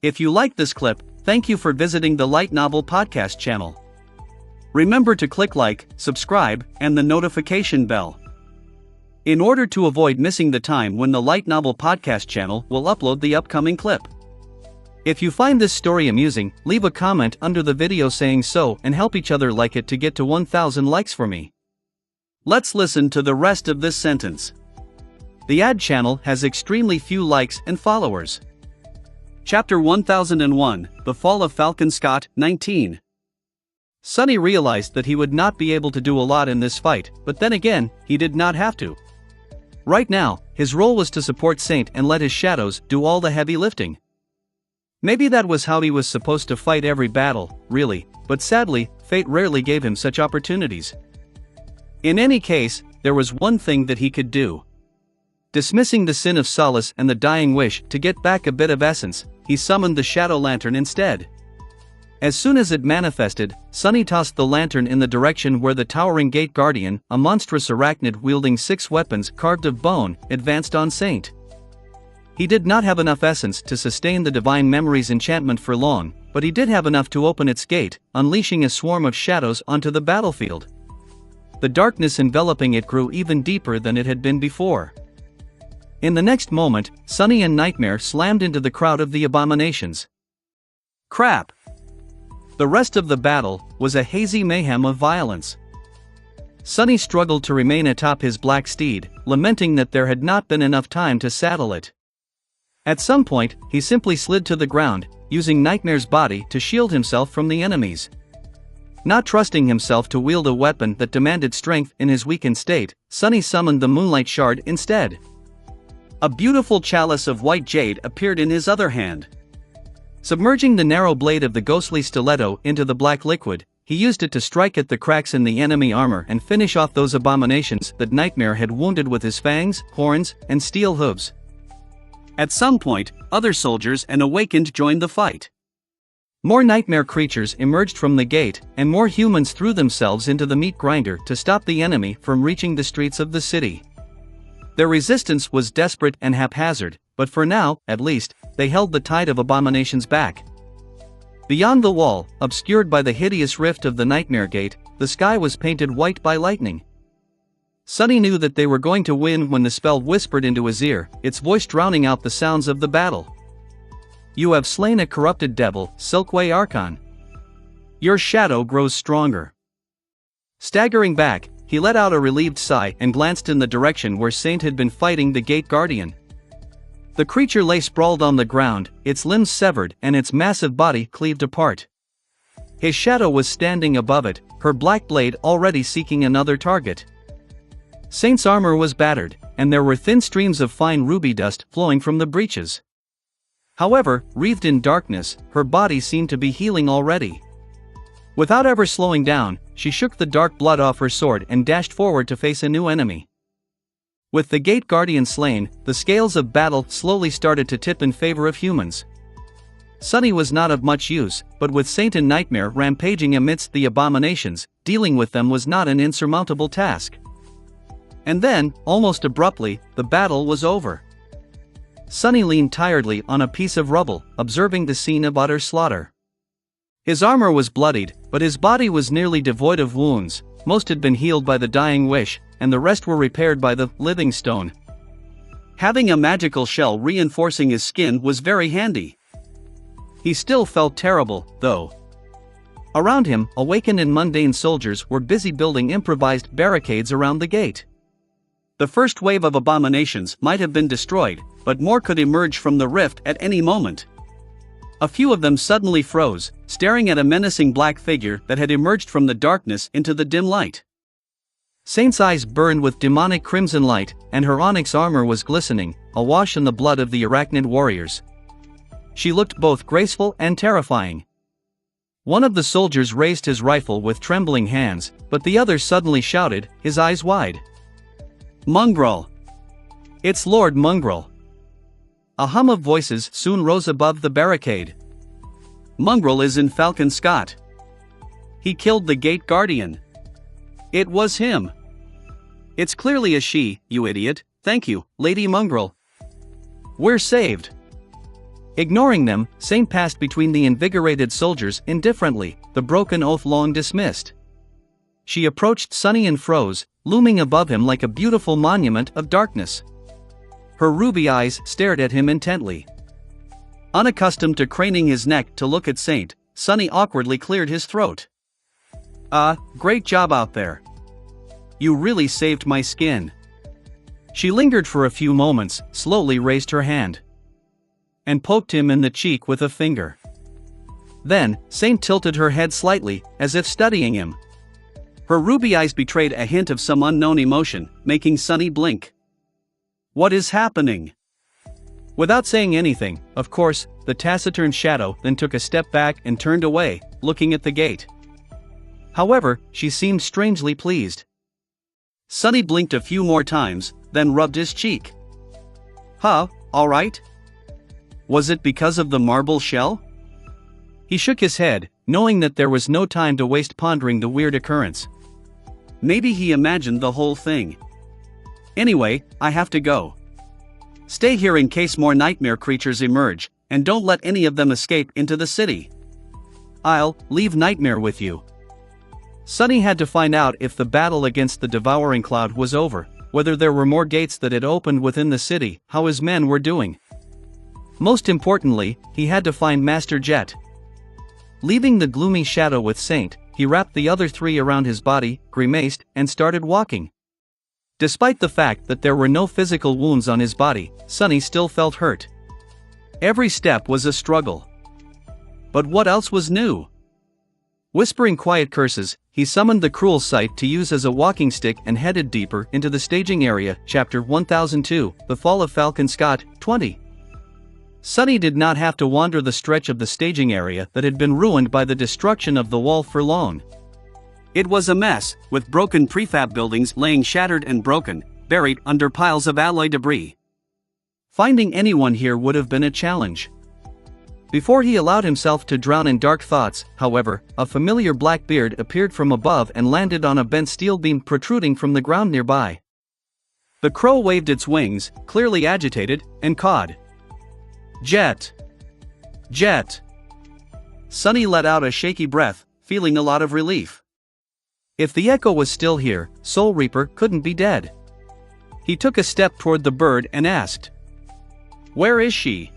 If you liked this clip, thank you for visiting the Light Novel Podcast channel. Remember to click like, subscribe, and the notification bell, in order to avoid missing the time when the Light Novel Podcast channel will upload the upcoming clip. If you find this story amusing, leave a comment under the video saying so and help each other like it to get to 1,000 likes for me. Let's listen to the rest of this sentence. The ad channel has extremely few likes and followers. Chapter 1001, The Fall of Falcon Scott, 19. Sonny realized that he would not be able to do a lot in this fight, but then again, he did not have to. Right now, his role was to support Saint and let his shadows do all the heavy lifting. Maybe that was how he was supposed to fight every battle, really, but sadly, fate rarely gave him such opportunities. In any case, there was one thing that he could do. Dismissing the sin of solace and the dying wish to get back a bit of essence, he summoned the shadow lantern instead. As soon as it manifested, Sonny tossed the lantern in the direction where the towering gate guardian, a monstrous arachnid wielding 6 weapons carved of bone, advanced on Saint. He did not have enough essence to sustain the Divine Memories enchantment for long, but he did have enough to open its gate, unleashing a swarm of shadows onto the battlefield. The darkness enveloping it grew even deeper than it had been before. In the next moment, Sonny and Nightmare slammed into the crowd of the abominations. Crap! The rest of the battle was a hazy mayhem of violence. Sonny struggled to remain atop his black steed, lamenting that there had not been enough time to saddle it. At some point, he simply slid to the ground, using Nightmare's body to shield himself from the enemies. Not trusting himself to wield a weapon that demanded strength in his weakened state, Sonny summoned the Moonlight Shard instead. A beautiful chalice of white jade appeared in his other hand. Submerging the narrow blade of the ghostly stiletto into the black liquid, he used it to strike at the cracks in the enemy armor and finish off those abominations that Nightmare had wounded with his fangs, horns, and steel hooves. At some point, other soldiers and awakened joined the fight. More Nightmare creatures emerged from the gate, and more humans threw themselves into the meat grinder to stop the enemy from reaching the streets of the city. Their resistance was desperate and haphazard, but for now, at least, they held the tide of abominations back. Beyond the wall, obscured by the hideous rift of the Nightmare Gate, the sky was painted white by lightning. Sonny knew that they were going to win when the spell whispered into his ear, its voice drowning out the sounds of the battle. You have slain a corrupted devil, Silkway Archon. Your shadow grows stronger. Staggering back, he let out a relieved sigh and glanced in the direction where Saint had been fighting the gate guardian. The creature lay sprawled on the ground, its limbs severed and its massive body cleaved apart. His shadow was standing above it, her black blade already seeking another target. Saint's armor was battered, and there were thin streams of fine ruby dust flowing from the breaches. However, wreathed in darkness, her body seemed to be healing already. Without ever slowing down, she shook the dark blood off her sword and dashed forward to face a new enemy. With the gate guardian slain, the scales of battle slowly started to tip in favor of humans. Sonny was not of much use, but with Saint and Nightmare rampaging amidst the abominations, dealing with them was not an insurmountable task. And then, almost abruptly, the battle was over. Sonny leaned tiredly on a piece of rubble, observing the scene of utter slaughter. His armor was bloodied, but his body was nearly devoid of wounds. Most had been healed by the dying wish, and the rest were repaired by the living stone. Having a magical shell reinforcing his skin was very handy. He still felt terrible, though. Around him, awakened and mundane soldiers were busy building improvised barricades around the gate. The first wave of abominations might have been destroyed, but more could emerge from the rift at any moment. A few of them suddenly froze, staring at a menacing black figure that had emerged from the darkness into the dim light. Saint's eyes burned with demonic crimson light, and her onyx armor was glistening, awash in the blood of the arachnid warriors. She looked both graceful and terrifying. One of the soldiers raised his rifle with trembling hands, but the other suddenly shouted, his eyes wide. Mongrel! It's Lord Mongrel! A hum of voices soon rose above the barricade. Mongrel is in Falcon Scott. He killed the gate guardian. It was him. It's clearly a she, you idiot. Thank you, Lady Mongrel. We're saved. Ignoring them, Saint passed between the invigorated soldiers indifferently, the broken oath long dismissed. She approached Sunny and froze, looming above him like a beautiful monument of darkness. Her ruby eyes stared at him intently. Unaccustomed to craning his neck to look at Saint, Sunny awkwardly cleared his throat. Great job out there. You really saved my skin." She lingered for a few moments, slowly raised her hand, and poked him in the cheek with a finger. Then, Saint tilted her head slightly, as if studying him. Her ruby eyes betrayed a hint of some unknown emotion, making Sunny blink. "What is happening?" Without saying anything, of course, the taciturn shadow then took a step back and turned away, looking at the gate. However, she seemed strangely pleased. Sunny blinked a few more times, then rubbed his cheek. All right? Was it because of the marble shell?" He shook his head, knowing that there was no time to waste pondering the weird occurrence. Maybe he imagined the whole thing. "Anyway, I have to go. Stay here in case more nightmare creatures emerge, and don't let any of them escape into the city. I'll leave Nightmare with you." Sunny had to find out if the battle against the devouring cloud was over, whether there were more gates that had opened within the city, how his men were doing. Most importantly, he had to find Master Jet. Leaving the gloomy shadow with Saint, he wrapped the other three around his body, grimaced, and started walking. Despite the fact that there were no physical wounds on his body, Sunny still felt hurt. Every step was a struggle. But what else was new? Whispering quiet curses, he summoned the cruel sight to use as a walking stick and headed deeper into the staging area. Chapter 1002, The Fall of Falcon Scott, 20. Sunny did not have to wander the stretch of the staging area that had been ruined by the destruction of the wall for long. It was a mess, with broken prefab buildings laying shattered and broken, buried under piles of alloy debris. Finding anyone here would have been a challenge. Before he allowed himself to drown in dark thoughts, however, a familiar black beard appeared from above and landed on a bent steel beam protruding from the ground nearby. The crow waved its wings, clearly agitated, and cawed. "Jet! Jet!" Sunny let out a shaky breath, feeling a lot of relief. If the echo was still here, Soul Reaper couldn't be dead. He took a step toward the bird and asked, "Where is she?"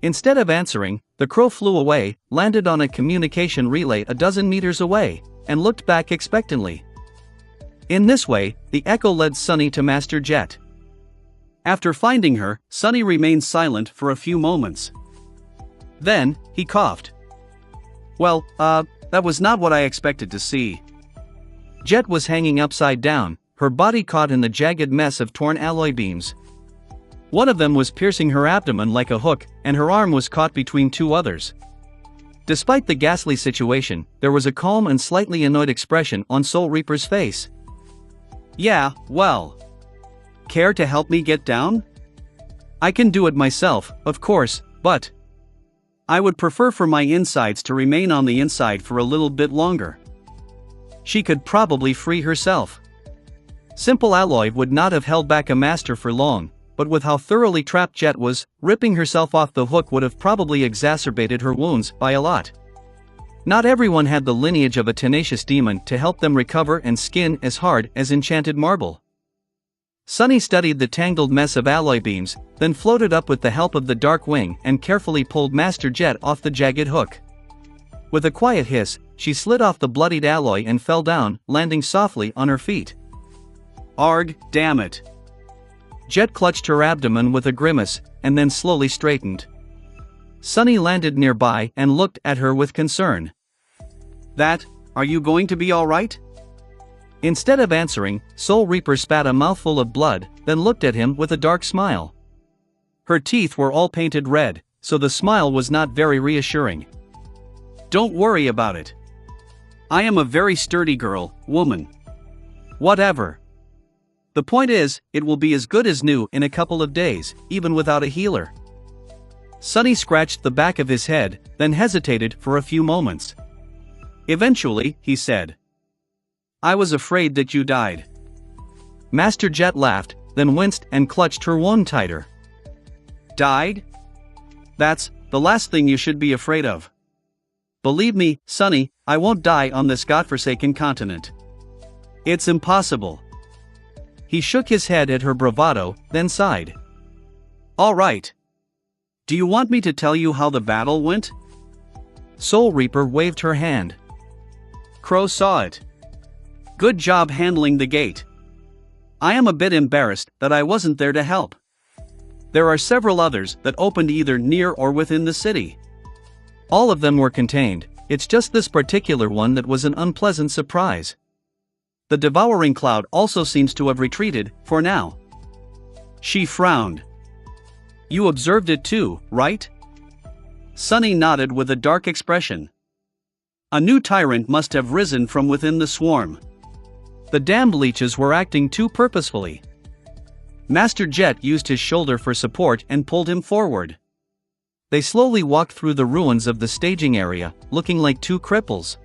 Instead of answering, the crow flew away, landed on a communication relay a dozen meters away, and looked back expectantly. In this way, the echo led Sunny to Master Jet. After finding her, Sunny remained silent for a few moments. Then, he coughed. "Well, that was not what I expected to see." Jet was hanging upside down, her body caught in the jagged mess of torn alloy beams. One of them was piercing her abdomen like a hook, and her arm was caught between two others. Despite the ghastly situation, there was a calm and slightly annoyed expression on Soul Reaper's face. "Yeah, well. Care to help me get down? I can do it myself, of course, but I would prefer for my insides to remain on the inside for a little bit longer." She could probably free herself. Simple alloy would not have held back a master for long, but with how thoroughly trapped Jet was, ripping herself off the hook would have probably exacerbated her wounds by a lot. Not everyone had the lineage of a tenacious demon to help them recover and skin as hard as enchanted marble. Sunny studied the tangled mess of alloy beams, then floated up with the help of the dark wing and carefully pulled Master Jet off the jagged hook. With a quiet hiss, she slid off the bloodied alloy and fell down, landing softly on her feet. "Arg, damn it." Jet clutched her abdomen with a grimace, and then slowly straightened. Sunny landed nearby and looked at her with concern. Are you going to be alright?" Instead of answering, Soul Reaper spat a mouthful of blood, then looked at him with a dark smile. Her teeth were all painted red, so the smile was not very reassuring. "Don't worry about it. I am a very sturdy girl, woman. Whatever. The point is, it will be as good as new in a couple of days, even without a healer." Sunny scratched the back of his head, then hesitated for a few moments. Eventually, he said, "I was afraid that you died." Master Jet laughed, then winced and clutched her wound tighter. "Died? That's the last thing you should be afraid of. Believe me, Sonny, I won't die on this godforsaken continent. It's impossible. He shook his head at her bravado, then sighed. All right. Do you want me to tell you how the battle went? Soul Reaper waved her hand. Crow saw it. Good job handling the gate. I am a bit embarrassed that I wasn't there to help. There are several others that opened either near or within the city. All of them were contained, it's just this particular one that was an unpleasant surprise. The devouring cloud also seems to have retreated, for now. She frowned. You observed it too, right? Sonny nodded with a dark expression. A new tyrant must have risen from within the swarm. The damned leeches were acting too purposefully. Master Jet used his shoulder for support and pulled him forward. They slowly walked through the ruins of the staging area, looking like two cripples.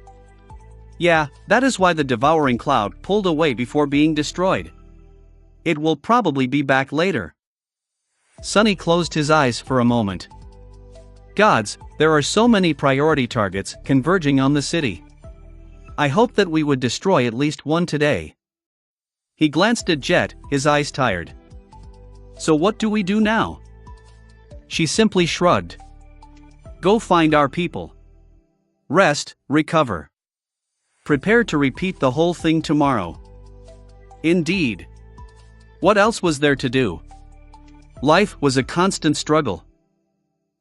Yeah, that is why the devouring cloud pulled away before being destroyed. It will probably be back later. Sonny closed his eyes for a moment. Gods, there are so many priority targets converging on the city. I hope that we would destroy at least one today. He glanced at Jet, his eyes tired. So what do we do now? She simply shrugged. Go find our people. Rest, recover. Prepare to repeat the whole thing tomorrow. Indeed. What else was there to do? Life was a constant struggle.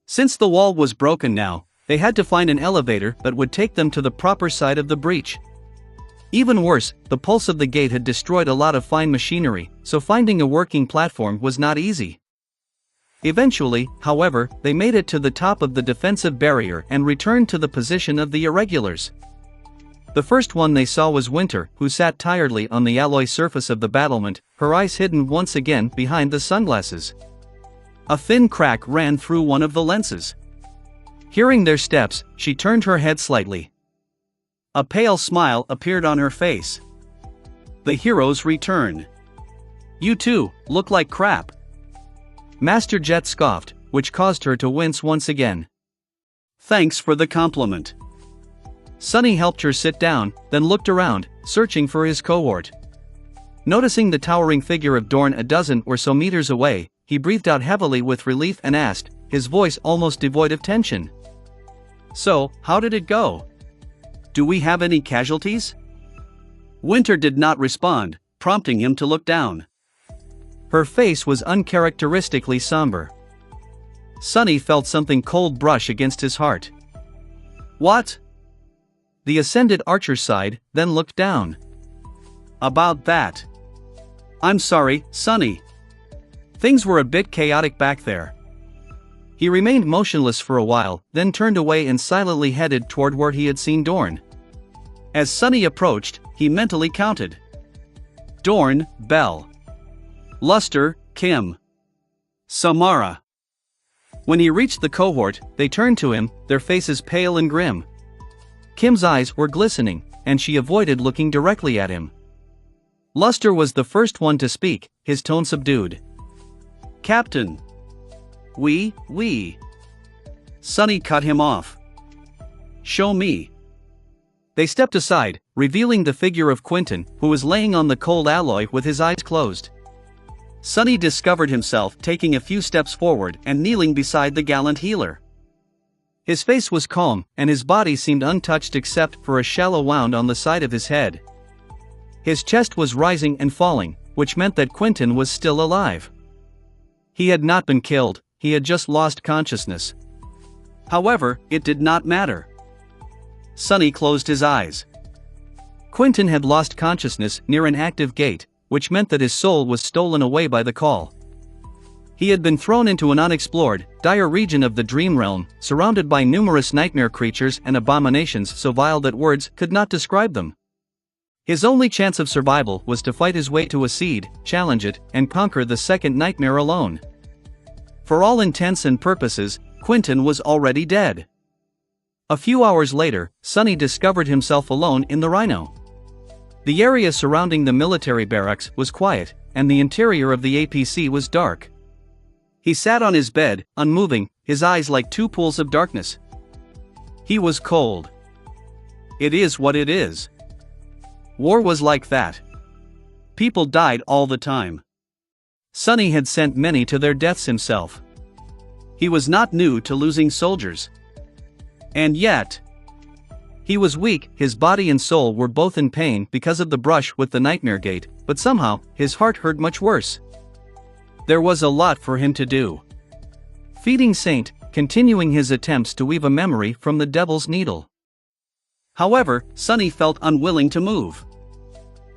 Since the wall was broken now, they had to find an elevator that would take them to the proper side of the breach. Even worse, the pulse of the gate had destroyed a lot of fine machinery, so finding a working platform was not easy. Eventually, however, they made it to the top of the defensive barrier and returned to the position of the irregulars. The first one they saw was Winter, who sat tiredly on the alloy surface of the battlement, her eyes hidden once again behind the sunglasses. A thin crack ran through one of the lenses. Hearing their steps, she turned her head slightly. A pale smile appeared on her face. The hero's return. You two look like crap. Master Jet scoffed, which caused her to wince once again. Thanks for the compliment. Sonny helped her sit down, then looked around, searching for his cohort. Noticing the towering figure of Dorn a dozen or so meters away, he breathed out heavily with relief and asked, his voice almost devoid of tension. So, how did it go? Do we have any casualties? Winter did not respond, prompting him to look down. Her face was uncharacteristically somber. Sonny felt something cold brush against his heart. What? The ascended archer sighed, then looked down. About that. I'm sorry, Sonny. Things were a bit chaotic back there. He remained motionless for a while, then turned away and silently headed toward where he had seen Dorn. As Sonny approached, he mentally counted. Dorn, Bell. Luster, Kim. Samara. When he reached the cohort, they turned to him, their faces pale and grim. Kim's eyes were glistening, and she avoided looking directly at him. Luster was the first one to speak, his tone subdued. Captain. We. Sonny cut him off. Show me. They stepped aside, revealing the figure of Quentin, who was laying on the cold alloy with his eyes closed. Sonny discovered himself taking a few steps forward and kneeling beside the gallant healer. His face was calm, and his body seemed untouched except for a shallow wound on the side of his head. His chest was rising and falling, which meant that Quentin was still alive. He had not been killed, he had just lost consciousness. However, it did not matter. Sonny closed his eyes. Quentin had lost consciousness near an active gate, which meant that his soul was stolen away by the call. He had been thrown into an unexplored, dire region of the dream realm, surrounded by numerous nightmare creatures and abominations so vile that words could not describe them. His only chance of survival was to fight his way to a seed, challenge it, and conquer the second nightmare alone. For all intents and purposes, Quentin was already dead. A few hours later, Sonny discovered himself alone in the Rhino. The area surrounding the military barracks was quiet, and the interior of the APC was dark. He sat on his bed, unmoving, his eyes like two pools of darkness. He was cold. It is what it is. War was like that. People died all the time. Sonny had sent many to their deaths himself. He was not new to losing soldiers. And yet, he was weak, his body and soul were both in pain because of the brush with the Nightmare Gate, but somehow, his heart hurt much worse. There was a lot for him to do. Feeding Saint, continuing his attempts to weave a memory from the Devil's Needle. However, Sonny felt unwilling to move.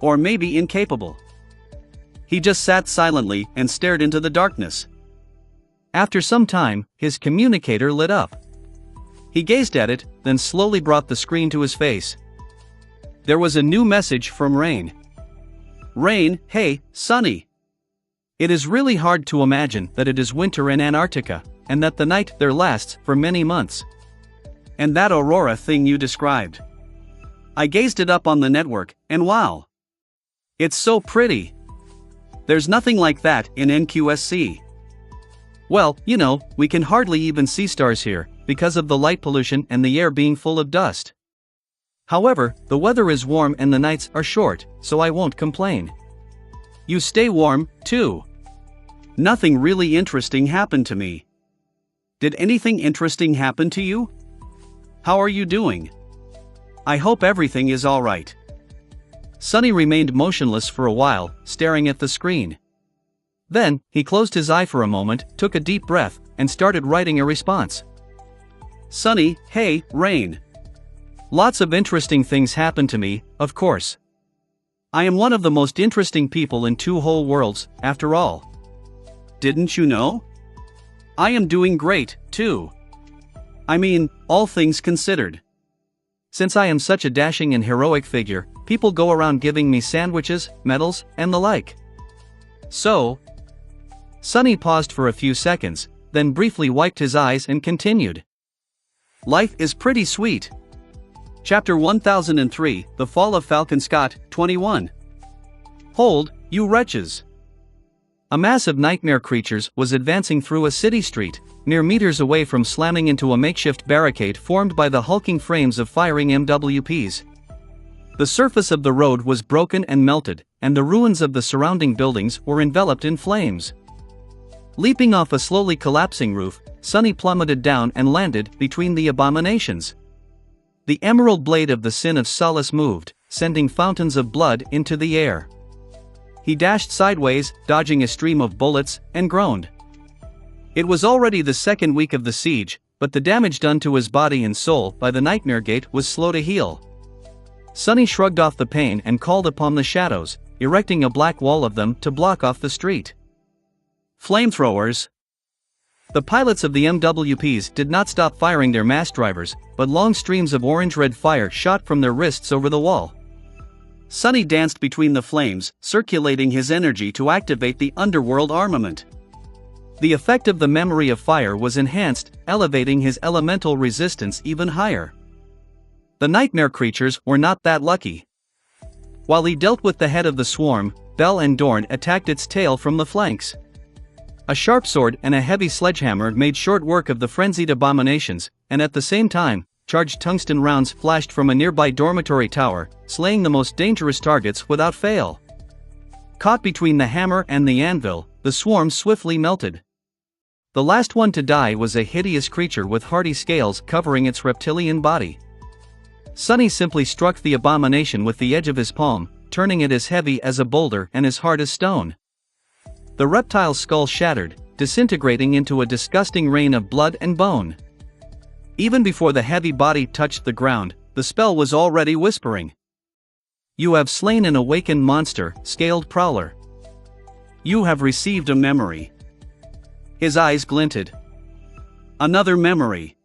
Or maybe incapable. He just sat silently and stared into the darkness. After some time, his communicator lit up. He gazed at it, then slowly brought the screen to his face. There was a new message from Rain. Rain, hey, Sonny. It is really hard to imagine that it is winter in Antarctica, and that the night there lasts for many months. And that aurora thing you described. I gazed it up on the network, and wow. It's so pretty. There's nothing like that in NQSC. Well, you know, we can hardly even see stars here, because of the light pollution and the air being full of dust. However, the weather is warm and the nights are short, so I won't complain. You stay warm, too. Nothing really interesting happened to me. Did anything interesting happen to you? How are you doing? I hope everything is alright. Sonny remained motionless for a while, staring at the screen. Then, he closed his eye for a moment, took a deep breath, and started writing a response. Sonny, hey, Rain. Lots of interesting things happened to me, of course. I am one of the most interesting people in two whole worlds, after all. Didn't you know? I am doing great, too. I mean, all things considered. Since I am such a dashing and heroic figure, people go around giving me sandwiches, medals, and the like. So, Sonny paused for a few seconds, then briefly wiped his eyes and continued. Life is pretty sweet. Chapter 1003, The Fall of Falcon Scott, 21. Hold, you wretches. A mass of nightmare creatures was advancing through a city street, mere meters away from slamming into a makeshift barricade formed by the hulking frames of firing MWPs. The surface of the road was broken and melted, and the ruins of the surrounding buildings were enveloped in flames. Leaping off a slowly collapsing roof, Sonny plummeted down and landed between the abominations. The emerald blade of the Sin of Solace moved, sending fountains of blood into the air. He dashed sideways, dodging a stream of bullets, and groaned. It was already the second week of the siege, but the damage done to his body and soul by the Nightmare Gate was slow to heal. Sonny shrugged off the pain and called upon the shadows, erecting a black wall of them to block off the street. Flamethrowers. The pilots of the MWPs did not stop firing their mass drivers, but long streams of orange-red fire shot from their wrists over the wall. Sonny danced between the flames, circulating his energy to activate the underworld armament. The effect of the memory of fire was enhanced, elevating his elemental resistance even higher. The nightmare creatures were not that lucky. While he dealt with the head of the swarm, Bell and Dorn attacked its tail from the flanks. A sharp sword and a heavy sledgehammer made short work of the frenzied abominations, and at the same time, charged tungsten rounds flashed from a nearby dormitory tower, slaying the most dangerous targets without fail. Caught between the hammer and the anvil, the swarm swiftly melted. The last one to die was a hideous creature with hardy scales covering its reptilian body. Sonny simply struck the abomination with the edge of his palm, turning it as heavy as a boulder and as hard as stone. The reptile's skull shattered, disintegrating into a disgusting rain of blood and bone. Even before the heavy body touched the ground, the spell was already whispering. You have slain an awakened monster, scaled prowler. You have received a memory. His eyes glinted. Another memory.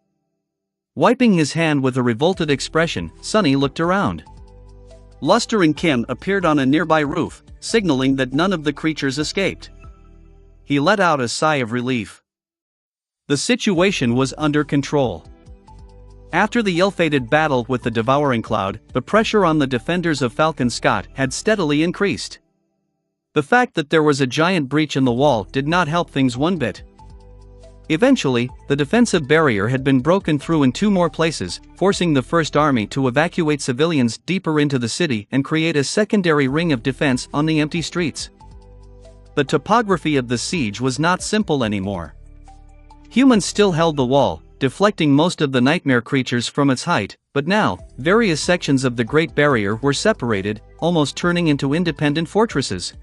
Wiping his hand with a revolted expression, Sonny looked around. Luster and Kim appeared on a nearby roof, signaling that none of the creatures escaped. He let out a sigh of relief. The situation was under control. After the ill-fated battle with the devouring cloud, the pressure on the defenders of Falcon Scott had steadily increased. The fact that there was a giant breach in the wall did not help things one bit. Eventually, the defensive barrier had been broken through in 2 more places, forcing the First Army to evacuate civilians deeper into the city and create a secondary ring of defense on the empty streets. The topography of the siege was not simple anymore. Humans still held the wall, deflecting most of the nightmare creatures from its height, but now, various sections of the Great Barrier were separated, almost turning into independent fortresses.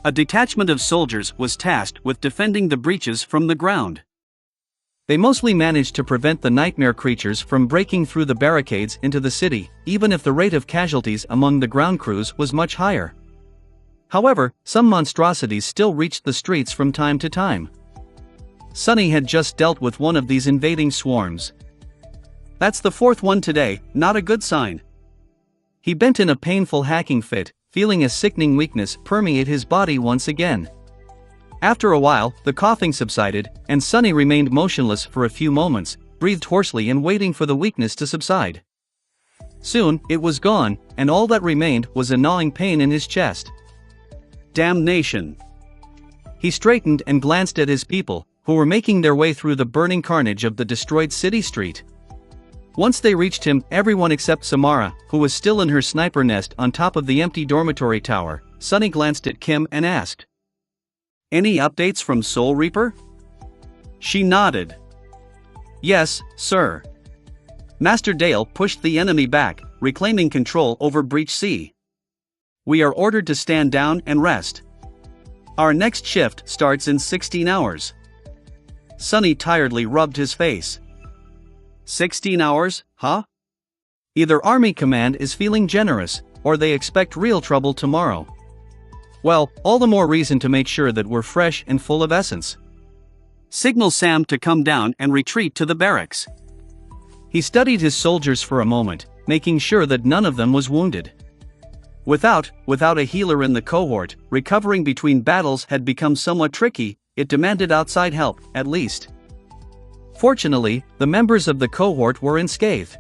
A detachment of soldiers was tasked with defending the breaches from the ground. They mostly managed to prevent the nightmare creatures from breaking through the barricades into the city, even if the rate of casualties among the ground crews was much higher. However, some monstrosities still reached the streets from time to time. Sonny had just dealt with one of these invading swarms. That's the 4th one today, not a good sign. He bent in a painful hacking fit, feeling a sickening weakness permeate his body once again. After a while, the coughing subsided, and Sonny remained motionless for a few moments, breathed hoarsely and waiting for the weakness to subside. Soon, it was gone, and all that remained was a gnawing pain in his chest. Damnation! He straightened and glanced at his people, who were making their way through the burning carnage of the destroyed city street. Once they reached him, everyone except Samara, who was still in her sniper nest on top of the empty dormitory tower, Sonny glanced at Kim and asked, "Any updates from Soul Reaper?" She nodded. "Yes, sir. Master Dale pushed the enemy back, reclaiming control over Breach C. We are ordered to stand down and rest. Our next shift starts in 16 hours. Sonny tiredly rubbed his face. 16 hours, huh? Either Army Command is feeling generous, or they expect real trouble tomorrow. Well, all the more reason to make sure that we're fresh and full of essence. Signal Sam to come down and retreat to the barracks." He studied his soldiers for a moment, making sure that none of them was wounded. Without a healer in the cohort, recovering between battles had become somewhat tricky. It demanded outside help, at least. Fortunately, the members of the cohort were unscathed.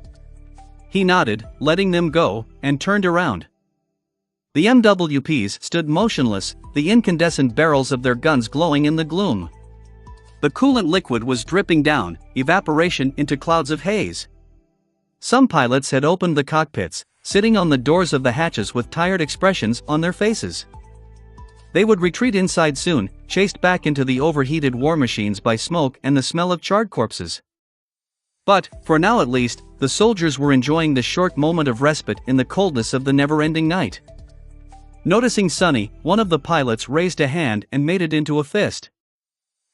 He nodded, letting them go, and turned around. The MWPs stood motionless, the incandescent barrels of their guns glowing in the gloom. The coolant liquid was dripping down, evaporation into clouds of haze. Some pilots had opened the cockpits, sitting on the doors of the hatches with tired expressions on their faces. They would retreat inside soon, chased back into the overheated war machines by smoke and the smell of charred corpses. But, for now at least, the soldiers were enjoying the short moment of respite in the coldness of the never-ending night. Noticing Sonny, one of the pilots raised a hand and made it into a fist.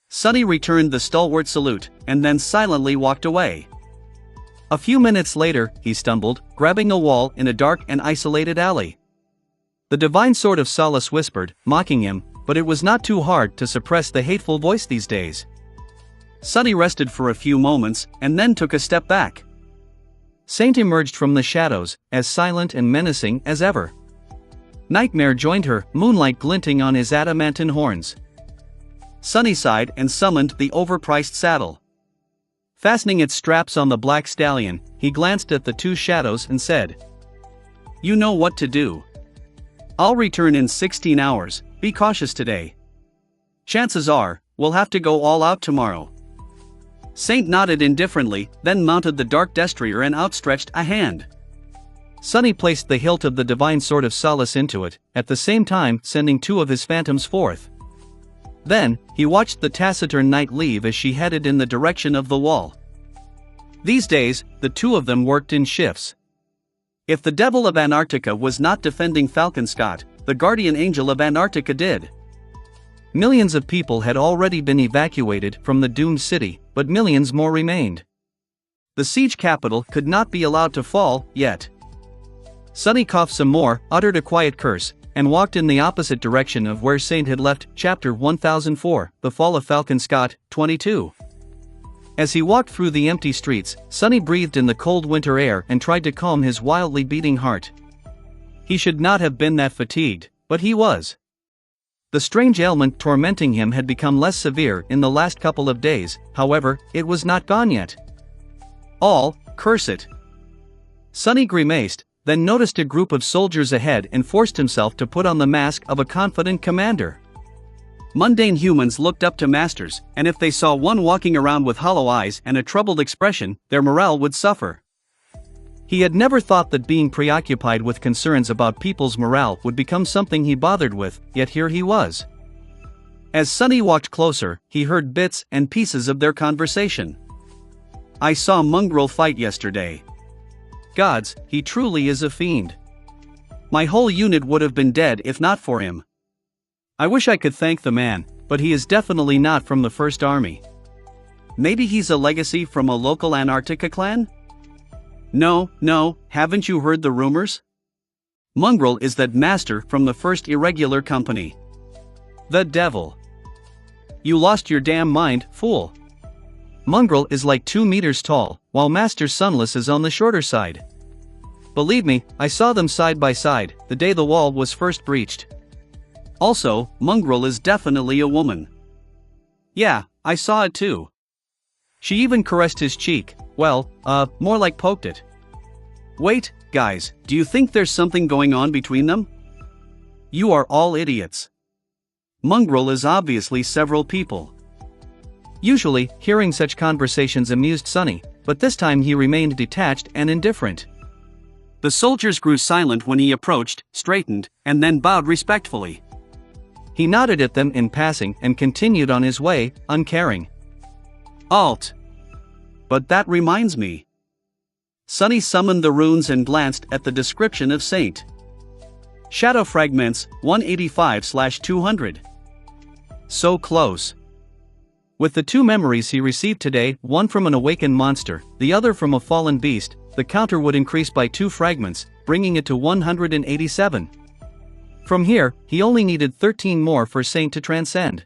Sonny returned the stalwart salute, and then silently walked away. A few minutes later, he stumbled, grabbing a wall in a dark and isolated alley. The Divine Sword of Solace whispered, mocking him, but it was not too hard to suppress the hateful voice these days. Sonny rested for a few moments, and then took a step back. Saint emerged from the shadows, as silent and menacing as ever. Nightmare joined her, moonlight glinting on his adamantine horns. Sonny sighed and summoned the overpriced saddle. Fastening its straps on the black stallion, he glanced at the 2 shadows and said, "You know what to do. I'll return in 16 hours, be cautious today. Chances are, we'll have to go all out tomorrow." Saint nodded indifferently, then mounted the dark destrier and outstretched a hand. Sonny placed the hilt of the Divine Sword of Solace into it, at the same time sending 2 of his phantoms forth. Then, he watched the taciturn knight leave as she headed in the direction of the wall. These days, the 2 of them worked in shifts. If the Devil of Antarctica was not defending Falcon Scott, the Guardian Angel of Antarctica did. Millions of people had already been evacuated from the doomed city, but millions more remained. The siege capital could not be allowed to fall, yet. Sonny coughed some more, uttered a quiet curse, and walked in the opposite direction of where Saint had left Chapter 1004, The Fall of Falcon Scott, 22. As he walked through the empty streets, Sonny breathed in the cold winter air and tried to calm his wildly beating heart. He should not have been that fatigued, but he was. The strange ailment tormenting him had become less severe in the last couple of days, however, it was not gone yet. Curse it. Sonny grimaced, then noticed a group of soldiers ahead and forced himself to put on the mask of a confident commander. Mundane humans looked up to masters, and if they saw one walking around with hollow eyes and a troubled expression, their morale would suffer. He had never thought that being preoccupied with concerns about people's morale would become something he bothered with, yet here he was. As Sonny walked closer, he heard bits and pieces of their conversation. "I saw Mongrel fight yesterday. Gods, he truly is a fiend. My whole unit would have been dead if not for him. I wish I could thank the man, but he is definitely not from the First Army. Maybe he's a legacy from a local Antarctica clan? No, haven't you heard the rumors? Mongrel is that master from the First Irregular Company. The devil. You lost your damn mind, fool. Mongrel is like 2 meters tall, while Master Sunless is on the shorter side. Believe me, I saw them side by side, the day the wall was first breached. Also, Mongrel is definitely a woman. Yeah, I saw it too. She even caressed his cheek, well, more like poked it. Wait, guys, do you think there's something going on between them? You are all idiots. Mongrel is obviously several people. Usually, hearing such conversations amused Sonny, but this time he remained detached and indifferent. The soldiers grew silent when he approached, straightened, and then bowed respectfully. He nodded at them in passing and continued on his way, uncaring. Alt. But that reminds me. Sonny summoned the runes and glanced at the description of Saint. Shadow Fragments, 185/200. So close. With the 2 memories he received today, one from an awakened monster, the other from a fallen beast, the counter would increase by 2 fragments, bringing it to 187. From here, he only needed 13 more for Saint to transcend.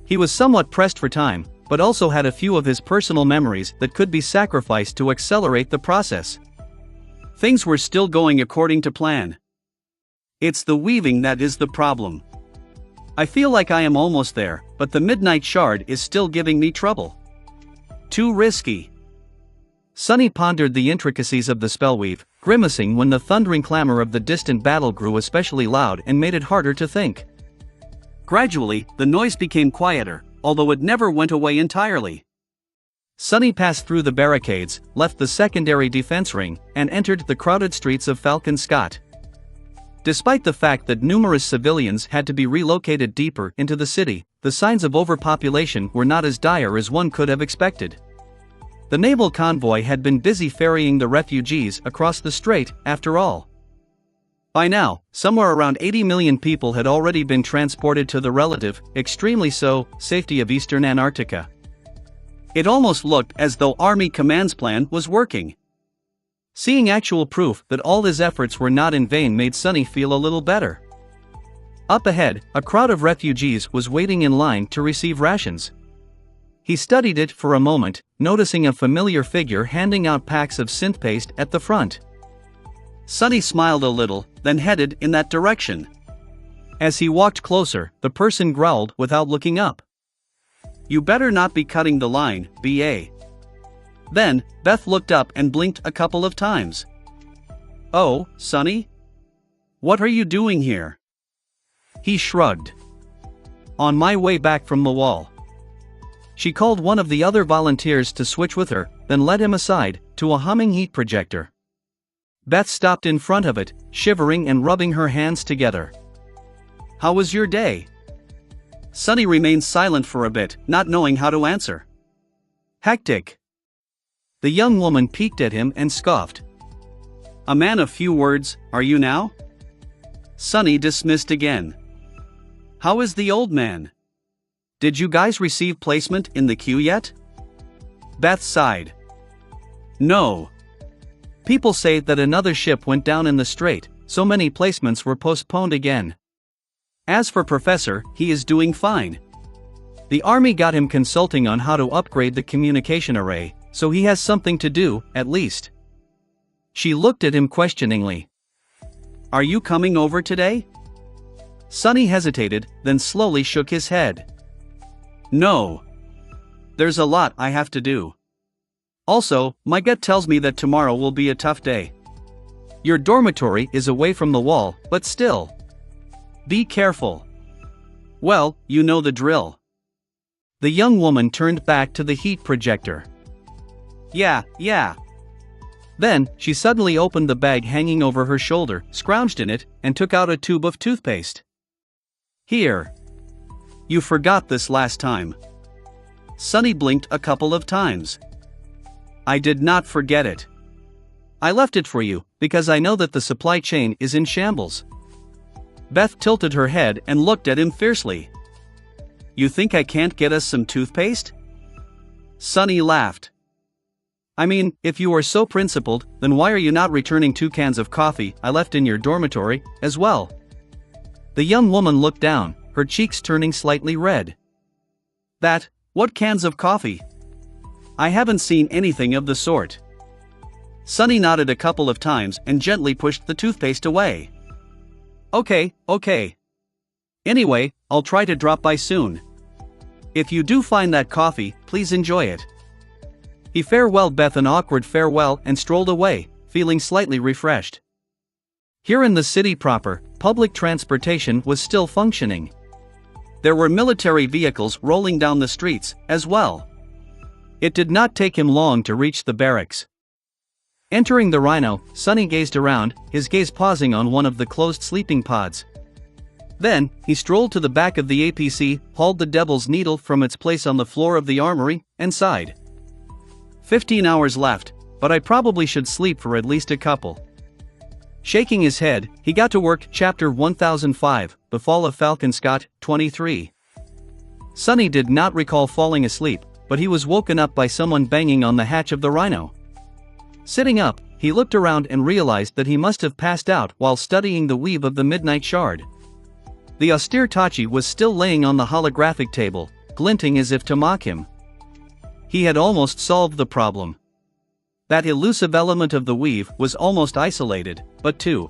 He was somewhat pressed for time, but also had a few of his personal memories that could be sacrificed to accelerate the process. Things were still going according to plan. It's the weaving that is the problem. I feel like I am almost there, but the Midnight Shard is still giving me trouble. Too risky. Sonny pondered the intricacies of the spellweave, grimacing when the thundering clamor of the distant battle grew especially loud and made it harder to think. Gradually, the noise became quieter, although it never went away entirely. Sonny passed through the barricades, left the secondary defense ring, and entered the crowded streets of Falcon Scott. Despite the fact that numerous civilians had to be relocated deeper into the city, the signs of overpopulation were not as dire as one could have expected. The naval convoy had been busy ferrying the refugees across the strait, after all. By now, somewhere around 80 million people had already been transported to the relative, extremely so, safety of eastern Antarctica. It almost looked as though Army Command's plan was working. Seeing actual proof that all his efforts were not in vain made Sonny feel a little better. Up ahead, a crowd of refugees was waiting in line to receive rations. He studied it for a moment, noticing a familiar figure handing out packs of synth paste at the front. Sonny smiled a little, then headed in that direction. As he walked closer, the person growled without looking up. You better not be cutting the line, BA. Then, Beth looked up and blinked a couple of times. Oh, Sonny? What are you doing here? He shrugged. On my way back from the wall. She called one of the other volunteers to switch with her, then led him aside, to a humming heat projector. Beth stopped in front of it, shivering and rubbing her hands together. How was your day? Sonny remained silent for a bit, not knowing how to answer. Hectic. The young woman peeked at him and scoffed. A man of few words, are you now? Sonny dismissed again. How is the old man? Did you guys receive placement in the queue yet? Beth sighed. No. People say that another ship went down in the strait, so many placements were postponed again. As for Professor, he is doing fine. The Army got him consulting on how to upgrade the communication array, so he has something to do, at least. She looked at him questioningly. Are you coming over today? Sonny hesitated, then slowly shook his head. No. There's a lot I have to do. Also, my gut tells me that tomorrow will be a tough day. Your dormitory is away from the wall, but still. Be careful. Well, you know the drill. The young woman turned back to the heat projector. Yeah. Then, she suddenly opened the bag hanging over her shoulder, scrounged in it, and took out a tube of toothpaste. Here. You forgot this last time. Sunny blinked a couple of times. I did not forget it. I left it for you, because I know that the supply chain is in shambles. Beth tilted her head and looked at him fiercely. You think I can't get us some toothpaste? Sunny laughed. I mean, if you are so principled, then why are you not returning 2 cans of coffee I left in your dormitory, as well? The young woman looked down, her cheeks turning slightly red. What cans of coffee? I haven't seen anything of the sort. Sunny nodded a couple of times and gently pushed the toothpaste away. Okay. Anyway, I'll try to drop by soon. If you do find that coffee, please enjoy it. He farewelled Beth an awkward farewell and strolled away, feeling slightly refreshed. Here in the city proper, public transportation was still functioning. There were military vehicles rolling down the streets, as well. It did not take him long to reach the barracks. Entering the Rhino, Sunny gazed around, his gaze pausing on one of the closed sleeping pods. Then, he strolled to the back of the APC, hauled the Devil's Needle from its place on the floor of the armory, and sighed. 15 hours left, but I probably should sleep for at least a couple. Shaking his head, he got to work. Chapter 1005, The Fall of Falcon Scott, 23. Sunny did not recall falling asleep, but he was woken up by someone banging on the hatch of the Rhino. Sitting up, he looked around and realized that he must have passed out while studying the weave of the Midnight Shard. The austere Tachi was still laying on the holographic table, glinting as if to mock him. He had almost solved the problem. That elusive element of the weave was almost isolated, but too.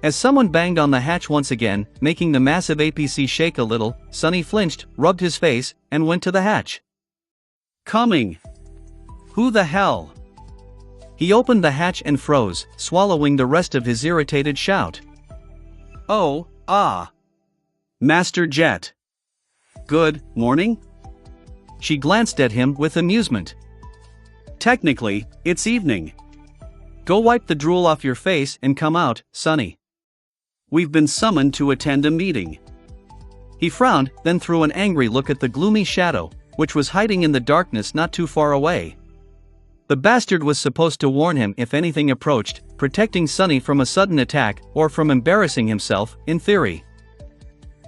As someone banged on the hatch once again, making the massive APC shake a little, Sunny flinched, rubbed his face, and went to the hatch. Coming! Who the hell? He opened the hatch and froze, swallowing the rest of his irritated shout. Oh, Master Jet. Good morning? She glanced at him with amusement. Technically, it's evening. Go wipe the drool off your face and come out, Sunny. We've been summoned to attend a meeting. He frowned, then threw an angry look at the gloomy shadow, which was hiding in the darkness not too far away. The bastard was supposed to warn him if anything approached, protecting Sunny from a sudden attack or from embarrassing himself, in theory.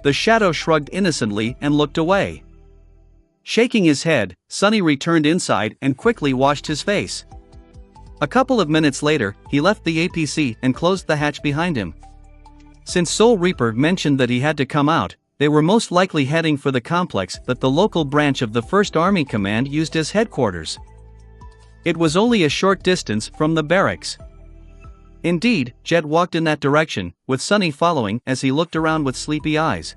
The shadow shrugged innocently and looked away. Shaking his head, Sunny returned inside and quickly washed his face. A couple of minutes later, he left the APC and closed the hatch behind him. Since Soul Reaper mentioned that he had to come out, they were most likely heading for the complex that the local branch of the 1st Army Command used as headquarters. It was only a short distance from the barracks. Indeed, Jet walked in that direction, with Sunny following as he looked around with sleepy eyes.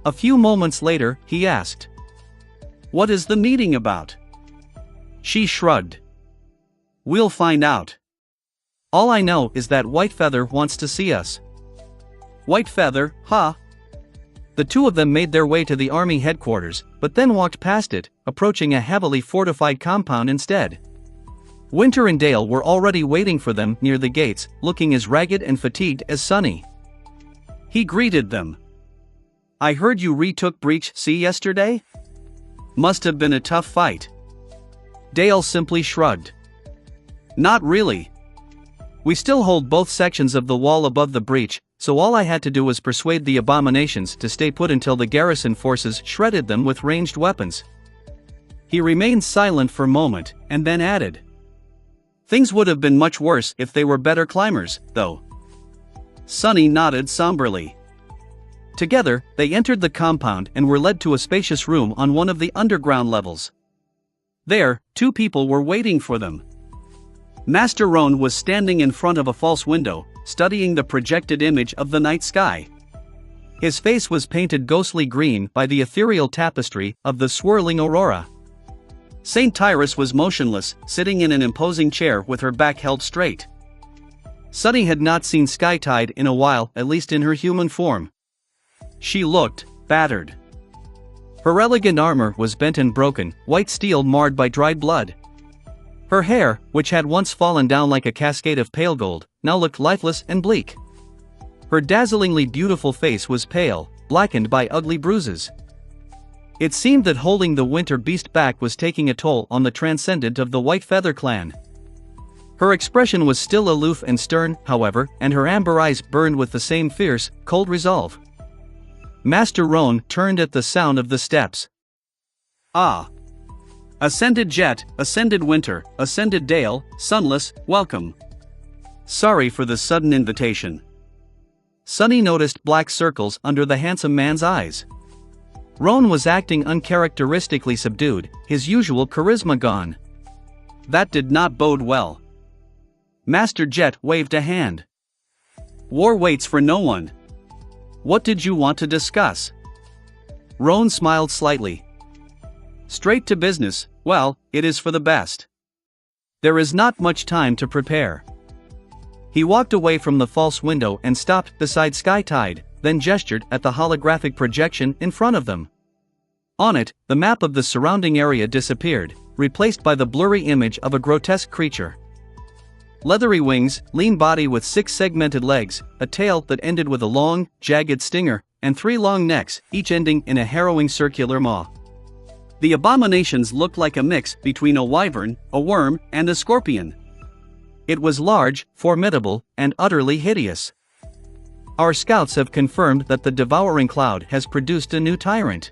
A few moments later, he asked, "What is the meeting about?" She shrugged. "We'll find out. All I know is that Whitefeather wants to see us." Whitefeather, huh? The two of them made their way to the army headquarters, but then walked past it, approaching a heavily fortified compound instead. Winter and Dale were already waiting for them near the gates, looking as ragged and fatigued as Sunny. He greeted them. "I heard you retook Breach C yesterday? Must have been a tough fight." Dale simply shrugged. "Not really. We still hold both sections of the wall above the breach, so all I had to do was persuade the abominations to stay put until the garrison forces shredded them with ranged weapons." He remained silent for a moment, and then added, "Things would have been much worse if they were better climbers, though." Sunny nodded somberly. Together, they entered the compound and were led to a spacious room on one of the underground levels. There, two people were waiting for them. Master Roan was standing in front of a false window, studying the projected image of the night sky. His face was painted ghostly green by the ethereal tapestry of the swirling aurora. Saint Tyrus was motionless, sitting in an imposing chair with her back held straight. Sunny had not seen Skytide in a while, at least in her human form. She looked battered. Her elegant armor was bent and broken, white steel marred by dried blood. Her hair, which had once fallen down like a cascade of pale gold, now looked lifeless and bleak. Her dazzlingly beautiful face was pale, blackened by ugly bruises. It seemed that holding the winter beast back was taking a toll on the transcendent of the White Feather clan. Her expression was still aloof and stern, however, and her amber eyes burned with the same fierce, cold resolve. Master Roan turned at the sound of the steps. Ah! Ascended Jet, ascended Winter, ascended Dale, Sunless, welcome. Sorry for the sudden invitation. Sunny noticed black circles under the handsome man's eyes. Roan was acting uncharacteristically subdued, his usual charisma gone. That did not bode well. Master Jet waved a hand. War waits for no one. What did you want to discuss? Roan smiled slightly. Straight to business, well, it is for the best. There is not much time to prepare. He walked away from the false window and stopped beside Skytide, then gestured at the holographic projection in front of them. On it, the map of the surrounding area disappeared, replaced by the blurry image of a grotesque creature. Leathery wings, lean body with 6 segmented legs, a tail that ended with a long, jagged stinger, and 3 long necks, each ending in a harrowing circular maw. The abominations looked like a mix between a wyvern, a worm, and a scorpion. It was large, formidable, and utterly hideous. Our scouts have confirmed that the devouring cloud has produced a new tyrant.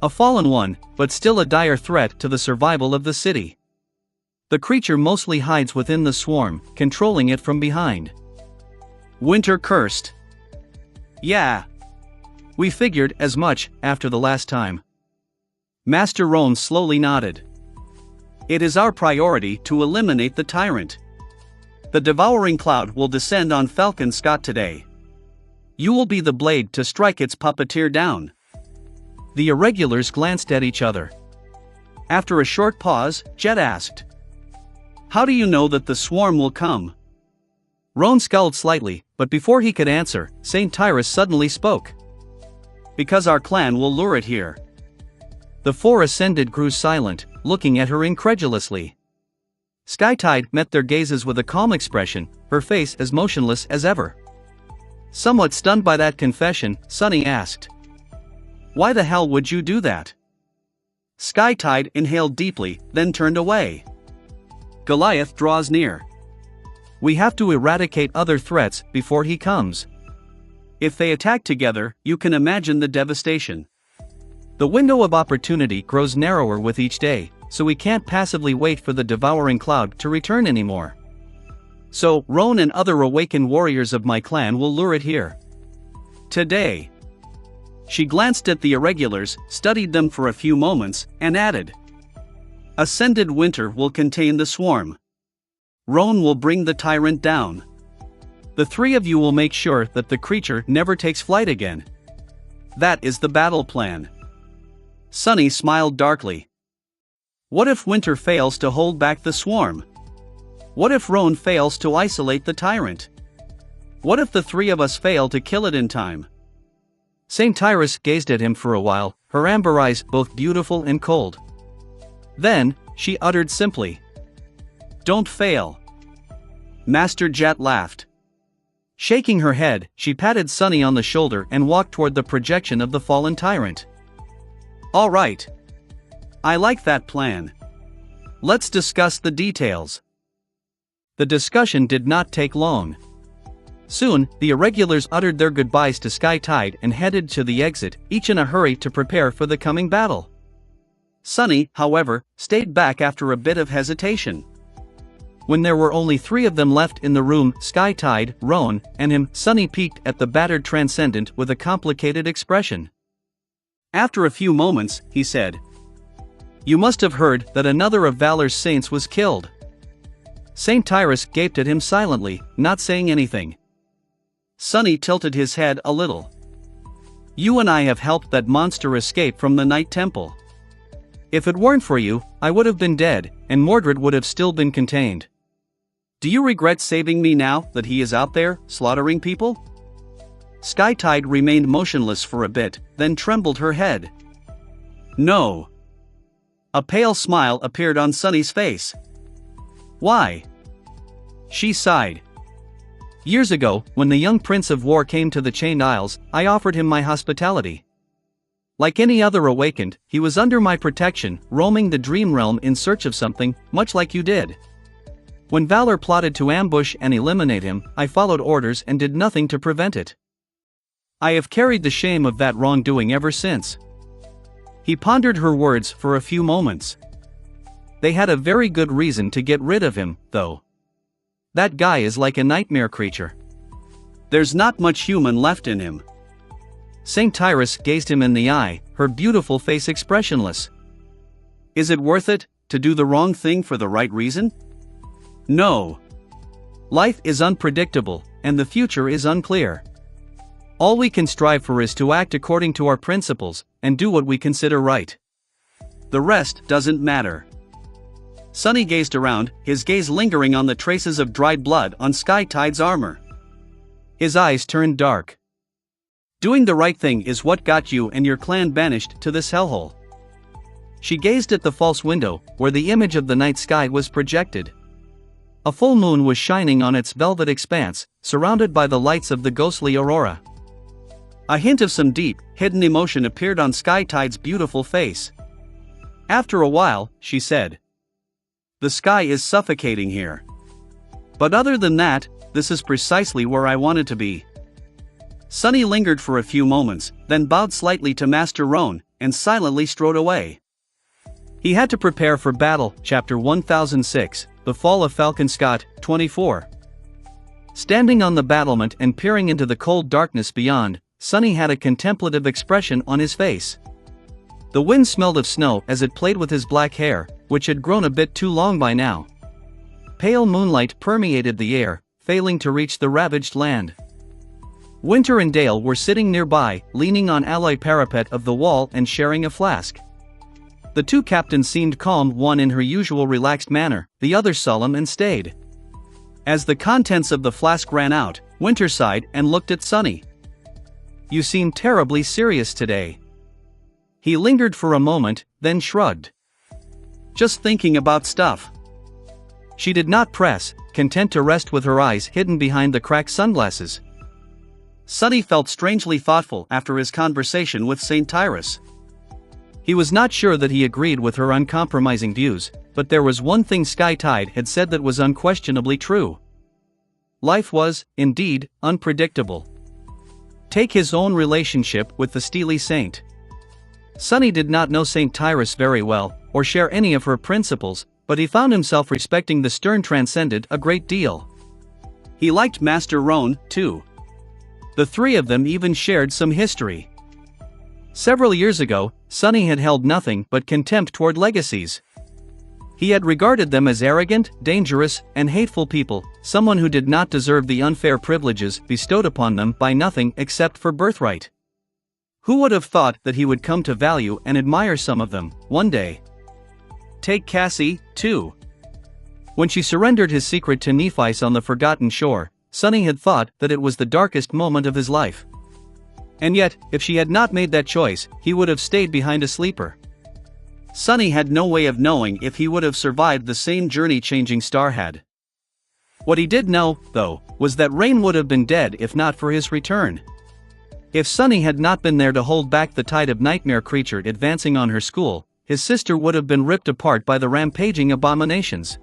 A fallen one, but still a dire threat to the survival of the city. The creature mostly hides within the swarm, controlling it from behind. Winter cursed. Yeah. We figured as much after the last time. Master Roan slowly nodded. It is our priority to eliminate the tyrant. The devouring cloud will descend on Falcon Scott today. You will be the blade to strike its puppeteer down. The irregulars glanced at each other. After a short pause, Jet asked, how do you know that the swarm will come? Roan scowled slightly, but before he could answer, Saint Tyrus suddenly spoke. Because our clan will lure it here. The 4 ascended grew silent, looking at her incredulously. Skytide met their gazes with a calm expression, her face as motionless as ever. Somewhat stunned by that confession, Sunny asked, why the hell would you do that? Skytide inhaled deeply, then turned away. Goliath draws near. We have to eradicate other threats before he comes. If they attack together, you can imagine the devastation. The window of opportunity grows narrower with each day, so we can't passively wait for the devouring cloud to return anymore. So, Roan and other awakened warriors of my clan will lure it here. Today. She glanced at the irregulars, studied them for a few moments, and added, Ascended Winter will contain the swarm. Roan will bring the tyrant down. The 3 of you will make sure that the creature never takes flight again. That is the battle plan. Sunny smiled darkly. What if Winter fails to hold back the swarm? What if Roan fails to isolate the tyrant? What if the 3 of us fail to kill it in time? Saint Tyrus gazed at him for a while, her amber eyes both beautiful and cold. Then, she uttered simply, don't fail. Master Jet laughed. Shaking her head, she patted Sunny on the shoulder and walked toward the projection of the fallen tyrant. All right. I like that plan. Let's discuss the details. The discussion did not take long. Soon, the irregulars uttered their goodbyes to Skytide and headed to the exit, each in a hurry to prepare for the coming battle. Sunny, however, stayed back after a bit of hesitation. When there were only 3 of them left in the room, Skytide, Roan, and him, Sunny peeked at the battered transcendent with a complicated expression. After a few moments, he said, You must have heard that another of Valor's saints was killed. Saint Tyrus gaped at him silently, not saying anything. Sunny tilted his head a little. You and I have helped that monster escape from the Night Temple. If it weren't for you, I would have been dead, and Mordred would have still been contained. Do you regret saving me now that he is out there, slaughtering people? Skytide remained motionless for a bit, then trembled her head. No. A pale smile appeared on Sunny's face. Why? She sighed. Years ago, when the young Prince of War came to the Chained Isles, I offered him my hospitality. Like any other awakened, he was under my protection, roaming the dream realm in search of something, much like you did. When Valor plotted to ambush and eliminate him, I followed orders and did nothing to prevent it. I have carried the shame of that wrongdoing ever since. He pondered her words for a few moments. They had a very good reason to get rid of him, though. That guy is like a nightmare creature. There's not much human left in him. Saint Tyrus gazed him in the eye, her beautiful face expressionless. Is it worth it, to do the wrong thing for the right reason? No. Life is unpredictable, and the future is unclear. All we can strive for is to act according to our principles, and do what we consider right. The rest doesn't matter. Sunny gazed around, his gaze lingering on the traces of dried blood on Skytide's armor. His eyes turned dark. Doing the right thing is what got you and your clan banished to this hellhole. She gazed at the false window, where the image of the night sky was projected. A full moon was shining on its velvet expanse, surrounded by the lights of the ghostly aurora. A hint of some deep, hidden emotion appeared on Skytide's beautiful face. After a while, she said, "The sky is suffocating here. But other than that, this is precisely where I wanted to be." Sunny lingered for a few moments, then bowed slightly to Master Roan, and silently strode away. He had to prepare for battle. Chapter 1006, The Fall of Falcon Scott, 24. Standing on the battlement and peering into the cold darkness beyond, Sunny had a contemplative expression on his face. The wind smelled of snow as it played with his black hair, which had grown a bit too long by now. Pale moonlight permeated the air, failing to reach the ravaged land. Winter and Dale were sitting nearby, leaning on alloy parapet of the wall and sharing a flask. The two captains seemed calm, one in her usual relaxed manner, the other solemn and staid. As the contents of the flask ran out, Winter sighed and looked at Sunny. "You seem terribly serious today." He lingered for a moment, then shrugged. "Just thinking about stuff." She did not press, content to rest with her eyes hidden behind the cracked sunglasses. Sunny felt strangely thoughtful after his conversation with Saint Tyrus. He was not sure that he agreed with her uncompromising views, but there was one thing Skytide had said that was unquestionably true. Life was, indeed, unpredictable. Take his own relationship with the Steely Saint. Sunny did not know Saint Tyrus very well, or share any of her principles, but he found himself respecting the stern transcendent a great deal. He liked Master Roan, too. The three of them even shared some history. Several years ago, Sunny had held nothing but contempt toward legacies. He had regarded them as arrogant, dangerous, and hateful people, someone who did not deserve the unfair privileges bestowed upon them by nothing except for birthright. Who would have thought that he would come to value and admire some of them, one day? Take Cassie, too. When she surrendered his secret to Nephice on the Forgotten Shore, Sunny had thought that it was the darkest moment of his life. And yet, if she had not made that choice, he would have stayed behind a sleeper. Sunny had no way of knowing if he would have survived the same journey-changing Star had. What he did know, though, was that Rain would have been dead if not for his return. If Sunny had not been there to hold back the tide of nightmare creature advancing on her school, his sister would have been ripped apart by the rampaging abominations.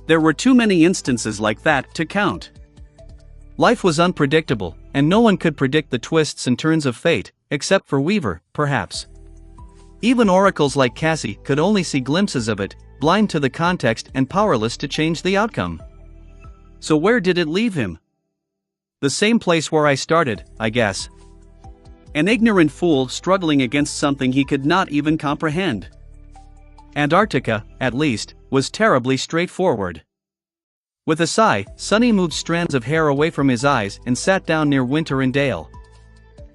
There were too many instances like that to count. Life was unpredictable, and no one could predict the twists and turns of fate, except for Weaver, perhaps. Even oracles like Cassie could only see glimpses of it, blind to the context and powerless to change the outcome. So where did it leave him? The same place where I started, I guess. An ignorant fool struggling against something he could not even comprehend. Antarctica, at least, was terribly straightforward. With a sigh, Sunny moved strands of hair away from his eyes and sat down near Winter and Dale.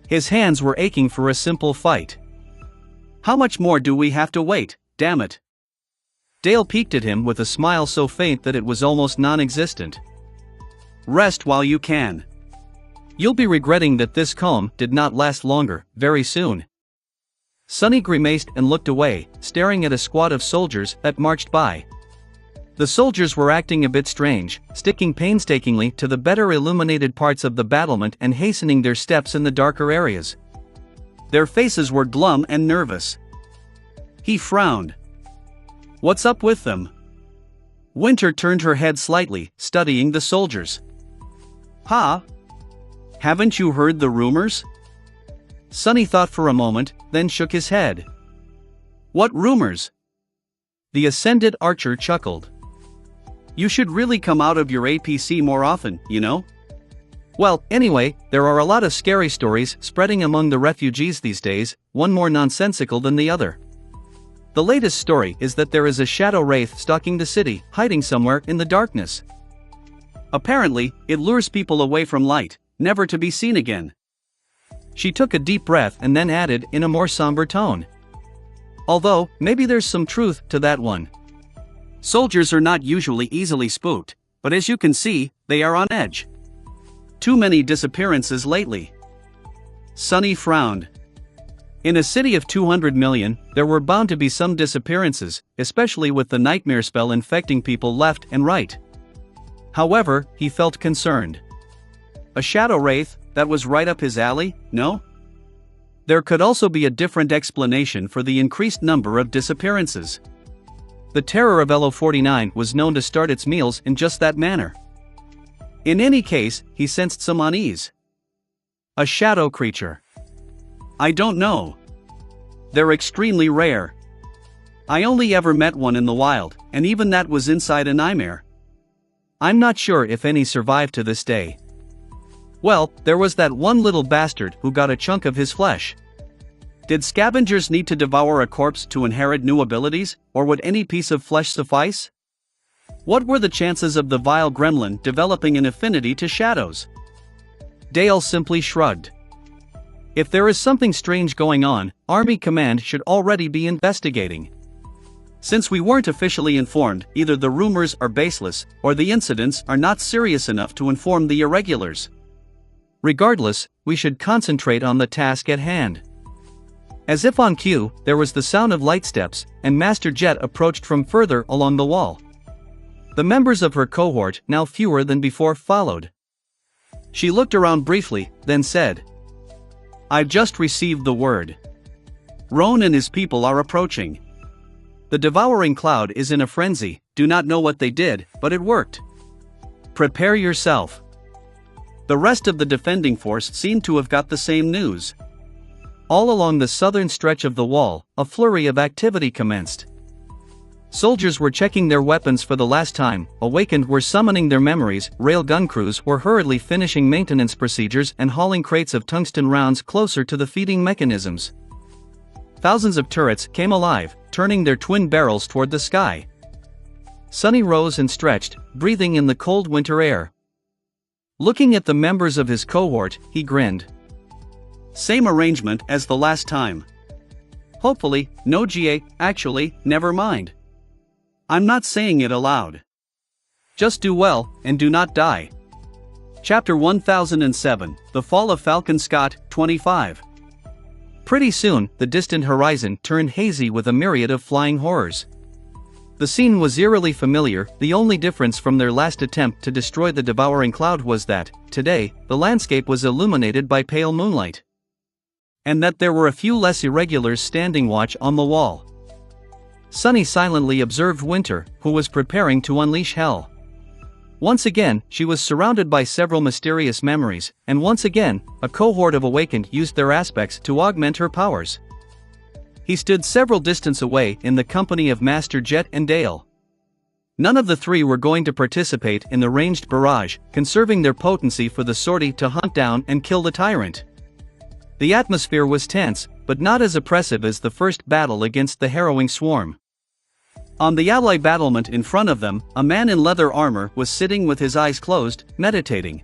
His hands were aching for a simple fight. How much more do we have to wait, damn it? Dale peeked at him with a smile so faint that it was almost non-existent. Rest while you can. You'll be regretting that this calm did not last longer, very soon. Sunny grimaced and looked away, staring at a squad of soldiers that marched by. The soldiers were acting a bit strange, sticking painstakingly to the better illuminated parts of the battlement and hastening their steps in the darker areas. Their faces were glum and nervous. He frowned. What's up with them? Winter turned her head slightly, studying the soldiers. Ha! Haven't you heard the rumors? Sunny thought for a moment, then shook his head. What rumors? The ascended archer chuckled. You should really come out of your APC more often, you know? Well, anyway, there are a lot of scary stories spreading among the refugees these days, one more nonsensical than the other. The latest story is that there is a shadow wraith stalking the city, hiding somewhere in the darkness. Apparently, it lures people away from light, never to be seen again. She took a deep breath and then added in a more somber tone. Although, maybe there's some truth to that one. Soldiers are not usually easily spooked, but as you can see, they are on edge. Too many disappearances lately. Sunny frowned. In a city of 200 million, there were bound to be some disappearances, especially with the nightmare spell infecting people left and right. However, he felt concerned. A shadow wraith, that was right up his alley, no? There could also be a different explanation for the increased number of disappearances. The terror of LO49 was known to start its meals in just that manner. In any case, he sensed some unease. A shadow creature. I don't know. They're extremely rare. I only ever met one in the wild, and even that was inside a nightmare. I'm not sure if any survived to this day. Well, there was that one little bastard who got a chunk of his flesh. Did scavengers need to devour a corpse to inherit new abilities, or would any piece of flesh suffice? What were the chances of the vile gremlin developing an affinity to shadows? Dale simply shrugged. If there is something strange going on, Army Command should already be investigating. Since we weren't officially informed, either the rumors are baseless, or the incidents are not serious enough to inform the irregulars. Regardless, we should concentrate on the task at hand. As if on cue, there was the sound of light steps, and Master Jet approached from further along the wall. The members of her cohort, now fewer than before, followed. She looked around briefly, then said, I've just received the word. Roan and his people are approaching. The devouring cloud is in a frenzy, do not know what they did, but it worked. Prepare yourself. The rest of the defending force seemed to have got the same news. All along the southern stretch of the wall, a flurry of activity commenced. Soldiers were checking their weapons for the last time, awakened were summoning their memories, railgun crews were hurriedly finishing maintenance procedures and hauling crates of tungsten rounds closer to the feeding mechanisms. Thousands of turrets came alive, turning their twin barrels toward the sky. Sunny rose and stretched, breathing in the cold winter air. Looking at the members of his cohort, he grinned. Same arrangement as the last time. Hopefully, no GA, actually, never mind. I'm not saying it aloud. Just do well, and do not die. Chapter 1007, The Fall of Falcon Scott, 25. Pretty soon, the distant horizon turned hazy with a myriad of flying horrors. The scene was eerily familiar, the only difference from their last attempt to destroy the devouring cloud was that, today, the landscape was illuminated by pale moonlight. And that there were a few less irregulars standing watch on the wall. Sunny silently observed Winter, who was preparing to unleash hell. Once again, she was surrounded by several mysterious memories, and once again, a cohort of awakened used their aspects to augment her powers. He stood several distance away in the company of Master Jet and Dale. None of the three were going to participate in the ranged barrage, conserving their potency for the sortie to hunt down and kill the tyrant. The atmosphere was tense, but not as oppressive as the first battle against the harrowing swarm. On the ally battlement in front of them, a man in leather armor was sitting with his eyes closed, meditating.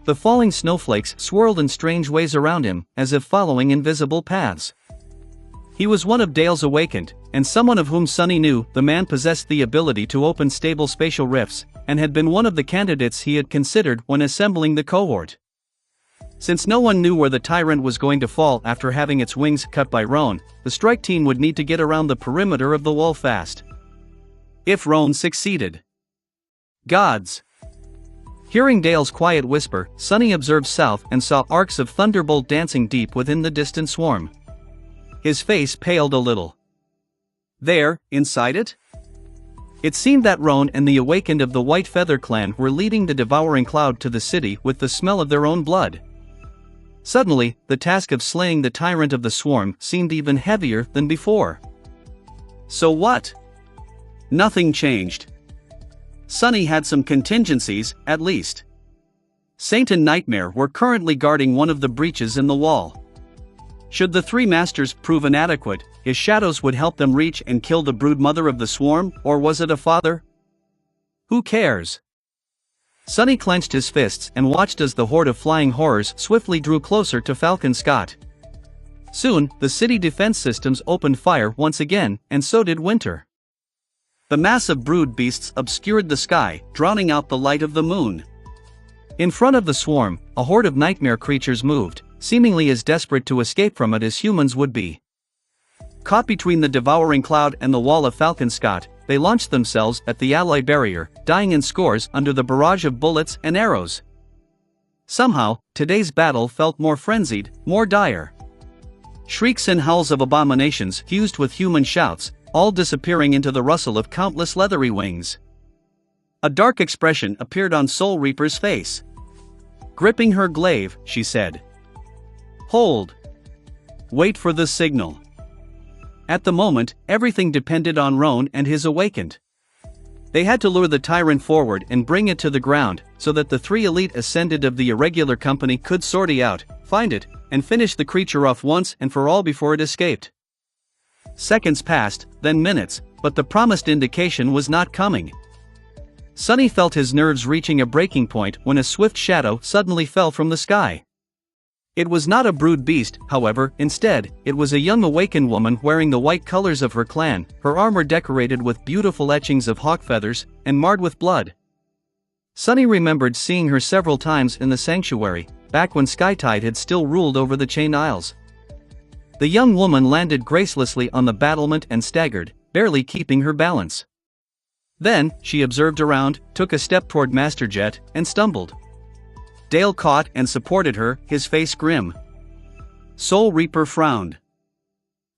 The falling snowflakes swirled in strange ways around him, as if following invisible paths. He was one of Dale's awakened, and someone of whom Sunny knew the man possessed the ability to open stable spatial rifts, and had been one of the candidates he had considered when assembling the cohort. Since no one knew where the tyrant was going to fall after having its wings cut by Roan, the strike team would need to get around the perimeter of the wall fast. If Roan succeeded. Gods. Hearing Dale's quiet whisper, Sonny observed south and saw arcs of thunderbolt dancing deep within the distant swarm. His face paled a little. There, inside it? It seemed that Roan and the awakened of the White Feather clan were leading the devouring cloud to the city with the smell of their own blood. Suddenly, the task of slaying the tyrant of the swarm seemed even heavier than before. So what? Nothing changed. Sonny had some contingencies, at least. Saint and Nightmare were currently guarding one of the breaches in the wall. Should the three masters prove inadequate, his shadows would help them reach and kill the broodmother of the swarm, or was it a father? Who cares? Sonny clenched his fists and watched as the horde of flying horrors swiftly drew closer to Falcon Scott. Soon, the city defense systems opened fire once again, and so did Winter. The mass of brood beasts obscured the sky, drowning out the light of the moon. In front of the swarm, a horde of nightmare creatures moved, seemingly as desperate to escape from it as humans would be. Caught between the devouring cloud and the wall of Falcon Scott, they launched themselves at the alloy barrier, dying in scores under the barrage of bullets and arrows. Somehow, today's battle felt more frenzied, more dire. Shrieks and howls of abominations fused with human shouts, all disappearing into the rustle of countless leathery wings. A dark expression appeared on Soul Reaper's face. Gripping her glaive, she said, "Hold. Wait for the signal." At the moment, everything depended on Roan and his awakened. They had to lure the tyrant forward and bring it to the ground, so that the three elite ascended of the irregular company could sort it out, find it, and finish the creature off once and for all before it escaped. Seconds passed, then minutes, but the promised indication was not coming. Sonny felt his nerves reaching a breaking point when a swift shadow suddenly fell from the sky. It was not a brood beast, however, instead, it was a young awakened woman wearing the white colors of her clan, her armor decorated with beautiful etchings of hawk feathers, and marred with blood. Sonny remembered seeing her several times in the sanctuary, back when Skytide had still ruled over the Chained Isles. The young woman landed gracelessly on the battlement and staggered, barely keeping her balance. Then, she observed around, took a step toward Master Jet, and stumbled. Dale caught and supported her, his face grim. Soul Reaper frowned.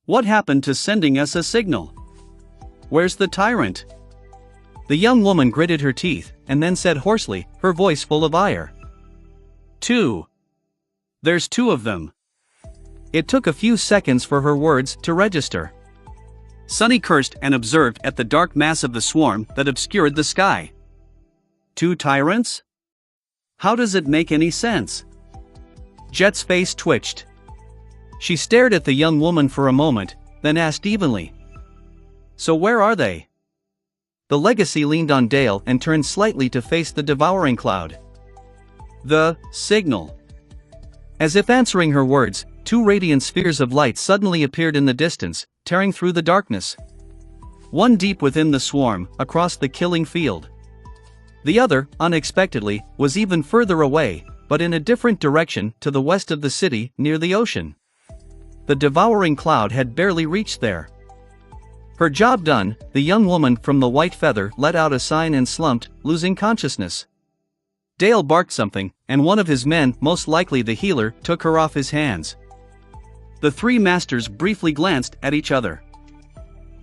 "What happened to sending us a signal? Where's the tyrant?" The young woman gritted her teeth, and then said hoarsely, her voice full of ire. "Two. There's two of them." It took a few seconds for her words to register. Sonny cursed and observed at the dark mass of the swarm that obscured the sky. Two tyrants? How does it make any sense? Jet's face twitched. She stared at the young woman for a moment, then asked evenly, "So where are they?" The legacy leaned on Dale and turned slightly to face the devouring cloud. "The signal." As if answering her words, two radiant spheres of light suddenly appeared in the distance, tearing through the darkness. One deep within the swarm, across the killing field. The other, unexpectedly, was even further away, but in a different direction, to the west of the city, near the ocean. The devouring cloud had barely reached there. Her job done, the young woman from the White Feather let out a sign and slumped, losing consciousness. Dale barked something, and one of his men, most likely the healer, took her off his hands. The three masters briefly glanced at each other.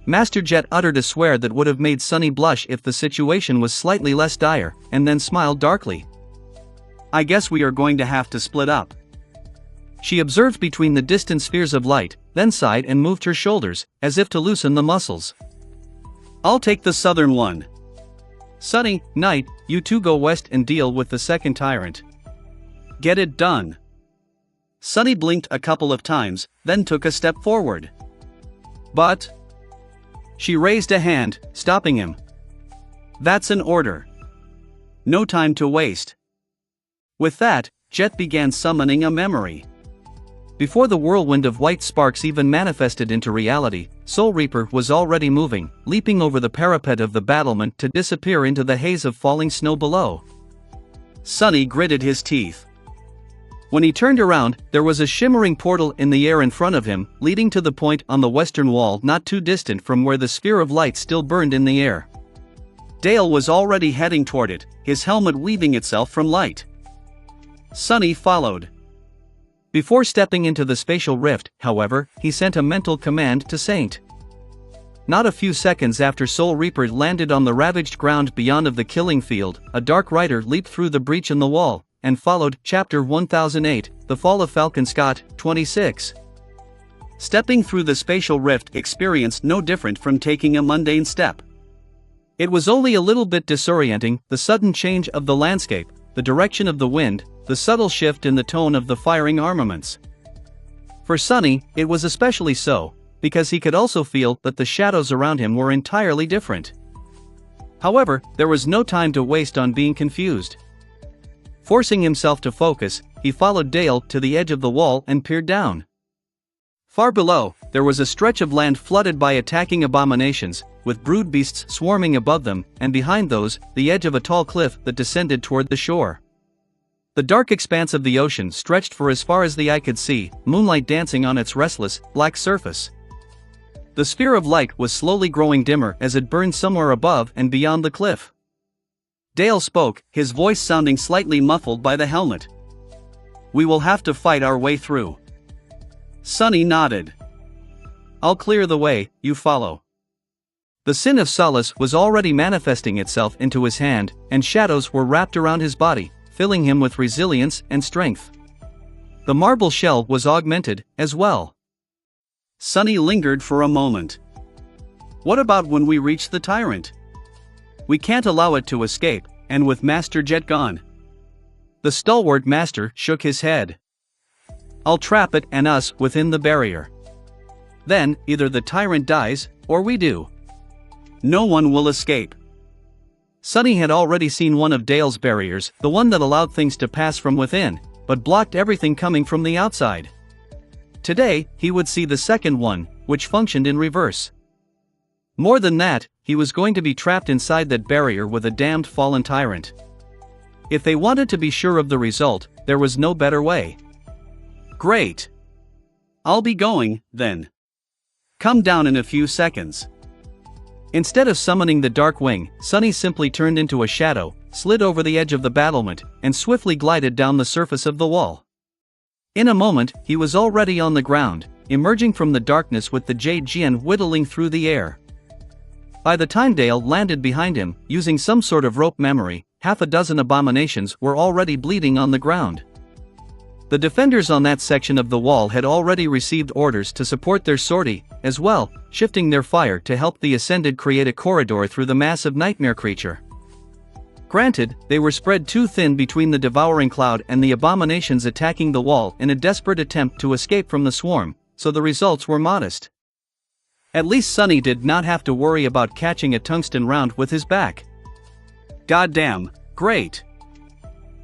Master Jet uttered a swear that would have made Sonny blush if the situation was slightly less dire, and then smiled darkly. "I guess we are going to have to split up." She observed between the distant spheres of light, then sighed and moved her shoulders, as if to loosen the muscles. "I'll take the southern one. Sonny, Knight, you two go west and deal with the second tyrant. Get it done." Sonny blinked a couple of times, then took a step forward. "But..." She raised a hand, stopping him. "That's an order. No time to waste." With that, Jet began summoning a memory. Before the whirlwind of white sparks even manifested into reality, Soul Reaper was already moving, leaping over the parapet of the battlement to disappear into the haze of falling snow below. Sonny gritted his teeth. When he turned around, there was a shimmering portal in the air in front of him, leading to the point on the western wall not too distant from where the sphere of light still burned in the air. Dale was already heading toward it, his helmet weaving itself from light. Sonny followed. Before stepping into the spatial rift, however, he sent a mental command to Saint. Not a few seconds after Soul Reaper landed on the ravaged ground beyond of the killing field, a Dark Rider leaped through the breach in the wall, and followed. Chapter 1008, The Fall of Falcon Scott, 26. Stepping through the spatial rift experienced no different from taking a mundane step. It was only a little bit disorienting, the sudden change of the landscape, the direction of the wind, the subtle shift in the tone of the firing armaments. For Sonny, it was especially so, because he could also feel that the shadows around him were entirely different. However, there was no time to waste on being confused. Forcing himself to focus, he followed Dale to the edge of the wall and peered down. Far below, there was a stretch of land flooded by attacking abominations, with brood beasts swarming above them, and behind those, the edge of a tall cliff that descended toward the shore. The dark expanse of the ocean stretched for as far as the eye could see, moonlight dancing on its restless, black surface. The sphere of light was slowly growing dimmer as it burned somewhere above and beyond the cliff. Dale spoke, his voice sounding slightly muffled by the helmet. "We will have to fight our way through." Sonny nodded. "I'll clear the way, you follow." The sin of solace was already manifesting itself into his hand, and shadows were wrapped around his body, filling him with resilience and strength. The marble shell was augmented, as well. Sonny lingered for a moment. "What about when we reach the tyrant? We can't allow it to escape, and with Master Jet gone." The stalwart master shook his head. "I'll trap it and us within the barrier. Then, either the tyrant dies, or we do. No one will escape." Sonny had already seen one of Dale's barriers, the one that allowed things to pass from within, but blocked everything coming from the outside. Today, he would see the second one, which functioned in reverse. More than that, he was going to be trapped inside that barrier with a damned fallen tyrant. If they wanted to be sure of the result, there was no better way. "Great. I'll be going, then. Come down in a few seconds." Instead of summoning the Dark Wing, Sonny simply turned into a shadow, slid over the edge of the battlement, and swiftly glided down the surface of the wall. In a moment, he was already on the ground, emerging from the darkness with the Jade Jian whittling through the air. By the time Dale landed behind him, using some sort of rope memory, half a dozen abominations were already bleeding on the ground. The defenders on that section of the wall had already received orders to support their sortie, as well, shifting their fire to help the Ascended create a corridor through the massive nightmare creature. Granted, they were spread too thin between the devouring cloud and the abominations attacking the wall in a desperate attempt to escape from the swarm, so the results were modest. At least Sonny did not have to worry about catching a tungsten round with his back. "Goddamn, great!"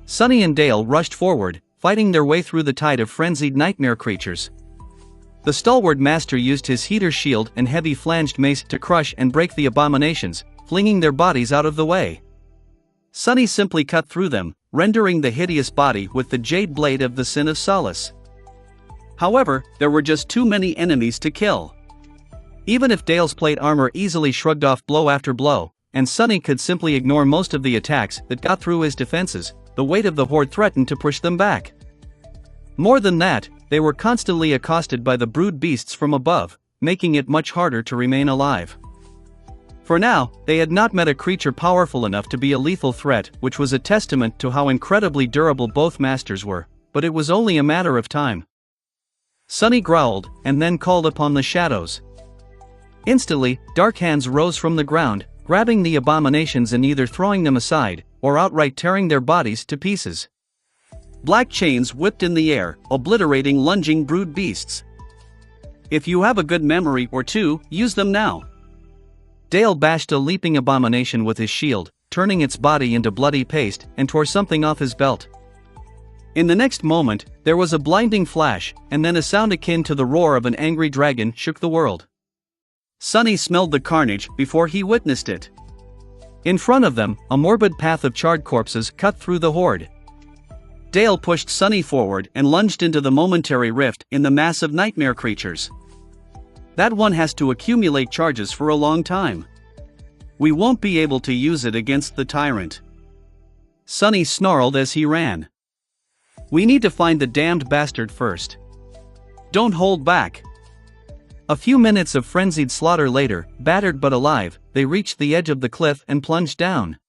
Sonny and Dale rushed forward, fighting their way through the tide of frenzied nightmare creatures. The stalwart master used his heater shield and heavy flanged mace to crush and break the abominations, flinging their bodies out of the way. Sonny simply cut through them, rendering the hideous body with the jade blade of the Sin of Solace. However, there were just too many enemies to kill. Even if Dale's plate armor easily shrugged off blow after blow, and Sonny could simply ignore most of the attacks that got through his defenses, the weight of the horde threatened to push them back. More than that, they were constantly accosted by the brood beasts from above, making it much harder to remain alive. For now, they had not met a creature powerful enough to be a lethal threat, which was a testament to how incredibly durable both masters were, but it was only a matter of time. Sonny growled, and then called upon the shadows. Instantly, dark hands rose from the ground, grabbing the abominations and either throwing them aside, or outright tearing their bodies to pieces. Black chains whipped in the air, obliterating lunging brood beasts. If you have a good memory or two, use them now. Dale bashed a leaping abomination with his shield, turning its body into bloody paste, and tore something off his belt. In the next moment, there was a blinding flash, and then a sound akin to the roar of an angry dragon shook the world. Sonny smelled the carnage before he witnessed it. In front of them, a morbid path of charred corpses cut through the horde. Dale pushed Sunny forward and lunged into the momentary rift in the mass of nightmare creatures. That one has to accumulate charges for a long time. We won't be able to use it against the tyrant. Sunny snarled as he ran. We need to find the damned bastard first. Don't hold back. A few minutes of frenzied slaughter later, battered but alive, they reached the edge of the cliff and plunged down.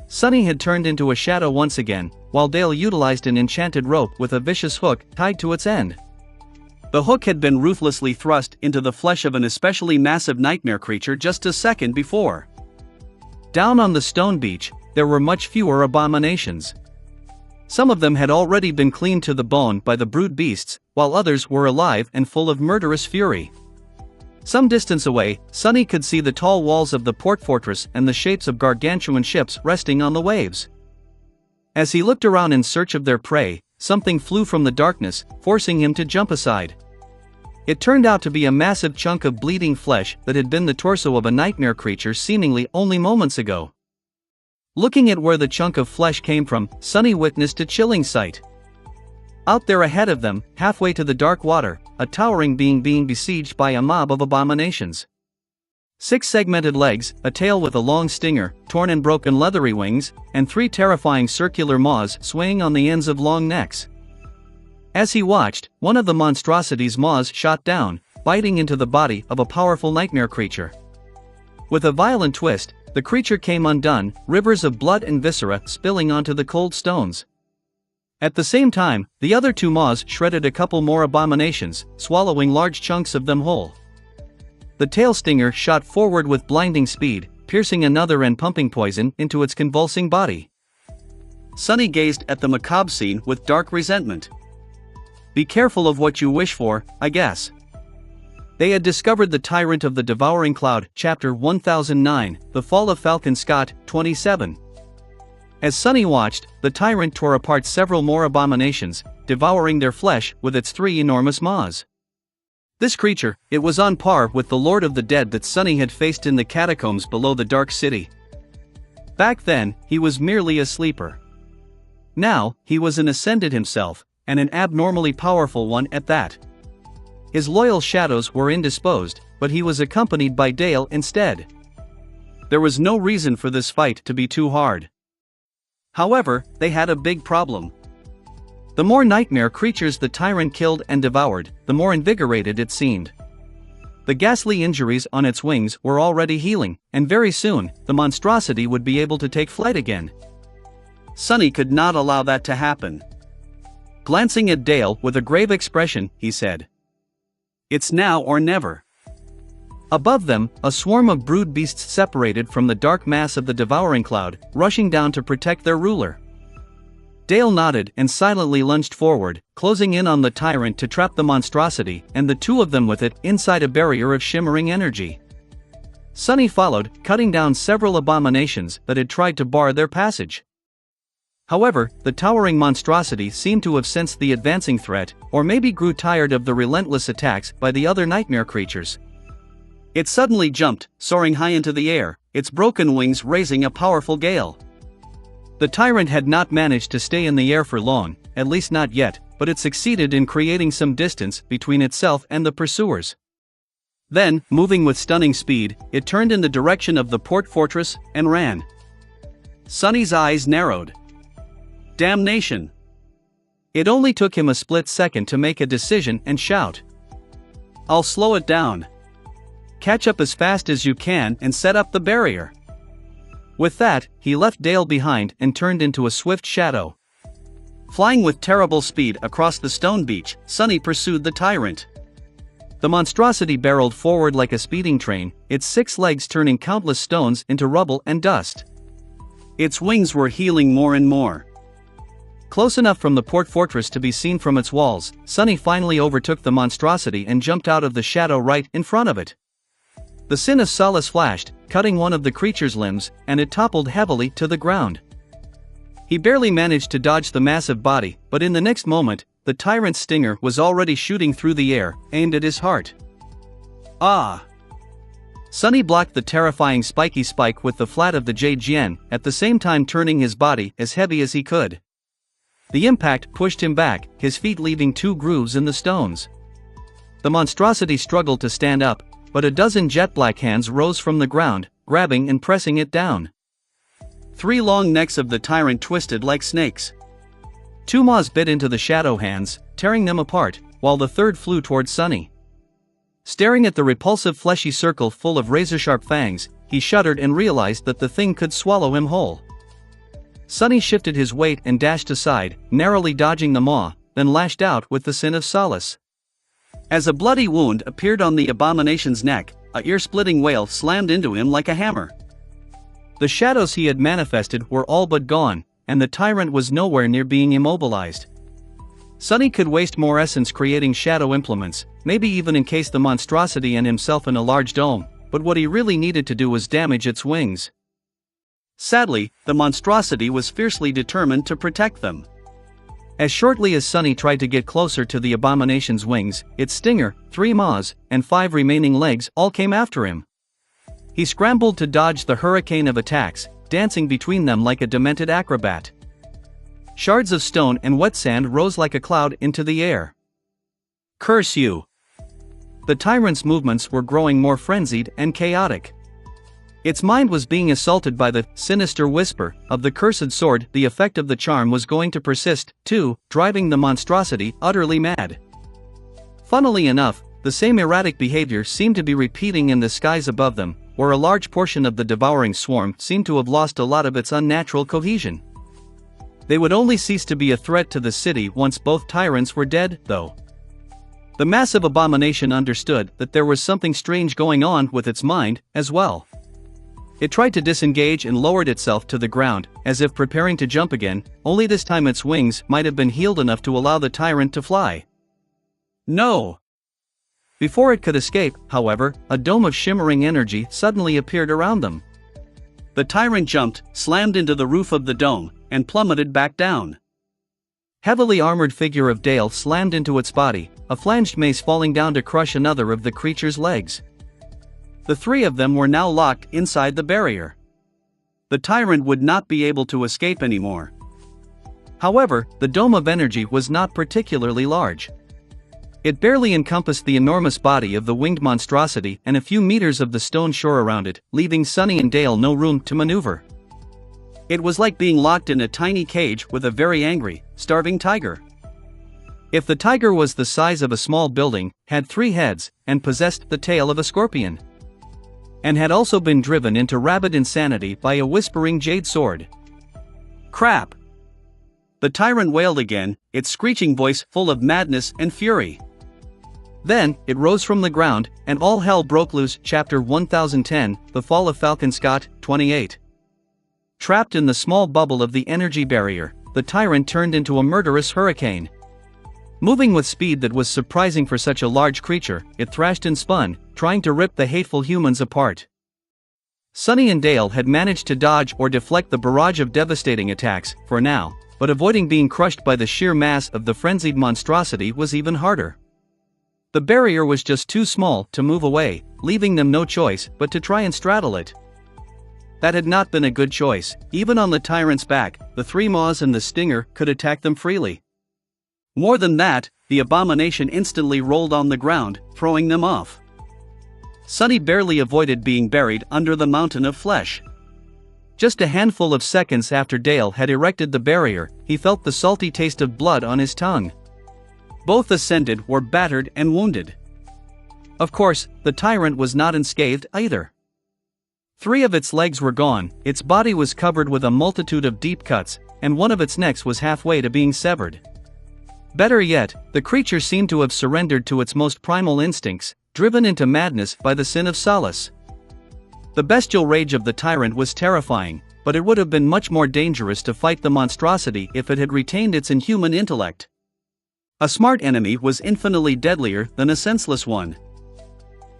Sunny had turned into a shadow once again, while Dale utilized an enchanted rope with a vicious hook tied to its end. The hook had been ruthlessly thrust into the flesh of an especially massive nightmare creature just a second before. Down on the stone beach, there were much fewer abominations. Some of them had already been cleaned to the bone by the brute beasts, while others were alive and full of murderous fury. Some distance away, Sunny could see the tall walls of the port fortress and the shapes of gargantuan ships resting on the waves. As he looked around in search of their prey, something flew from the darkness, forcing him to jump aside. It turned out to be a massive chunk of bleeding flesh that had been the torso of a nightmare creature seemingly only moments ago. Looking at where the chunk of flesh came from, Sunny witnessed a chilling sight. Out there ahead of them, halfway to the dark water, a towering being besieged by a mob of abominations. 6 segmented legs, a tail with a long stinger, torn and broken leathery wings, and 3 terrifying circular maws swaying on the ends of long necks. As he watched, one of the monstrosity's maws shot down, biting into the body of a powerful nightmare creature. With a violent twist, the creature came undone, rivers of blood and viscera spilling onto the cold stones. At the same time, the other 2 maws shredded a couple more abominations, swallowing large chunks of them whole. The tail stinger shot forward with blinding speed, piercing another and pumping poison into its convulsing body. Sunny gazed at the macabre scene with dark resentment. Be careful of what you wish for, I guess. They had discovered the Tyrant of the Devouring Cloud, Chapter 1009, The Fall of Falcon Scott, 27. As Sunny watched, the tyrant tore apart several more abominations, devouring their flesh with its 3 enormous maws. This creature, it was on par with the Lord of the Dead that Sunny had faced in the catacombs below the Dark City. Back then, he was merely a sleeper. Now, he was an ascended himself, and an abnormally powerful one at that. His loyal shadows were indisposed, but he was accompanied by Dale instead. There was no reason for this fight to be too hard. However, they had a big problem. The more nightmare creatures the tyrant killed and devoured, the more invigorated it seemed. The ghastly injuries on its wings were already healing, and very soon, the monstrosity would be able to take flight again. Sunny could not allow that to happen. Glancing at Dale with a grave expression, he said, "It's now or never." Above them, a swarm of brood beasts separated from the dark mass of the devouring cloud, rushing down to protect their ruler. Dale nodded and silently lunged forward, closing in on the tyrant to trap the monstrosity, and the 2 of them with it, inside a barrier of shimmering energy. Sunny followed, cutting down several abominations that had tried to bar their passage. However, the towering monstrosity seemed to have sensed the advancing threat, or maybe grew tired of the relentless attacks by the other nightmare creatures. It suddenly jumped, soaring high into the air, its broken wings raising a powerful gale. The tyrant had not managed to stay in the air for long, at least not yet, but it succeeded in creating some distance between itself and the pursuers. Then, moving with stunning speed, it turned in the direction of the port fortress and ran. Sunny's eyes narrowed. Damnation! It only took him a split second to make a decision and shout, "I'll slow it down. Catch up as fast as you can and set up the barrier." With that, he left Dale behind and turned into a swift shadow. Flying with terrible speed across the stone beach, Sunny pursued the tyrant. The monstrosity barreled forward like a speeding train, its 6 legs turning countless stones into rubble and dust. Its wings were healing more and more. Close enough from the port fortress to be seen from its walls, Sunny finally overtook the monstrosity and jumped out of the shadow right in front of it. The sin of solace flashed, cutting one of the creature's limbs, and it toppled heavily to the ground. He barely managed to dodge the massive body, but in the next moment, the tyrant's stinger was already shooting through the air, aimed at his heart. Ah! Sunny blocked the terrifying spiky spike with the flat of the jade jian, at the same time turning his body as heavy as he could. The impact pushed him back, his feet leaving 2 grooves in the stones. The monstrosity struggled to stand up, but a dozen jet-black hands rose from the ground, grabbing and pressing it down. 3 long necks of the tyrant twisted like snakes. 2 maws bit into the shadow hands, tearing them apart, while the third flew towards Sunny. Staring at the repulsive fleshy circle full of razor-sharp fangs, he shuddered and realized that the thing could swallow him whole. Sunny shifted his weight and dashed aside, narrowly dodging the maw, then lashed out with the sin of solace. As a bloody wound appeared on the abomination's neck, a ear-splitting wail slammed into him like a hammer. The shadows he had manifested were all but gone, and the tyrant was nowhere near being immobilized. Sunny could waste more essence creating shadow implements, maybe even encase the monstrosity and himself in a large dome, but what he really needed to do was damage its wings. Sadly, the monstrosity was fiercely determined to protect them. As shortly as Sunny tried to get closer to the abomination's wings, its stinger, 3 maws, and 5 remaining legs all came after him. He scrambled to dodge the hurricane of attacks, dancing between them like a demented acrobat. Shards of stone and wet sand rose like a cloud into the air. Curse you! The tyrant's movements were growing more frenzied and chaotic. Its mind was being assaulted by the sinister whisper of the cursed sword. The effect of the charm was going to persist, too, driving the monstrosity utterly mad. Funnily enough, the same erratic behavior seemed to be repeating in the skies above them, where a large portion of the devouring swarm seemed to have lost a lot of its unnatural cohesion. They would only cease to be a threat to the city once both tyrants were dead, though. The massive abomination understood that there was something strange going on with its mind, as well. It tried to disengage and lowered itself to the ground, as if preparing to jump again, only this time its wings might have been healed enough to allow the tyrant to fly. No! Before it could escape, however, a dome of shimmering energy suddenly appeared around them. The tyrant jumped, slammed into the roof of the dome, and plummeted back down. Heavily armored figure of Dale slammed into its body, a flanged mace falling down to crush another of the creature's legs. The 3 of them were now locked inside the barrier. The tyrant would not be able to escape anymore. However, the dome of energy was not particularly large. It barely encompassed the enormous body of the winged monstrosity and a few meters of the stone shore around it, leaving Sunny and Dale no room to maneuver. It was like being locked in a tiny cage with a very angry, starving tiger. If the tiger was the size of a small building, had 3 heads, and possessed the tail of a scorpion, and had also been driven into rabid insanity by a whispering jade sword. Crap! The tyrant wailed again, its screeching voice full of madness and fury. Then, it rose from the ground, and all hell broke loose. Chapter 1010, The Fall of Falcon Scott, 28. Trapped in the small bubble of the energy barrier, the tyrant turned into a murderous hurricane. Moving with speed that was surprising for such a large creature, it thrashed and spun, trying to rip the hateful humans apart. Sunny and Dale had managed to dodge or deflect the barrage of devastating attacks, for now, but avoiding being crushed by the sheer mass of the frenzied monstrosity was even harder. The barrier was just too small to move away, leaving them no choice but to try and straddle it. That had not been a good choice. Even on the tyrant's back, the 3 maws and the stinger could attack them freely. More than that, the abomination instantly rolled on the ground, throwing them off. Sunny barely avoided being buried under the mountain of flesh. Just a handful of seconds after Dale had erected the barrier, he felt the salty taste of blood on his tongue. Both ascended were battered and wounded. Of course, the tyrant was not unscathed either. 3 of its legs were gone, its body was covered with a multitude of deep cuts, and one of its necks was halfway to being severed. Better yet, the creature seemed to have surrendered to its most primal instincts, driven into madness by the sin of solace. The bestial rage of the tyrant was terrifying, but it would have been much more dangerous to fight the monstrosity if it had retained its inhuman intellect. A smart enemy was infinitely deadlier than a senseless one.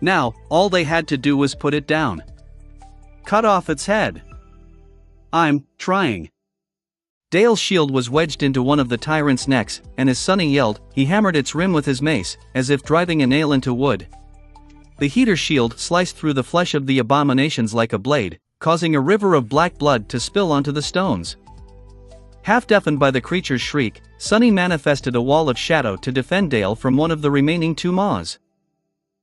Now, all they had to do was put it down. Cut off its head. I'm trying. Dale's shield was wedged into one of the tyrant's necks, and as Sunny yelled, he hammered its rim with his mace, as if driving a nail into wood. The heater shield sliced through the flesh of the abominations like a blade, causing a river of black blood to spill onto the stones. Half deafened by the creature's shriek, Sunny manifested a wall of shadow to defend Dale from one of the remaining two maws.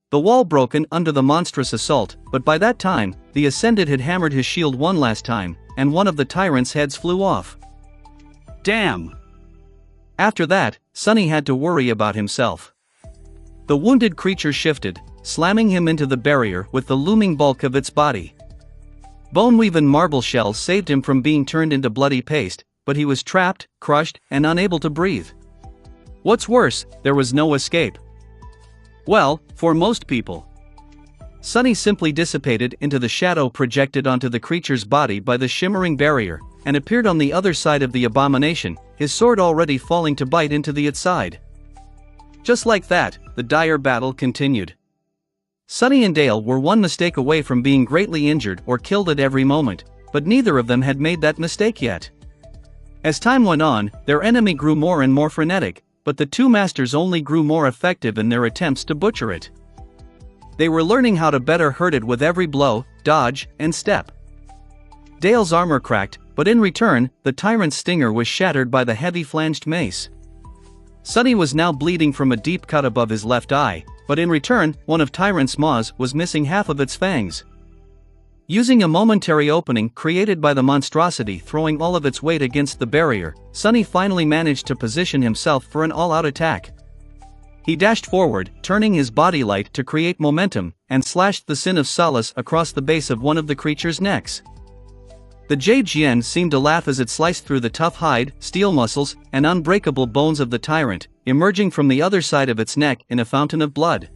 The wall broken under the monstrous assault, but by that time, the Ascended had hammered his shield one last time, and one of the tyrant's heads flew off. Damn! After that, Sunny had to worry about himself. The wounded creature shifted, slamming him into the barrier with the looming bulk of its body. Bone-weaven marble shells saved him from being turned into bloody paste, but he was trapped, crushed, and unable to breathe. What's worse, there was no escape. Well, for most people. Sunny simply dissipated into the shadow projected onto the creature's body by the shimmering barrier, and appeared on the other side of the abomination, his sword already falling to bite into its side. Just like that, the dire battle continued. Sunny and Dale were one mistake away from being greatly injured or killed at every moment, but neither of them had made that mistake yet. As time went on, their enemy grew more and more frenetic, but the two masters only grew more effective in their attempts to butcher it. They were learning how to better hurt it with every blow, dodge, and step. Dale's armor cracked, but in return, the tyrant's stinger was shattered by the heavy flanged mace. Sunny was now bleeding from a deep cut above his left eye, but in return, one of Tyrant's maws was missing half of its fangs. Using a momentary opening created by the monstrosity throwing all of its weight against the barrier, Sunny finally managed to position himself for an all-out attack. He dashed forward, turning his body light to create momentum, and slashed the Sin of Solace across the base of one of the creature's necks. The Jade Jian seemed to laugh as it sliced through the tough hide, steel muscles, and unbreakable bones of the tyrant, emerging from the other side of its neck in a fountain of blood.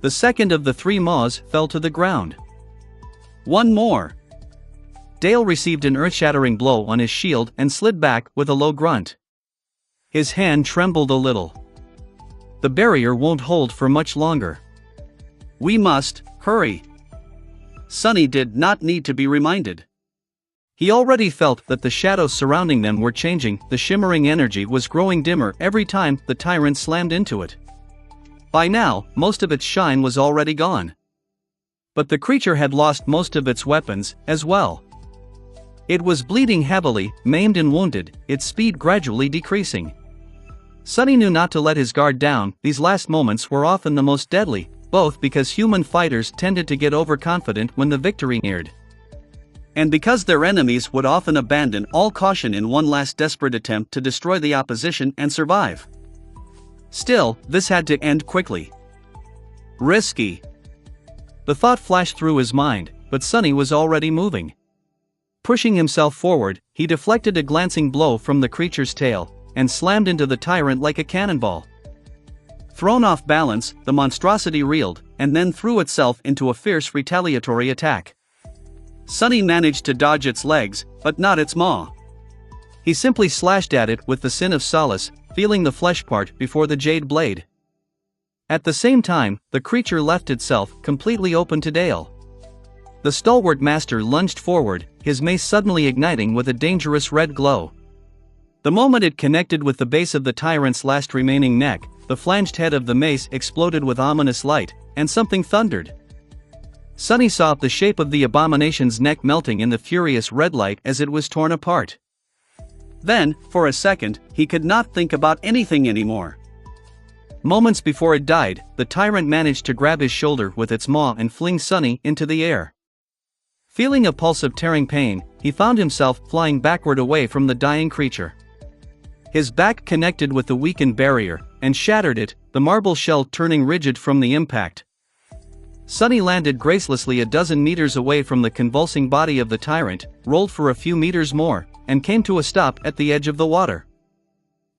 The second of the three maws fell to the ground. One more. Dale received an earth-shattering blow on his shield and slid back with a low grunt. His hand trembled a little. The barrier won't hold for much longer. We must hurry. Sunny did not need to be reminded. He already felt that the shadows surrounding them were changing, the shimmering energy was growing dimmer every time the tyrant slammed into it. By now, most of its shine was already gone. But the creature had lost most of its weapons, as well. It was bleeding heavily, maimed and wounded, its speed gradually decreasing. Sunny knew not to let his guard down. These last moments were often the most deadly, both because human fighters tended to get overconfident when the victory neared, and because their enemies would often abandon all caution in one last desperate attempt to destroy the opposition and survive. Still, this had to end quickly. Risky. The thought flashed through his mind, but Sunny was already moving. Pushing himself forward, he deflected a glancing blow from the creature's tail, and slammed into the tyrant like a cannonball. Thrown off balance, the monstrosity reeled, and then threw itself into a fierce retaliatory attack. Sunny managed to dodge its legs, but not its maw. He simply slashed at it with the Sin of Solace, feeling the flesh part before the jade blade. At the same time, the creature left itself completely open to Dale. The stalwart master lunged forward, his mace suddenly igniting with a dangerous red glow. The moment it connected with the base of the tyrant's last remaining neck, the flanged head of the mace exploded with ominous light, and something thundered. Sunny saw the shape of the abomination's neck melting in the furious red light as it was torn apart. Then, for a second, he could not think about anything anymore. Moments before it died, the tyrant managed to grab his shoulder with its maw and fling Sunny into the air. Feeling a pulse of tearing pain, he found himself flying backward away from the dying creature. His back connected with the weakened barrier, and shattered it, the marble shell turning rigid from the impact. Sunny landed gracelessly a dozen meters away from the convulsing body of the tyrant, rolled for a few meters more, and came to a stop at the edge of the water.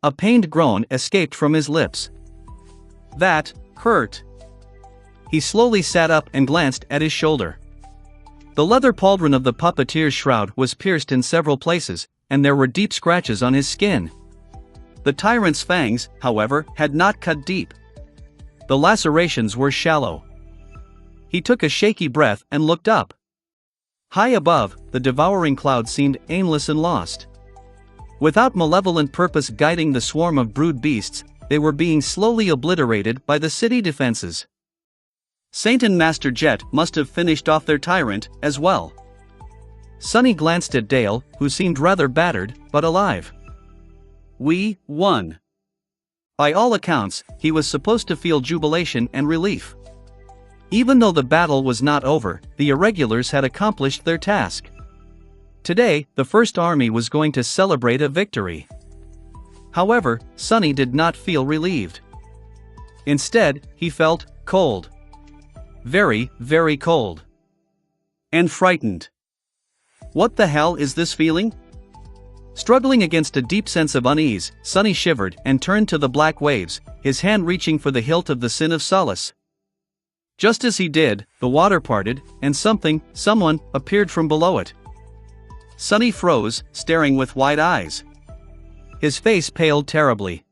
A pained groan escaped from his lips. That hurt. He slowly sat up and glanced at his shoulder. The leather pauldron of the puppeteer's shroud was pierced in several places, and there were deep scratches on his skin. The tyrant's fangs, however, had not cut deep. The lacerations were shallow. He took a shaky breath and looked up. High above, the devouring cloud seemed aimless and lost. Without malevolent purpose guiding the swarm of brood beasts, they were being slowly obliterated by the city defenses. Saint and Master Jet must have finished off their tyrant, as well. Sunny glanced at Dale, who seemed rather battered, but alive. We won. By all accounts, he was supposed to feel jubilation and relief. Even though the battle was not over, the irregulars had accomplished their task. Today, the First Army was going to celebrate a victory. However, Sunny did not feel relieved. Instead, he felt cold. Very, very cold. And frightened. What the hell is this feeling? Struggling against a deep sense of unease, Sunny shivered and turned to the black waves, his hand reaching for the hilt of the Sin of Solace. Just as he did, the water parted, and someone, appeared from below it. Sunny froze, staring with wide eyes. His face paled terribly.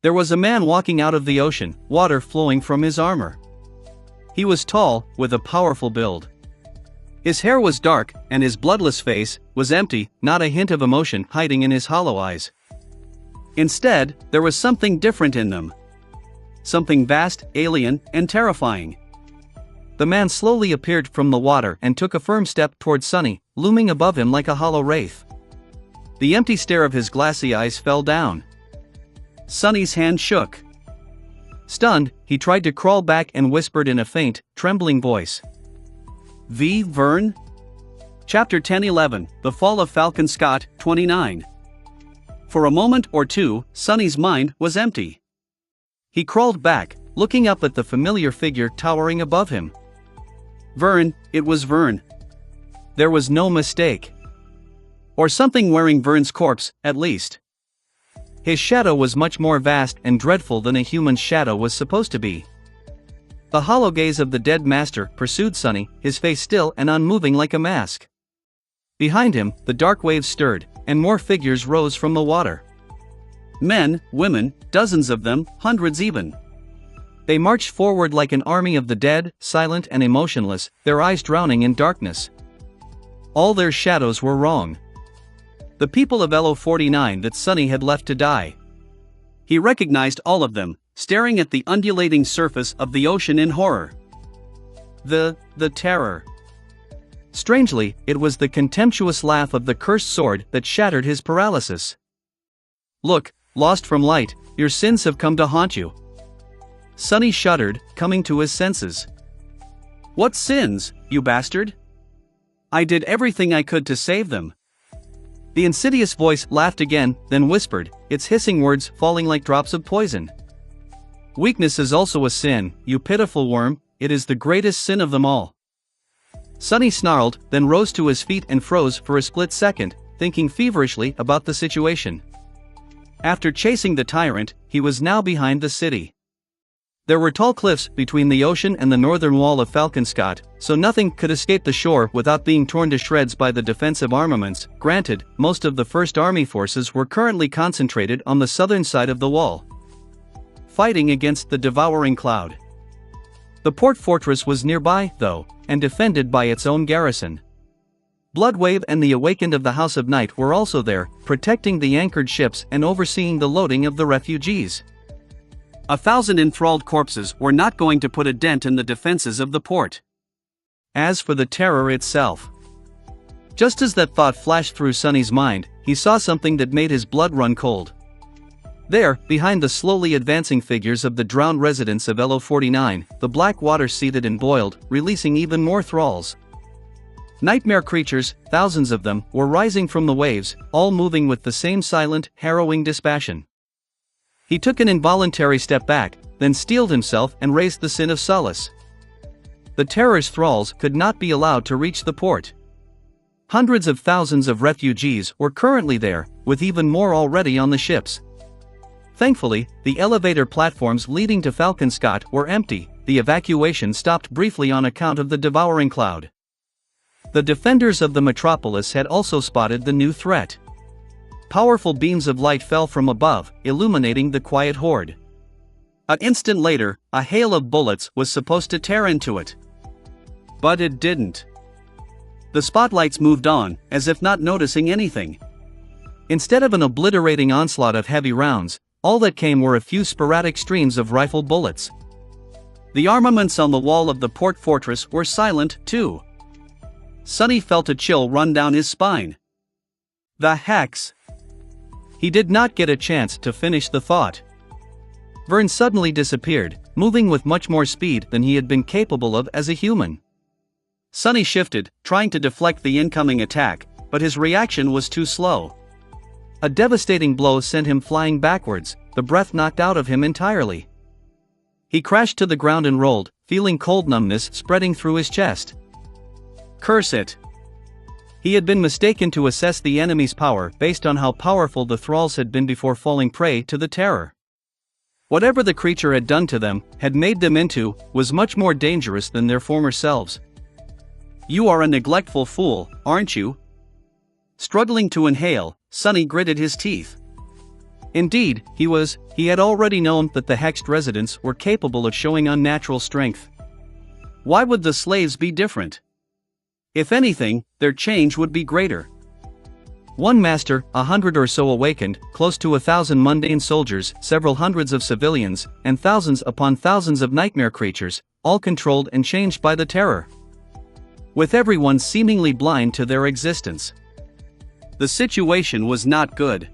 There was a man walking out of the ocean, water flowing from his armor. He was tall, with a powerful build. His hair was dark, and his bloodless face was empty, not a hint of emotion hiding in his hollow eyes. Instead, there was something different in them. Something vast, alien, and terrifying. The man slowly appeared from the water and took a firm step towards Sunny, looming above him like a hollow wraith. The empty stare of his glassy eyes fell down. Sunny's hand shook. Stunned, he tried to crawl back and whispered in a faint, trembling voice. Vern? Chapter 10-11, The Fall of Falcon Scott, 29. For a moment or two, Sunny's mind was empty. He crawled back, looking up at the familiar figure towering above him. Vern, it was Vern. There was no mistake. Or something wearing Vern's corpse, at least. His shadow was much more vast and dreadful than a human's shadow was supposed to be. The hollow gaze of the dead master pursued Sunny, his face still and unmoving like a mask. Behind him, the dark waves stirred, and more figures rose from the water. Men, women, dozens of them, hundreds even. They marched forward like an army of the dead, silent and emotionless, their eyes drowning in darkness. All their shadows were wrong. The people of LO-49 that Sunny had left to die. He recognized all of them, staring at the undulating surface of the ocean in horror. The terror. Strangely, it was the contemptuous laugh of the cursed sword that shattered his paralysis. Look, lost from light, your sins have come to haunt you. Sunny shuddered, coming to his senses. What sins, you bastard? I did everything I could to save them. The insidious voice laughed again, then whispered, its hissing words falling like drops of poison. Weakness is also a sin, you pitiful worm, it is the greatest sin of them all. Sunny snarled, then rose to his feet and froze for a split second, thinking feverishly about the situation. After chasing the tyrant, he was now behind the city. There were tall cliffs between the ocean and the northern wall of Falcon Scott, so nothing could escape the shore without being torn to shreds by the defensive armaments. Granted, most of the First Army forces were currently concentrated on the southern side of the wall, fighting against the devouring cloud. The port fortress was nearby, though, and defended by its own garrison. Bloodwave and the Awakened of the House of Night were also there, protecting the anchored ships and overseeing the loading of the refugees. 1,000 enthralled corpses were not going to put a dent in the defenses of the port. As for the terror itself, just as that thought flashed through Sunny's mind, he saw something that made his blood run cold. There, behind the slowly advancing figures of the drowned residents of LO-49, the black water seethed and boiled, releasing even more thralls. Nightmare creatures, thousands of them, were rising from the waves, all moving with the same silent, harrowing dispassion. He took an involuntary step back, then steeled himself and raised the Sin of Solace. The terror's thralls could not be allowed to reach the port. Hundreds of thousands of refugees were currently there, with even more already on the ships. Thankfully, the elevator platforms leading to Falcon Scott were empty. The evacuation stopped briefly on account of the devouring cloud. The defenders of the metropolis had also spotted the new threat. Powerful beams of light fell from above, illuminating the quiet horde. An instant later, a hail of bullets was supposed to tear into it. But it didn't. The spotlights moved on, as if not noticing anything. Instead of an obliterating onslaught of heavy rounds, all that came were a few sporadic streams of rifle bullets. The armaments on the wall of the port fortress were silent, too. Sonny felt a chill run down his spine. The hex! He did not get a chance to finish the thought. Vern suddenly disappeared, moving with much more speed than he had been capable of as a human. Sonny shifted, trying to deflect the incoming attack, but his reaction was too slow. A devastating blow sent him flying backwards, the breath knocked out of him entirely. He crashed to the ground and rolled, feeling cold numbness spreading through his chest. Curse it! He had been mistaken to assess the enemy's power based on how powerful the thralls had been before falling prey to the terror. Whatever the creature had done to them, had made them into, was much more dangerous than their former selves. You are a neglectful fool, aren't you? Struggling to inhale, Sonny gritted his teeth. Indeed, he had already known that the hexed residents were capable of showing unnatural strength. Why would the slaves be different? If anything, their change would be greater. One master, 100 or so awakened, close to 1,000 mundane soldiers, several hundreds of civilians, and thousands upon thousands of nightmare creatures, all controlled and changed by the terror. With everyone seemingly blind to their existence. The situation was not good.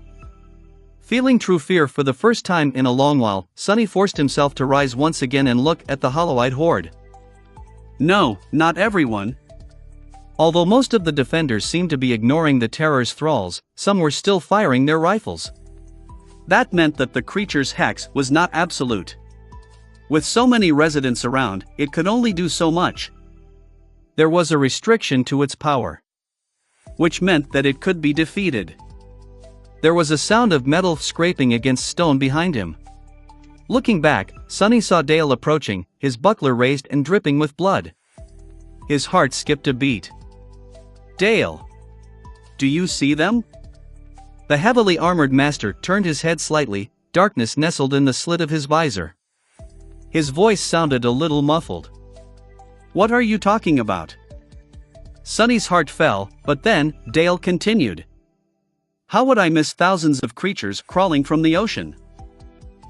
Feeling true fear for the first time in a long while, Sonny forced himself to rise once again and look at the hollow-eyed horde. No, not everyone. Although most of the defenders seemed to be ignoring the terror's thralls, some were still firing their rifles. That meant that the creature's hex was not absolute. With so many residents around, it could only do so much. There was a restriction to its power, which meant that it could be defeated. There was a sound of metal scraping against stone behind him. Looking back, Sonny saw Dale approaching, his buckler raised and dripping with blood. His heart skipped a beat. Dale! Do you see them? The heavily armored master turned his head slightly, darkness nestled in the slit of his visor. His voice sounded a little muffled. What are you talking about? Sonny's heart fell, but then, Dale continued. How would I miss thousands of creatures crawling from the ocean?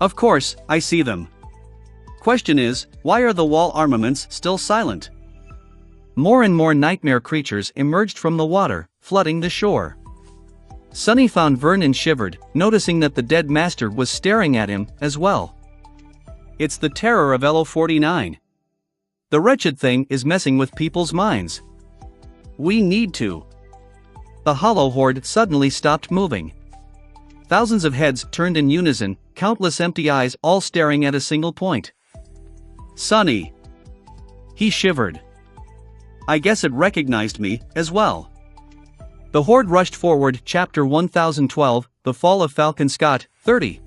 Of course, I see them. Question is, why are the wall armaments still silent? More and more nightmare creatures emerged from the water, flooding the shore. Sonny found Vern and shivered, noticing that the dead master was staring at him, as well. It's the terror of EP.22. The wretched thing is messing with people's minds. We need to. The hollow horde suddenly stopped moving. Thousands of heads turned in unison, countless empty eyes all staring at a single point. Sonny! He shivered. I guess it recognized me, as well. The horde rushed forward. Chapter 1012, The Fall of Falcon Scott, 30.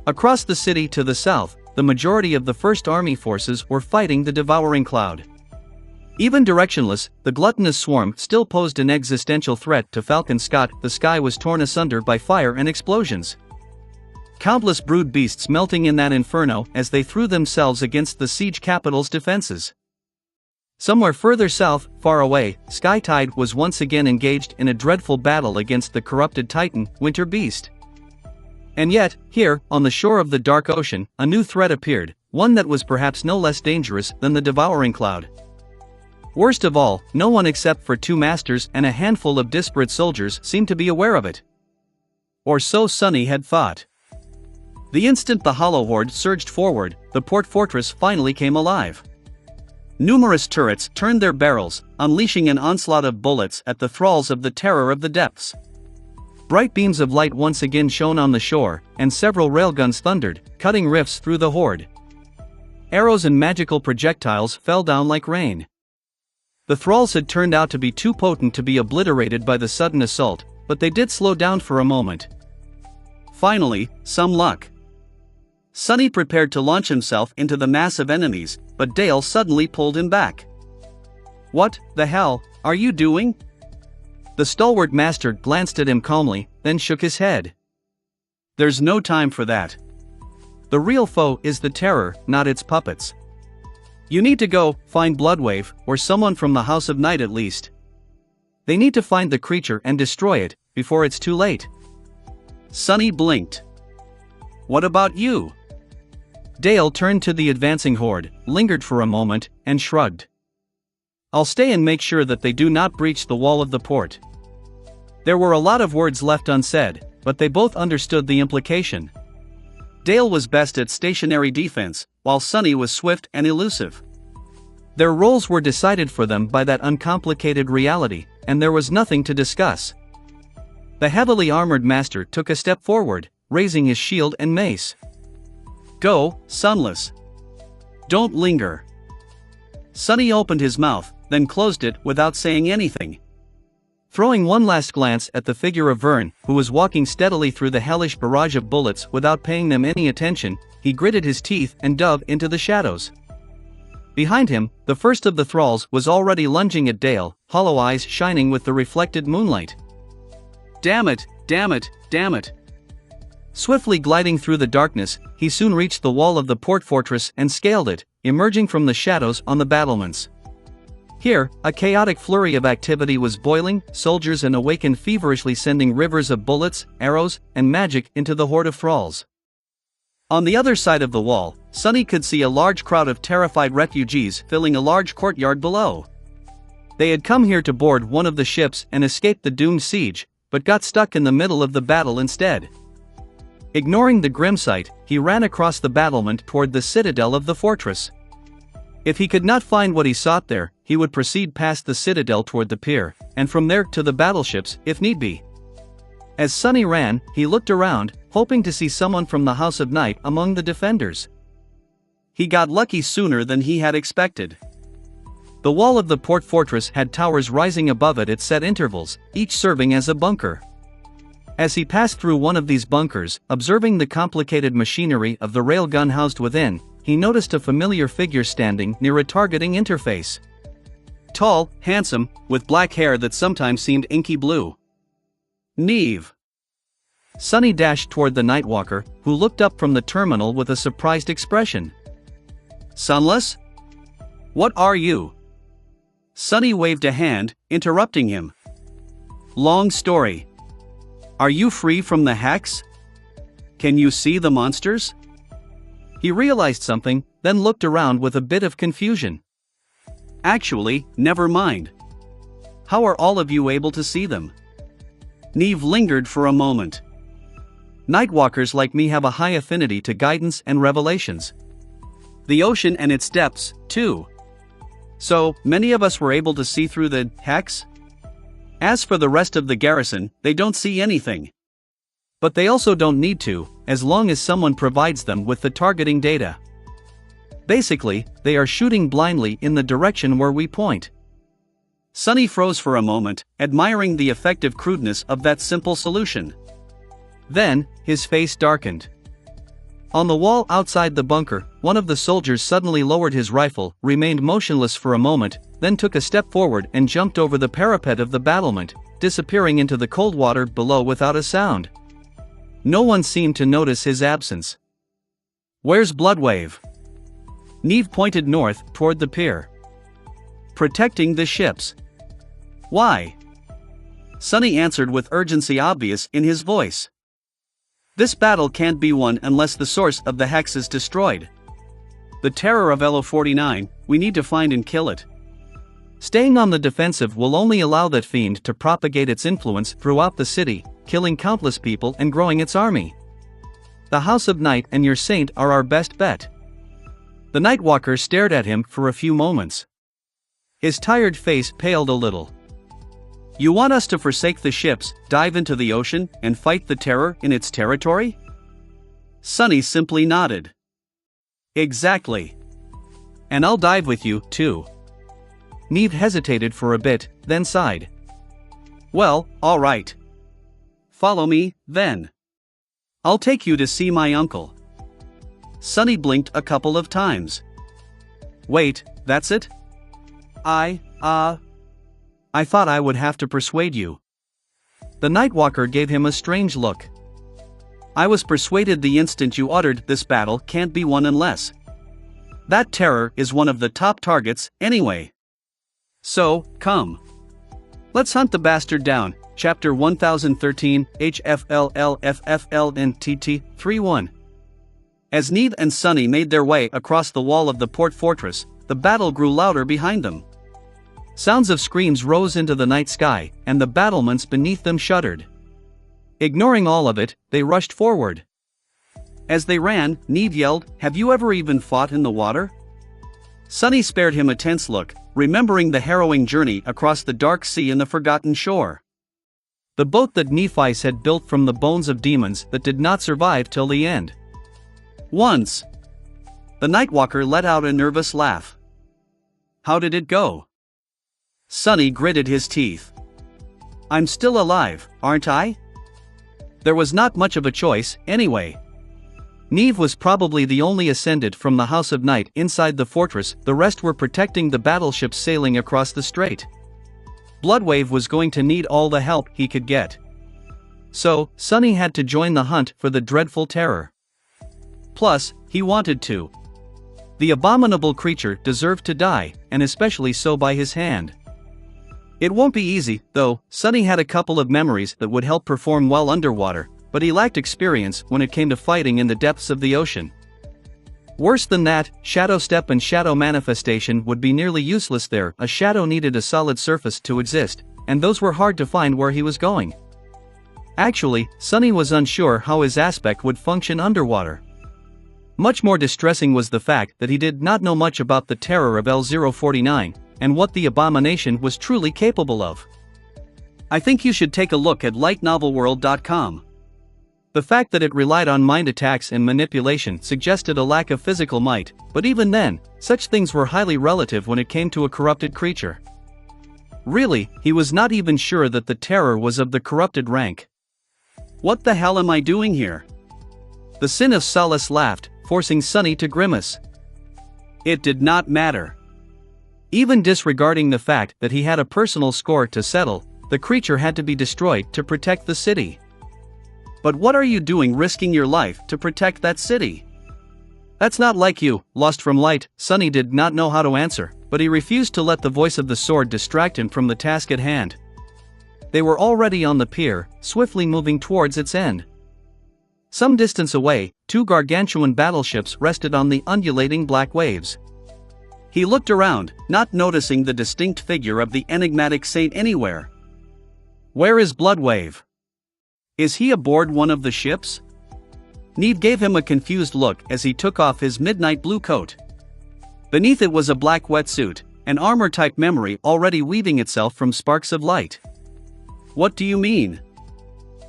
Across the city to the south, the majority of the First Army forces were fighting the devouring cloud. Even directionless, the gluttonous swarm still posed an existential threat to Falcon Scott. The sky was torn asunder by fire and explosions. Countless brood beasts melting in that inferno as they threw themselves against the siege capital's defenses. Somewhere further south, far away, Skytide was once again engaged in a dreadful battle against the corrupted Titan, Winter Beast. And yet, here, on the shore of the dark ocean, a new threat appeared, one that was perhaps no less dangerous than the devouring cloud. Worst of all, no one except for two masters and a handful of disparate soldiers seemed to be aware of it. Or so Sonny had thought. The instant the hollow horde surged forward, the port fortress finally came alive. Numerous turrets turned their barrels, unleashing an onslaught of bullets at the thralls of the terror of the depths. Bright beams of light once again shone on the shore, and several railguns thundered, cutting rifts through the horde. Arrows and magical projectiles fell down like rain. The thralls had turned out to be too potent to be obliterated by the sudden assault, but they did slow down for a moment. Finally, some luck. Sonny prepared to launch himself into the mass of enemies, but Dale suddenly pulled him back. What the hell are you doing? The stalwart master glanced at him calmly, then shook his head. There's no time for that. The real foe is the terror, not its puppets. You need to go find Bloodwave, or someone from the House of Night at least. They need to find the creature and destroy it, before it's too late. Sonny blinked. What about you? Dale turned to the advancing horde, lingered for a moment, and shrugged. I'll stay and make sure that they do not breach the wall of the port." There were a lot of words left unsaid, but they both understood the implication. Dale was best at stationary defense, while Sonny was swift and elusive. Their roles were decided for them by that uncomplicated reality, and there was nothing to discuss. The heavily armored master took a step forward, raising his shield and mace. "Go, Sunless. Don't linger." Sonny opened his mouth, then closed it without saying anything. Throwing one last glance at the figure of Vern, who was walking steadily through the hellish barrage of bullets without paying them any attention, he gritted his teeth and dove into the shadows. Behind him, the first of the thralls was already lunging at Dale, hollow eyes shining with the reflected moonlight. "Damn it, damn it, damn it." Swiftly gliding through the darkness, he soon reached the wall of the port fortress and scaled it, emerging from the shadows on the battlements. Here, a chaotic flurry of activity was boiling, soldiers and awakened feverishly sending rivers of bullets, arrows, and magic into the horde of thralls. On the other side of the wall, Sonny could see a large crowd of terrified refugees filling a large courtyard below. They had come here to board one of the ships and escape the doomed siege, but got stuck in the middle of the battle instead. Ignoring the grim sight, he ran across the battlement toward the citadel of the fortress. If he could not find what he sought there, he would proceed past the citadel toward the pier, and from there to the battleships, if need be. As Sonny ran, he looked around, hoping to see someone from the House of Night among the defenders. He got lucky sooner than he had expected. The wall of the port fortress had towers rising above it at set intervals, each serving as a bunker. As he passed through one of these bunkers, observing the complicated machinery of the railgun housed within, he noticed a familiar figure standing near a targeting interface. Tall, handsome, with black hair that sometimes seemed inky blue. Neve. Sonny dashed toward the Nightwalker, who looked up from the terminal with a surprised expression. "Sunless? What are you?" Sonny waved a hand, interrupting him. "Long story. Are you free from the hex? Can you see the monsters?" He realized something, then looked around with a bit of confusion. "Actually, never mind. How are all of you able to see them?" Neve lingered for a moment. "Nightwalkers like me have a high affinity to guidance and revelations. The ocean and its depths, too. So, many of us were able to see through the hex. As for the rest of the garrison, they don't see anything. But they also don't need to, as long as someone provides them with the targeting data. Basically, they are shooting blindly in the direction where we point." Sonny froze for a moment, admiring the effective crudeness of that simple solution. Then, his face darkened. On the wall outside the bunker, one of the soldiers suddenly lowered his rifle, remained motionless for a moment, then took a step forward and jumped over the parapet of the battlement, disappearing into the cold water below without a sound. No one seemed to notice his absence. "Where's Bloodwave?" Neve pointed north, toward the pier. "Protecting the ships." "Why?" Sonny answered with urgency obvious in his voice. "This battle can't be won unless the source of the hex is destroyed. The terror of EP.22, we need to find and kill it. Staying on the defensive will only allow that fiend to propagate its influence throughout the city, killing countless people and growing its army. The House of Night and your saint are our best bet." The Nightwalker stared at him for a few moments. His tired face paled a little. "You want us to forsake the ships, dive into the ocean, and fight the terror in its territory?" Sonny simply nodded. "Exactly. And I'll dive with you, too." Neve hesitated for a bit, then sighed. "Well, all right. Follow me, then. I'll take you to see my uncle." Sonny blinked a couple of times. "Wait, that's it? I thought I would have to persuade you." The Nightwalker gave him a strange look. "I was persuaded the instant you uttered this battle can't be won unless. That terror is one of the top targets, anyway. So, come. Let's hunt the bastard down." Chapter 1013, HFLLFFLNTT 31. As Neve and Sonny made their way across the wall of the port fortress, the battle grew louder behind them. Sounds of screams rose into the night sky, and the battlements beneath them shuddered. Ignoring all of it, they rushed forward. As they ran, Neve yelled, "Have you ever even fought in the water?" Sunny spared him a tense look, remembering the harrowing journey across the dark sea and the forgotten shore. The boat that Nephites had built from the bones of demons that did not survive till the end. Once. The Nightwalker let out a nervous laugh. How did it go? Sunny gritted his teeth. I'm still alive, aren't I? There was not much of a choice, anyway. Neve was probably the only ascended from the House of Night inside the fortress, the rest were protecting the battleships sailing across the strait. Bloodwave was going to need all the help he could get. So, Sunny had to join the hunt for the dreadful terror. Plus, he wanted to. The abominable creature deserved to die, and especially so by his hand. It won't be easy, though. Sunny had a couple of memories that would help perform well underwater, but he lacked experience when it came to fighting in the depths of the ocean. Worse than that, Shadow Step and Shadow Manifestation would be nearly useless there. A shadow needed a solid surface to exist, and those were hard to find where he was going. Actually, Sunny was unsure how his aspect would function underwater. Much more distressing was the fact that he did not know much about the terror of L049, and what the abomination was truly capable of. I think you should take a look at lightnovelworld.com. The fact that it relied on mind attacks and manipulation suggested a lack of physical might, but even then, such things were highly relative when it came to a corrupted creature. Really, he was not even sure that the terror was of the corrupted rank. What the hell am I doing here? The Sin of Solace laughed, forcing Sunny to grimace. It did not matter. Even disregarding the fact that he had a personal score to settle, the creature had to be destroyed to protect the city. But what are you doing risking your life to protect that city? That's not like you, lost from light. Sunny did not know how to answer, but he refused to let the voice of the sword distract him from the task at hand. They were already on the pier, swiftly moving towards its end. Some distance away, two gargantuan battleships rested on the undulating black waves. He looked around, not noticing the distinct figure of the enigmatic saint anywhere. Where is Bloodwave? Is he aboard one of the ships? Neve gave him a confused look as he took off his midnight blue coat. Beneath it was a black wetsuit, an armor-type memory already weaving itself from sparks of light. What do you mean?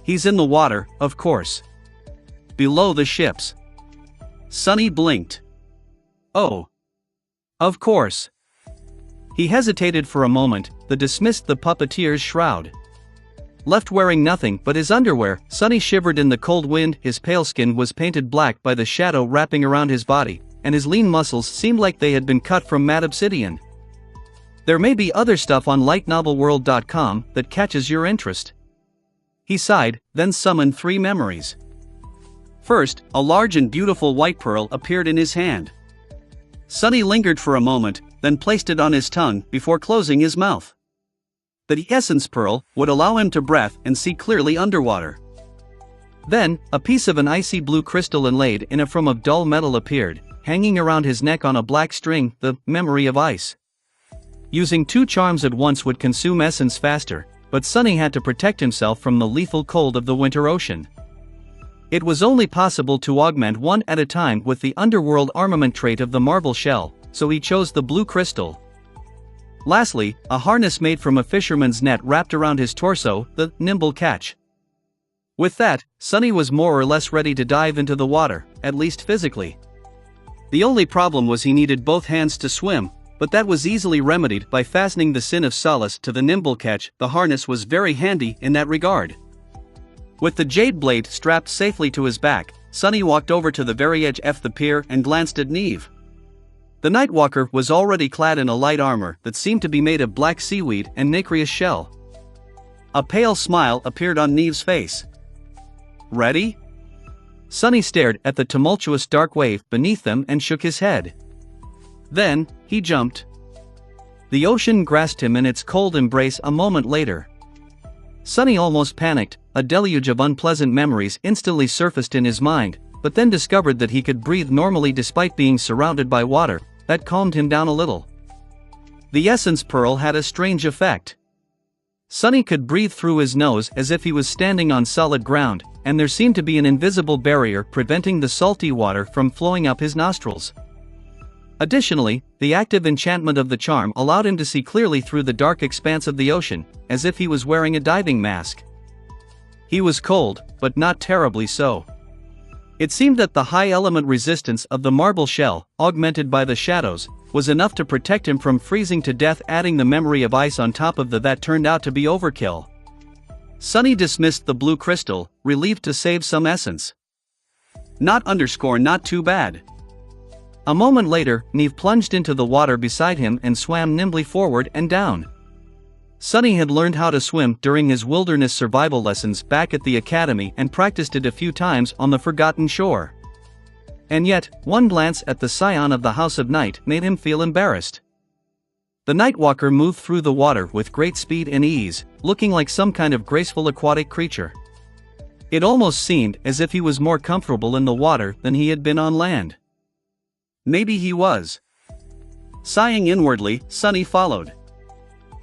He's in the water, of course. Below the ships. Sunny blinked. Oh. Of course. He hesitated for a moment, then dismissed the puppeteer's shroud. Left wearing nothing but his underwear, Sunny shivered in the cold wind. His pale skin was painted black by the shadow wrapping around his body, and his lean muscles seemed like they had been cut from matte obsidian. There may be other stuff on lightnovelworld.com that catches your interest. He sighed, then summoned three memories. First, a large and beautiful white pearl appeared in his hand. Sunny lingered for a moment, then placed it on his tongue before closing his mouth. The essence pearl would allow him to breathe and see clearly underwater. Then, a piece of an icy blue crystal inlaid in a frame of dull metal appeared, hanging around his neck on a black string, the memory of ice. Using two charms at once would consume essence faster, but Sunny had to protect himself from the lethal cold of the winter ocean. It was only possible to augment one at a time with the underworld armament trait of the marble shell, so he chose the blue crystal. Lastly, a harness made from a fisherman's net wrapped around his torso, the nimble catch. With that, Sunny was more or less ready to dive into the water, at least physically. The only problem was he needed both hands to swim, but that was easily remedied by fastening the Sin of Solace to the nimble catch. The harness was very handy in that regard. With the jade blade strapped safely to his back, Sunny walked over to the very edge of the pier and glanced at Neve. The Nightwalker was already clad in a light armor that seemed to be made of black seaweed and nacreous shell. A pale smile appeared on Neve's face. Ready? Sunny stared at the tumultuous dark wave beneath them and shook his head. Then, he jumped. The ocean grasped him in its cold embrace a moment later. Sunny almost panicked. A deluge of unpleasant memories instantly surfaced in his mind, but then discovered that he could breathe normally despite being surrounded by water. That calmed him down a little. The essence pearl had a strange effect. Sonny could breathe through his nose as if he was standing on solid ground, and there seemed to be an invisible barrier preventing the salty water from flowing up his nostrils. Additionally, the active enchantment of the charm allowed him to see clearly through the dark expanse of the ocean, as if he was wearing a diving mask. He was cold, but not terribly so. It seemed that the high element resistance of the marble shell, augmented by the shadows, was enough to protect him from freezing to death. Adding the memory of ice on top of that turned out to be overkill. Sonny dismissed the blue crystal, relieved to save some essence. Not too bad. A moment later, Neve plunged into the water beside him and swam nimbly forward and down. Sonny had learned how to swim during his wilderness survival lessons back at the academy and practiced it a few times on the forgotten shore. And yet, one glance at the scion of the House of Night made him feel embarrassed. The Nightwalker moved through the water with great speed and ease, looking like some kind of graceful aquatic creature. It almost seemed as if he was more comfortable in the water than he had been on land. Maybe he was. Sighing inwardly, Sonny followed.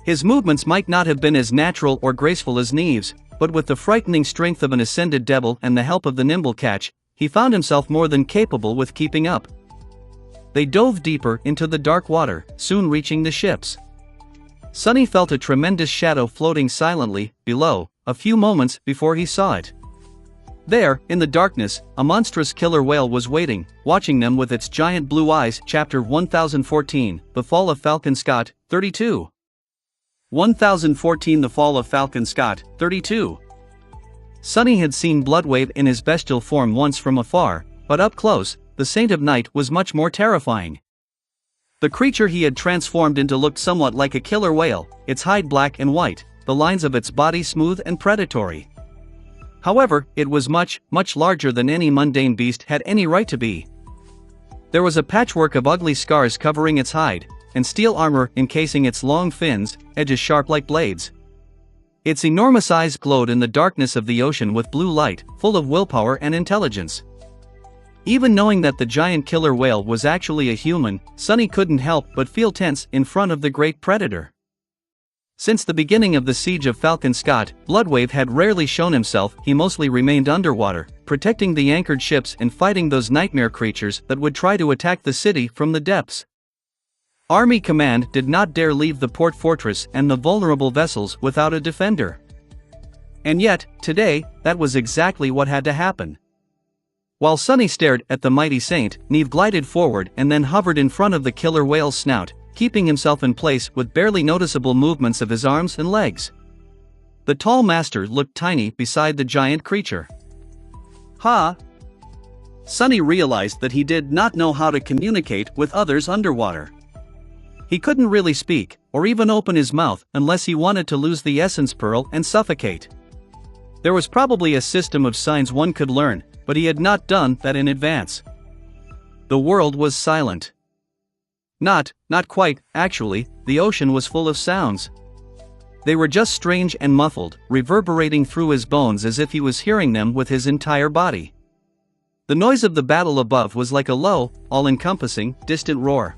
His movements might not have been as natural or graceful as Neve's, but with the frightening strength of an ascended devil and the help of the nimble catch, he found himself more than capable with keeping up. They dove deeper into the dark water, soon reaching the ships. Sonny felt a tremendous shadow floating silently below, a few moments before he saw it. There, in the darkness, a monstrous killer whale was waiting, watching them with its giant blue eyes. Chapter 1014, The Fall of Falcon Scott, 32. 1014 The Fall of Falcon Scott, 32. Sonny had seen Bloodwave in his bestial form once from afar, but up close, the Saint of Night was much more terrifying. The creature he had transformed into looked somewhat like a killer whale, its hide black and white, the lines of its body smooth and predatory. However, it was much larger than any mundane beast had any right to be. There was a patchwork of ugly scars covering its hide, and steel armor encasing its long fins, edges sharp like blades. Its enormous eyes glowed in the darkness of the ocean with blue light, full of willpower and intelligence. Even knowing that the giant killer whale was actually a human, Sonny couldn't help but feel tense in front of the great predator. Since the beginning of the siege of Falcon Scott, Bloodwave had rarely shown himself. He mostly remained underwater, protecting the anchored ships and fighting those nightmare creatures that would try to attack the city from the depths. Army Command did not dare leave the port fortress and the vulnerable vessels without a defender. And yet, today, that was exactly what had to happen. While Sonny stared at the mighty saint, Neve glided forward and then hovered in front of the killer whale's snout, keeping himself in place with barely noticeable movements of his arms and legs. The tall master looked tiny beside the giant creature. Ha! Sonny realized that he did not know how to communicate with others underwater. He couldn't really speak, or even open his mouth unless he wanted to lose the essence pearl and suffocate. There was probably a system of signs one could learn, but he had not done that in advance. The world was silent. Not quite, actually. The ocean was full of sounds. They were just strange and muffled, reverberating through his bones as if he was hearing them with his entire body. The noise of the battle above was like a low, all-encompassing, distant roar.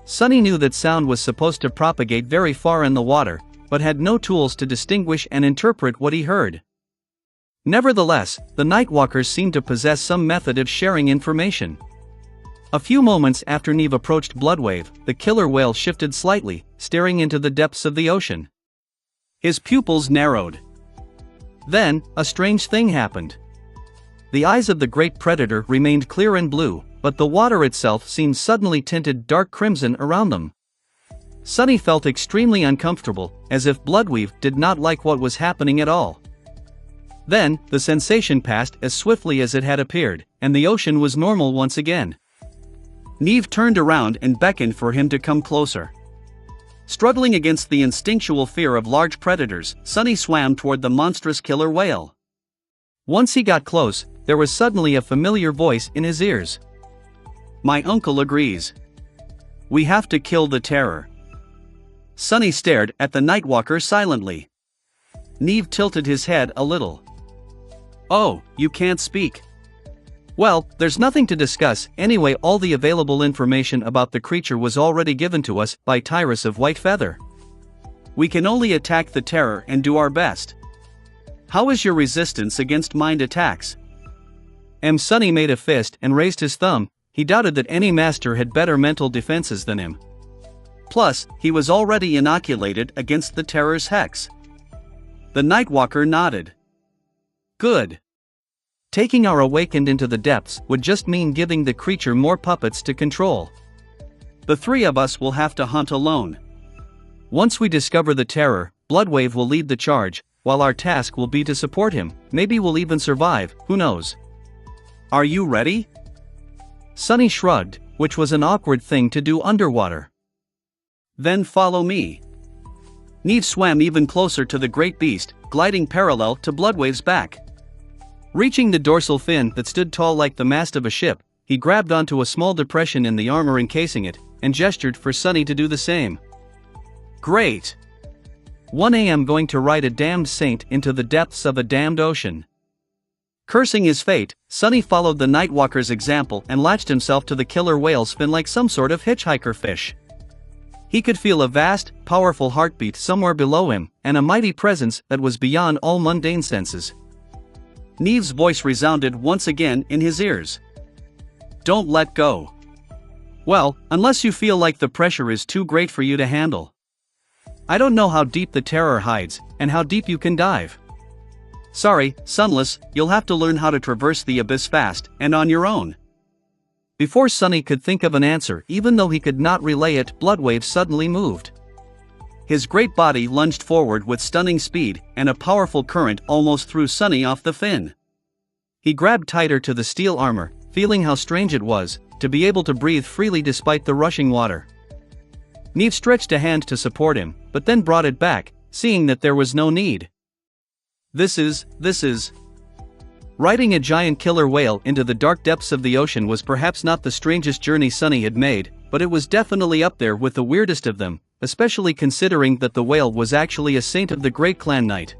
Sonny knew that sound was supposed to propagate very far in the water, but had no tools to distinguish and interpret what he heard. Nevertheless, the Nightwalkers seemed to possess some method of sharing information. A few moments after Neve approached Bloodwave, the killer whale shifted slightly, staring into the depths of the ocean. His pupils narrowed. Then, a strange thing happened. The eyes of the great predator remained clear and blue, but the water itself seemed suddenly tinted dark crimson around them. Sonny felt extremely uncomfortable, as if Bloodwave did not like what was happening at all. Then, the sensation passed as swiftly as it had appeared, and the ocean was normal once again. Neve turned around and beckoned for him to come closer. Struggling against the instinctual fear of large predators, Sonny swam toward the monstrous killer whale. Once he got close, there was suddenly a familiar voice in his ears. "My uncle agrees. We have to kill the terror." Sonny stared at the Nightwalker silently. Neve tilted his head a little. "Oh, you can't speak. Well, there's nothing to discuss anyway. All the available information about the creature was already given to us by Tyrus of White Feather. We can only attack the terror and do our best. How is your resistance against mind attacks? Sunny made a fist and raised his thumb. He doubted that any master had better mental defenses than him. Plus, he was already inoculated against the terror's hex. The Nightwalker nodded. Good. Taking our awakened into the depths would just mean giving the creature more puppets to control. The three of us will have to hunt alone. Once we discover the terror, Bloodwave will lead the charge, while our task will be to support him. Maybe we'll even survive, who knows? Are you ready? Sunny shrugged, which was an awkward thing to do underwater. Then follow me. Neve swam even closer to the great beast, gliding parallel to Bloodwave's back. Reaching the dorsal fin that stood tall like the mast of a ship, he grabbed onto a small depression in the armor encasing it, and gestured for Sunny to do the same. Great! 1 a.m. going to ride a damned saint into the depths of a damned ocean. Cursing his fate, Sunny followed the Nightwalker's example and latched himself to the killer whale's fin like some sort of hitchhiker fish. He could feel a vast, powerful heartbeat somewhere below him, and a mighty presence that was beyond all mundane senses. Neve's voice resounded once again in his ears. Don't let go. Well, unless you feel like the pressure is too great for you to handle. I don't know how deep the terror hides, and how deep you can dive. Sorry, Sunless, you'll have to learn how to traverse the abyss fast, and on your own. Before Sunny could think of an answer, even though he could not relay it, Bloodwave suddenly moved. His great body lunged forward with stunning speed, and a powerful current almost threw Sunny off the fin. He grabbed tighter to the steel armor, feeling how strange it was to be able to breathe freely despite the rushing water. Neve stretched a hand to support him, but then brought it back, seeing that there was no need. This is. Riding a giant killer whale into the dark depths of the ocean was perhaps not the strangest journey Sunny had made, but it was definitely up there with the weirdest of them, especially considering that the whale was actually a saint of the Great Clan Knight.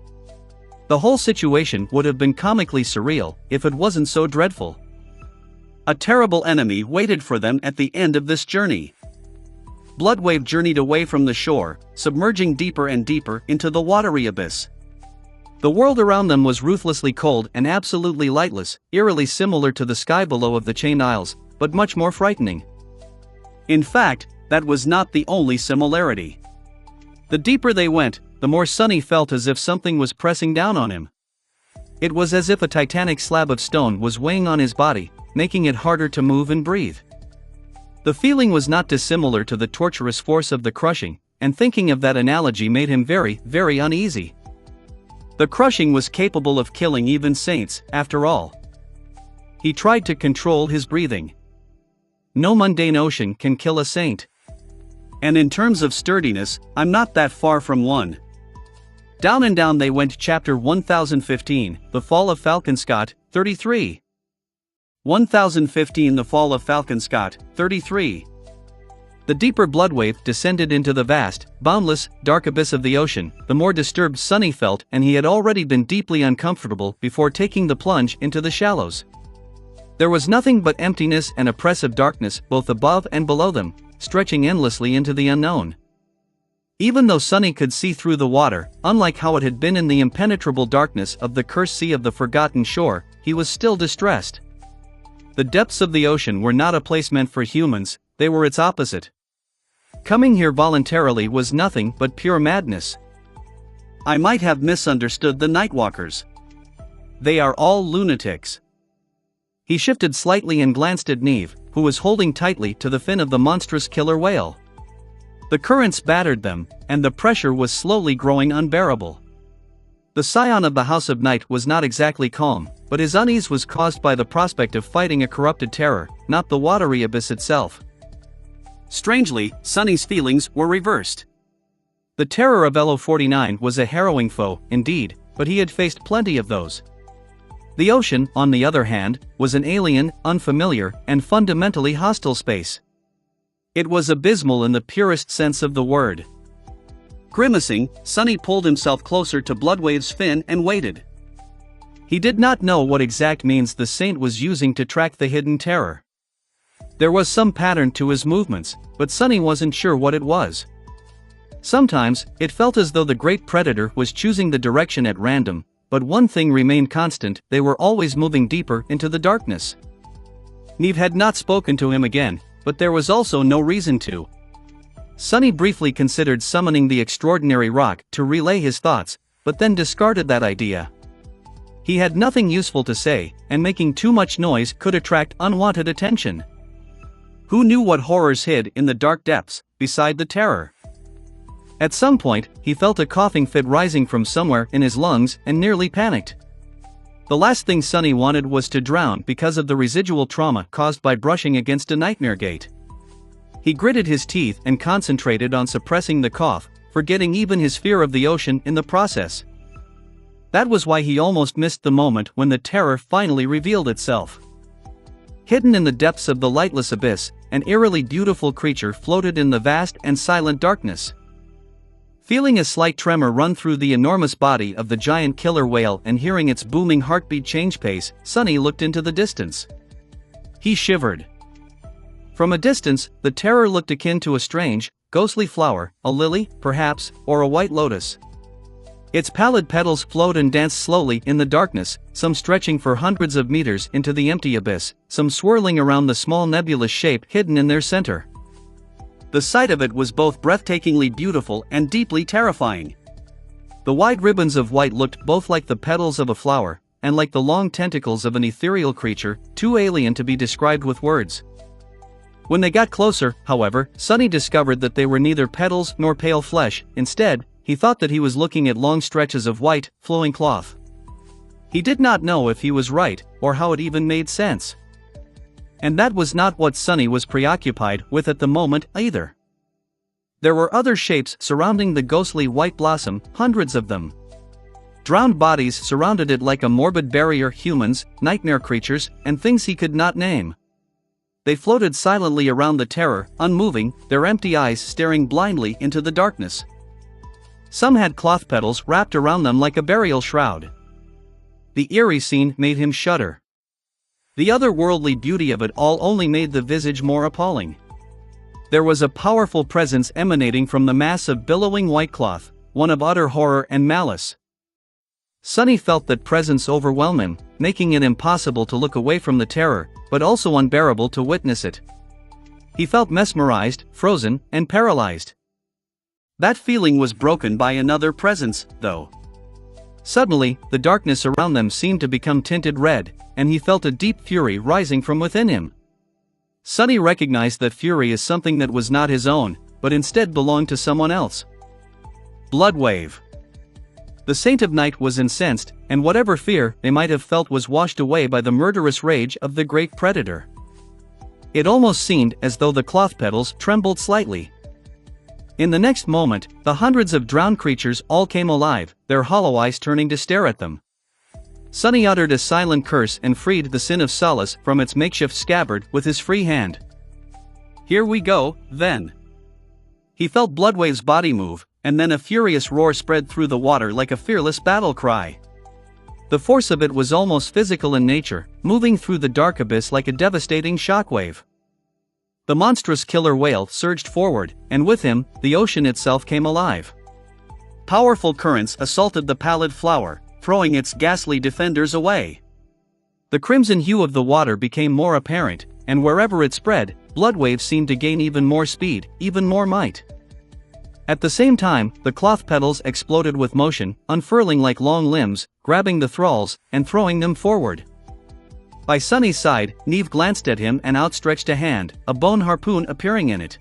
The whole situation would have been comically surreal if it wasn't so dreadful. A terrible enemy waited for them at the end of this journey. Bloodwave journeyed away from the shore, submerging deeper and deeper into the watery abyss. The world around them was ruthlessly cold and absolutely lightless, eerily similar to the sky below of the Chained Isles, but much more frightening. In fact, that was not the only similarity. The deeper they went, the more Sunny felt as if something was pressing down on him. It was as if a titanic slab of stone was weighing on his body, making it harder to move and breathe. The feeling was not dissimilar to the torturous force of the crushing, and thinking of that analogy made him very, very uneasy. The crushing was capable of killing even saints, after all. He tried to control his breathing. No mundane ocean can kill a saint. And in terms of sturdiness, I'm not that far from one. Down and down they went. Chapter 1015, The Fall of Falconscott, 33. 1015 The Fall of Falconscott, 33. The deeper Bloodwave descended into the vast, boundless, dark abyss of the ocean, the more disturbed Sunny felt, and he had already been deeply uncomfortable before taking the plunge into the shallows. There was nothing but emptiness and oppressive darkness both above and below them, stretching endlessly into the unknown. Even though Sunny could see through the water, unlike how it had been in the impenetrable darkness of the cursed sea of the Forgotten Shore, he was still distressed. The depths of the ocean were not a place meant for humans, they were its opposite. Coming here voluntarily was nothing but pure madness. I might have misunderstood the Nightwalkers. They are all lunatics. He shifted slightly and glanced at Neve, who was holding tightly to the fin of the monstrous killer whale. The currents battered them, and the pressure was slowly growing unbearable. The scion of the House of Night was not exactly calm, but his unease was caused by the prospect of fighting a corrupted terror, not the watery abyss itself. Strangely, Sunny's feelings were reversed. The terror of LO-49 was a harrowing foe, indeed, but he had faced plenty of those. The ocean, on the other hand, was an alien, unfamiliar, and fundamentally hostile space. It was abysmal in the purest sense of the word. Grimacing, Sunny pulled himself closer to Bloodwave's fin and waited. He did not know what exact means the saint was using to track the hidden terror. There was some pattern to his movements, but Sonny wasn't sure what it was. Sometimes, it felt as though the great predator was choosing the direction at random, but one thing remained constant: they were always moving deeper into the darkness. Neve had not spoken to him again, but there was also no reason to. Sonny briefly considered summoning the extraordinary rock to relay his thoughts, but then discarded that idea. He had nothing useful to say, and making too much noise could attract unwanted attention. Who knew what horrors hid in the dark depths, beside the terror? At some point, he felt a coughing fit rising from somewhere in his lungs and nearly panicked. The last thing Sonny wanted was to drown because of the residual trauma caused by brushing against a nightmare gate. He gritted his teeth and concentrated on suppressing the cough, forgetting even his fear of the ocean in the process. That was why he almost missed the moment when the terror finally revealed itself. Hidden in the depths of the lightless abyss, an eerily beautiful creature floated in the vast and silent darkness. Feeling a slight tremor run through the enormous body of the giant killer whale and hearing its booming heartbeat change pace, Sonny looked into the distance. He shivered. From a distance, the terror looked akin to a strange, ghostly flower, a lily, perhaps, or a white lotus. Its pallid petals flowed and danced slowly in the darkness, some stretching for hundreds of meters into the empty abyss, some swirling around the small nebulous shape hidden in their center. The sight of it was both breathtakingly beautiful and deeply terrifying. The wide ribbons of white looked both like the petals of a flower, and like the long tentacles of an ethereal creature, too alien to be described with words. When they got closer, however, Sonny discovered that they were neither petals nor pale flesh. Instead, he thought that he was looking at long stretches of white, flowing cloth. He did not know if he was right, or how it even made sense. And that was not what Sonny was preoccupied with at the moment, either. There were other shapes surrounding the ghostly white blossom, hundreds of them. Drowned bodies surrounded it like a morbid barrier: humans, nightmare creatures, and things he could not name. They floated silently around the terror, unmoving, their empty eyes staring blindly into the darkness. Some had cloth petals wrapped around them like a burial shroud. The eerie scene made him shudder. The otherworldly beauty of it all only made the visage more appalling. There was a powerful presence emanating from the mass of billowing white cloth, one of utter horror and malice. Sonny felt that presence overwhelm him, making it impossible to look away from the terror, but also unbearable to witness it. He felt mesmerized, frozen, and paralyzed. That feeling was broken by another presence, though. Suddenly, the darkness around them seemed to become tinted red, and he felt a deep fury rising from within him. Sonny recognized that fury as something that was not his own, but instead belonged to someone else. Bloodwave. The Saint of Night was incensed, and whatever fear they might have felt was washed away by the murderous rage of the great predator. It almost seemed as though the cloth petals trembled slightly. In the next moment, the hundreds of drowned creatures all came alive, their hollow eyes turning to stare at them. Sonny uttered a silent curse and freed the Sin of Solace from its makeshift scabbard with his free hand. Here we go, then. He felt Bloodwave's body move, and then a furious roar spread through the water like a fearless battle cry. The force of it was almost physical in nature, moving through the dark abyss like a devastating shockwave. The monstrous killer whale surged forward, and with him, the ocean itself came alive. Powerful currents assaulted the pallid flower, throwing its ghastly defenders away. The crimson hue of the water became more apparent, and wherever it spread, Bloodwave seemed to gain even more speed, even more might. At the same time, the cloth petals exploded with motion, unfurling like long limbs, grabbing the thralls, and throwing them forward. By Sonny's side, Neve glanced at him and outstretched a hand, a bone harpoon appearing in it.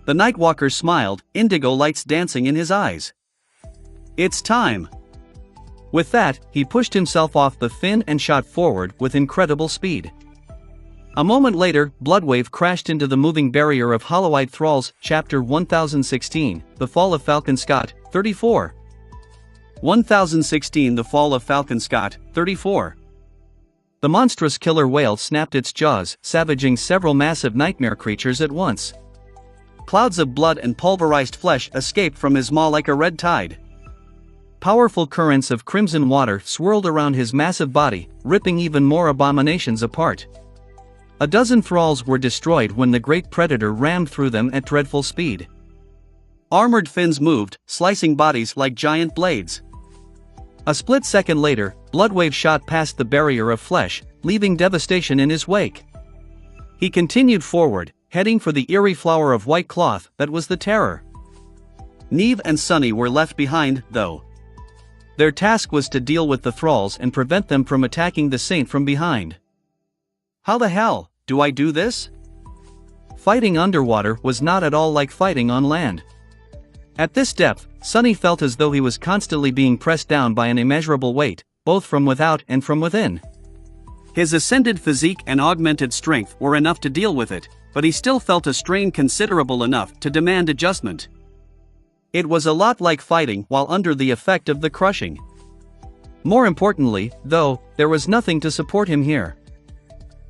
The Nightwalker smiled, indigo lights dancing in his eyes. It's time. With that, he pushed himself off the fin and shot forward with incredible speed. A moment later, Bloodwave crashed into the moving barrier of hollow-eyed thralls. Chapter 1016, The Fall of Falcon Scott, 34. 1016 The Fall of Falcon Scott, 34. The monstrous killer whale snapped its jaws, savaging several massive nightmare creatures at once. Clouds of blood and pulverized flesh escaped from his maw like a red tide. Powerful currents of crimson water swirled around his massive body, ripping even more abominations apart. A dozen thralls were destroyed when the great predator rammed through them at dreadful speed. Armored fins moved, slicing bodies like giant blades. A split second later, Bloodwave shot past the barrier of flesh, leaving devastation in his wake. He continued forward, heading for the eerie flower of white cloth that was the terror. Neve and Sunny were left behind, though. Their task was to deal with the thralls and prevent them from attacking the saint from behind. How the hell do I do this? Fighting underwater was not at all like fighting on land. At this depth, Sunny felt as though he was constantly being pressed down by an immeasurable weight, both from without and from within. His ascended physique and augmented strength were enough to deal with it, but he still felt a strain considerable enough to demand adjustment. It was a lot like fighting while under the effect of the crushing. More importantly, though, there was nothing to support him here.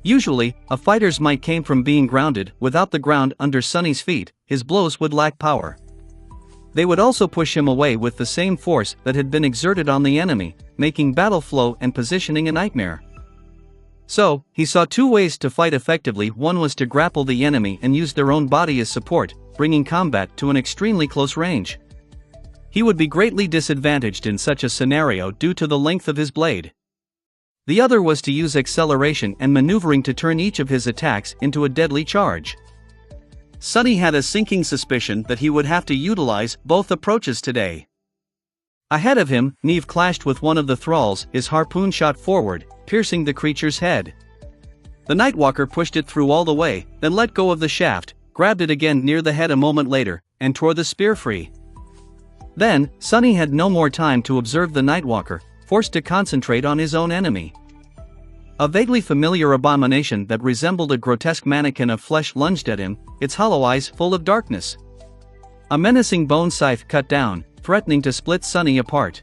Usually, a fighter's might came from being grounded. Without the ground under Sunny's feet, his blows would lack power. They would also push him away with the same force that had been exerted on the enemy, making battle flow and positioning a nightmare. So, he saw two ways to fight effectively. One was to grapple the enemy and use their own body as support, bringing combat to an extremely close range. He would be greatly disadvantaged in such a scenario due to the length of his blade. The other was to use acceleration and maneuvering to turn each of his attacks into a deadly charge. Sunny had a sinking suspicion that he would have to utilize both approaches today. Ahead of him, Neve clashed with one of the thralls. His harpoon shot forward, piercing the creature's head. The Nightwalker pushed it through all the way, then let go of the shaft, grabbed it again near the head a moment later, and tore the spear free. Then, Sunny had no more time to observe the Nightwalker, forced to concentrate on his own enemy. A vaguely familiar abomination that resembled a grotesque mannequin of flesh lunged at him, its hollow eyes full of darkness. A menacing bone scythe cut down, threatening to split Sunny apart.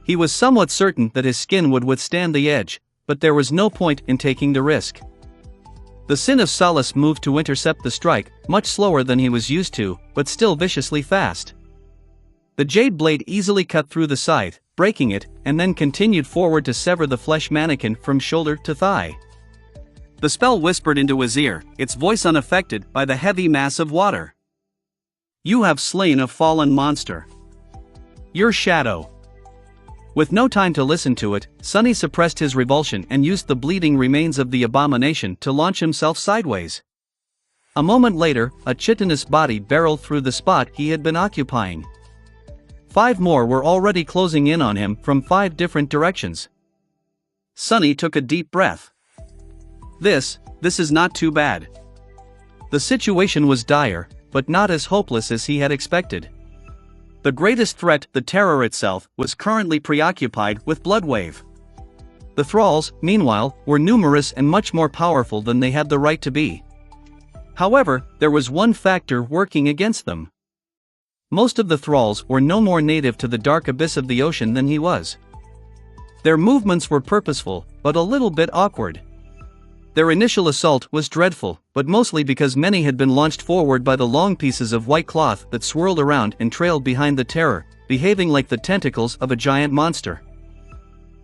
He was somewhat certain that his skin would withstand the edge, but there was no point in taking the risk. The Sin of Solace moved to intercept the strike, much slower than he was used to, but still viciously fast. The jade blade easily cut through the scythe, breaking it, and then continued forward to sever the flesh mannequin from shoulder to thigh. The spell whispered into his ear, its voice unaffected by the heavy mass of water. "You have slain a fallen monster. Your shadow." With no time to listen to it, Sunny suppressed his revulsion and used the bleeding remains of the abomination to launch himself sideways. A moment later, a chitinous body barreled through the spot he had been occupying. 5 more were already closing in on him from 5 different directions. Sunny took a deep breath. This is not too bad. The situation was dire, but not as hopeless as he had expected. The greatest threat, the terror itself, was currently preoccupied with Bloodwave. The thralls, meanwhile, were numerous and much more powerful than they had the right to be. However, there was one factor working against them. Most of the thralls were no more native to the dark abyss of the ocean than he was. Their movements were purposeful, but a little bit awkward. Their initial assault was dreadful, but mostly because many had been launched forward by the long pieces of white cloth that swirled around and trailed behind the terror, behaving like the tentacles of a giant monster.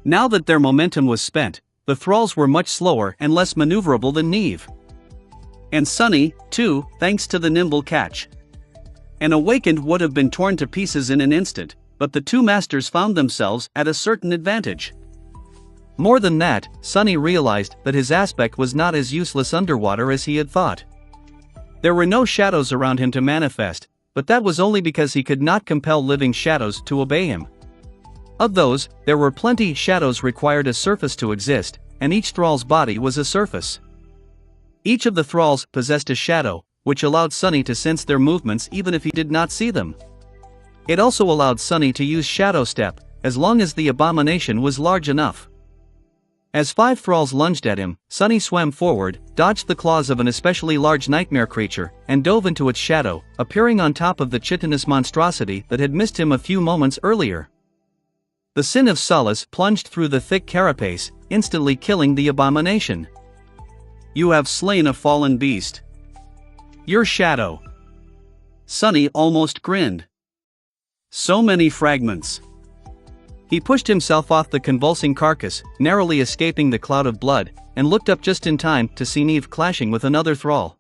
Now that their momentum was spent, the thralls were much slower and less maneuverable than Neve. And Sunny, too, thanks to the nimble catch. An awakened would have been torn to pieces in an instant, but the two masters found themselves at a certain advantage. More than that, Sunny realized that his aspect was not as useless underwater as he had thought. There were no shadows around him to manifest, but that was only because he could not compel living shadows to obey him. Of those, there were plenty. Shadows required a surface to exist, and each thrall's body was a surface. Each of the thralls possessed a shadow, which allowed Sunny to sense their movements even if he did not see them. It also allowed Sunny to use Shadow Step, as long as the abomination was large enough. As 5 thralls lunged at him, Sunny swam forward, dodged the claws of an especially large nightmare creature, and dove into its shadow, appearing on top of the chitinous monstrosity that had missed him a few moments earlier. The Sin of Solace plunged through the thick carapace, instantly killing the abomination. "You have slain a fallen beast. Your shadow." Sunny almost grinned. So many fragments. He pushed himself off the convulsing carcass, narrowly escaping the cloud of blood, and looked up just in time to see Neve clashing with another thrall.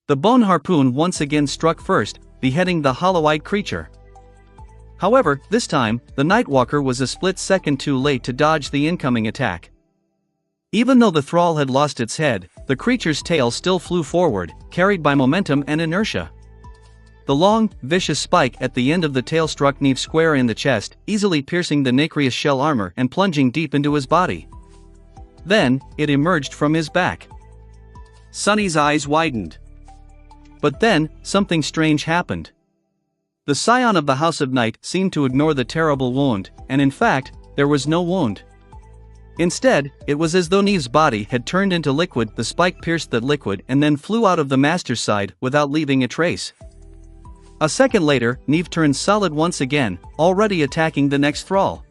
The bone harpoon once again struck first, beheading the hollow-eyed creature. However, this time, the Nightwalker was a split second too late to dodge the incoming attack. Even though the thrall had lost its head, the creature's tail still flew forward, carried by momentum and inertia. The long, vicious spike at the end of the tail struck Neve square in the chest, easily piercing the nacreous shell armor and plunging deep into his body. Then, it emerged from his back. Sunny's eyes widened. But then, something strange happened. The scion of the House of Night seemed to ignore the terrible wound, and in fact, there was no wound. Instead, it was as though Neve's body had turned into liquid. The spike pierced that liquid and then flew out of the master's side without leaving a trace. A second later, Neve turned solid once again, already attacking the next thrall.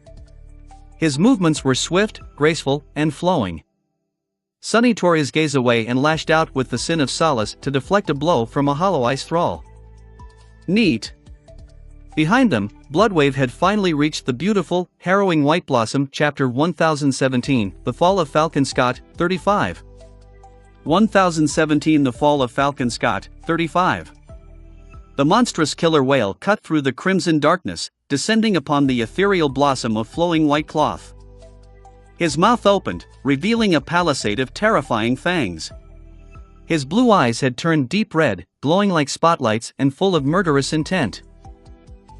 His movements were swift, graceful, and flowing. Sunny tore his gaze away and lashed out with the Sin of Solace to deflect a blow from a hollow-eyed thrall. Neat. Behind them, Bloodwave had finally reached the beautiful, harrowing White Blossom. Chapter 1017, The Fall of Falcon Scott, 35. 1017 The Fall of Falcon Scott, 35. The monstrous killer whale cut through the crimson darkness, descending upon the ethereal blossom of flowing white cloth. His mouth opened, revealing a palisade of terrifying fangs. His blue eyes had turned deep red, glowing like spotlights and full of murderous intent.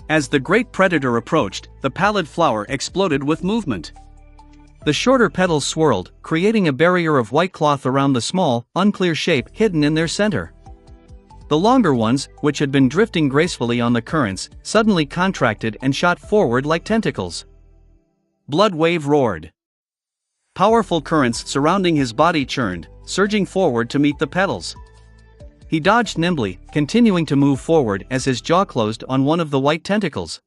As the great predator approached, the pallid flower exploded with movement. The shorter petals swirled, creating a barrier of white cloth around the small, unclear shape hidden in their center. The longer ones, which had been drifting gracefully on the currents, suddenly contracted and shot forward like tentacles. Bloodwave roared. Powerful currents surrounding his body churned, surging forward to meet the petals. He dodged nimbly, continuing to move forward as his jaw closed on one of the white tentacles.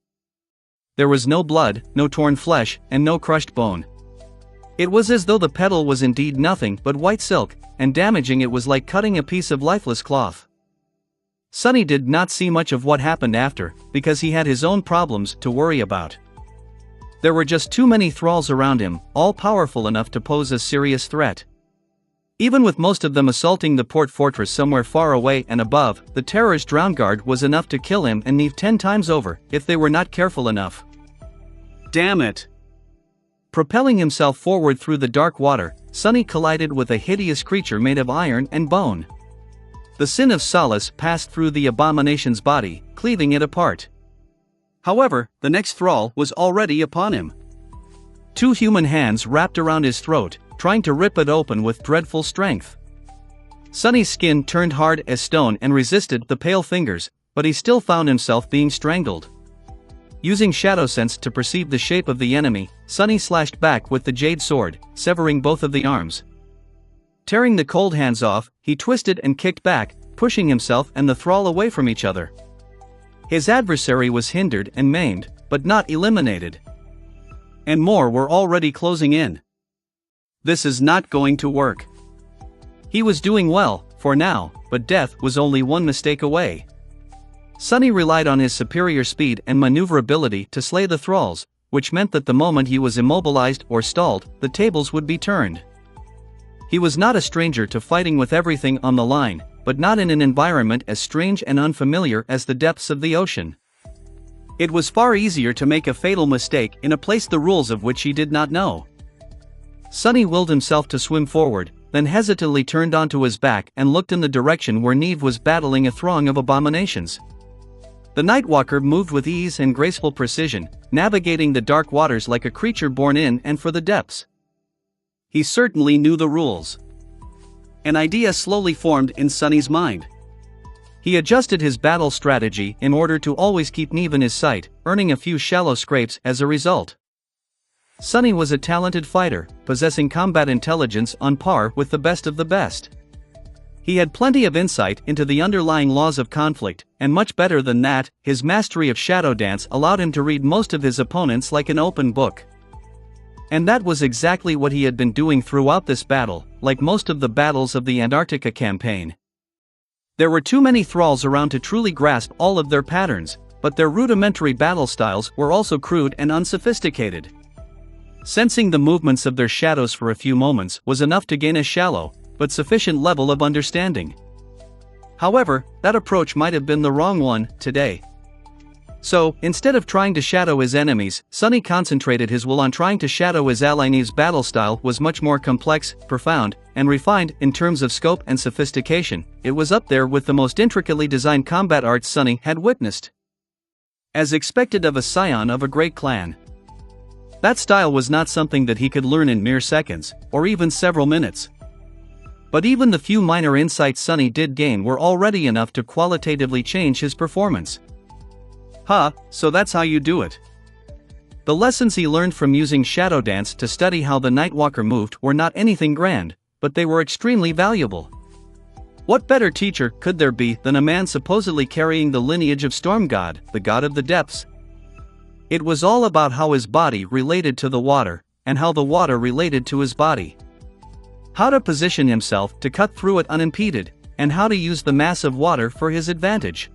There was no blood, no torn flesh, and no crushed bone. It was as though the petal was indeed nothing but white silk, and damaging it was like cutting a piece of lifeless cloth. Sunny did not see much of what happened after, because he had his own problems to worry about. There were just too many thralls around him, all powerful enough to pose a serious threat. Even with most of them assaulting the port fortress somewhere far away and above, the Terror's Drown Guard was enough to kill him and Neve 10 times over, if they were not careful enough. Damn it! Propelling himself forward through the dark water, Sunny collided with a hideous creature made of iron and bone. The Sin of Solace passed through the abomination's body, cleaving it apart. However, the next thrall was already upon him. Two human hands wrapped around his throat, trying to rip it open with dreadful strength. Sunny's skin turned hard as stone and resisted the pale fingers, but he still found himself being strangled. Using shadow sense to perceive the shape of the enemy, Sunny slashed back with the jade sword, severing both of the arms. Tearing the cold hands off, he twisted and kicked back, pushing himself and the thrall away from each other. His adversary was hindered and maimed, but not eliminated. And more were already closing in. This is not going to work. He was doing well, for now, but death was only one mistake away. Sunny relied on his superior speed and maneuverability to slay the thralls, which meant that the moment he was immobilized or stalled, the tables would be turned. He was not a stranger to fighting with everything on the line, but not in an environment as strange and unfamiliar as the depths of the ocean. It was far easier to make a fatal mistake in a place the rules of which he did not know. Sunny willed himself to swim forward, then hesitantly turned onto his back and looked in the direction where Neve was battling a throng of abominations. The Nightwalker moved with ease and graceful precision, navigating the dark waters like a creature born in and for the depths. He certainly knew the rules. An idea slowly formed in Sunny's mind. He adjusted his battle strategy in order to always keep Neve in his sight, earning a few shallow scrapes as a result. Sunny was a talented fighter, possessing combat intelligence on par with the best of the best. He had plenty of insight into the underlying laws of conflict, and much better than that, his mastery of shadow dance allowed him to read most of his opponents like an open book. And that was exactly what he had been doing throughout this battle, like most of the battles of the Antarctica campaign. There were too many thralls around to truly grasp all of their patterns, but their rudimentary battle styles were also crude and unsophisticated. Sensing the movements of their shadows for a few moments was enough to gain a shallow, but sufficient level of understanding. However, that approach might have been the wrong one today. So, instead of trying to shadow his enemies, Sonny concentrated his will on trying to shadow his ally. Neve's battle style was much more complex, profound, and refined in terms of scope and sophistication. It was up there with the most intricately designed combat arts Sonny had witnessed. As expected of a scion of a great clan. That style was not something that he could learn in mere seconds, or even several minutes. But even the few minor insights Sonny did gain were already enough to qualitatively change his performance. So that's how you do it. The lessons he learned from using shadow dance to study how the Nightwalker moved were not anything grand, but they were extremely valuable. What better teacher could there be than a man supposedly carrying the lineage of Storm God, the god of the depths? It was all about how his body related to the water, and how the water related to his body. How to position himself to cut through it unimpeded, and how to use the mass of water for his advantage.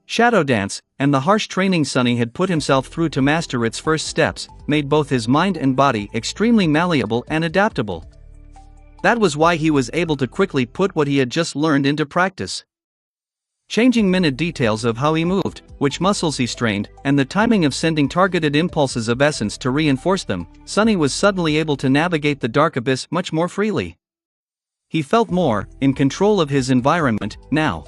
Shadow dance, and the harsh training Sonny had put himself through to master its first steps, made both his mind and body extremely malleable and adaptable. That was why he was able to quickly put what he had just learned into practice. Changing minute details of how he moved, which muscles he strained, and the timing of sending targeted impulses of essence to reinforce them, Sonny was suddenly able to navigate the dark abyss much more freely. He felt more in control of his environment now,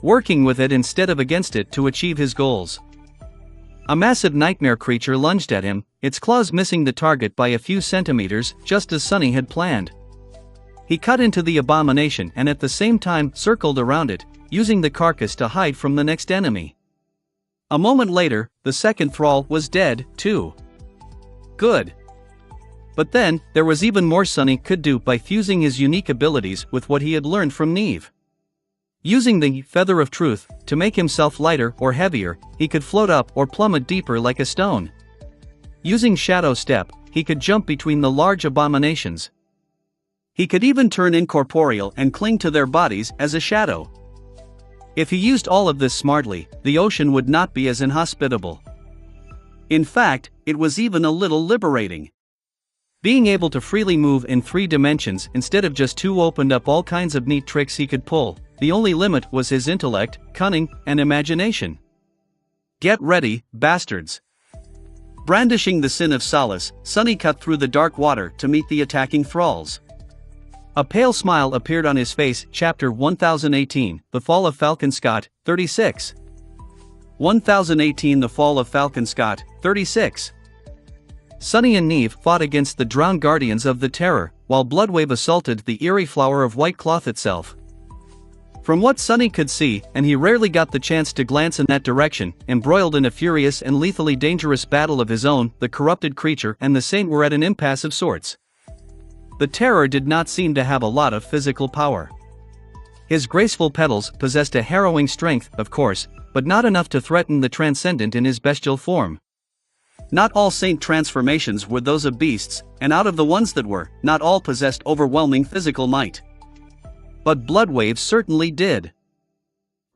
working with it instead of against it to achieve his goals. A massive nightmare creature lunged at him, its claws missing the target by a few centimeters, just as Sonny had planned. He cut into the abomination and at the same time circled around it, using the carcass to hide from the next enemy. A moment later, the second thrall was dead, too. Good. But then, there was even more Sonny could do by fusing his unique abilities with what he had learned from Neve. Using the Feather of Truth to make himself lighter or heavier, he could float up or plummet deeper like a stone. Using Shadow Step, he could jump between the large abominations. He could even turn incorporeal and cling to their bodies as a shadow. If he used all of this smartly, the ocean would not be as inhospitable. In fact, it was even a little liberating. Being able to freely move in 3 dimensions instead of just 2 opened up all kinds of neat tricks he could pull. The only limit was his intellect, cunning, and imagination. Get ready, bastards. Brandishing the Sin of Solace, Sonny cut through the dark water to meet the attacking thralls. A pale smile appeared on his face. Chapter 1018, The Fall of Falcon Scott, 36. 1018 The Fall of Falcon Scott, 36. Sonny and Neve fought against the drowned guardians of the Terror, while Bloodwave assaulted the eerie flower of white cloth itself. From what Sonny could see, and he rarely got the chance to glance in that direction, embroiled in a furious and lethally dangerous battle of his own, the corrupted creature and the saint were at an impasse of sorts. The Terror did not seem to have a lot of physical power. His graceful petals possessed a harrowing strength, of course, but not enough to threaten the transcendent in his bestial form. Not all saint transformations were those of beasts, and out of the ones that were, not all possessed overwhelming physical might. But Bloodwave certainly did.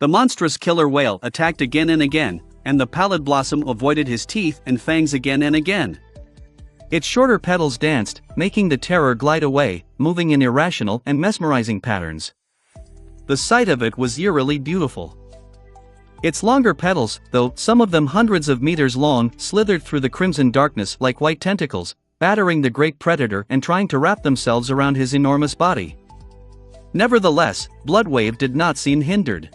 The monstrous killer whale attacked again and again, and the pallid blossom avoided his teeth and fangs again and again. Its shorter petals danced, making the Terror glide away, moving in irrational and mesmerizing patterns. The sight of it was eerily beautiful. Its longer petals, though some of them hundreds of meters long, slithered through the crimson darkness like white tentacles, battering the great predator and trying to wrap themselves around his enormous body. Nevertheless, Bloodwave did not seem hindered.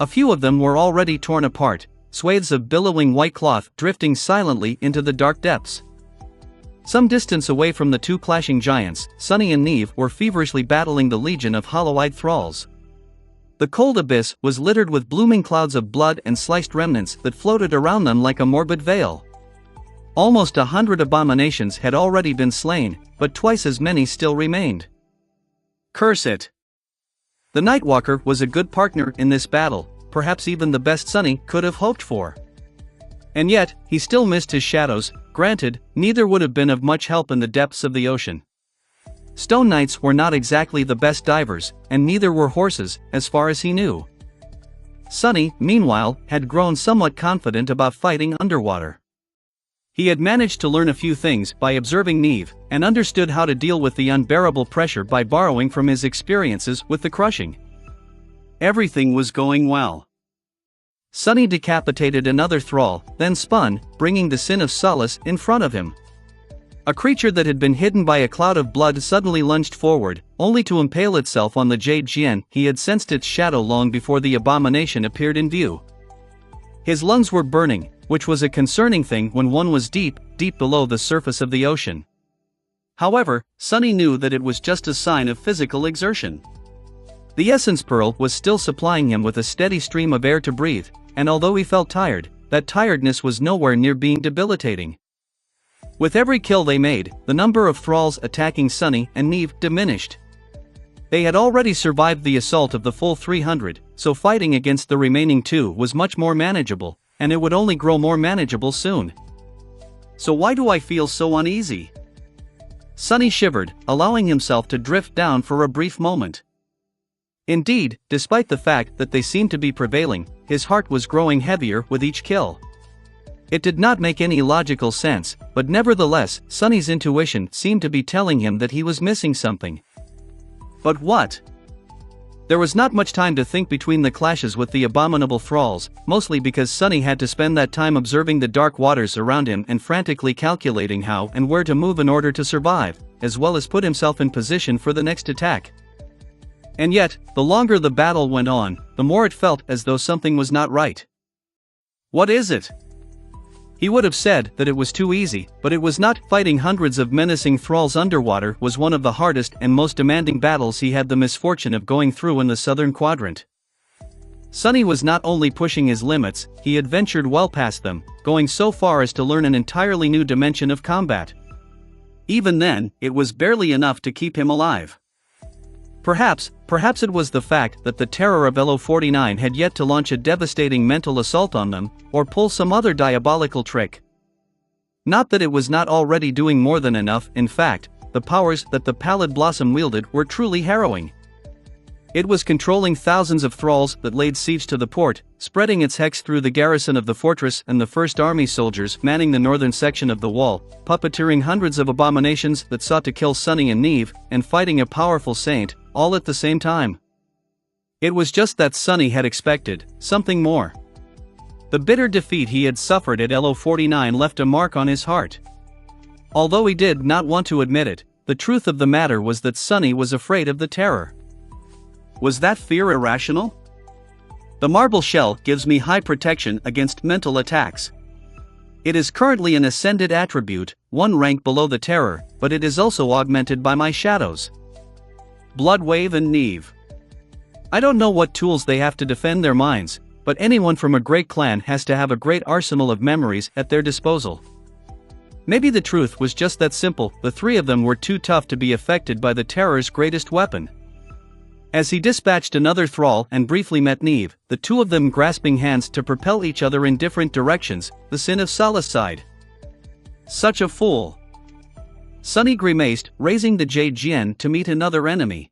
A few of them were already torn apart, swathes of billowing white cloth drifting silently into the dark depths. Some distance away from the 2 clashing giants, Sonny and Neve were feverishly battling the legion of hollow-eyed thralls. The cold abyss was littered with blooming clouds of blood and sliced remnants that floated around them like a morbid veil. Almost 100 abominations had already been slain, but twice as many still remained. Curse it! The Nightwalker was a good partner in this battle, perhaps even the best Sonny could have hoped for. And yet, he still missed his shadows. Granted, neither would have been of much help in the depths of the ocean. Stone Knights were not exactly the best divers, and neither were horses, as far as he knew. Sunny, meanwhile, had grown somewhat confident about fighting underwater. He had managed to learn a few things by observing Neve, and understood how to deal with the unbearable pressure by borrowing from his experiences with the crushing. Everything was going well. Sunny decapitated another thrall, then spun, bringing the Sin of Solace in front of him. A creature that had been hidden by a cloud of blood suddenly lunged forward, only to impale itself on the jade Jian. He had sensed its shadow long before the abomination appeared in view. His lungs were burning, which was a concerning thing when one was deep, deep below the surface of the ocean. However, Sunny knew that it was just a sign of physical exertion. The Essence Pearl was still supplying him with a steady stream of air to breathe, and although he felt tired, that tiredness was nowhere near being debilitating. With every kill they made, the number of thralls attacking Sunny and Neve diminished. They had already survived the assault of the full 300, so fighting against the remaining 2 was much more manageable, and it would only grow more manageable soon. So why do I feel so uneasy? Sunny shivered, allowing himself to drift down for a brief moment. Indeed, despite the fact that they seemed to be prevailing, his heart was growing heavier with each kill. It did not make any logical sense, but nevertheless, Sunny's intuition seemed to be telling him that he was missing something. But what? There was not much time to think between the clashes with the abominable thralls, mostly because Sunny had to spend that time observing the dark waters around him and frantically calculating how and where to move in order to survive, as well as put himself in position for the next attack. And yet, the longer the battle went on, the more it felt as though something was not right. What is it? He would have said that it was too easy, but it was not. Fighting hundreds of menacing thralls underwater was one of the hardest and most demanding battles he had the misfortune of going through in the southern quadrant. Sunny was not only pushing his limits, he had ventured well past them, going so far as to learn an entirely new dimension of combat. Even then, it was barely enough to keep him alive. Perhaps it was the fact that the terror of EP.22 had yet to launch a devastating mental assault on them, or pull some other diabolical trick. Not that it was not already doing more than enough. In fact, the powers that the Pallid Blossom wielded were truly harrowing. It was controlling thousands of thralls that laid siege to the port, spreading its hex through the garrison of the fortress and the First Army soldiers manning the northern section of the wall, puppeteering hundreds of abominations that sought to kill Sunny and Neve, and fighting a powerful saint, all at the same time. It was just that Sunny had expected something more. The bitter defeat he had suffered at EP.22 left a mark on his heart. Although he did not want to admit it, the truth of the matter was that Sunny was afraid of the terror. Was that fear irrational? The marble shell gives me high protection against mental attacks. It is currently an ascended attribute, one rank below the terror, but it is also augmented by my shadows. Bloodwave and Neve. I don't know what tools they have to defend their minds, but anyone from a great clan has to have a great arsenal of memories at their disposal. Maybe the truth was just that simple. The 3 of them were too tough to be affected by the terror's greatest weapon. As he dispatched another thrall and briefly met Neve, the 2 of them grasping hands to propel each other in different directions, the Sin of Solace sighed. Such a fool. Sunny grimaced, raising the jade Jian to meet another enemy.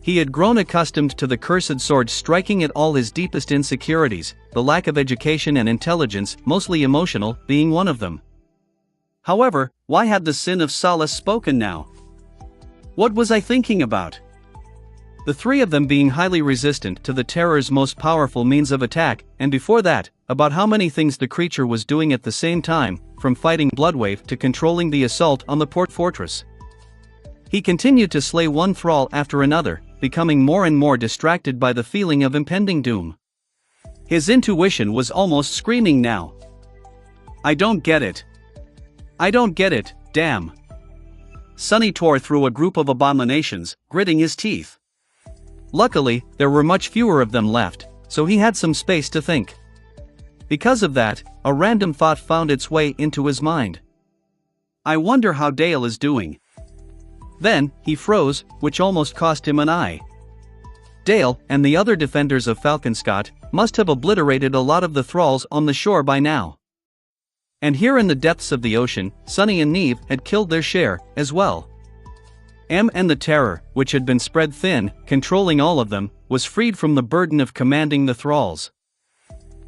He had grown accustomed to the cursed sword striking at all his deepest insecurities, the lack of education and intelligence, mostly emotional, being one of them. However, why had the Sin of Solace spoken now? What was I thinking about? The 3 of them being highly resistant to the terror's most powerful means of attack, and before that, about how many things the creature was doing at the same time, from fighting Bloodwave to controlling the assault on the port fortress. He continued to slay one thrall after another, becoming more and more distracted by the feeling of impending doom. His intuition was almost screaming now. I don't get it. I don't get it, damn. Sunny tore through a group of abominations, gritting his teeth. Luckily, there were much fewer of them left, so he had some space to think. Because of that, a random thought found its way into his mind. I wonder how Dale is doing. Then, he froze, which almost cost him an eye. Dale, and the other defenders of Falconscott, must have obliterated a lot of the thralls on the shore by now. And here in the depths of the ocean, Sunny and Neve had killed their share, as well. And the terror, which had been spread thin, controlling all of them, was freed from the burden of commanding the thralls.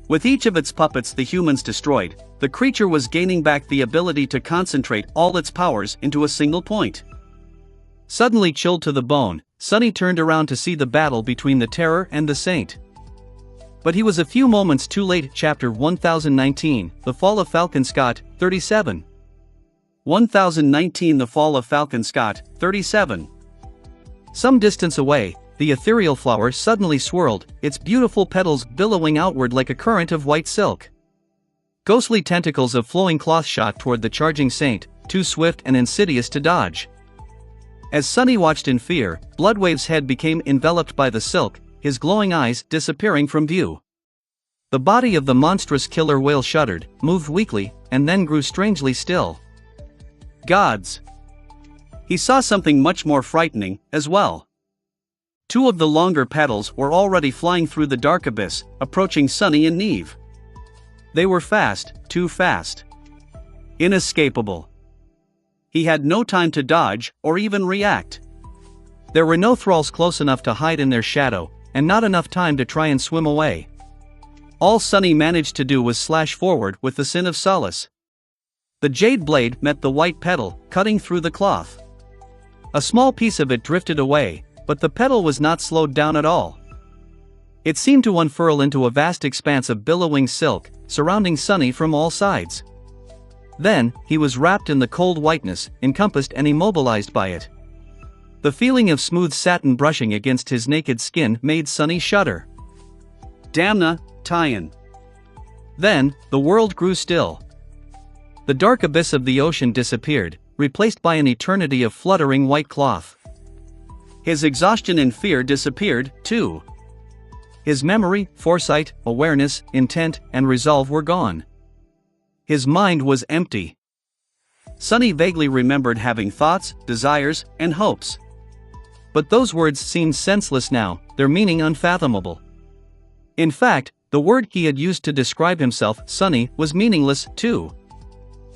With each of its puppets the humans destroyed, the creature was gaining back the ability to concentrate all its powers into a single point. Suddenly chilled to the bone, Sonny turned around to see the battle between the Terror and the Saint. But he was a few moments too late. Chapter 1019, The Fall of Falcon Scott, 37. 1019 The Fall of Falcon Scott, 37. Some distance away, the ethereal flower suddenly swirled, its beautiful petals billowing outward like a current of white silk. Ghostly tentacles of flowing cloth shot toward the charging saint, too swift and insidious to dodge. As Sonny watched in fear, Bloodwave's head became enveloped by the silk, his glowing eyes disappearing from view. The body of the monstrous killer whale shuddered, moved weakly, and then grew strangely still. Gods! He saw something much more frightening, as well. Two of the longer petals were already flying through the dark abyss, approaching Sonny and Neve. They were fast, too fast. Inescapable. He had no time to dodge, or even react. There were no thralls close enough to hide in their shadow, and not enough time to try and swim away. All Sonny managed to do was slash forward with the Sin of Solace. The jade blade met the white petal, cutting through the cloth. A small piece of it drifted away, but the petal was not slowed down at all. It seemed to unfurl into a vast expanse of billowing silk, surrounding Sonny from all sides. Then, he was wrapped in the cold whiteness, encompassed and immobilized by it. The feeling of smooth satin brushing against his naked skin made Sonny shudder. Damna, Tyan. Then, the world grew still. The dark abyss of the ocean disappeared, replaced by an eternity of fluttering white cloth. His exhaustion and fear disappeared, too. His memory, foresight, awareness, intent, and resolve were gone. His mind was empty. Sonny vaguely remembered having thoughts, desires, and hopes. But those words seemed senseless now, their meaning unfathomable. In fact, the word he had used to describe himself, Sonny, was meaningless, too.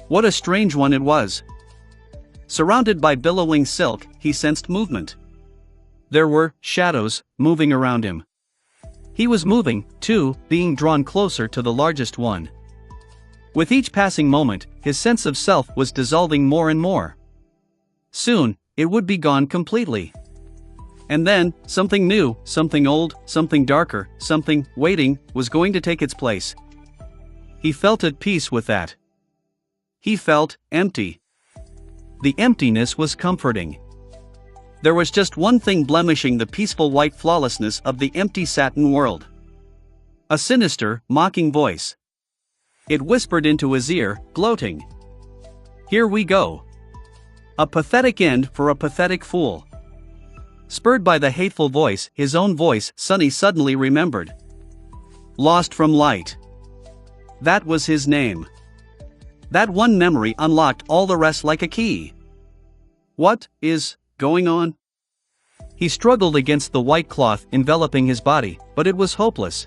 What a strange one it was. Surrounded by billowing silk, he sensed movement. There were shadows moving around him. He was moving, too, being drawn closer to the largest one. With each passing moment, his sense of self was dissolving more and more. Soon, it would be gone completely. And then, something new, something old, something darker, something waiting, was going to take its place. He felt at peace with that. He felt empty. The emptiness was comforting. There was just one thing blemishing the peaceful white flawlessness of the empty satin world. A sinister, mocking voice. It whispered into his ear, gloating. Here we go. A pathetic end for a pathetic fool. Spurred by the hateful voice, his own voice, Sonny suddenly remembered. Lost from light. That was his name. That one memory unlocked all the rest like a key. What is going on? He struggled against the white cloth enveloping his body, but it was hopeless.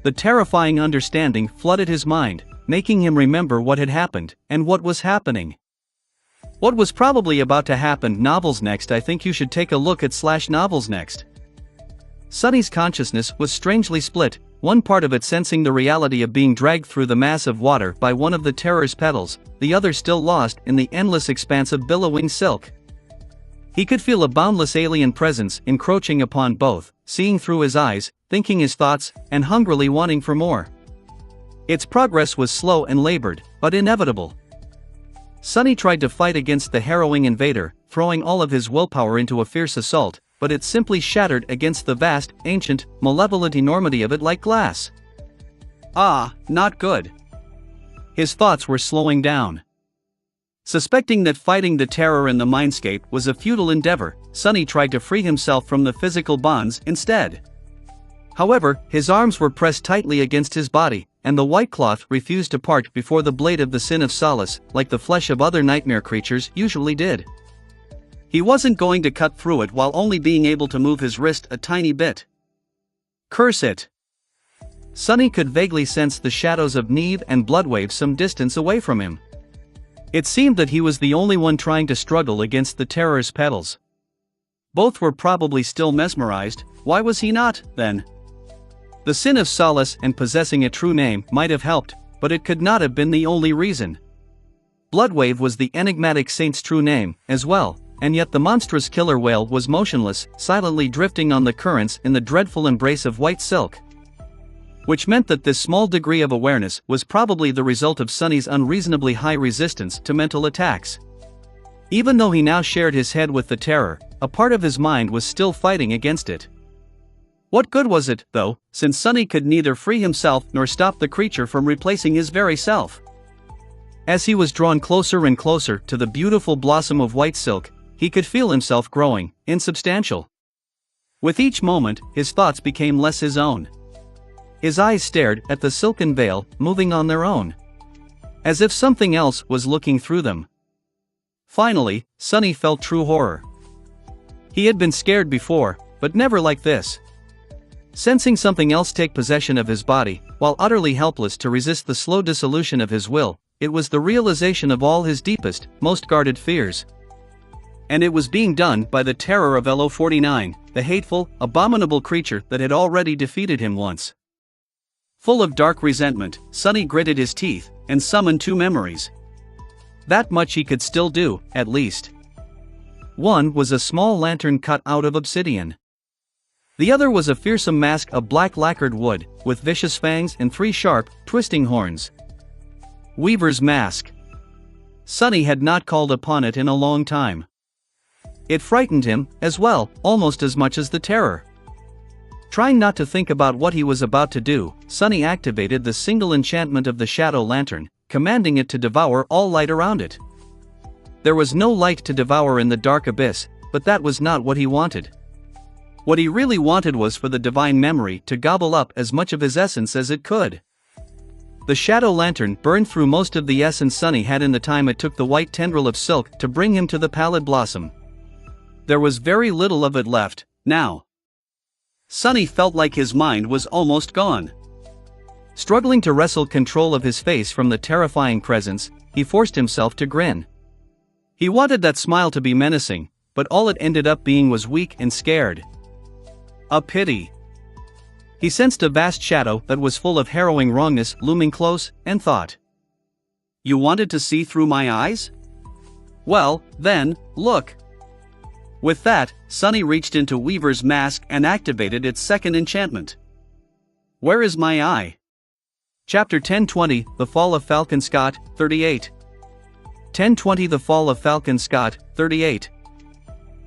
The terrifying understanding flooded his mind, making him remember what had happened, and what was happening. What was probably about to happen. Novels next. I think you should take a look at /novels next. Sonny's consciousness was strangely split, one part of it sensing the reality of being dragged through the mass of water by one of the terror's petals, the other still lost in the endless expanse of billowing silk. He could feel a boundless alien presence encroaching upon both, seeing through his eyes, thinking his thoughts, and hungrily wanting for more. Its progress was slow and labored, but inevitable. Sonny tried to fight against the harrowing invader, throwing all of his willpower into a fierce assault, but it simply shattered against the vast, ancient, malevolent enormity of it like glass. Ah, not good. His thoughts were slowing down. Suspecting that fighting the terror in the mindscape was a futile endeavor, Sonny tried to free himself from the physical bonds instead. However, his arms were pressed tightly against his body, and the white cloth refused to part before the blade of the Sin of Solace, like the flesh of other nightmare creatures usually did. He wasn't going to cut through it while only being able to move his wrist a tiny bit. Curse it! Sonny could vaguely sense the shadows of Neve and Bloodwave some distance away from him. It seemed that he was the only one trying to struggle against the terror's petals. Both were probably still mesmerized. Why was he not, then? The sin of solace and possessing a true name might have helped, but it could not have been the only reason. Bloodwave was the enigmatic saint's true name, as well, and yet the monstrous killer whale was motionless, silently drifting on the currents in the dreadful embrace of white silk. Which meant that this small degree of awareness was probably the result of Sunny's unreasonably high resistance to mental attacks. Even though he now shared his head with the terror, a part of his mind was still fighting against it. What good was it, though, since Sunny could neither free himself nor stop the creature from replacing his very self? As he was drawn closer and closer to the beautiful blossom of white silk, he could feel himself growing, insubstantial. With each moment, his thoughts became less his own. His eyes stared at the silken veil, moving on their own, as if something else was looking through them. Finally, Sunny felt true horror. He had been scared before, but never like this. Sensing something else take possession of his body, while utterly helpless to resist the slow dissolution of his will, it was the realization of all his deepest, most guarded fears. And it was being done by the terror of LO49, the hateful, abominable creature that had already defeated him once. Full of dark resentment, Sunny gritted his teeth, and summoned two memories. That much he could still do, at least. One was a small lantern cut out of obsidian. The other was a fearsome mask of black lacquered wood, with vicious fangs and 3 sharp, twisting horns. Weaver's mask. Sunny had not called upon it in a long time. It frightened him, as well, almost as much as the terror. Trying not to think about what he was about to do, Sunny activated the single enchantment of the shadow lantern, commanding it to devour all light around it. There was no light to devour in the dark abyss, but that was not what he wanted. What he really wanted was for the divine memory to gobble up as much of his essence as it could. The shadow lantern burned through most of the essence Sunny had in the time it took the white tendril of silk to bring him to the pallid blossom. There was very little of it left, now. Sunny felt like his mind was almost gone. Struggling to wrestle control of his face from the terrifying presence, he forced himself to grin. He wanted that smile to be menacing, but all it ended up being was weak and scared. A pity. He sensed a vast shadow that was full of harrowing wrongness looming close, and thought, "You wanted to see through my eyes? Well, then, look." With that, Sunny reached into Weaver's mask and activated its second enchantment. Where is my eye? Chapter 1020, The Fall of Falcon Scott, 38. 1020 The Fall of Falcon Scott, 38.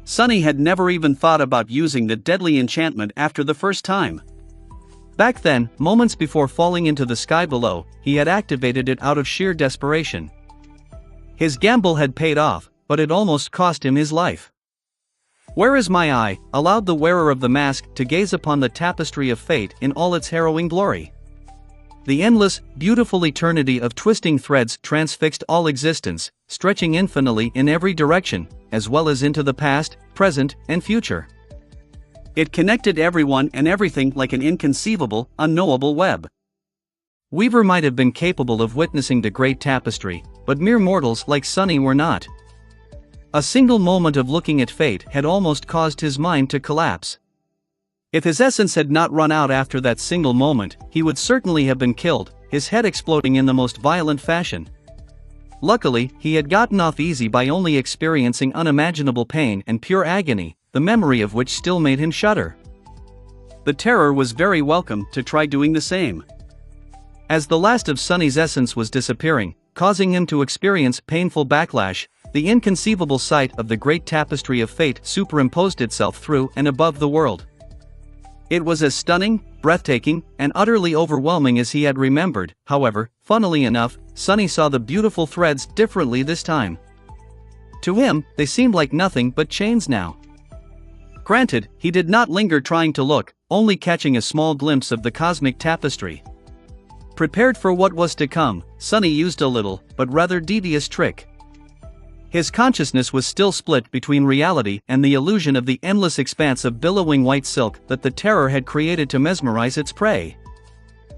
Sunny had never even thought about using the deadly enchantment after the first time. Back then, moments before falling into the sky below, he had activated it out of sheer desperation. His gamble had paid off, but it almost cost him his life. Where is my eye allowed the wearer of the mask to gaze upon the tapestry of fate in all its harrowing glory. The endless, beautiful eternity of twisting threads transfixed all existence, stretching infinitely in every direction, as well as into the past, present, and future. It connected everyone and everything like an inconceivable, unknowable web. Weaver might have been capable of witnessing the great tapestry, but mere mortals like Sunny were not. A single moment of looking at fate had almost caused his mind to collapse. If his essence had not run out after that single moment, he would certainly have been killed, his head exploding in the most violent fashion. Luckily, he had gotten off easy by only experiencing unimaginable pain and pure agony, the memory of which still made him shudder. The terror was very welcome to try doing the same. As the last of Sunny's essence was disappearing, causing him to experience painful backlash, the inconceivable sight of the great tapestry of fate superimposed itself through and above the world. It was as stunning, breathtaking, and utterly overwhelming as he had remembered. However, funnily enough, Sunny saw the beautiful threads differently this time. To him, they seemed like nothing but chains now. Granted, he did not linger trying to look, only catching a small glimpse of the cosmic tapestry. Prepared for what was to come, Sunny used a little, but rather devious trick. His consciousness was still split between reality and the illusion of the endless expanse of billowing white silk that the terror had created to mesmerize its prey.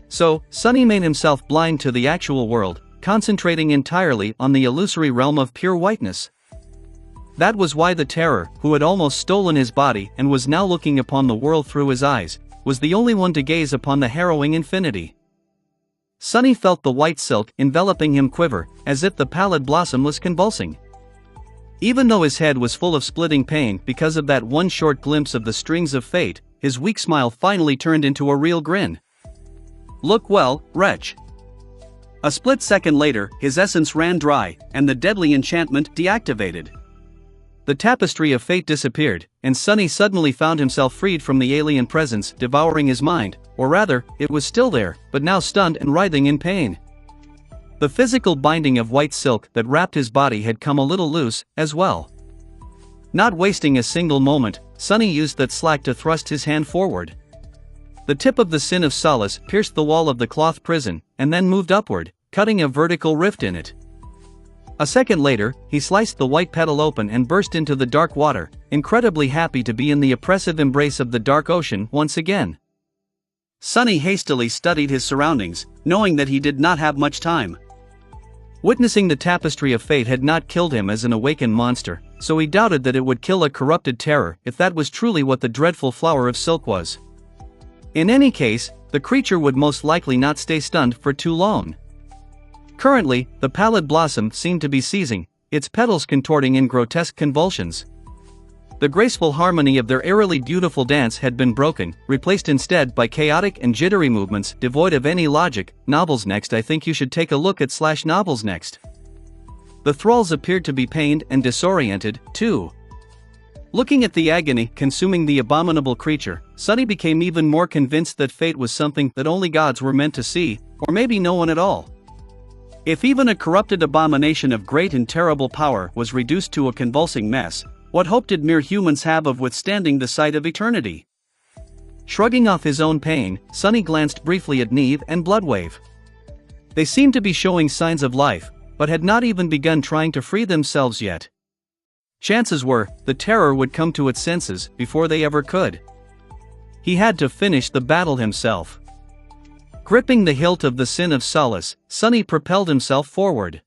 So, Sunny made himself blind to the actual world, concentrating entirely on the illusory realm of pure whiteness. That was why the terror, who had almost stolen his body and was now looking upon the world through his eyes, was the only one to gaze upon the harrowing infinity. Sunny felt the white silk enveloping him quiver, as if the pallid blossom was convulsing. Even though his head was full of splitting pain because of that one short glimpse of the strings of fate, his weak smile finally turned into a real grin. "Look well, wretch." A split second later, his essence ran dry, and the deadly enchantment deactivated. The tapestry of fate disappeared, and Sunny suddenly found himself freed from the alien presence devouring his mind, or rather, it was still there, but now stunned and writhing in pain. The physical binding of white silk that wrapped his body had come a little loose, as well. Not wasting a single moment, Sunny used that slack to thrust his hand forward. The tip of the sin of solace pierced the wall of the cloth prison, and then moved upward, cutting a vertical rift in it. A second later, he sliced the white petal open and burst into the dark water, incredibly happy to be in the oppressive embrace of the dark ocean once again. Sunny hastily studied his surroundings, knowing that he did not have much time. Witnessing the tapestry of fate had not killed him as an awakened monster, so he doubted that it would kill a corrupted terror if that was truly what the dreadful flower of silk was. In any case, the creature would most likely not stay stunned for too long. Currently, the pallid blossom seemed to be seizing, its petals contorting in grotesque convulsions. The graceful harmony of their eerily beautiful dance had been broken, replaced instead by chaotic and jittery movements devoid of any logic. Novels next. I think you should take a look at /novels next. The thralls appeared to be pained and disoriented, too. Looking at the agony consuming the abominable creature, Sunny became even more convinced that fate was something that only gods were meant to see, or maybe no one at all. If even a corrupted abomination of great and terrible power was reduced to a convulsing mess, what hope did mere humans have of withstanding the sight of eternity? Shrugging off his own pain, Sunny glanced briefly at Neve and Bloodwave. They seemed to be showing signs of life, but had not even begun trying to free themselves yet. Chances were, the terror would come to its senses before they ever could. He had to finish the battle himself. Gripping the hilt of the sin of solace, Sunny propelled himself forward.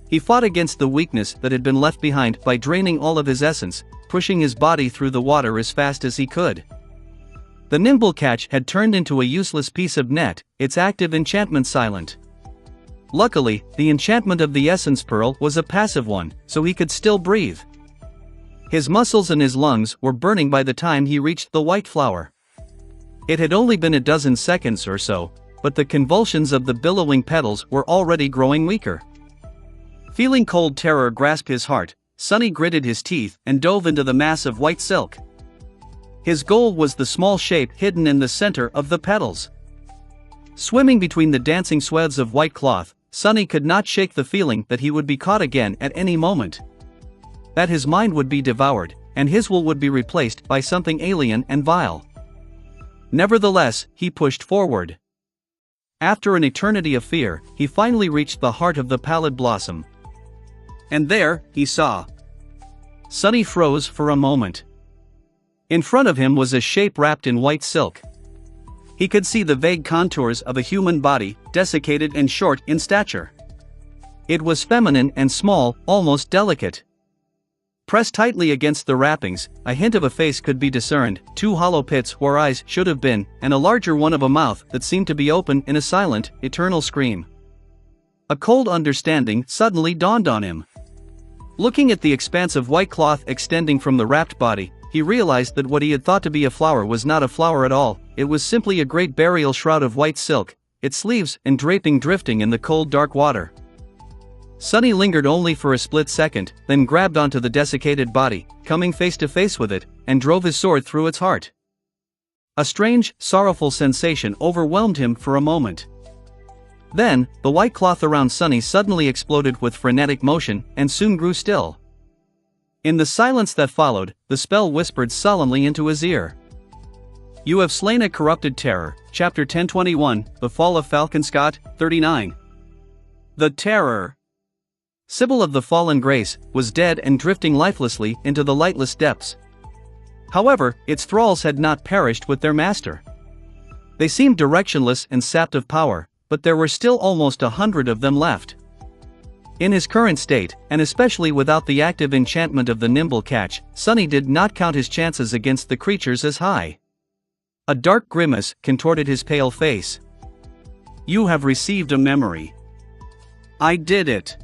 He fought against the weakness that had been left behind by draining all of his essence, pushing his body through the water as fast as he could. The nimble catch had turned into a useless piece of net, its active enchantment silent. Luckily, the enchantment of the essence pearl was a passive one, so he could still breathe. His muscles and his lungs were burning by the time he reached the white flower. It had only been a dozen seconds or so, but the convulsions of the billowing petals were already growing weaker. Feeling cold terror grasp his heart, Sunny gritted his teeth and dove into the mass of white silk. His goal was the small shape hidden in the center of the petals. Swimming between the dancing swathes of white cloth, Sunny could not shake the feeling that he would be caught again at any moment. That his mind would be devoured, and his will would be replaced by something alien and vile. Nevertheless, he pushed forward. After an eternity of fear, he finally reached the heart of the pallid blossom. And there, he saw. Sunny froze for a moment. In front of him was a shape wrapped in white silk. He could see the vague contours of a human body, desiccated and short in stature. It was feminine and small, almost delicate. Pressed tightly against the wrappings, a hint of a face could be discerned, 2 hollow pits where eyes should have been, and a larger one of a mouth that seemed to be open in a silent, eternal scream. A cold understanding suddenly dawned on him. Looking at the expanse of white cloth extending from the wrapped body, he realized that what he had thought to be a flower was not a flower at all. It was simply a great burial shroud of white silk, its sleeves and draping drifting in the cold dark water. Sunny lingered only for a split second, then grabbed onto the desiccated body, coming face to face with it, and drove his sword through its heart. A strange, sorrowful sensation overwhelmed him for a moment. Then, the white cloth around Sunny suddenly exploded with frenetic motion, and soon grew still. In the silence that followed, the spell whispered sullenly into his ear. "You have slain a corrupted terror." Chapter 1021, The Fall of Falcon Scott, 39. The terror. Sybil of the Fallen Grace was dead and drifting lifelessly into the lightless depths. However, its thralls had not perished with their master. They seemed directionless and sapped of power, but there were still almost 100 of them left. In his current state, and especially without the active enchantment of the nimble catch, Sunny did not count his chances against the creatures as high. A dark grimace contorted his pale face. "You have received a memory. I did it.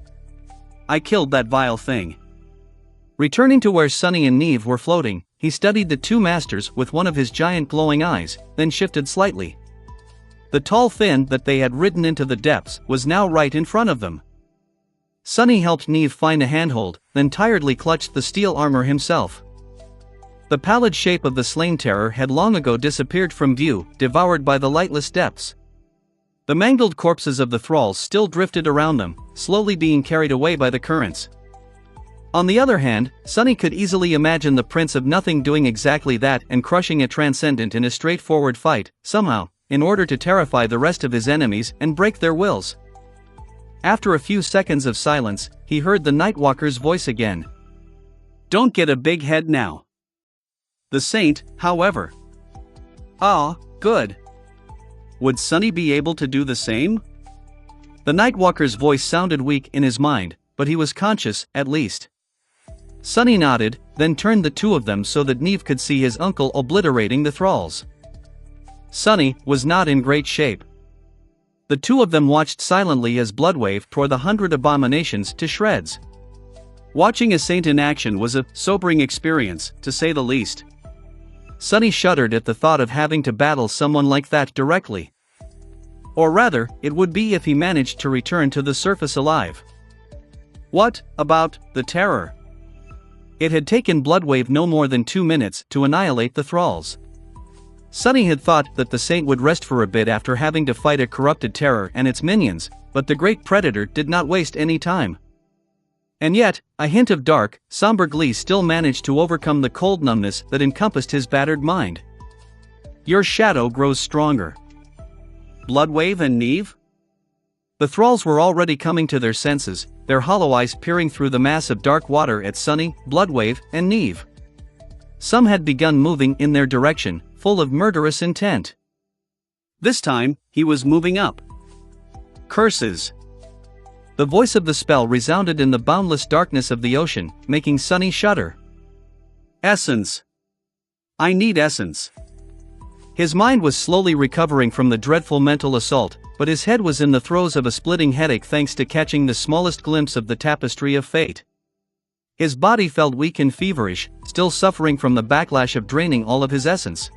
I killed that vile thing." Returning to where Sunny and Neve were floating, he studied the two masters with one of his giant glowing eyes, then shifted slightly. The tall fin that they had ridden into the depths was now right in front of them. Sunny helped Neve find a handhold, then tiredly clutched the steel armor himself. The pallid shape of the slain terror had long ago disappeared from view, devoured by the lightless depths. The mangled corpses of the thralls still drifted around them, slowly being carried away by the currents. On the other hand, Sunny could easily imagine the Prince of Nothing doing exactly that and crushing a Transcendent in a straightforward fight, somehow, in order to terrify the rest of his enemies and break their wills. After a few seconds of silence, he heard the Nightwalker's voice again. "Don't get a big head now." The Saint, however. "Ah, good. Would Sunny be able to do the same?" The Nightwalker's voice sounded weak in his mind, but he was conscious, at least. Sunny nodded, then turned the two of them so that Neve could see his uncle obliterating the thralls. Sunny was not in great shape. The two of them watched silently as Bloodwave tore the 100 abominations to shreds. Watching a saint in action was a sobering experience, to say the least. Sunny shuddered at the thought of having to battle someone like that directly. Or rather, it would be if he managed to return to the surface alive. What about the terror? It had taken Bloodwave no more than 2 minutes to annihilate the thralls. Sunny had thought that the saint would rest for a bit after having to fight a corrupted terror and its minions, but the great predator did not waste any time. And yet, a hint of dark, somber glee still managed to overcome the cold numbness that encompassed his battered mind. "Your shadow grows stronger." Bloodwave and Neve? The thralls were already coming to their senses, their hollow eyes peering through the mass of dark water at Sunny, Bloodwave, and Neve. Some had begun moving in their direction, full of murderous intent. This time, he was moving up. Curses. The voice of the spell resounded in the boundless darkness of the ocean, making Sunny shudder. Essence. I need essence. His mind was slowly recovering from the dreadful mental assault, but his head was in the throes of a splitting headache thanks to catching the smallest glimpse of the tapestry of fate. His body felt weak and feverish, still suffering from the backlash of draining all of his essence.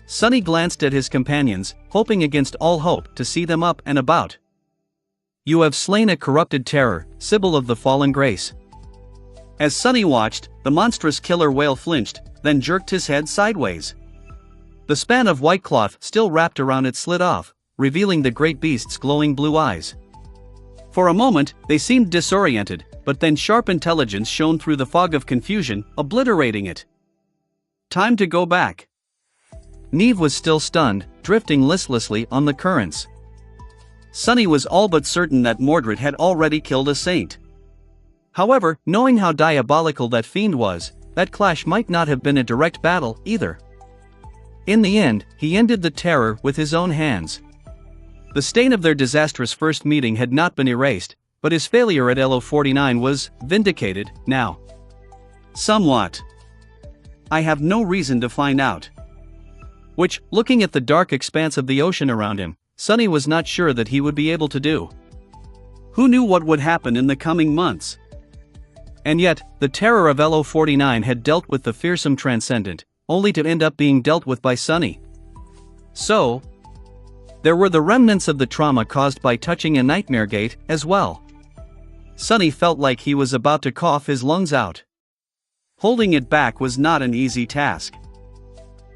Sunny glanced at his companions, hoping against all hope to see them up and about. "You have slain a corrupted terror, Sibyl of the fallen grace." As Sunny watched, the monstrous killer whale flinched, then jerked his head sideways. The span of white cloth still wrapped around it slid off, revealing the great beast's glowing blue eyes. For a moment, they seemed disoriented, but then sharp intelligence shone through the fog of confusion, obliterating it. Time to go back. Neve was still stunned, drifting listlessly on the currents. Sunny was all but certain that Mordred had already killed a saint. However, knowing how diabolical that fiend was, that clash might not have been a direct battle, either. In the end, he ended the terror with his own hands. The stain of their disastrous first meeting had not been erased, but his failure at LO49 was vindicated, now. Somewhat. I have no reason to find out. Which, looking at the dark expanse of the ocean around him, Sunny was not sure that he would be able to do. Who knew what would happen in the coming months? And yet, the terror of LO49 had dealt with the fearsome Transcendent, only to end up being dealt with by Sunny. So, there were the remnants of the trauma caused by touching a nightmare gate, as well. Sunny felt like he was about to cough his lungs out. Holding it back was not an easy task.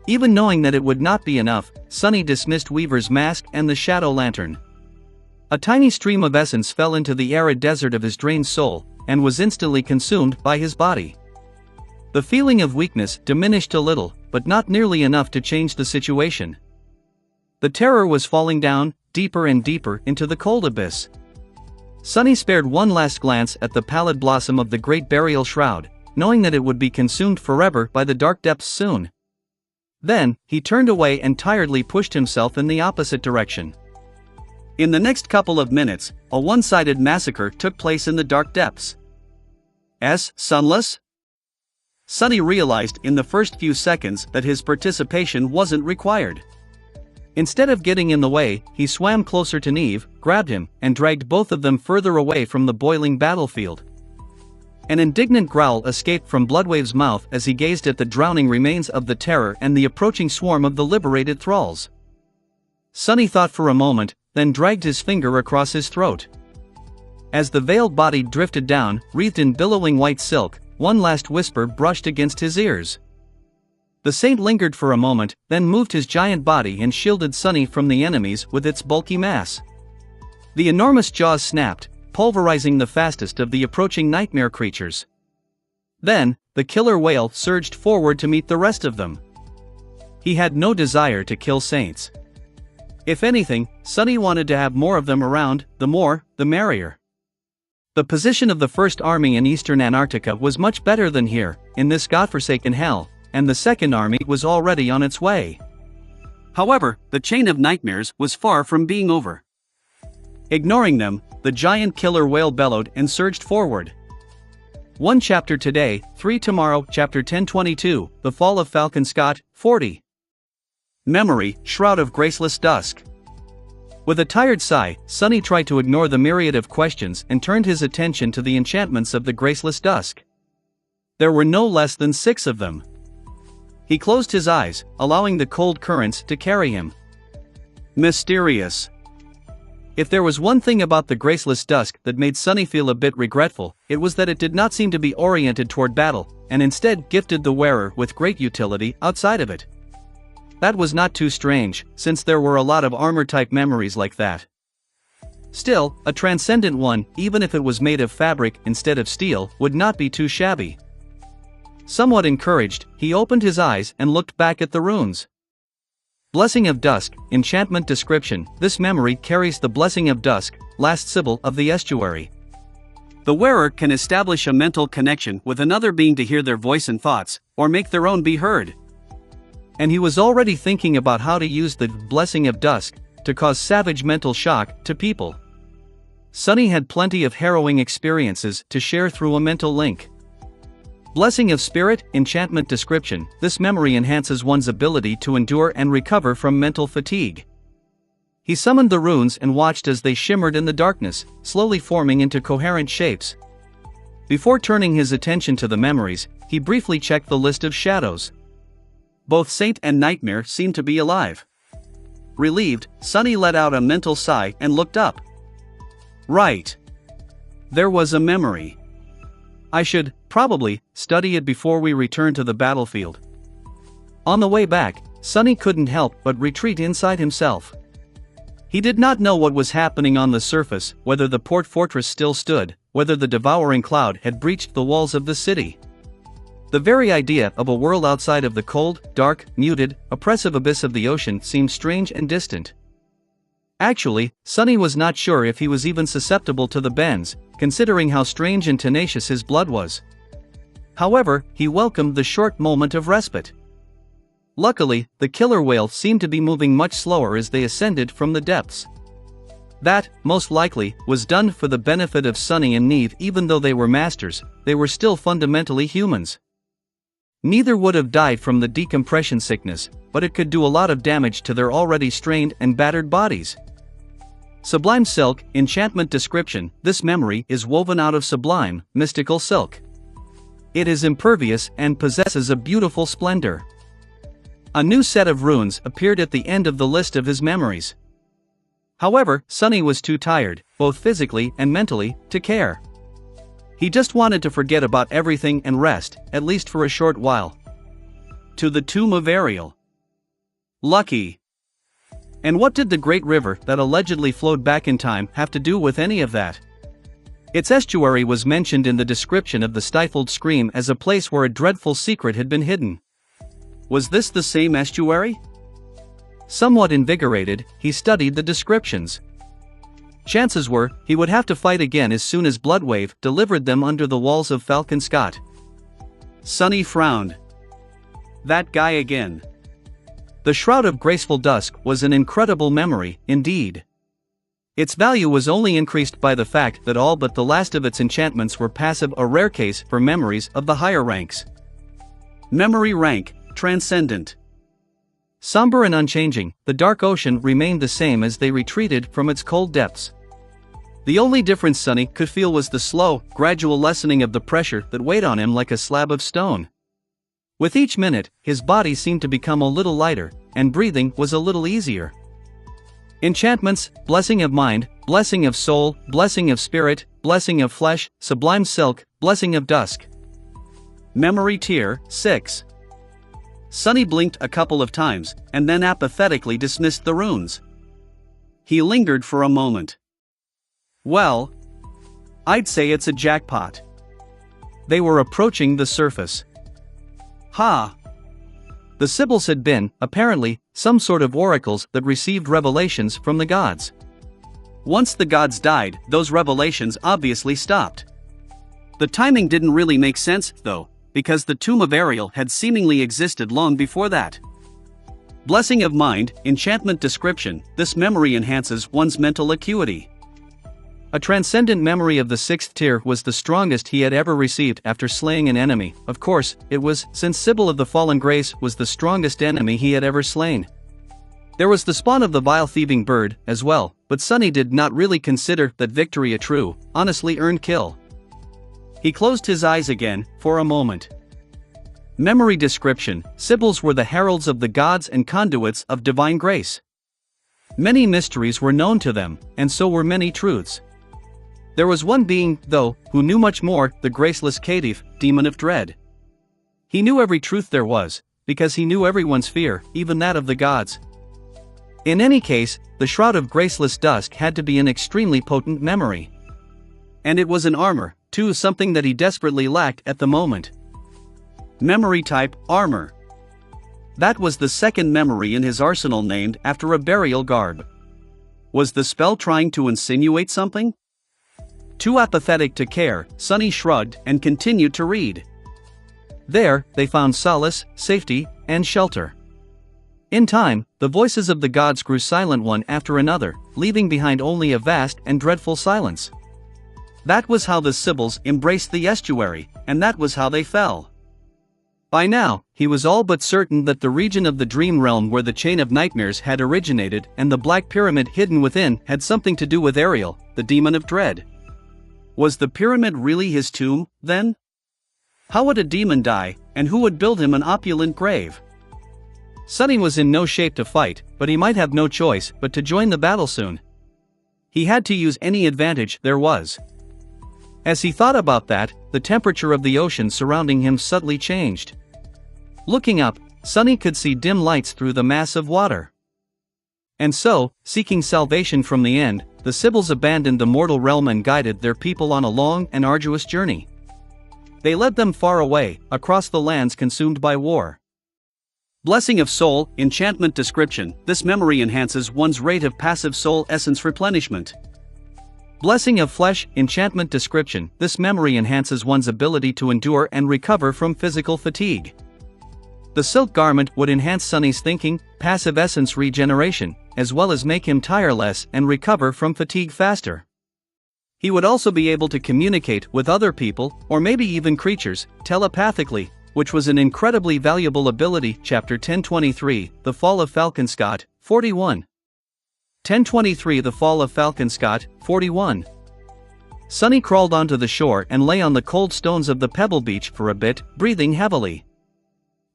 Even knowing that it would not be enough, Sunny dismissed Weaver's mask and the shadow lantern. A tiny stream of essence fell into the arid desert of his drained soul, and was instantly consumed by his body. The feeling of weakness diminished a little, but not nearly enough to change the situation. The terror was falling down, deeper and deeper into the cold abyss. Sunny spared one last glance at the pallid blossom of the great burial shroud, knowing that it would be consumed forever by the dark depths soon. Then, he turned away and tiredly pushed himself in the opposite direction. In the next couple of minutes, a one-sided massacre took place in the dark depths. Sunless? Sunny realized in the first few seconds that his participation wasn't required. Instead of getting in the way, he swam closer to Neve, grabbed him, and dragged both of them further away from the boiling battlefield. An indignant growl escaped from Bloodwave's mouth as he gazed at the drowning remains of the Terror and the approaching swarm of the liberated thralls. Sunny thought for a moment, then dragged his finger across his throat. As the veiled body drifted down, wreathed in billowing white silk, one last whisper brushed against his ears. The saint lingered for a moment, then moved his giant body and shielded Sunny from the enemies with its bulky mass. The enormous jaws snapped, pulverizing the fastest of the approaching nightmare creatures. Then, the killer whale surged forward to meet the rest of them. He had no desire to kill saints. If anything, Sunny wanted to have more of them around, the more, the merrier. The position of the First Army in eastern Antarctica was much better than here, in this godforsaken hell, and the Second Army was already on its way. However, the chain of nightmares was far from being over. Ignoring them, the giant killer whale bellowed and surged forward. 1 chapter today, 3 tomorrow. Chapter 10:22, The Fall of Falcon Scott, 40. Memory, Shroud of Graceless Dusk. With a tired sigh, Sunny tried to ignore the myriad of questions and turned his attention to the enchantments of the Graceless Dusk. There were no less than 6 of them. He closed his eyes, allowing the cold currents to carry him. Mysterious. If there was one thing about the Graceless Dusk that made Sunny feel a bit regretful, it was that it did not seem to be oriented toward battle, and instead gifted the wearer with great utility outside of it. That was not too strange, since there were a lot of armor-type memories like that. Still, a transcendent one, even if it was made of fabric instead of steel, would not be too shabby. Somewhat encouraged, he opened his eyes and looked back at the runes. Blessing of Dusk, enchantment description. This memory carries the Blessing of Dusk, last symbol of the estuary. The wearer can establish a mental connection with another being to hear their voice and thoughts, or make their own be heard. And he was already thinking about how to use the Blessing of Dusk to cause savage mental shock to people. Sunny had plenty of harrowing experiences to share through a mental link. Blessing of Spirit, enchantment description. This memory enhances one's ability to endure and recover from mental fatigue. He summoned the runes and watched as they shimmered in the darkness, slowly forming into coherent shapes. Before turning his attention to the memories, he briefly checked the list of shadows. Both Saint and Nightmare seemed to be alive. Relieved, Sunny let out a mental sigh and looked up. Right. There was a memory. I should, probably, study it before we return to the battlefield. On the way back, Sunny couldn't help but retreat inside himself. He did not know what was happening on the surface, whether the port fortress still stood, whether the devouring cloud had breached the walls of the city. The very idea of a world outside of the cold, dark, muted, oppressive abyss of the ocean seemed strange and distant. Actually, Sunny was not sure if he was even susceptible to the bends, considering how strange and tenacious his blood was. However, he welcomed the short moment of respite. Luckily, the killer whale seemed to be moving much slower as they ascended from the depths. That, most likely, was done for the benefit of Sunny and Neve. Even though they were masters, they were still fundamentally humans. Neither would have died from the decompression sickness, but it could do a lot of damage to their already strained and battered bodies. Sublime Silk, enchantment description. This memory is woven out of sublime, mystical silk. It is impervious and possesses a beautiful splendor. A new set of runes appeared at the end of the list of his memories. However, Sunny was too tired, both physically and mentally, to care. He just wanted to forget about everything and rest, at least for a short while. To the tomb of Ariel. Lucky. And what did the great river that allegedly flowed back in time have to do with any of that? Its estuary was mentioned in the description of the stifled scream as a place where a dreadful secret had been hidden. Was this the same estuary? Somewhat invigorated, he studied the descriptions. Chances were, he would have to fight again as soon as Bloodwave delivered them under the walls of Falcon Scott. Sunny frowned. That guy again. The Shroud of Graceful Dusk was an incredible memory, indeed. Its value was only increased by the fact that all but the last of its enchantments were passive, a rare case for memories of the higher ranks. Memory rank, Transcendent. Somber and unchanging, the dark ocean remained the same as they retreated from its cold depths. The only difference Sunny could feel was the slow, gradual lessening of the pressure that weighed on him like a slab of stone. With each minute, his body seemed to become a little lighter, and breathing was a little easier. Enchantments, blessing of mind, blessing of soul, blessing of spirit, blessing of flesh, sublime silk, blessing of dusk. Memory tier, 6. Sunny blinked a couple of times, and then apathetically dismissed the runes. He lingered for a moment. Well, I'd say it's a jackpot. They were approaching the surface. Ha! The Sibyls had been, apparently, some sort of oracles that received revelations from the gods. Once the gods died, those revelations obviously stopped. The timing didn't really make sense, though, because the tomb of Ariel had seemingly existed long before that. Blessing of mind, enchantment description, this memory enhances one's mental acuity. A transcendent memory of the 6th tier was the strongest he had ever received after slaying an enemy. Of course, it was, since Sibyl of the Fallen Grace was the strongest enemy he had ever slain. There was the spawn of the vile thieving bird, as well, but Sunny did not really consider that victory a true, honestly earned kill. He closed his eyes again, for a moment. Memory description, Sibyls were the heralds of the gods and conduits of divine grace. Many mysteries were known to them, and so were many truths. There was one being, though, who knew much more, the graceless Caitiff, demon of dread. He knew every truth there was, because he knew everyone's fear, even that of the gods. In any case, the shroud of graceless dusk had to be an extremely potent memory. And it was an armor, too, something that he desperately lacked at the moment. Memory type, armor. That was the second memory in his arsenal named after a burial garb. Was the spell trying to insinuate something? Too apathetic to care, Sunny shrugged and continued to read. There, they found solace, safety, and shelter. In time, the voices of the gods grew silent one after another, leaving behind only a vast and dreadful silence. That was how the Sibyls embraced the estuary, and that was how they fell. By now, he was all but certain that the region of the dream realm where the chain of nightmares had originated and the black pyramid hidden within had something to do with Ariel, the demon of dread. Was the pyramid really his tomb, then? How would a demon die, and who would build him an opulent grave? Sunny was in no shape to fight, but he might have no choice but to join the battle soon. He had to use any advantage there was. As he thought about that, the temperature of the ocean surrounding him subtly changed. Looking up, Sunny could see dim lights through the mass of water. And so, seeking salvation from the end, the Sibyls abandoned the mortal realm and guided their people on a long and arduous journey. They led them far away, across the lands consumed by war. Blessing of soul, enchantment description, this memory enhances one's rate of passive soul essence replenishment. Blessing of flesh, enchantment description, this memory enhances one's ability to endure and recover from physical fatigue. The silk garment would enhance Sunny's thinking, passive essence regeneration, as well as make him tire less and recover from fatigue faster. He would also be able to communicate with other people, or maybe even creatures, telepathically, which was an incredibly valuable ability. Chapter 1023, The Fall of Falconscott, 41. 1023 The Fall of Falconscott, 41. Sunny crawled onto the shore and lay on the cold stones of the pebble beach for a bit, breathing heavily.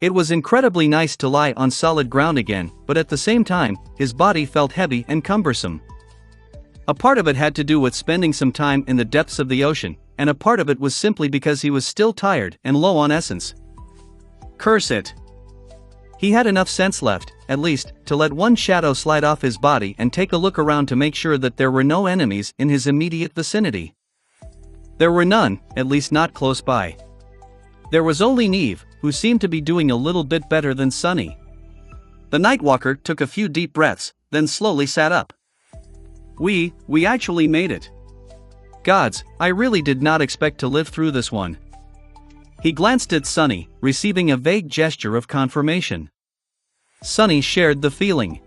It was incredibly nice to lie on solid ground again, but at the same time, his body felt heavy and cumbersome. A part of it had to do with spending some time in the depths of the ocean, and a part of it was simply because he was still tired and low on essence. Curse it. He had enough sense left, at least, to let one shadow slide off his body and take a look around to make sure that there were no enemies in his immediate vicinity. There were none, at least not close by. There was only Neve, who seemed to be doing a little bit better than Sunny. The Nightwalker took a few deep breaths, then slowly sat up. We actually made it. Gods, I really did not expect to live through this one. He glanced at Sunny, receiving a vague gesture of confirmation. Sunny shared the feeling.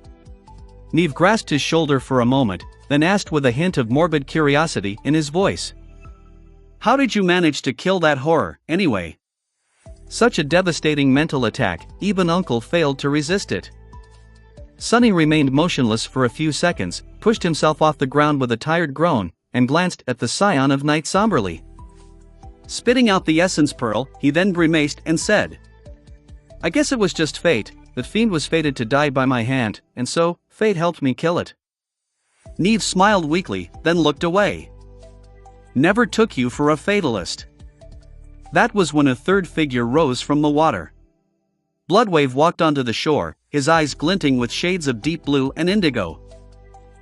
Neve grasped his shoulder for a moment, then asked with a hint of morbid curiosity in his voice. "How did you manage to kill that horror, anyway?" Such a devastating mental attack, even Uncle failed to resist it. Sonny remained motionless for a few seconds, pushed himself off the ground with a tired groan, and glanced at the scion of night somberly. Spitting out the essence pearl, he then grimaced and said, "I guess it was just fate. That fiend was fated to die by my hand, and so, fate helped me kill it." Neve smiled weakly, then looked away. "Never took you for a fatalist." That was when a third figure rose from the water. Bloodwave walked onto the shore, his eyes glinting with shades of deep blue and indigo.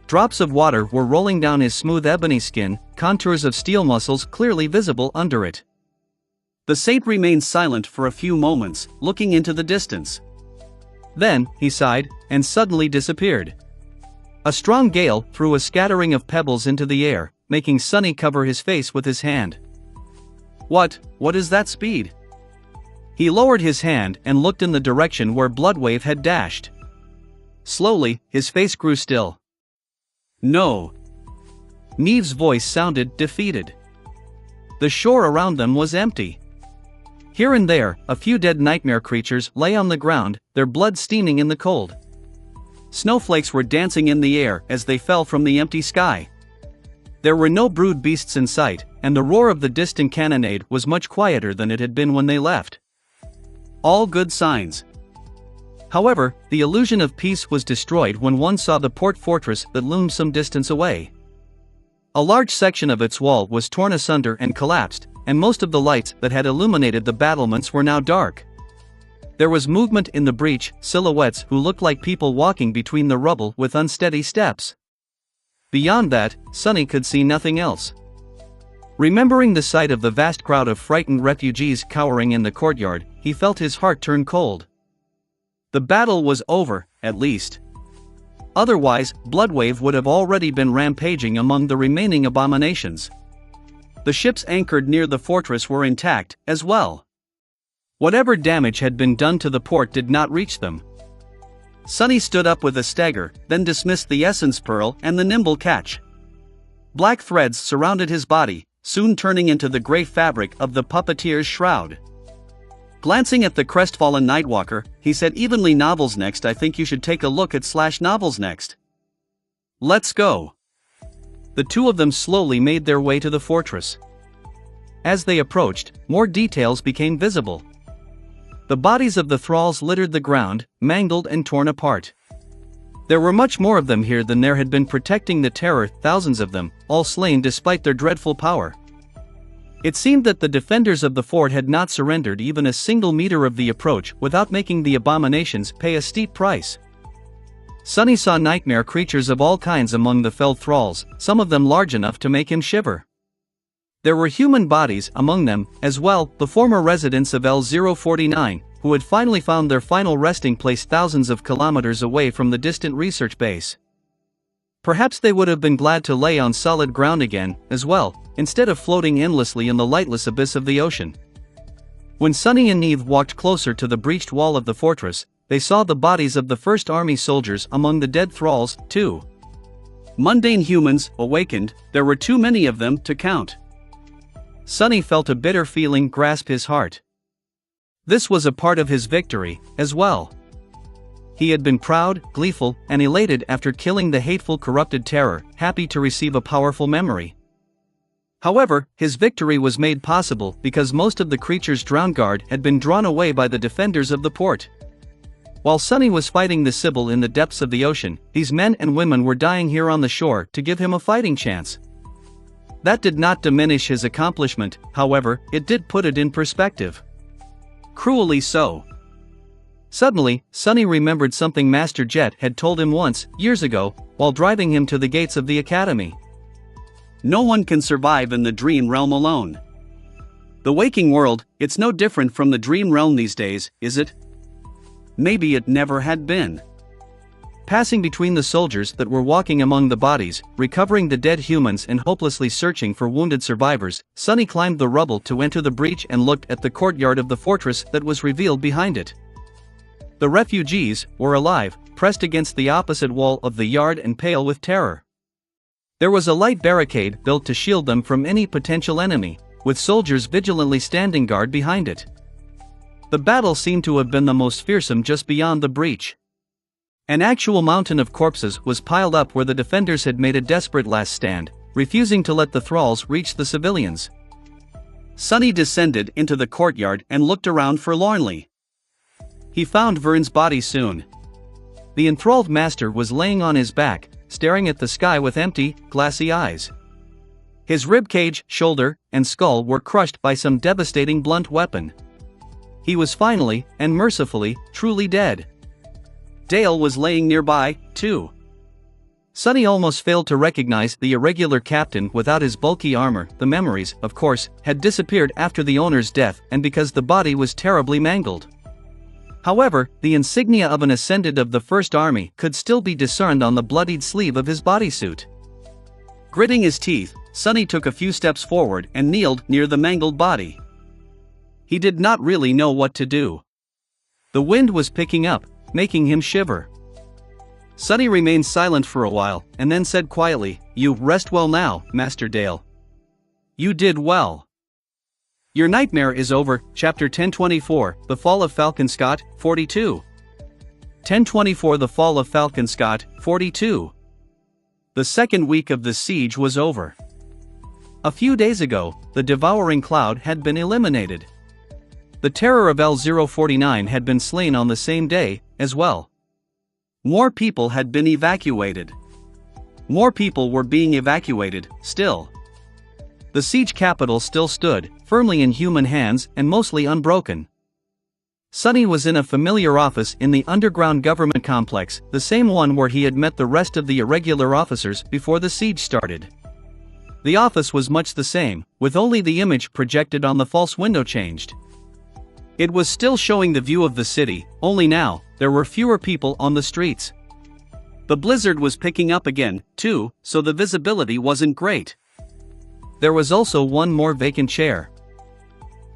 Drops of water were rolling down his smooth ebony skin, contours of steel muscles clearly visible under it. The saint remained silent for a few moments, looking into the distance. Then, he sighed, and suddenly disappeared. A strong gale threw a scattering of pebbles into the air, making Sonny cover his face with his hand. What is that speed?" He lowered his hand and looked in the direction where Bloodwave had dashed. Slowly, his face grew still. "No." Neve's voice sounded defeated. The shore around them was empty. Here and there, a few dead nightmare creatures lay on the ground, their blood steaming in the cold. Snowflakes were dancing in the air as they fell from the empty sky. There were no brood beasts in sight, and the roar of the distant cannonade was much quieter than it had been when they left. All good signs. However, the illusion of peace was destroyed when one saw the port fortress that loomed some distance away. A large section of its wall was torn asunder and collapsed, and most of the lights that had illuminated the battlements were now dark. There was movement in the breach, silhouettes who looked like people walking between the rubble with unsteady steps. Beyond that, Sonny could see nothing else. Remembering the sight of the vast crowd of frightened refugees cowering in the courtyard, he felt his heart turn cold. The battle was over, at least. Otherwise, Bloodwave would have already been rampaging among the remaining abominations. The ships anchored near the fortress were intact, as well. Whatever damage had been done to the port did not reach them. Sonny stood up with a stagger, then dismissed the essence pearl and the nimble catch. Black threads surrounded his body, soon turning into the gray fabric of the puppeteer's shroud. Glancing at the crestfallen Nightwalker, he said evenly, "Novels next. I think you should take a look at /novels next. Let's go." The two of them slowly made their way to the fortress. As they approached, more details became visible. The bodies of the thralls littered the ground, mangled and torn apart. There were much more of them here than there had been protecting the terror, thousands of them, all slain despite their dreadful power. It seemed that the defenders of the fort had not surrendered even a single meter of the approach without making the abominations pay a steep price. Sonny saw nightmare creatures of all kinds among the felled thralls, some of them large enough to make him shiver. There were human bodies among them, as well, the former residents of L-049, who had finally found their final resting place thousands of kilometers away from the distant research base. Perhaps they would have been glad to lay on solid ground again, as well, instead of floating endlessly in the lightless abyss of the ocean. When Sonny and Neve walked closer to the breached wall of the fortress, they saw the bodies of the First Army soldiers among the dead thralls, too. Mundane humans, awakened, there were too many of them to count. Sonny felt a bitter feeling grasp his heart. This was a part of his victory, as well. He had been proud, gleeful, and elated after killing the hateful corrupted terror, happy to receive a powerful memory. However, his victory was made possible because most of the creature's drowned guard had been drawn away by the defenders of the port. While Sonny was fighting the Sibyl in the depths of the ocean, these men and women were dying here on the shore to give him a fighting chance. That did not diminish his accomplishment, however, it did put it in perspective. Cruelly so. Suddenly, Sonny remembered something Master Jet had told him once, years ago, while driving him to the gates of the academy. No one can survive in the dream realm alone. The waking world, it's no different from the dream realm these days, is it? Maybe it never had been. Passing between the soldiers that were walking among the bodies, recovering the dead humans and hopelessly searching for wounded survivors, Sonny climbed the rubble to enter the breach and looked at the courtyard of the fortress that was revealed behind it. The refugees were alive, pressed against the opposite wall of the yard and pale with terror. There was a light barricade built to shield them from any potential enemy, with soldiers vigilantly standing guard behind it. The battle seemed to have been the most fearsome just beyond the breach. An actual mountain of corpses was piled up where the defenders had made a desperate last stand, refusing to let the thralls reach the civilians. Sonny descended into the courtyard and looked around forlornly. He found Vern's body soon. The enthralled master was laying on his back, staring at the sky with empty, glassy eyes. His ribcage, shoulder, and skull were crushed by some devastating blunt weapon. He was finally, and mercifully, truly dead. Dale was laying nearby, too. Sonny almost failed to recognize the irregular captain without his bulky armor. The memories, of course, had disappeared after the owner's death and because the body was terribly mangled. However, the insignia of an ascendant of the First Army could still be discerned on the bloodied sleeve of his bodysuit. Gritting his teeth, Sonny took a few steps forward and kneeled near the mangled body. He did not really know what to do. The wind was picking up, making him shiver. Sonny remained silent for a while, and then said quietly, "You rest well now, Master Dale. You did well. Your nightmare is over." Chapter 1024, The Fall of Falconscott, 42. 1024 The Fall of Falconscott, 42. The second week of the siege was over. A few days ago, the devouring cloud had been eliminated. The terror of L049 had been slain on the same day, as well. More people had been evacuated. More people were being evacuated, still. The siege capital still stood, firmly in human hands and mostly unbroken. Sonny was in a familiar office in the underground government complex, the same one where he had met the rest of the irregular officers before the siege started. The office was much the same, with only the image projected on the false window changed. It was still showing the view of the city, only now, there were fewer people on the streets. The blizzard was picking up again, too, so the visibility wasn't great. There was also one more vacant chair.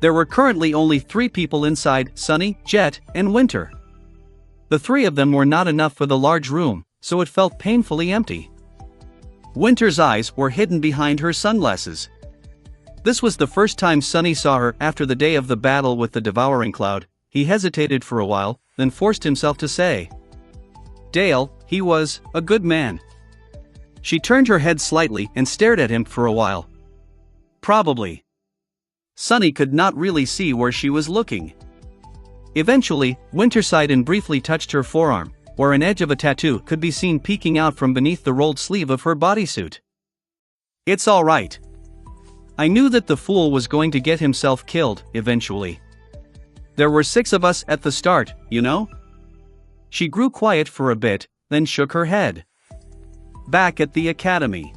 There were currently only 3 people inside: Sonny, Jet, and Winter. The 3 of them were not enough for the large room, so it felt painfully empty. Winter's eyes were hidden behind her sunglasses. This was the first time Sonny saw her after the day of the battle with the devouring cloud. He hesitated for a while, then forced himself to say, "Dale, he was a good man." She turned her head slightly and stared at him for a while. Probably. Sonny could not really see where she was looking. Eventually, Winter sighed and briefly touched her forearm, where an edge of a tattoo could be seen peeking out from beneath the rolled sleeve of her bodysuit. "It's all right. I knew that the fool was going to get himself killed, eventually. There were 6 of us at the start, you know?" She grew quiet for a bit, then shook her head. "Back at the academy.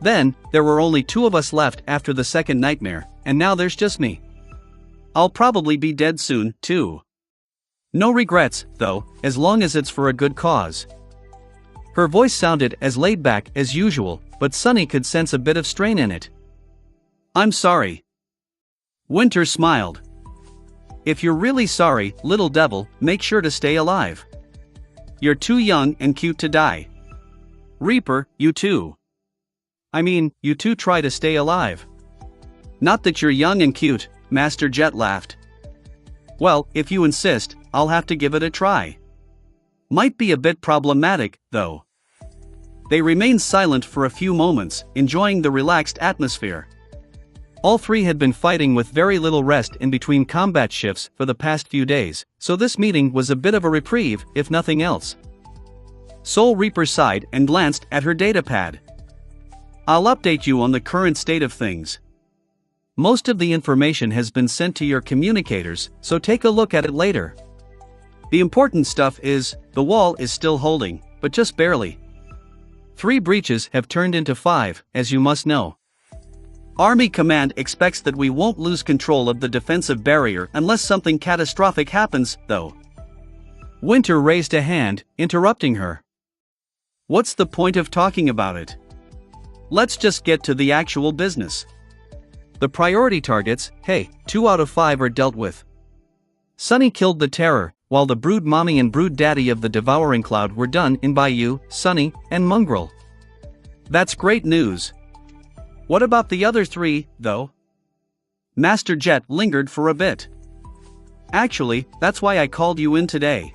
Then, there were only 2 of us left after the second nightmare, and now there's just me. I'll probably be dead soon, too. No regrets, though, as long as it's for a good cause." Her voice sounded as laid back as usual, but Sonny could sense a bit of strain in it. "I'm sorry." Winter smiled. "If you're really sorry, little devil, make sure to stay alive. You're too young and cute to die. Reaper, you too. I mean, you two try to stay alive." "Not that you're young and cute," Master Jet laughed. "Well, if you insist, I'll have to give it a try. Might be a bit problematic, though." They remained silent for a few moments, enjoying the relaxed atmosphere. All 3 had been fighting with very little rest in between combat shifts for the past few days, so this meeting was a bit of a reprieve, if nothing else. Soul Reaper sighed and glanced at her datapad. "I'll update you on the current state of things. Most of the information has been sent to your communicators, so take a look at it later. The important stuff is, the wall is still holding, but just barely. 3 breaches have turned into 5, as you must know. Army Command expects that we won't lose control of the defensive barrier unless something catastrophic happens, though." Winter raised a hand, interrupting her. "What's the point of talking about it? Let's just get to the actual business. The priority targets, hey, 2 out of 5 are dealt with. Sonny killed the terror, while the brood mommy and brood daddy of the devouring cloud were done in by you, Sunny, and Mongrel. That's great news. What about the other three, though? Master Jet lingered for a bit. Actually, that's why I called you in today.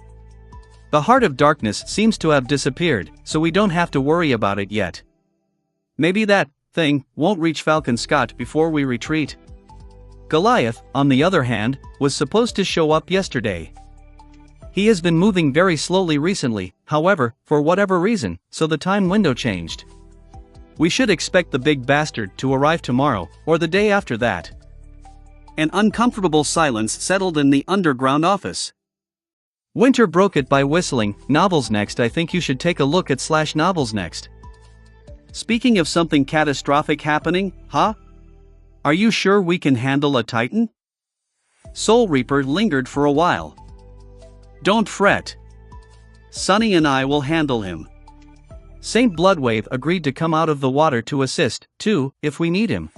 The Heart of Darkness seems to have disappeared, so we don't have to worry about it yet. Maybe that thing won't reach Falcon Scott before we retreat. Goliath, on the other hand, was supposed to show up yesterday. He has been moving very slowly recently, however, for whatever reason, so the time window changed. We should expect the big bastard to arrive tomorrow, or the day after that. An uncomfortable silence settled in the underground office. Winter broke it by whistling, "Novels next. I think you should take a look at /novels next. Speaking of something catastrophic happening, huh? Are you sure we can handle a Titan?" Soul Reaper lingered for a while. "Don't fret. Sunny and I will handle him. Saint Bloodwave agreed to come out of the water to assist, too, if we need him.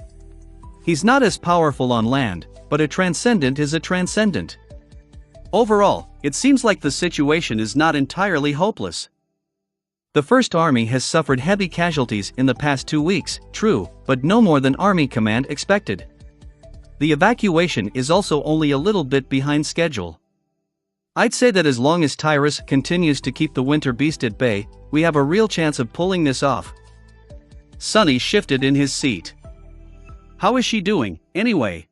He's not as powerful on land, but a transcendent is a transcendent. Overall, it seems like the situation is not entirely hopeless. The First Army has suffered heavy casualties in the past 2 weeks, true, but no more than Army Command expected. The evacuation is also only a little bit behind schedule. I'd say that as long as Tyrus continues to keep the winter beast at bay, we have a real chance of pulling this off." Sunny shifted in his seat. "How is she doing, anyway?"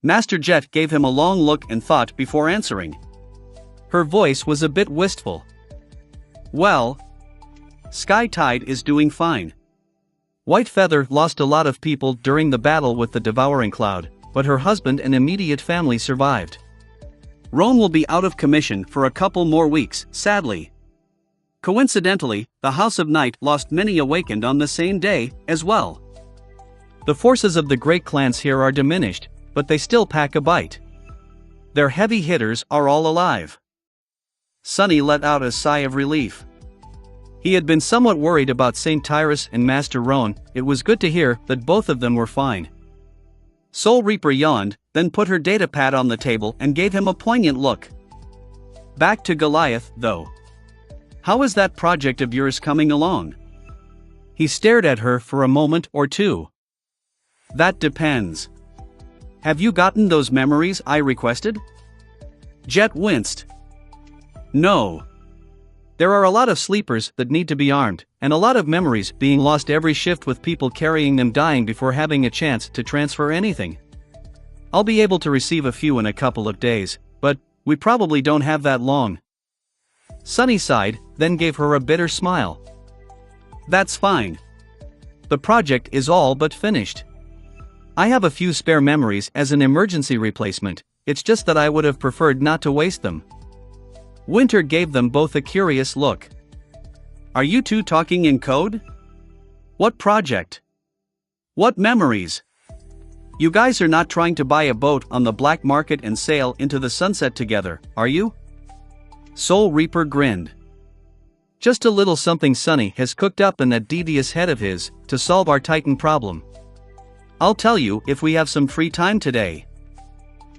Master Jet gave him a long look and thought before answering. Her voice was a bit wistful. "Well, Sky Tide is doing fine. White Feather lost a lot of people during the battle with the devouring cloud, but her husband and immediate family survived. Roan will be out of commission for a couple more weeks, sadly. Coincidentally, the House of Night lost many awakened on the same day, as well. The forces of the great clans here are diminished, but they still pack a bite. Their heavy hitters are all alive." Sunny let out a sigh of relief. He had been somewhat worried about St. Tyrus and Master Roan. It was good to hear that both of them were fine. Soul Reaper yawned, then put her datapad on the table and gave him a poignant look. "Back to Goliath, though. How is that project of yours coming along?" He stared at her for a moment or two. "That depends. Have you gotten those memories I requested?" Jet winced. "No. There are a lot of sleepers that need to be armed, and a lot of memories being lost every shift with people carrying them dying before having a chance to transfer anything. I'll be able to receive a few in a couple of days, but we probably don't have that long." Sunny sighed, then gave her a bitter smile. "That's fine. The project is all but finished. I have a few spare memories as an emergency replacement, it's just that I would have preferred not to waste them." Winter gave them both a curious look. "Are you two talking in code? What project? What memories? You guys are not trying to buy a boat on the black market and sail into the sunset together, are you?" Soul Reaper grinned. "Just a little something Sunny has cooked up in that devious head of his, to solve our Titan problem. I'll tell you if we have some free time today."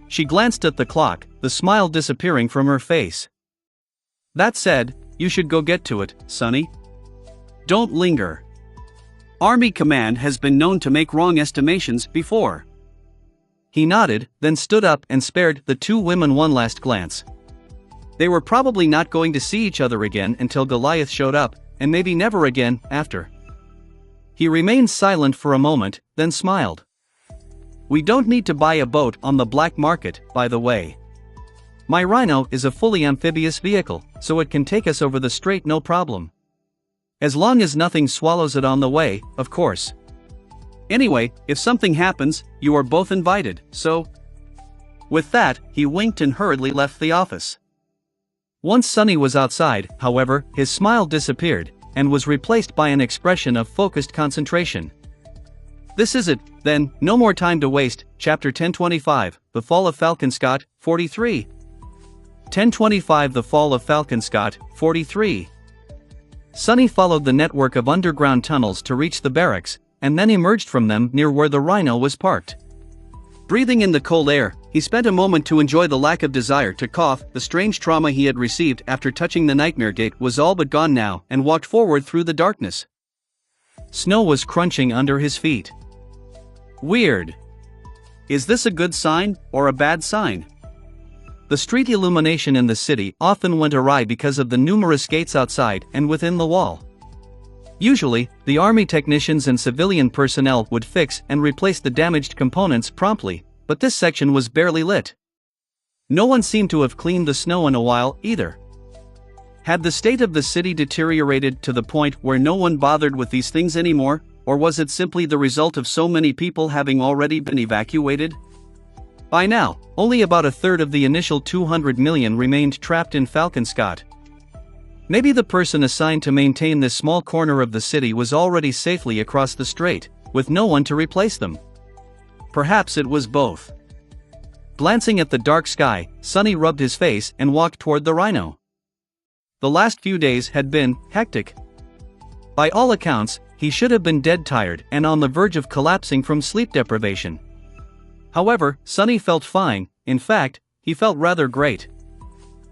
She glanced at the clock, the smile disappearing from her face. "That said, you should go get to it, Sunny. Don't linger. Army Command has been known to make wrong estimations before." He nodded, then stood up and spared the two women one last glance. They were probably not going to see each other again until Goliath showed up, and maybe never again after. He remained silent for a moment, then smiled. "We don't need to buy a boat on the black market, by the way. My Rhino is a fully amphibious vehicle, so it can take us over the strait no problem. As long as nothing swallows it on the way, of course. Anyway, if something happens, you are both invited, so..." With that, he winked and hurriedly left the office. Once Sunny was outside, however, his smile disappeared, and was replaced by an expression of focused concentration. "This is it, then, no more time to waste." Chapter 1025, The Fall of Falcon Scott, 43. 1025 The Fall of Falcon Scott, 43. Sunny followed the network of underground tunnels to reach the barracks, and then emerged from them near where the Rhino was parked. Breathing in the cold air, He spent a moment to enjoy the lack of desire to cough. The strange trauma he had received after touching the nightmare gate was all but gone now, and walked forward through the darkness. Snow was crunching under his feet. Weird. Is this a good sign, or a bad sign? The street illumination in the city often went awry because of the numerous gates outside and within the wall. Usually, the army technicians and civilian personnel would fix and replace the damaged components promptly, but this section was barely lit. No one seemed to have cleaned the snow in a while, either. Had the state of the city deteriorated to the point where no one bothered with these things anymore, or was it simply the result of so many people having already been evacuated? By now, only about a third of the initial 200 million remained trapped in Falconscott. Maybe the person assigned to maintain this small corner of the city was already safely across the strait, with no one to replace them. Perhaps it was both. Glancing at the dark sky, Sonny rubbed his face and walked toward the Rhino. The last few days had been hectic. By all accounts, he should have been dead tired and on the verge of collapsing from sleep deprivation. However, Sonny felt fine. In fact, he felt rather great.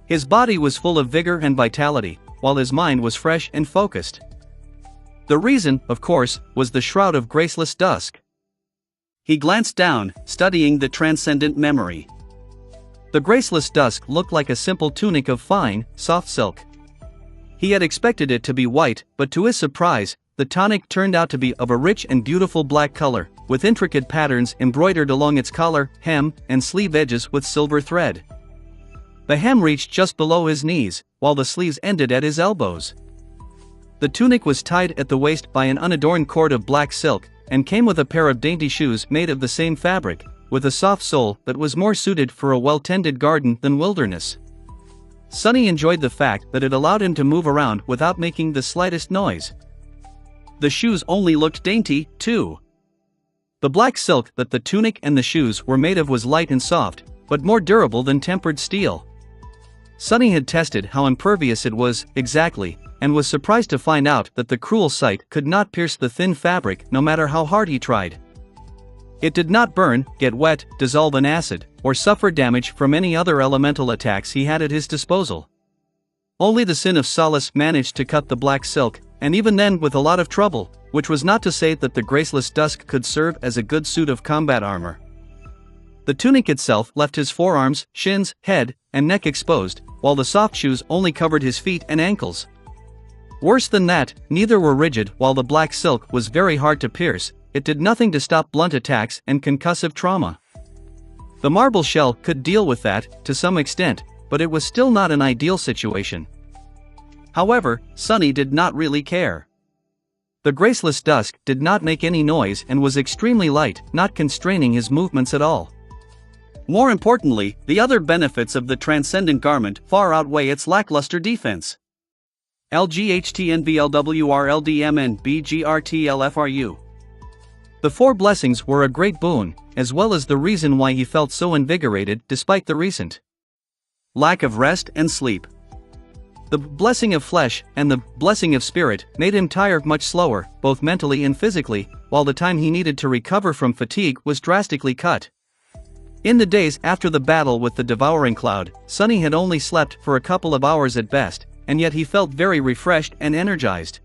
His body was full of vigor and vitality, while his mind was fresh and focused. The reason, of course, was the shroud of graceless dusk. He glanced down, studying the transcendent memory. The graceless dusk looked like a simple tunic of fine, soft silk. He had expected it to be white, but to his surprise, the tunic turned out to be of a rich and beautiful black color, with intricate patterns embroidered along its collar, hem, and sleeve edges with silver thread. The hem reached just below his knees, while the sleeves ended at his elbows. The tunic was tied at the waist by an unadorned cord of black silk, and came with a pair of dainty shoes made of the same fabric, with a soft sole that was more suited for a well-tended garden than wilderness. Sonny enjoyed the fact that it allowed him to move around without making the slightest noise. The shoes only looked dainty, too. The black silk that the tunic and the shoes were made of was light and soft, but more durable than tempered steel. Sonny had tested how impervious it was, exactly, and was surprised to find out that the cruel sight could not pierce the thin fabric no matter how hard he tried. It did not burn, get wet, dissolve in acid, or suffer damage from any other elemental attacks he had at his disposal. Only the Sin of Solace managed to cut the black silk, and even then with a lot of trouble, which was not to say that the graceless dusk could serve as a good suit of combat armor. The tunic itself left his forearms, shins, head, and neck exposed, while the soft shoes only covered his feet and ankles. Worse than that, neither were rigid. While the black silk was very hard to pierce, it did nothing to stop blunt attacks and concussive trauma. The marble shell could deal with that, to some extent, but it was still not an ideal situation. However, Sonny did not really care. The graceless dusk did not make any noise and was extremely light, not constraining his movements at all. More importantly, the other benefits of the transcendent garment far outweigh its lackluster defense. LGHTNVLWRLDMNBGRTLFRU. The four blessings were a great boon, as well as the reason why he felt so invigorated despite the recent lack of rest and sleep. The blessing of flesh and the blessing of spirit made him tire much slower, both mentally and physically, while the time he needed to recover from fatigue was drastically cut. In the days after the battle with the devouring cloud, Sonny had only slept for a couple of hours at best, and yet he felt very refreshed and energized.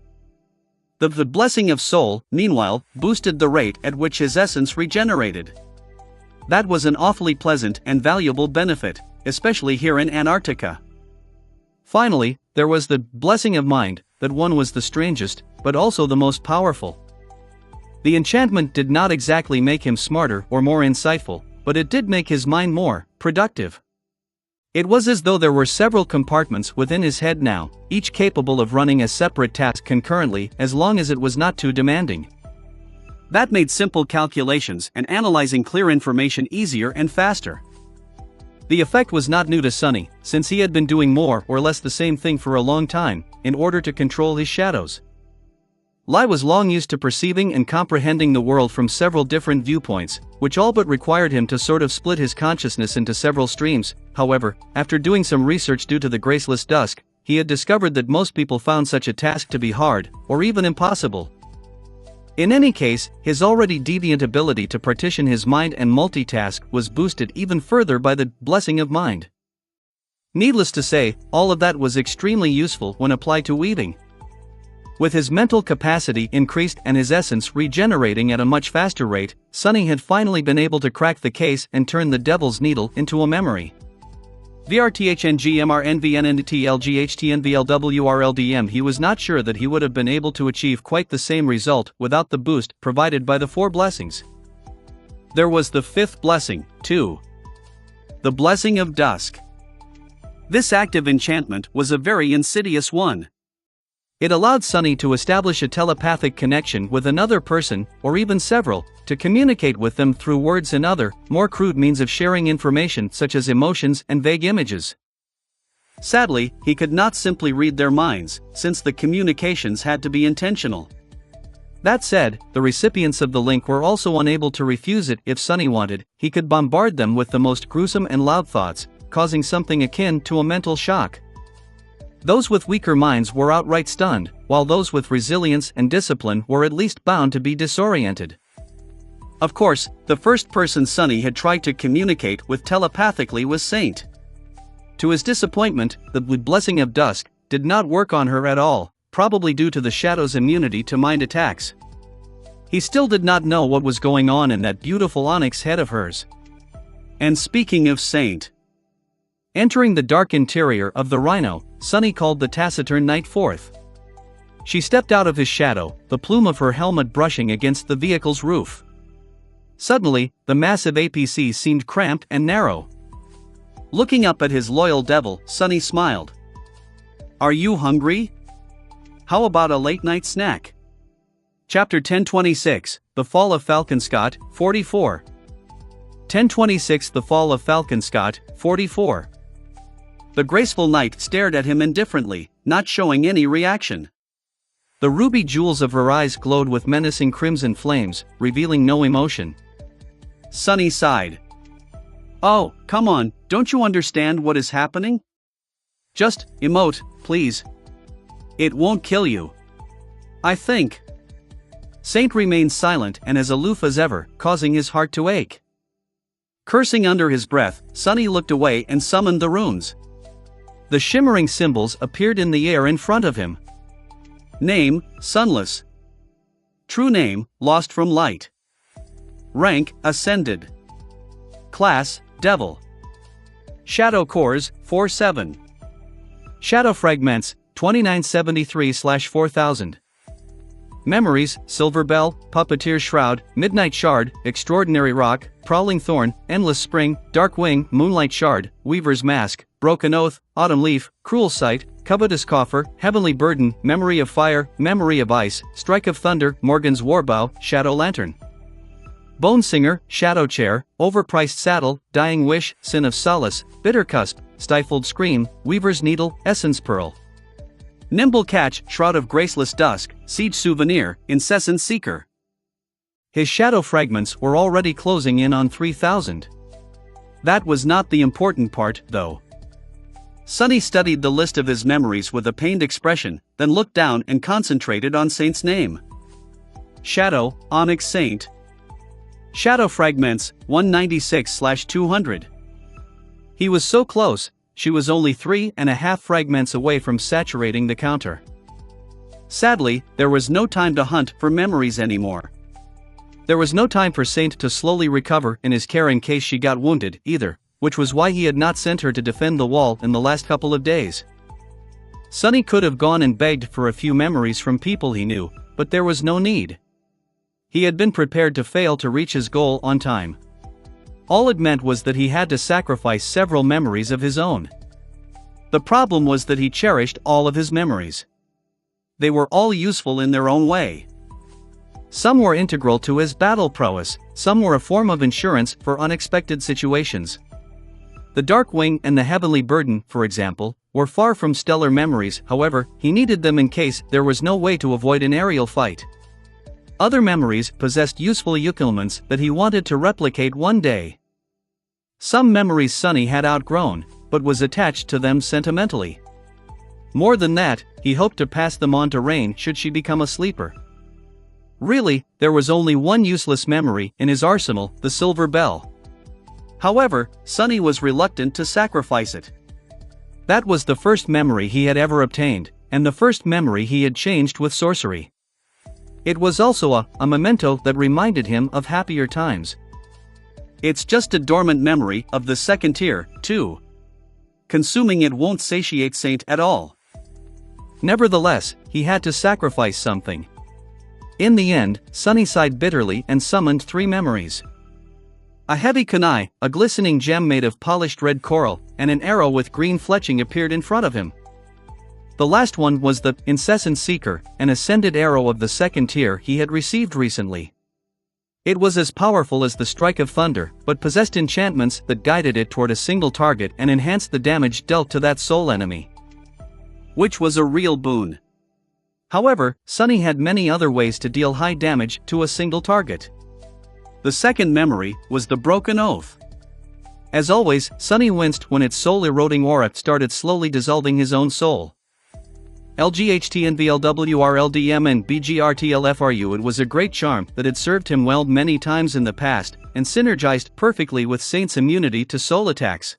The blessing of soul, meanwhile, boosted the rate at which his essence regenerated. That was an awfully pleasant and valuable benefit, especially here in Antarctica. Finally, there was the blessing of mind. That one was the strangest, but also the most powerful. The enchantment did not exactly make him smarter or more insightful, but it did make his mind more productive. It was as though there were several compartments within his head now, each capable of running a separate task concurrently as long as it was not too demanding. That made simple calculations and analyzing clear information easier and faster. The effect was not new to Sonny, since he had been doing more or less the same thing for a long time, in order to control his shadows. Lai was long used to perceiving and comprehending the world from several different viewpoints, which all but required him to sort of split his consciousness into several streams. However, after doing some research due to the graceless dusk, he had discovered that most people found such a task to be hard, or even impossible. In any case, his already deviant ability to partition his mind and multitask was boosted even further by the blessing of mind. Needless to say, all of that was extremely useful when applied to weaving. With his mental capacity increased and his essence regenerating at a much faster rate, Sunny had finally been able to crack the case and turn the devil's needle into a memory. VRTHNGMRNVNNTLGHTNVLWRLDM. He was not sure that he would have been able to achieve quite the same result without the boost provided by the 4 blessings. There was the 5th blessing, too. The Blessing of Dusk. This active enchantment was a very insidious one. It allowed Sunny to establish a telepathic connection with another person, or even several, to communicate with them through words and other, more crude means of sharing information such as emotions and vague images. Sadly, he could not simply read their minds, since the communications had to be intentional. That said, the recipients of the link were also unable to refuse it if Sunny wanted. He could bombard them with the most gruesome and loud thoughts, causing something akin to a mental shock. Those with weaker minds were outright stunned, while those with resilience and discipline were at least bound to be disoriented. Of course, the first person Sunny had tried to communicate with telepathically was Saint. To his disappointment, the Blessing of Dusk did not work on her at all, probably due to the Shadow's immunity to mind attacks. He still did not know what was going on in that beautiful onyx head of hers. And speaking of Saint, entering the dark interior of the Rhino, Sunny called the taciturn knight forth. She stepped out of his shadow, the plume of her helmet brushing against the vehicle's roof. Suddenly, the massive APC seemed cramped and narrow. Looking up at his loyal devil, Sunny smiled. "Are you hungry? How about a late-night snack?" Chapter 1026, The Fall of Falconscott, 44. 1026 The Fall of Falconscott, 44. The graceful knight stared at him indifferently, not showing any reaction. The ruby jewels of her eyes glowed with menacing crimson flames, revealing no emotion. Sunny sighed. "Oh, come on, don't you understand what is happening? Just emote, please. It won't kill you. I think." Saint remained silent and as aloof as ever, causing his heart to ache. Cursing under his breath, Sunny looked away and summoned the runes. The shimmering symbols appeared in the air in front of him. Name, Sunless. True name, Lost from Light. Rank, Ascended. Class, Devil. Shadow Cores, 4-7. Shadow Fragments, 2973/4000. Memories, Silver Bell, Puppeteer's Shroud, Midnight Shard, Extraordinary Rock, Prowling Thorn, Endless Spring, Dark Wing, Moonlight Shard, Weaver's Mask, Broken Oath, Autumn Leaf, Cruel Sight, Covetous Coffer, Heavenly Burden, Memory of Fire, Memory of Ice, Strike of Thunder, Morgan's Warbow, Shadow Lantern. Bone Singer, Shadow Chair, Overpriced Saddle, Dying Wish, Sin of Solace, Bitter Cusp, Stifled Scream, Weaver's Needle, Essence Pearl. Nimble Catch, Shroud of Graceless Dusk, Siege Souvenir, Incessant Seeker. His shadow fragments were already closing in on 3,000. That was not the important part, though. Sunny studied the list of his memories with a pained expression, then looked down and concentrated on Saint's name. Shadow, Onyx Saint. Shadow Fragments, 196/200. He was so close. She was only 3.5 fragments away from saturating the counter. Sadly, there was no time to hunt for memories anymore. There was no time for Saint to slowly recover in his care in case she got wounded, either, which was why he had not sent her to defend the wall in the last couple of days. Sunny could have gone and begged for a few memories from people he knew, but there was no need. He had been prepared to fail to reach his goal on time. All it meant was that he had to sacrifice several memories of his own. The problem was that he cherished all of his memories. They were all useful in their own way. Some were integral to his battle prowess, some were a form of insurance for unexpected situations. The Dark Wing and the Heavenly Burden, for example, were far from stellar memories. However, he needed them in case there was no way to avoid an aerial fight. Other memories possessed useful elements that he wanted to replicate one day. Some memories Sunny had outgrown, but was attached to them sentimentally. More than that, he hoped to pass them on to Rain should she become a sleeper. Really, there was only one useless memory in his arsenal, the silver bell. However, Sunny was reluctant to sacrifice it. That was the first memory he had ever obtained, and the first memory he had changed with sorcery. It was also a memento that reminded him of happier times. It's just a dormant memory of the second tier, too. Consuming it won't satiate Saint at all. Nevertheless, he had to sacrifice something. In the end, Sunny sighed bitterly and summoned 3 memories. A heavy kunai, a glistening gem made of polished red coral, and an arrow with green fletching appeared in front of him. The last one was the incessant seeker, an ascended arrow of the second tier he had received recently. It was as powerful as the strike of thunder, but possessed enchantments that guided it toward a single target and enhanced the damage dealt to that soul enemy. Which was a real boon. However, Sunny had many other ways to deal high damage to a single target. The second memory was the broken oath. As always, Sunny winced when its soul-eroding aura started slowly dissolving his own soul. LGHTNVLWRLDM and BGRTLFRU. It was a great charm that had served him well many times in the past, and synergized perfectly with Saint's immunity to soul attacks.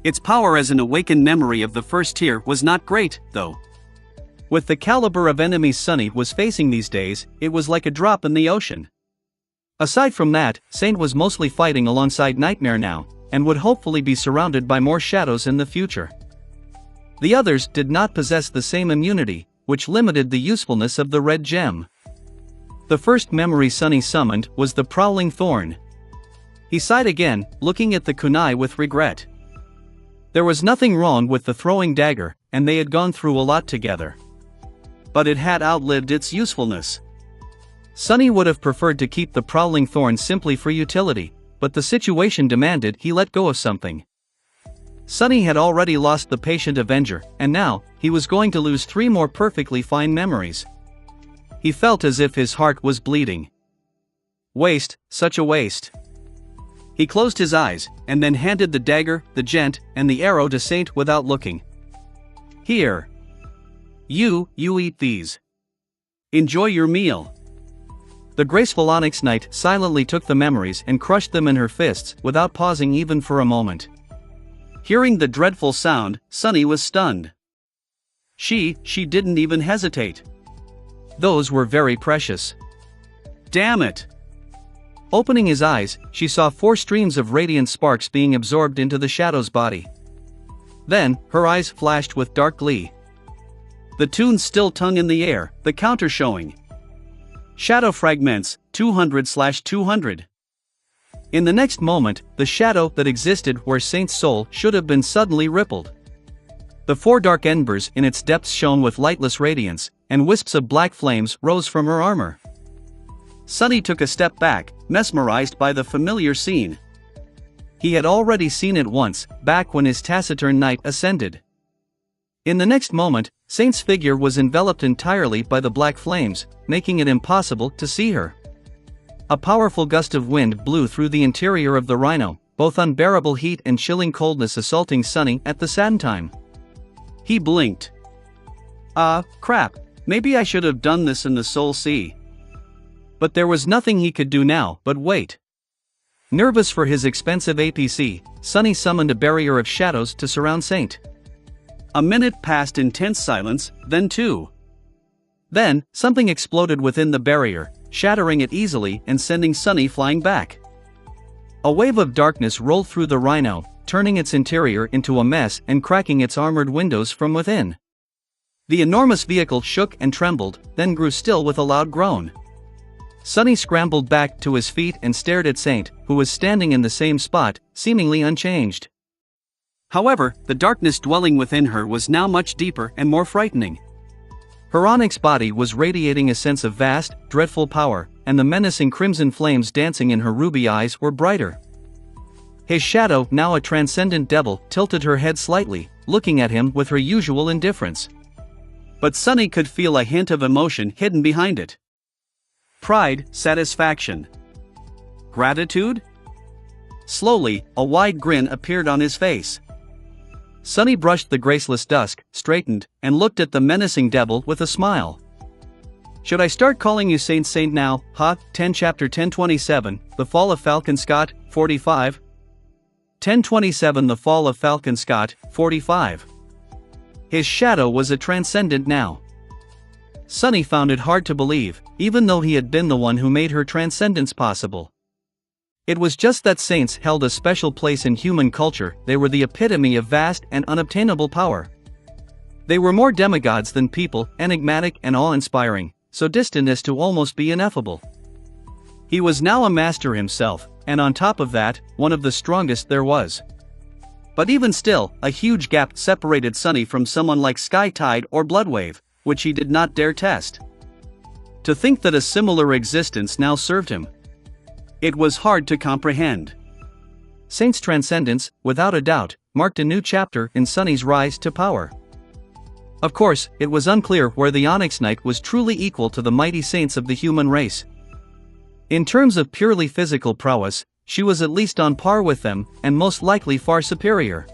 Its power as an awakened memory of the first tier was not great, though. With the caliber of enemies Sunny was facing these days, it was like a drop in the ocean. Aside from that, Saint was mostly fighting alongside Nightmare now, and would hopefully be surrounded by more shadows in the future. The others did not possess the same immunity, which limited the usefulness of the red gem. The first memory Sunny summoned was the Prowling Thorn. He sighed again, looking at the kunai with regret. There was nothing wrong with the throwing dagger, and they had gone through a lot together. But it had outlived its usefulness. Sunny would have preferred to keep the Prowling Thorn simply for utility, but the situation demanded he let go of something. Sunny had already lost the Patient Avenger, and now, he was going to lose 3 more perfectly fine memories. He felt as if his heart was bleeding. Waste, such a waste. He closed his eyes, and then handed the dagger, the gent, and the arrow to Saint without looking. Here. You eat these. Enjoy your meal. The graceful Onyx Knight silently took the memories and crushed them in her fists without pausing even for a moment. Hearing the dreadful sound, Sunny was stunned. She didn't even hesitate. Those were very precious. Damn it! Opening his eyes, she saw 4 streams of radiant sparks being absorbed into the shadow's body. Then, her eyes flashed with dark glee. The tune still hung in the air, the counter showing. Shadow fragments, 200/200. In the next moment, the shadow that existed where Saint's soul should have been suddenly rippled. The 4 dark embers in its depths shone with lightless radiance, and wisps of black flames rose from her armor. Sunny took a step back, mesmerized by the familiar scene. He had already seen it once, back when his taciturn knight ascended. In the next moment, Saint's figure was enveloped entirely by the black flames, making it impossible to see her. A powerful gust of wind blew through the interior of the rhino, both unbearable heat and chilling coldness assaulting Sunny at the same time. He blinked. Crap, maybe I should have done this in the Soul Sea. But there was nothing he could do now but wait. Nervous for his expensive APC, Sunny summoned a barrier of shadows to surround Saint. A minute passed in tense silence, then 2. Then, something exploded within the barrier, shattering it easily and sending Sunny flying back. A wave of darkness rolled through the rhino, turning its interior into a mess and cracking its armored windows from within. The enormous vehicle shook and trembled, then grew still with a loud groan. Sunny scrambled back to his feet and stared at Saint, who was standing in the same spot, seemingly unchanged. However, the darkness dwelling within her was now much deeper and more frightening. Her onyx body was radiating a sense of vast, dreadful power, and the menacing crimson flames dancing in her ruby eyes were brighter. His shadow, now a transcendent devil, tilted her head slightly, looking at him with her usual indifference. But Sunny could feel a hint of emotion hidden behind it. Pride, satisfaction. Gratitude? Slowly, a wide grin appeared on his face. Sunny brushed the graceless dusk, straightened, and looked at the menacing devil with a smile. Should I start calling you Saint now, huh? 10 Chapter 1027, The Fall of Falcon Scott, 45. 1027 The Fall of Falcon Scott, 45. His shadow was a transcendent now. Sunny found it hard to believe, even though he had been the one who made her transcendence possible. It was just that saints held a special place in human culture. They were the epitome of vast and unobtainable power. They were more demigods than people, enigmatic and awe-inspiring, so distant as to almost be ineffable. He was now a master himself, and on top of that, one of the strongest there was. But even still, a huge gap separated Sunny from someone like Sky Tide or Bloodwave, which he did not dare test. To think that a similar existence now served him. It was hard to comprehend. Saint's transcendence, without a doubt, marked a new chapter in Sunny's rise to power. Of course, it was unclear where the Onyx Knight was truly equal to the mighty saints of the human race. In terms of purely physical prowess, she was at least on par with them, and most likely far superior.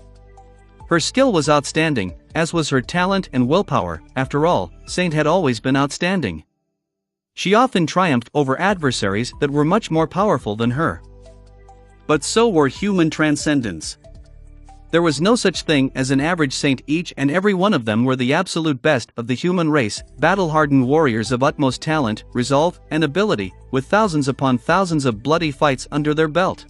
Her skill was outstanding, as was her talent and willpower. After all, Saint had always been outstanding. She often triumphed over adversaries that were much more powerful than her. But so were human transcendents. There was no such thing as an average saint. Each and every one of them were the absolute best of the human race, battle-hardened warriors of utmost talent, resolve, and ability, with thousands upon thousands of bloody fights under their belt.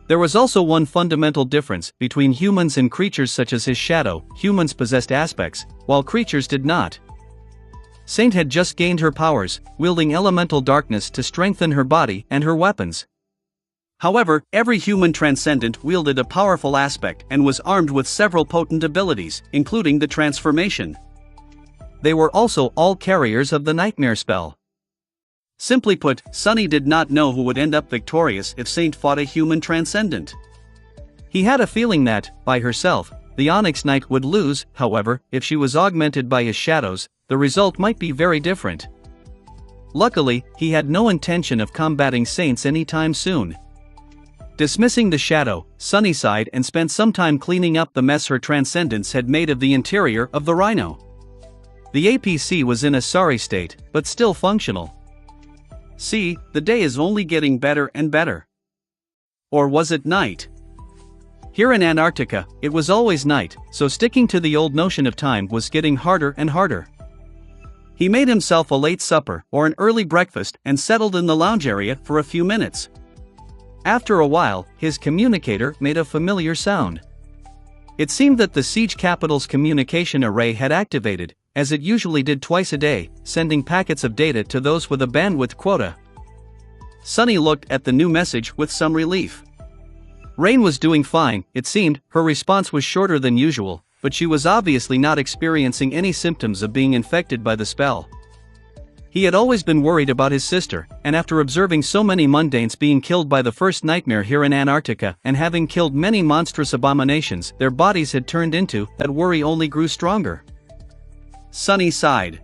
There was also one fundamental difference between humans and creatures such as his shadow. Humans possessed aspects, while creatures did not. Saint had just gained her powers, wielding elemental darkness to strengthen her body and her weapons. However, every human transcendent wielded a powerful aspect and was armed with several potent abilities, including the transformation. They were also all carriers of the nightmare spell. Simply put, Sunny did not know who would end up victorious if Saint fought a human transcendent. He had a feeling that, by herself, the Onyx Knight would lose. However, if she was augmented by his shadows, the result might be very different. Luckily, he had no intention of combating saints anytime soon. Dismissing the shadow, Sunny sighed and spent some time cleaning up the mess her transcendence had made of the interior of the Rhino. The APC was in a sorry state, but still functional. See, the day is only getting better and better. Or was it night? Here in Antarctica, it was always night, so sticking to the old notion of time was getting harder and harder. He made himself a late supper or an early breakfast and settled in the lounge area for a few minutes. After a while, his communicator made a familiar sound. It seemed that the Siege Capital's communication array had activated, as it usually did twice a day, sending packets of data to those with a bandwidth quota. Sunny looked at the new message with some relief. Rain was doing fine. It seemed. Her response was shorter than usual, but she was obviously not experiencing any symptoms of being infected by the spell. He had always been worried about his sister, and after observing so many mundanes being killed by the first nightmare here in Antarctica and having killed many monstrous abominations their bodies had turned into, that worry only grew stronger. Sunny sighed.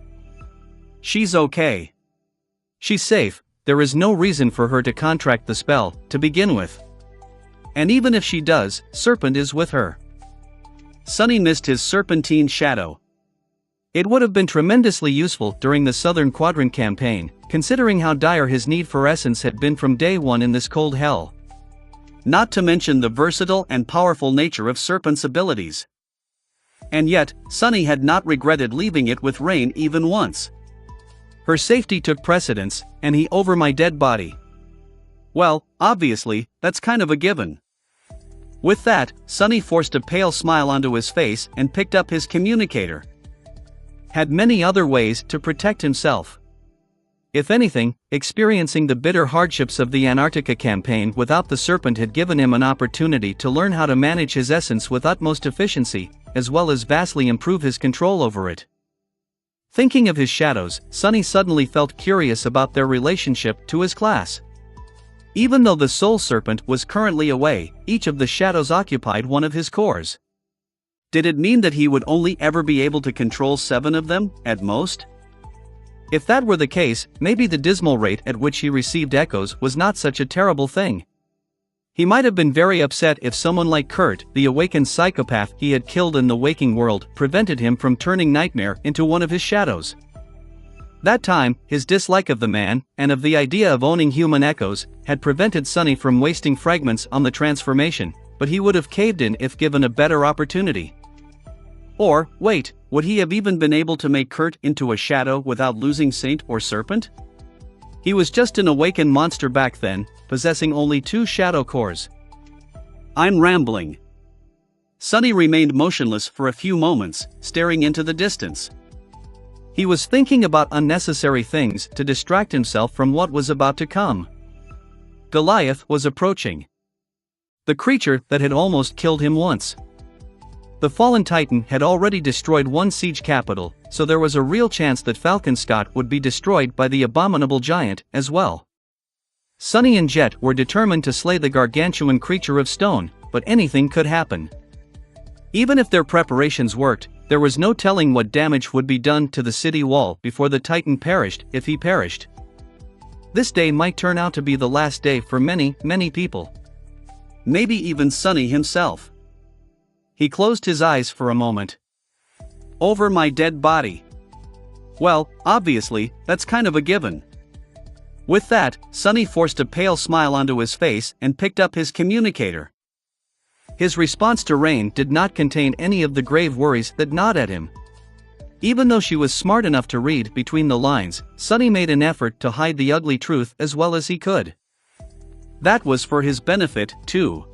She's okay. She's safe. There is no reason for her to contract the spell, to begin with. And even if she does, Serpent is with her. Sunny missed his serpentine shadow. It would have been tremendously useful during the Southern Quadrant campaign, considering how dire his need for essence had been from day one in this cold hell. Not to mention the versatile and powerful nature of Serpent's abilities. And yet, Sunny had not regretted leaving it with Rain even once. Her safety took precedence, and he over my dead body. Well, obviously, that's kind of a given. With that, Sunny forced a pale smile onto his face and picked up his communicator. Had many other ways to protect himself. If anything, experiencing the bitter hardships of the Antarctica campaign without the Serpent had given him an opportunity to learn how to manage his essence with utmost efficiency, as well as vastly improve his control over it. Thinking of his shadows, Sunny suddenly felt curious about their relationship to his class. Even though the Soul Serpent was currently away, each of the shadows occupied one of his cores. Did it mean that he would only ever be able to control 7 of them, at most? If that were the case, maybe the dismal rate at which he received echoes was not such a terrible thing. He might have been very upset if someone like Kurt, the awakened psychopath he had killed in the waking world, prevented him from turning Nightmare into one of his shadows. That time, his dislike of the man, and of the idea of owning human echoes, had prevented Sonny from wasting fragments on the transformation, but he would have caved in if given a better opportunity. Or, wait, would he have even been able to make Kurt into a shadow without losing Saint or Serpent? He was just an awakened monster back then, possessing only 2 shadow cores. I'm rambling. Sonny remained motionless for a few moments, staring into the distance. He was thinking about unnecessary things to distract himself from what was about to come. Goliath was approaching. The creature that had almost killed him once. The fallen Titan had already destroyed 1 siege capital, so there was a real chance that Falconscott would be destroyed by the abominable giant as well. Sonny and Jet were determined to slay the gargantuan creature of stone, but anything could happen. Even if their preparations worked, there was no telling what damage would be done to the city wall before the Titan perished, if he perished. This day might turn out to be the last day for many, many people. Maybe even Sonny himself. He closed his eyes for a moment. Over my dead body. Well, obviously, that's kind of a given. With that, Sonny forced a pale smile onto his face and picked up his communicator. His response to Rain did not contain any of the grave worries that gnawed at him. Even though she was smart enough to read between the lines, Sonny made an effort to hide the ugly truth as well as he could. That was for his benefit, too.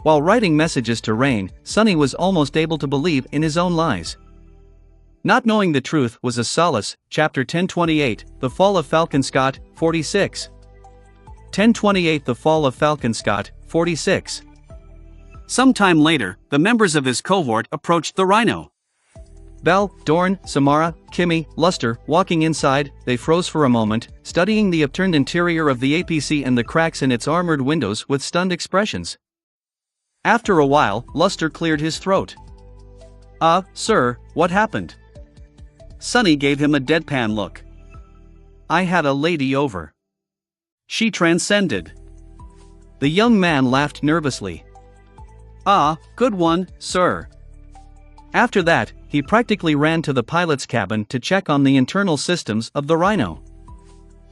While writing messages to Rain, Sonny was almost able to believe in his own lies. Not knowing the truth was a solace. Chapter 1028, The Fall of Falconscott, 46. 1028 The Fall of Falconscott, 46. Sometime later, the members of his cohort approached the Rhino. Belle, Dorn, Samara, Kimmy, Luster, walking inside, they froze for a moment, studying the upturned interior of the APC and the cracks in its armored windows with stunned expressions. After a while, Luster cleared his throat. Sir, what happened? Sonny gave him a deadpan look. I had a lady over. She transcended. The young man laughed nervously. Good one, sir. After that, he practically ran to the pilot's cabin to check on the internal systems of the Rhino.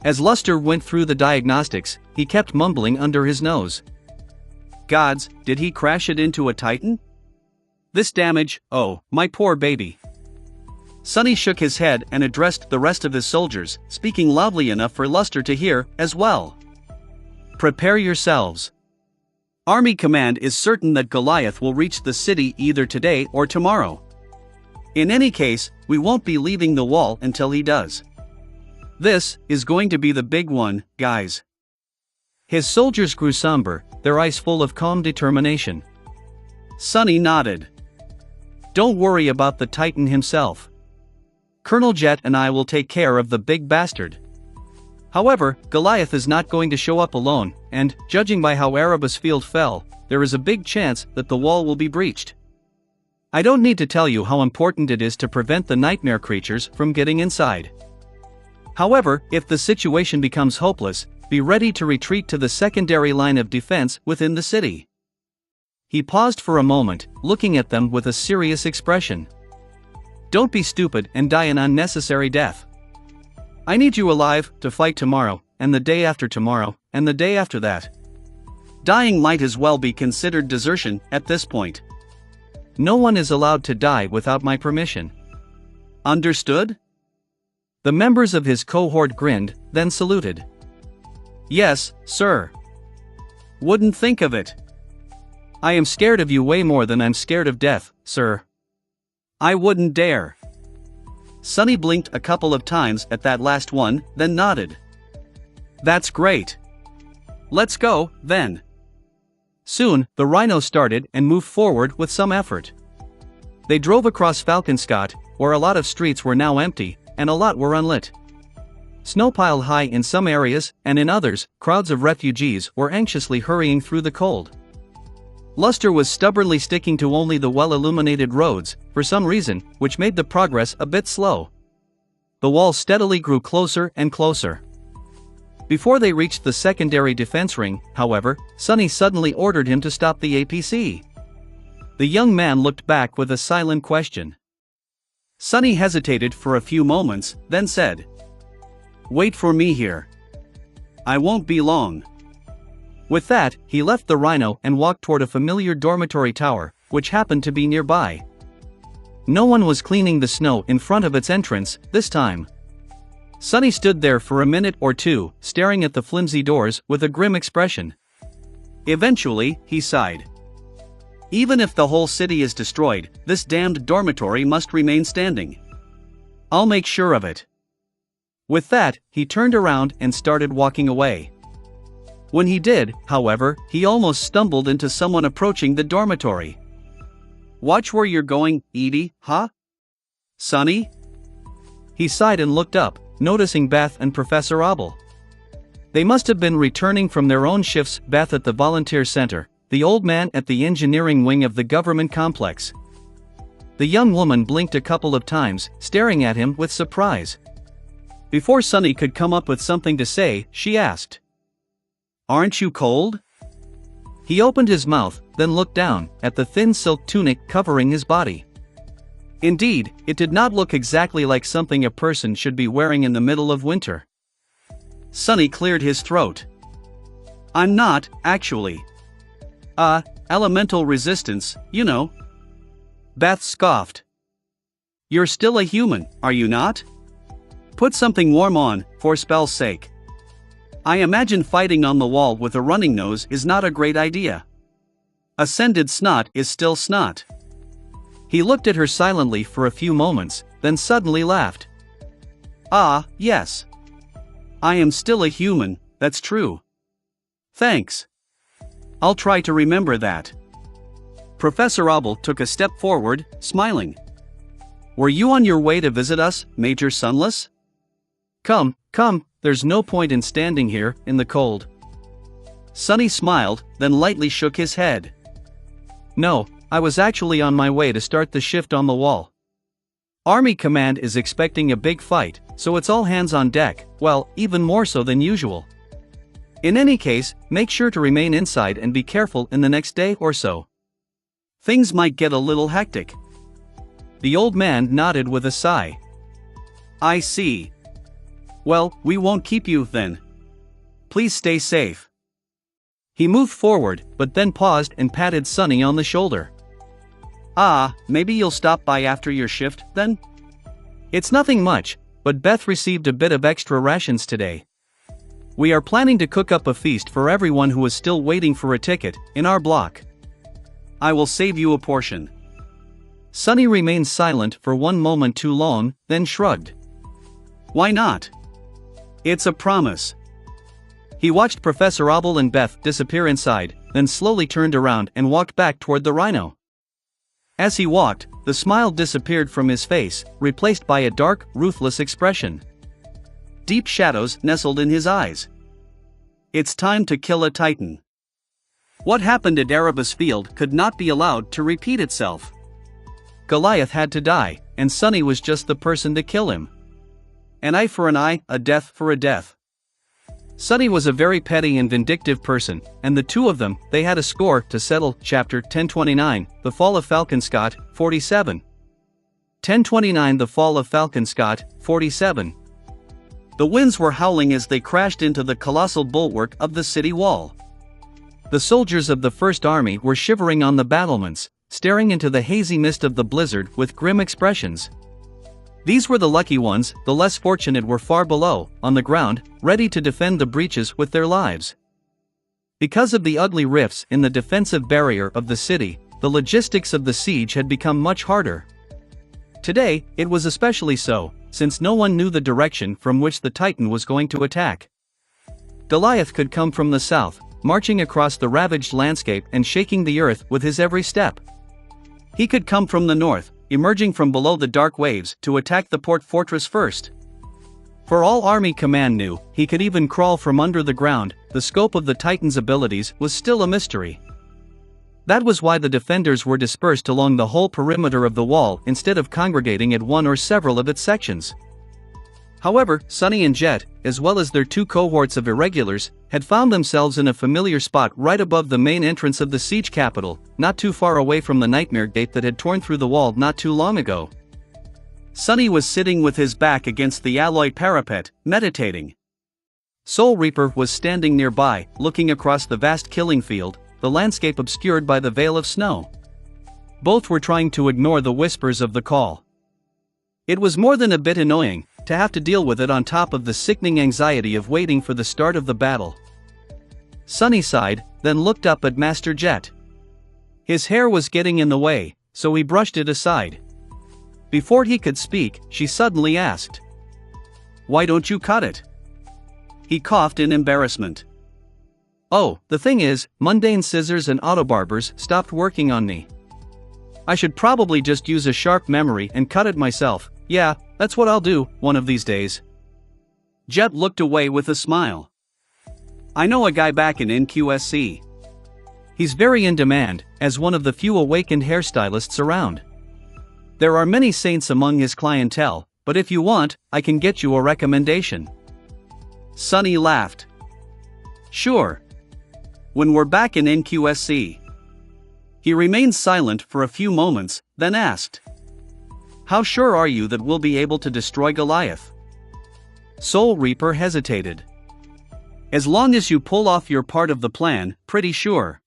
As Luster went through the diagnostics, he kept mumbling under his nose. Gods, did he crash it into a Titan? This damage, oh, my poor baby. Sonny shook his head and addressed the rest of his soldiers, speaking loudly enough for Luster to hear, as well. Prepare yourselves. Army Command is certain that Goliath will reach the city either today or tomorrow. In any case, we won't be leaving the wall until he does. This is going to be the big one, guys. His soldiers grew somber, their eyes full of calm determination. Sonny nodded. Don't worry about the Titan himself. Colonel Jet and I will take care of the big bastard. However, Goliath is not going to show up alone, and, judging by how Erebus Field fell, there is a big chance that the wall will be breached. I don't need to tell you how important it is to prevent the nightmare creatures from getting inside. However, if the situation becomes hopeless, be ready to retreat to the secondary line of defense within the city. He paused for a moment, looking at them with a serious expression. Don't be stupid and die an unnecessary death. I need you alive to fight tomorrow, and the day after tomorrow, and the day after that. Dying might as well be considered desertion at this point. No one is allowed to die without my permission. Understood? The members of his cohort grinned, then saluted. Yes, sir. Wouldn't think of it. I am scared of you way more than I'm scared of death, sir. I wouldn't dare. Sonny blinked a couple of times at that last one, then nodded. That's great. Let's go, then. Soon, the Rhino started and moved forward with some effort. They drove across Falconscott, where a lot of streets were now empty, and a lot were unlit. Snow piled high in some areas, and in others, crowds of refugees were anxiously hurrying through the cold. Luster was stubbornly sticking to only the well-illuminated roads, for some reason, which made the progress a bit slow. The wall steadily grew closer and closer. Before they reached the secondary defense ring, however, Sonny suddenly ordered him to stop the APC. The young man looked back with a silent question. Sonny hesitated for a few moments, then said, Wait for me here. I won't be long." With that, he left the Rhino and walked toward a familiar dormitory tower, which happened to be nearby. No one was cleaning the snow in front of its entrance this time. Sunny stood there for a minute or two, staring at the flimsy doors with a grim expression. Eventually, he sighed. "Even if the whole city is destroyed, this damned dormitory must remain standing. I'll make sure of it." With that, he turned around and started walking away. When he did, however, he almost stumbled into someone approaching the dormitory. "Watch where you're going, Edie, huh? Sunny?" He sighed and looked up, noticing Beth and Professor Abel. They must have been returning from their own shifts, Beth at the volunteer center, the old man at the engineering wing of the government complex. The young woman blinked a couple of times, staring at him with surprise. Before Sunny could come up with something to say, she asked, "Aren't you cold?" He opened his mouth, then looked down at the thin silk tunic covering his body. Indeed, it did not look exactly like something a person should be wearing in the middle of winter. Sunny cleared his throat. "I'm not, actually. Elemental resistance, you know." Beth scoffed. "You're still a human, are you not? Put something warm on, for spell's sake. I imagine fighting on the wall with a running nose is not a great idea. Ascended snot is still snot." He looked at her silently for a few moments, then suddenly laughed. "Ah, yes. I am still a human, that's true. Thanks. I'll try to remember that." Professor Abel took a step forward, smiling. "Were you on your way to visit us, Major Sunless? Come, there's no point in standing here, in the cold." Sunny smiled, then lightly shook his head. "No, I was actually on my way to start the shift on the wall. Army Command is expecting a big fight, so it's all hands on deck, well, even more so than usual. In any case, make sure to remain inside and be careful in the next day or so. Things might get a little hectic." The old man nodded with a sigh. "I see. Well, we won't keep you then. Please stay safe." He moved forward, but then paused and patted Sunny on the shoulder. Maybe you'll stop by after your shift, then? It's nothing much, but Beth received a bit of extra rations today. We are planning to cook up a feast for everyone who is still waiting for a ticket, in our block. I will save you a portion." Sunny remained silent for one moment too long, then shrugged. "Why not? It's a promise." He watched Professor Abel and Beth disappear inside, then slowly turned around and walked back toward the Rhino. As he walked, the smile disappeared from his face, replaced by a dark, ruthless expression. Deep shadows nestled in his eyes. It's time to kill a Titan. What happened at Erebus Field could not be allowed to repeat itself. Goliath had to die, and Sunny was just the person to kill him. An eye for an eye, a death for a death. Sunny was a very petty and vindictive person, and the two of them, they had a score to settle. Chapter 1029, The Fall of Falcon Scott, 47. 1029 The Fall of Falcon Scott, 47. The winds were howling as they crashed into the colossal bulwark of the city wall. The soldiers of the First Army were shivering on the battlements, staring into the hazy mist of the blizzard with grim expressions. These were the lucky ones, the less fortunate were far below, on the ground, ready to defend the breaches with their lives. Because of the ugly rifts in the defensive barrier of the city, the logistics of the siege had become much harder. Today, it was especially so, since no one knew the direction from which the Titan was going to attack. Goliath could come from the south, marching across the ravaged landscape and shaking the earth with his every step. He could come from the north, emerging from below the dark waves to attack the port fortress first. For all Army Command knew, he could even crawl from under the ground. The scope of the Titan's abilities was still a mystery. That was why the defenders were dispersed along the whole perimeter of the wall instead of congregating at one or several of its sections. However, Sunny and Jet, as well as their two cohorts of irregulars, had found themselves in a familiar spot right above the main entrance of the siege capital, not too far away from the nightmare gate that had torn through the wall not too long ago. Sonny was sitting with his back against the alloy parapet, meditating. Soul Reaper was standing nearby, looking across the vast killing field, the landscape obscured by the veil of snow. Both were trying to ignore the whispers of the call. It was more than a bit annoying to have to deal with it on top of the sickening anxiety of waiting for the start of the battle. Sonny sighed, then looked up at Master Jet. His hair was getting in the way, so he brushed it aside. Before he could speak, she suddenly asked, "Why don't you cut it?" He coughed in embarrassment. "Oh, the thing is, mundane scissors and autobarbers stopped working on me. I should probably just use a sharp memory and cut it myself. Yeah, that's what I'll do, one of these days." Jet looked away with a smile. "I know a guy back in NQSC. He's very in demand, as one of the few awakened hairstylists around. There are many saints among his clientele, but if you want, I can get you a recommendation." Sonny laughed. "Sure. When we're back in NQSC." He remained silent for a few moments, then asked, "How sure are you that we'll be able to destroy Goliath?" Soul Reaper hesitated. "As long as you pull off your part of the plan, pretty sure.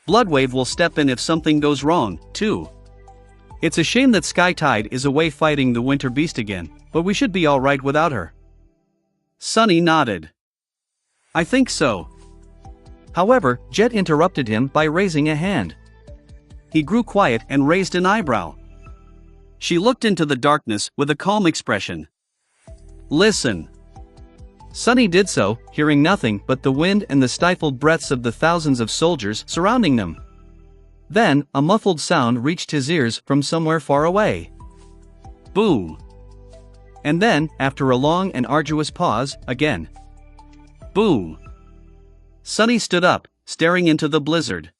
Bloodwave will step in if something goes wrong, too. It's a shame that Skytide is away fighting the Winter Beast again, but we should be alright without her." Sonny nodded. "I think so." However, Jet interrupted him by raising a hand. He grew quiet and raised an eyebrow. She looked into the darkness with a calm expression. "Listen." Sonny did so, hearing nothing but the wind and the stifled breaths of the thousands of soldiers surrounding them. Then, a muffled sound reached his ears from somewhere far away. Boom. And then, after a long and arduous pause, again. Boom. Sonny stood up, staring into the blizzard.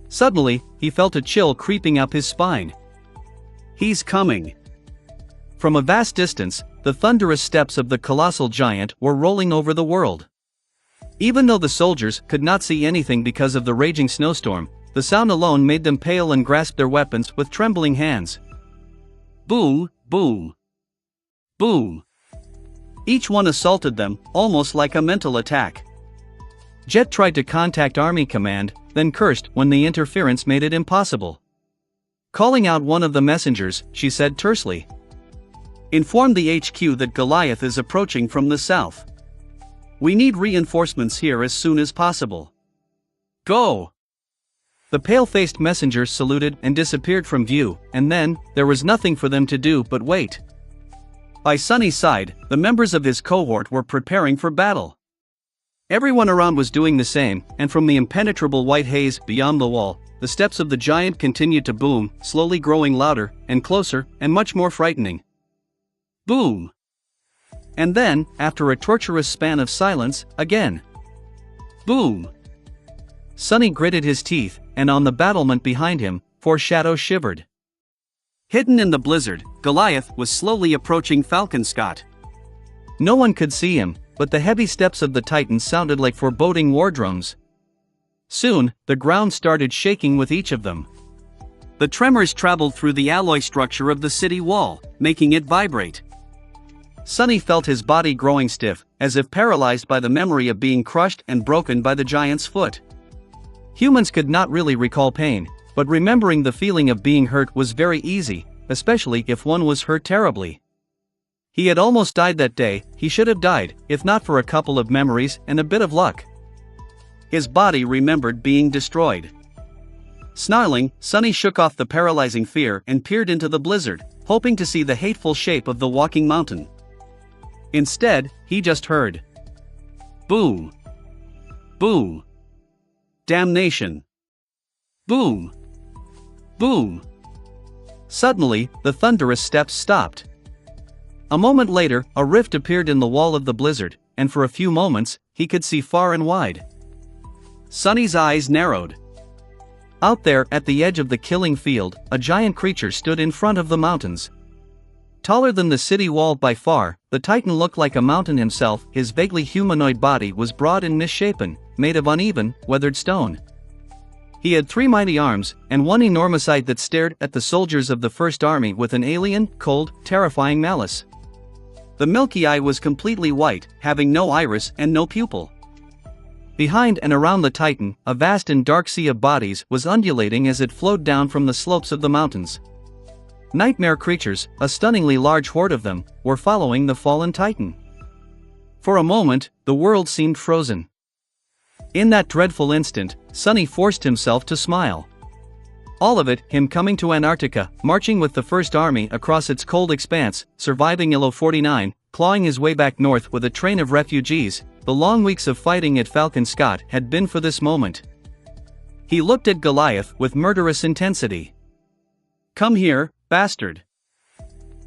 Suddenly, he felt a chill creeping up his spine. "He's coming." From a vast distance, the thunderous steps of the colossal giant were rolling over the world. Even though the soldiers could not see anything because of the raging snowstorm, the sound alone made them pale and grasp their weapons with trembling hands. Boom, boom, boom. Each one assaulted them, almost like a mental attack. Jet tried to contact Army Command, then cursed when the interference made it impossible. Calling out one of the messengers, she said tersely, "Inform the HQ that Goliath is approaching from the south. We need reinforcements here as soon as possible. Go!" The pale-faced messenger saluted and disappeared from view, and then, there was nothing for them to do but wait. By Sonny's side, the members of his cohort were preparing for battle. Everyone around was doing the same, and from the impenetrable white haze beyond the wall, the steps of the giant continued to boom, slowly growing louder, and closer, and much more frightening. Boom! And then, after a torturous span of silence, again. Boom! Sonny gritted his teeth, and on the battlement behind him, four shadows shivered. Hidden in the blizzard, Goliath was slowly approaching Falcon Scott. No one could see him, but the heavy steps of the Titan sounded like foreboding war drums. Soon, the ground started shaking with each of them. The tremors traveled through the alloy structure of the city wall, making it vibrate. Sonny felt his body growing stiff, as if paralyzed by the memory of being crushed and broken by the giant's foot. Humans could not really recall pain, but remembering the feeling of being hurt was very easy, especially if one was hurt terribly. He had almost died that day. He should have died, if not for a couple of memories and a bit of luck. His body remembered being destroyed. Snarling, Sonny shook off the paralyzing fear and peered into the blizzard, hoping to see the hateful shape of the walking mountain. Instead, he just heard. Boom. Boom. Damnation. Boom. Boom. Suddenly, the thunderous steps stopped. A moment later, a rift appeared in the wall of the blizzard, and for a few moments, he could see far and wide. Sonny's eyes narrowed. Out there, at the edge of the killing field, a giant creature stood in front of the mountains. Taller than the city wall by far, the Titan looked like a mountain himself. His vaguely humanoid body was broad and misshapen, made of uneven, weathered stone. He had 3 mighty arms, and one enormous eye that stared at the soldiers of the First Army with an alien, cold, terrifying malice. The milky eye was completely white, having no iris and no pupil. Behind and around the Titan, a vast and dark sea of bodies was undulating as it flowed down from the slopes of the mountains. Nightmare creatures, a stunningly large horde of them, were following the fallen Titan. For a moment, the world seemed frozen. In that dreadful instant, Sonny forced himself to smile. All of it, him coming to Antarctica, marching with the First Army across its cold expanse, surviving ILO 49, clawing his way back north with a train of refugees, the long weeks of fighting at Falcon Scott had been for this moment. He looked at Goliath with murderous intensity. "Come here, bastard."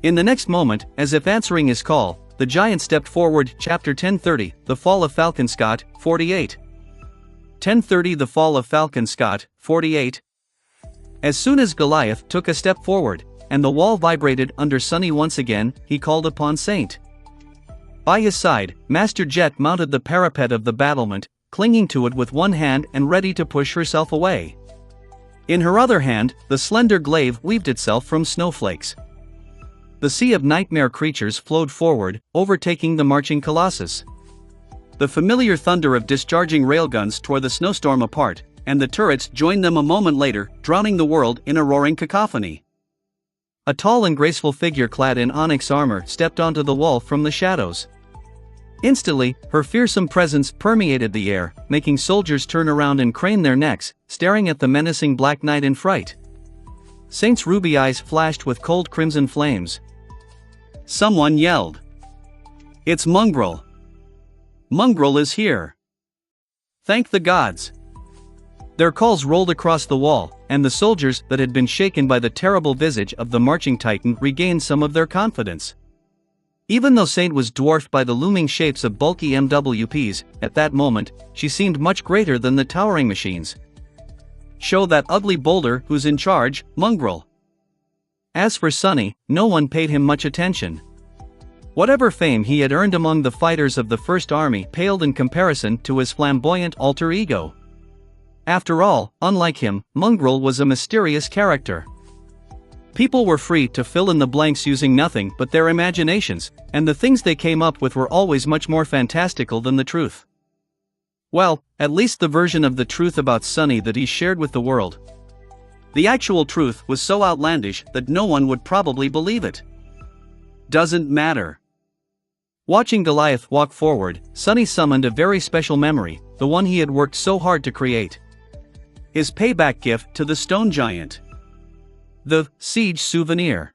In the next moment, as if answering his call, the giant stepped forward. Chapter 1030, The Fall of Falcon Scott, 48. 1030 The Fall of Falcon Scott, 48. As soon as Goliath took a step forward, and the wall vibrated under Sonny once again, he called upon Saint. By his side, Master Jet mounted the parapet of the battlement, clinging to it with one hand and ready to push herself away. In her other hand, the slender glaive weaved itself from snowflakes. The sea of nightmare creatures flowed forward, overtaking the marching colossus. The familiar thunder of discharging railguns tore the snowstorm apart, and the turrets joined them a moment later, drowning the world in a roaring cacophony. A tall and graceful figure clad in onyx armor stepped onto the wall from the shadows. Instantly, her fearsome presence permeated the air, making soldiers turn around and crane their necks, staring at the menacing Black Knight in fright. Saint's ruby eyes flashed with cold crimson flames. Someone yelled. "It's Mongrel! Mongrel is here! Thank the gods!" Their calls rolled across the wall, and the soldiers that had been shaken by the terrible visage of the marching Titan regained some of their confidence. Even though Saint was dwarfed by the looming shapes of bulky MWPs, at that moment, she seemed much greater than the towering machines. "Show that ugly boulder who's in charge, Mongrel." As for Sonny, no one paid him much attention. Whatever fame he had earned among the fighters of the First Army paled in comparison to his flamboyant alter ego. After all, unlike him, Mongrel was a mysterious character. People were free to fill in the blanks using nothing but their imaginations, and the things they came up with were always much more fantastical than the truth. Well, at least the version of the truth about Sonny that he shared with the world. The actual truth was so outlandish that no one would probably believe it. Doesn't matter. Watching Goliath walk forward, Sonny summoned a very special memory, the one he had worked so hard to create. His payback gift to the stone giant. The siege souvenir.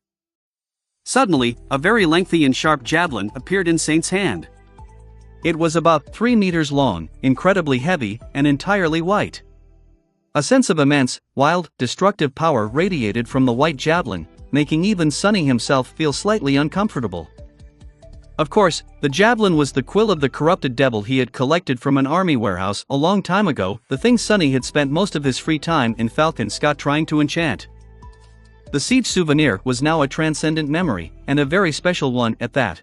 Suddenly, a very lengthy and sharp javelin appeared in Saint's hand. It was about 3 meters long, incredibly heavy, and entirely white. A sense of immense, wild, destructive power radiated from the white javelin, making even Sonny himself feel slightly uncomfortable. Of course, the javelin was the quill of the corrupted devil he had collected from an army warehouse a long time ago, the thing Sonny had spent most of his free time in Falcon Scott trying to enchant. The siege souvenir was now a transcendent memory, and a very special one at that.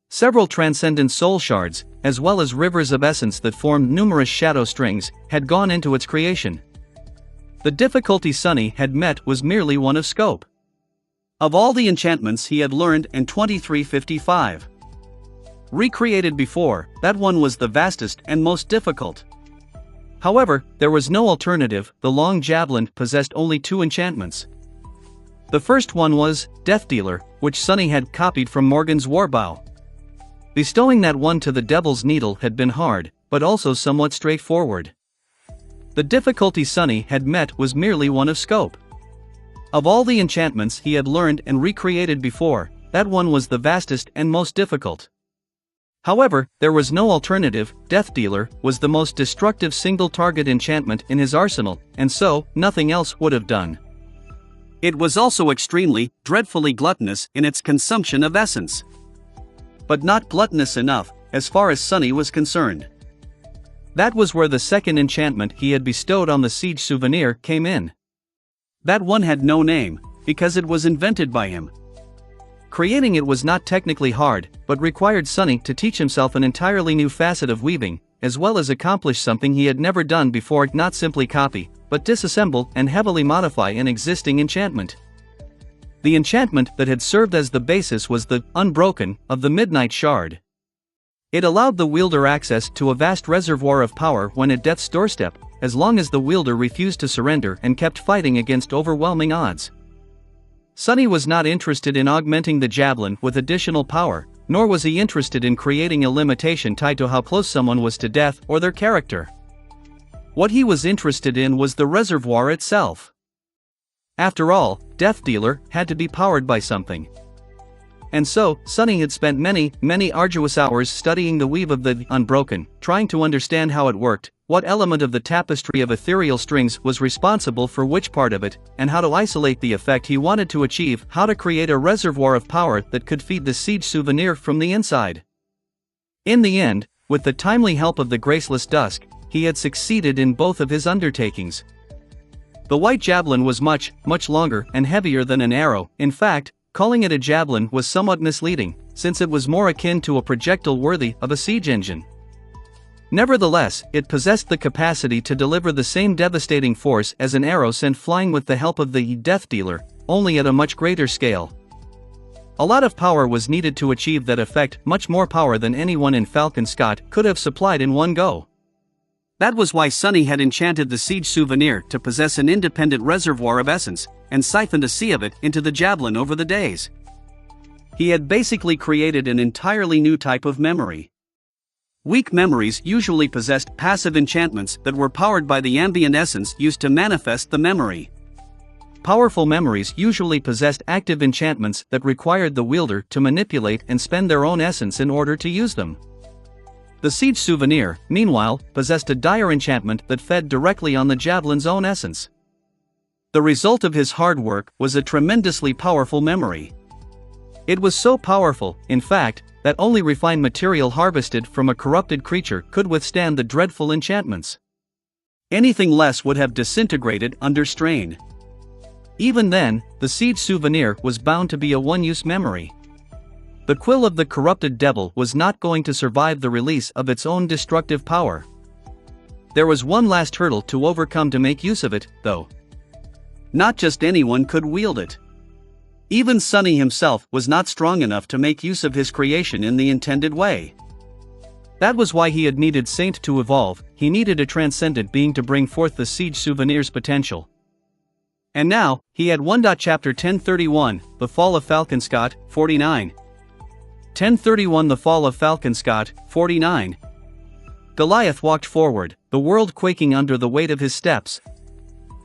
Several transcendent soul shards, as well as rivers of essence that formed numerous shadow strings, had gone into its creation. The difficulty Sonny had met was merely one of scope. Of all the enchantments he had learned in 2355, recreated before, that one was the vastest and most difficult. However, there was no alternative. The long javelin possessed only 2 enchantments. The first one was Death Dealer, which Sonny had copied from Morgan's Warbow. Bestowing that one to the Devil's Needle had been hard, but also somewhat straightforward. The difficulty Sonny had met was merely one of scope. Of all the enchantments he had learned and recreated before, that one was the vastest and most difficult. However, there was no alternative. Death Dealer was the most destructive single-target enchantment in his arsenal, and so, nothing else would have done. It was also extremely, dreadfully gluttonous in its consumption of essence. But not gluttonous enough, as far as Sonny was concerned. That was where the second enchantment he had bestowed on the siege souvenir came in. That one had no name, because it was invented by him. Creating it was not technically hard, but required Sonny to teach himself an entirely new facet of weaving, as well as accomplish something he had never done before. Not simply copy, but disassemble and heavily modify an existing enchantment. The enchantment that had served as the basis was the Unbroken of the Midnight Shard. It allowed the wielder access to a vast reservoir of power when at death's doorstep, as long as the wielder refused to surrender and kept fighting against overwhelming odds. Sunny was not interested in augmenting the javelin with additional power, nor was he interested in creating a limitation tied to how close someone was to death or their character. What he was interested in was the reservoir itself. After all, Death Dealer had to be powered by something. And so, Sunny had spent many arduous hours studying the weave of the Unbroken, trying to understand how it worked, what element of the tapestry of ethereal strings was responsible for which part of it, and how to isolate the effect he wanted to achieve, how to create a reservoir of power that could feed the siege souvenir from the inside. In the end, with the timely help of the Graceless Dusk, he had succeeded in both of his undertakings. The white javelin was much longer and heavier than an arrow. In fact, calling it a javelin was somewhat misleading, since it was more akin to a projectile worthy of a siege engine. Nevertheless, it possessed the capacity to deliver the same devastating force as an arrow sent flying with the help of the Death Dealer, only at a much greater scale. A lot of power was needed to achieve that effect, much more power than anyone in Falcon Scott could have supplied in one go. That was why Sunny had enchanted the siege souvenir to possess an independent reservoir of essence, and siphoned a sea of it into the javelin over the days. He had basically created an entirely new type of memory. Weak memories usually possessed passive enchantments that were powered by the ambient essence used to manifest the memory. Powerful memories usually possessed active enchantments that required the wielder to manipulate and spend their own essence in order to use them. The siege souvenir, meanwhile, possessed a dire enchantment that fed directly on the javelin's own essence. The result of his hard work was a tremendously powerful memory. It was so powerful, in fact, that only refined material harvested from a corrupted creature could withstand the dreadful enchantments. Anything less would have disintegrated under strain. Even then, the siege souvenir was bound to be a one-use memory. The quill of the corrupted devil was not going to survive the release of its own destructive power. There was one last hurdle to overcome to make use of it, though. Not just anyone could wield it. Even Sunny himself was not strong enough to make use of his creation in the intended way. That was why he had needed Saint to evolve. He needed a transcendent being to bring forth the siege souvenir's potential. And now, he had one. Chapter 1031, The Fall of Falcon Scott, 49. 1031 The Fall of Falcon Scott, 49. Goliath walked forward, the world quaking under the weight of his steps.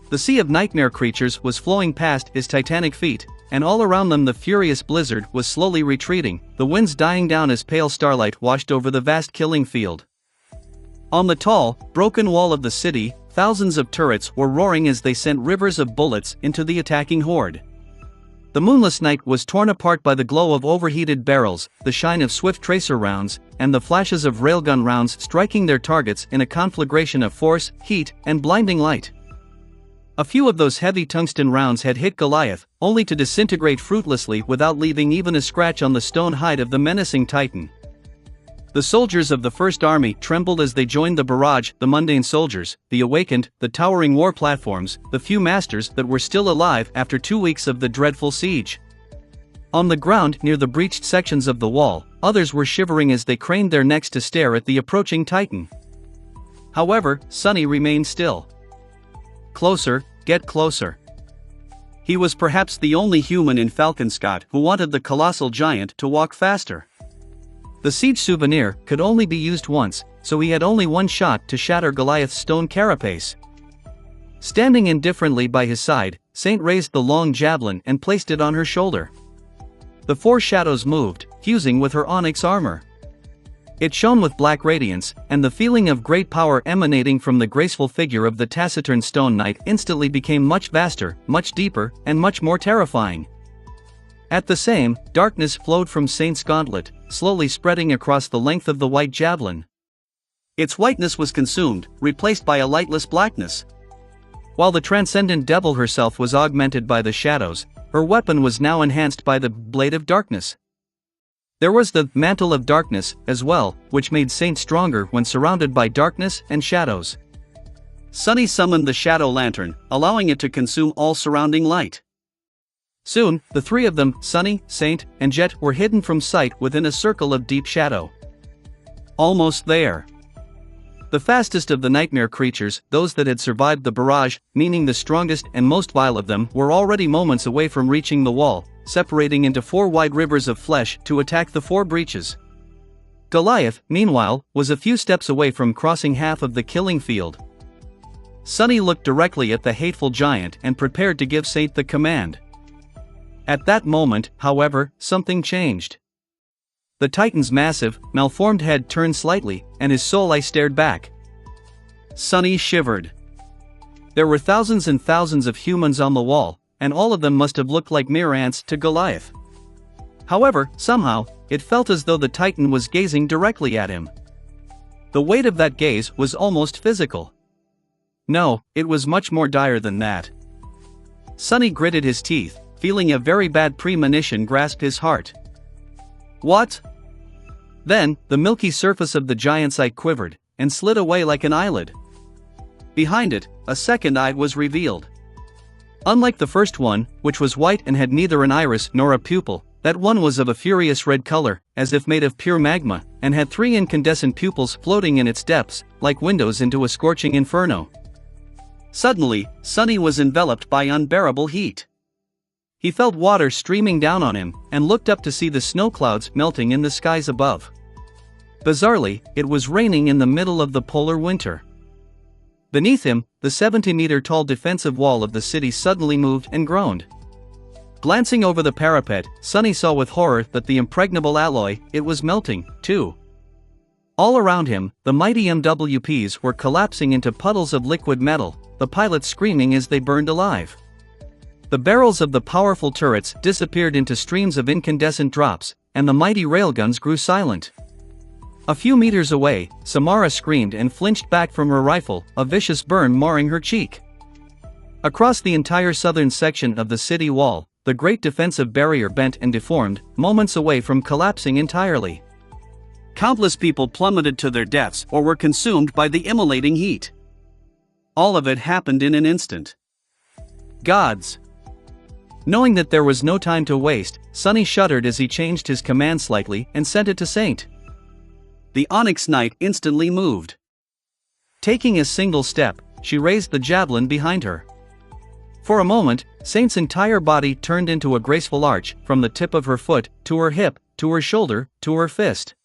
The sea of nightmare creatures was flowing past his titanic feet, and all around them the furious blizzard was slowly retreating, the winds dying down as pale starlight washed over the vast killing field. On the tall, broken wall of the city, thousands of turrets were roaring as they sent rivers of bullets into the attacking horde. The moonless night was torn apart by the glow of overheated barrels, the shine of swift tracer rounds, and the flashes of railgun rounds striking their targets in a conflagration of force, heat, and blinding light. A few of those heavy tungsten rounds had hit Goliath, only to disintegrate fruitlessly without leaving even a scratch on the stone hide of the menacing Titan. The soldiers of the First Army trembled as they joined the barrage, the mundane soldiers, the awakened, the towering war platforms, the few masters that were still alive after 2 weeks of the dreadful siege. On the ground near the breached sections of the wall, others were shivering as they craned their necks to stare at the approaching Titan. However, Sunny remained still. Closer, get closer. He was perhaps the only human in Falcon Scott who wanted the colossal giant to walk faster. The siege souvenir could only be used once, so he had only one shot to shatter Goliath's stone carapace. Standing indifferently by his side, Saint raised the long javelin and placed it on her shoulder. The four shadows moved, fusing with her onyx armor. It shone with black radiance, and the feeling of great power emanating from the graceful figure of the taciturn stone knight instantly became much vaster, much deeper, and much more terrifying. At the same, darkness flowed from Saint's gauntlet, slowly spreading across the length of the white javelin. Its whiteness was consumed, replaced by a lightless blackness. While the transcendent devil herself was augmented by the shadows, her weapon was now enhanced by the blade of darkness. There was the mantle of darkness, as well, which made Saint stronger when surrounded by darkness and shadows. Sunny summoned the shadow lantern, allowing it to consume all surrounding light. Soon, the three of them, Sunny, Saint, and Jet, were hidden from sight within a circle of deep shadow. Almost there. The fastest of the nightmare creatures, those that had survived the barrage, meaning the strongest and most vile of them, were already moments away from reaching the wall, separating into 4 wide rivers of flesh to attack the 4 breaches. Goliath, meanwhile, was a few steps away from crossing half of the killing field. Sunny looked directly at the hateful giant and prepared to give Saint the command. At that moment, however, something changed. The Titan's massive, malformed head turned slightly, and his soul eye stared back. Sunny shivered. There were thousands and thousands of humans on the wall, and all of them must have looked like mere ants to Goliath. However, somehow, it felt as though the Titan was gazing directly at him. The weight of that gaze was almost physical. No, it was much more dire than that. Sunny gritted his teeth, feeling a very bad premonition grasp his heart. What? Then, the milky surface of the giant's eye quivered, and slid away like an eyelid. Behind it, a second eye was revealed. Unlike the first one, which was white and had neither an iris nor a pupil, that one was of a furious red color, as if made of pure magma, and had 3 incandescent pupils floating in its depths, like windows into a scorching inferno. Suddenly, Sunny was enveloped by unbearable heat. He felt water streaming down on him, and looked up to see the snow clouds melting in the skies above. Bizarrely, it was raining in the middle of the polar winter. Beneath him, the 70-meter-tall defensive wall of the city suddenly moved and groaned. Glancing over the parapet, Sunny saw with horror that the impregnable alloy, it was melting, too. All around him, the mighty MWPs were collapsing into puddles of liquid metal, the pilots screaming as they burned alive. The barrels of the powerful turrets disappeared into streams of incandescent drops, and the mighty railguns grew silent. A few meters away, Samara screamed and flinched back from her rifle, a vicious burn marring her cheek. Across the entire southern section of the city wall, the great defensive barrier bent and deformed, moments away from collapsing entirely. Countless people plummeted to their deaths or were consumed by the immolating heat. All of it happened in an instant. Gods! Knowing that there was no time to waste, Sunny shuddered as he changed his command slightly and sent it to Saint. The Onyx Knight instantly moved. Taking a single step, she raised the javelin behind her. For a moment, Saint's entire body turned into a graceful arch, from the tip of her foot, to her hip, to her shoulder, to her fist.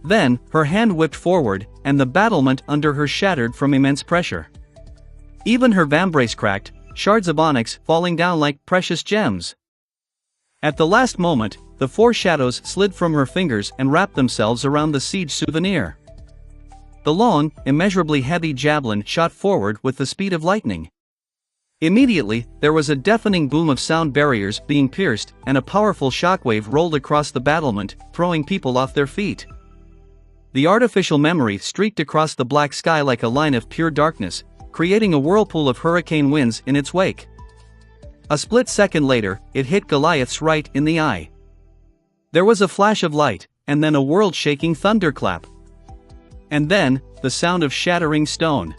Then, her hand whipped forward, and the battlement under her shattered from immense pressure. Even her vambrace cracked, shards of onyx falling down like precious gems. At the last moment, the 4 shadows slid from her fingers and wrapped themselves around the siege souvenir. The long, immeasurably heavy javelin shot forward with the speed of lightning. Immediately, there was a deafening boom of sound barriers being pierced, and a powerful shockwave rolled across the battlement, throwing people off their feet. The artificial memory streaked across the black sky like a line of pure darkness, creating a whirlpool of hurricane winds in its wake. A split second later, it hit Goliath's right in the eye. There was a flash of light, and then a world-shaking thunderclap. And then, the sound of shattering stone.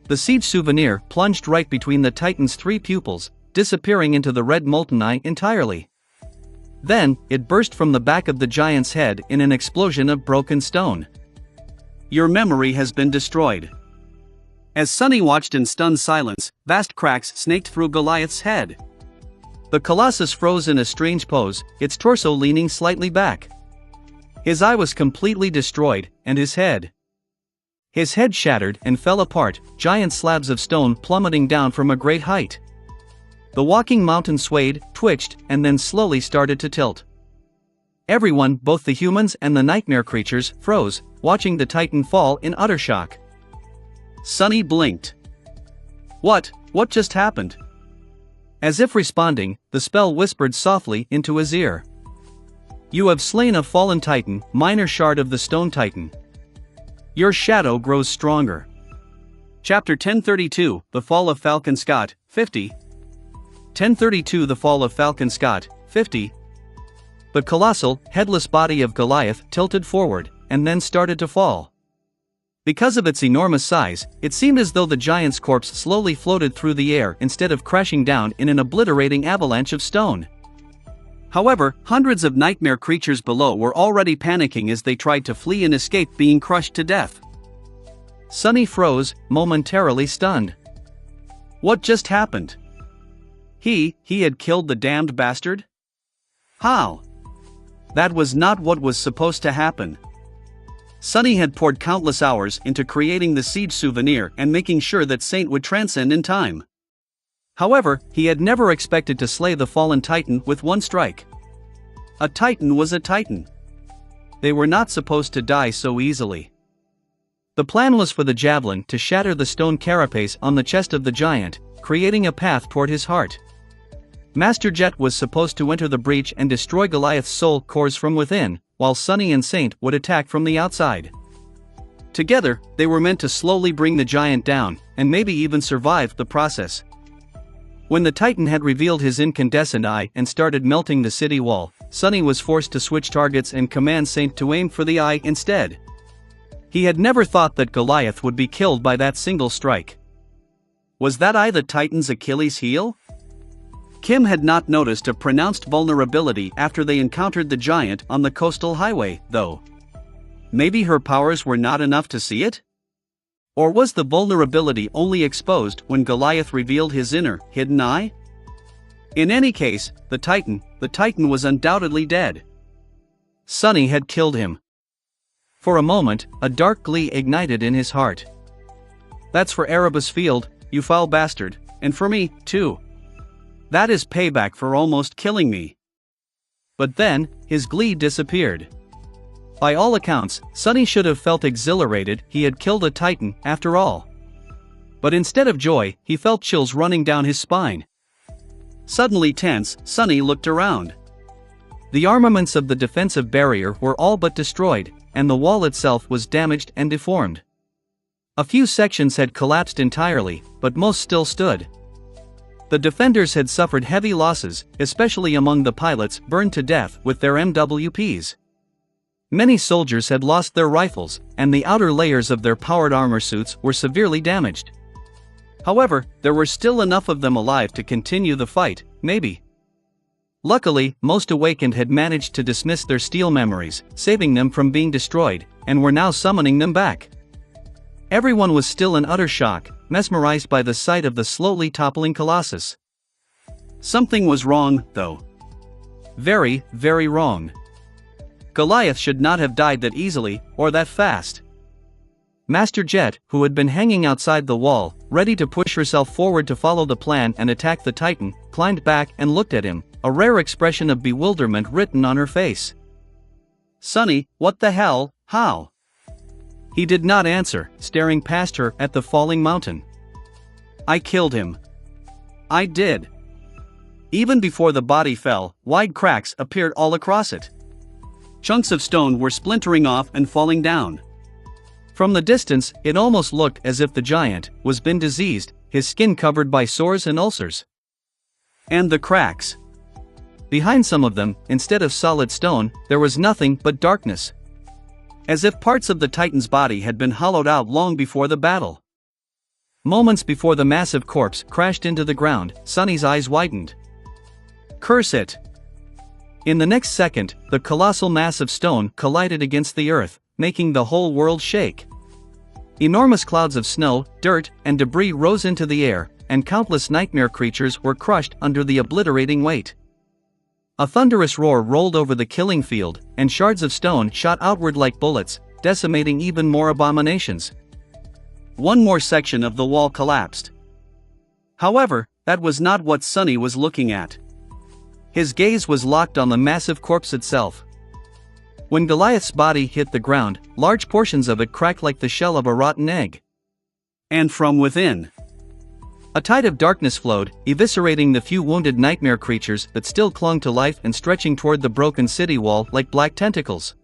The siege souvenir plunged right between the Titan's 3 pupils, disappearing into the red molten eye entirely. Then, it burst from the back of the giant's head in an explosion of broken stone. Your memory has been destroyed. As Sunny watched in stunned silence, vast cracks snaked through Goliath's head. The Colossus froze in a strange pose, its torso leaning slightly back. His eye was completely destroyed, and his head. His head shattered and fell apart, giant slabs of stone plummeting down from a great height. The walking mountain swayed, twitched, and then slowly started to tilt. Everyone, both the humans and the nightmare creatures, froze, watching the Titan fall in utter shock. Sunny blinked. What just happened? As if responding, the spell whispered softly into his ear. You have slain a fallen Titan, minor shard of the Stone Titan. Your shadow grows stronger. Chapter 1032, The Fall of Falcon Scott, 50. 1032 The Fall of Falcon Scott, 50. The colossal, headless body of Goliath tilted forward, and then started to fall. Because of its enormous size, it seemed as though the giant's corpse slowly floated through the air instead of crashing down in an obliterating avalanche of stone. However, hundreds of nightmare creatures below were already panicking as they tried to flee and escape being crushed to death. Sunny froze, momentarily stunned. What just happened? He had killed the damned bastard? How? That was not what was supposed to happen. Sunny had poured countless hours into creating the siege souvenir and making sure that Saint would transcend in time. However, he had never expected to slay the fallen Titan with one strike. A Titan was a Titan. They were not supposed to die so easily. The plan was for the javelin to shatter the stone carapace on the chest of the giant, creating a path toward his heart. Master Jet was supposed to enter the breach and destroy Goliath's soul cores from within, while Sunny and Saint would attack from the outside. Together, they were meant to slowly bring the giant down, and maybe even survive the process. When the Titan had revealed his incandescent eye and started melting the city wall, Sunny was forced to switch targets and command Saint to aim for the eye instead. He had never thought that Goliath would be killed by that single strike. Was that eye the Titan's Achilles heel? Kim had not noticed a pronounced vulnerability after they encountered the giant on the coastal highway, though. Maybe her powers were not enough to see it? Or was the vulnerability only exposed when Goliath revealed his inner, hidden eye? In any case, the Titan was undoubtedly dead. Sunny had killed him. For a moment, a dark glee ignited in his heart. That's for Erebus Field, you foul bastard, and for me, too. That is payback for almost killing me. But then, his glee disappeared. By all accounts, Sunny should have felt exhilarated he had killed a Titan after all. But instead of joy, he felt chills running down his spine. Suddenly tense, Sunny looked around. The armaments of the defensive barrier were all but destroyed, and the wall itself was damaged and deformed. A few sections had collapsed entirely, but most still stood. The defenders had suffered heavy losses, especially among the pilots burned to death with their MWPs. Many soldiers had lost their rifles, and the outer layers of their powered armor suits were severely damaged. However, there were still enough of them alive to continue the fight, maybe. Luckily, most awakened had managed to dismiss their steel memories, saving them from being destroyed, and were now summoning them back. Everyone was still in utter shock, mesmerized by the sight of the slowly toppling Colossus. Something was wrong, though. Very, very wrong. Goliath should not have died that easily, or that fast. Master Jet, who had been hanging outside the wall, ready to push herself forward to follow the plan and attack the Titan, climbed back and looked at him, a rare expression of bewilderment written on her face. Sunny, what the hell, how? He did not answer, staring past her at the falling mountain. I killed him. I did. Even before the body fell, wide cracks appeared all across it. Chunks of stone were splintering off and falling down. From the distance, it almost looked as if the giant was been diseased, his skin covered by sores and ulcers. And the cracks. Behind some of them, instead of solid stone, there was nothing but darkness. As if parts of the Titan's body had been hollowed out long before the battle. Moments before the massive corpse crashed into the ground, Sunny's eyes widened. Curse it! In the next second, the colossal mass of stone collided against the earth, making the whole world shake. Enormous clouds of snow, dirt, and debris rose into the air, and countless nightmare creatures were crushed under the obliterating weight. A thunderous roar rolled over the killing field, and shards of stone shot outward like bullets, decimating even more abominations. One more section of the wall collapsed. However, that was not what Sunny was looking at. His gaze was locked on the massive corpse itself. When Goliath's body hit the ground, large portions of it cracked like the shell of a rotten egg. And from within, a tide of darkness flowed, eviscerating the few wounded nightmare creatures that still clung to life and stretching toward the broken city wall like black tentacles.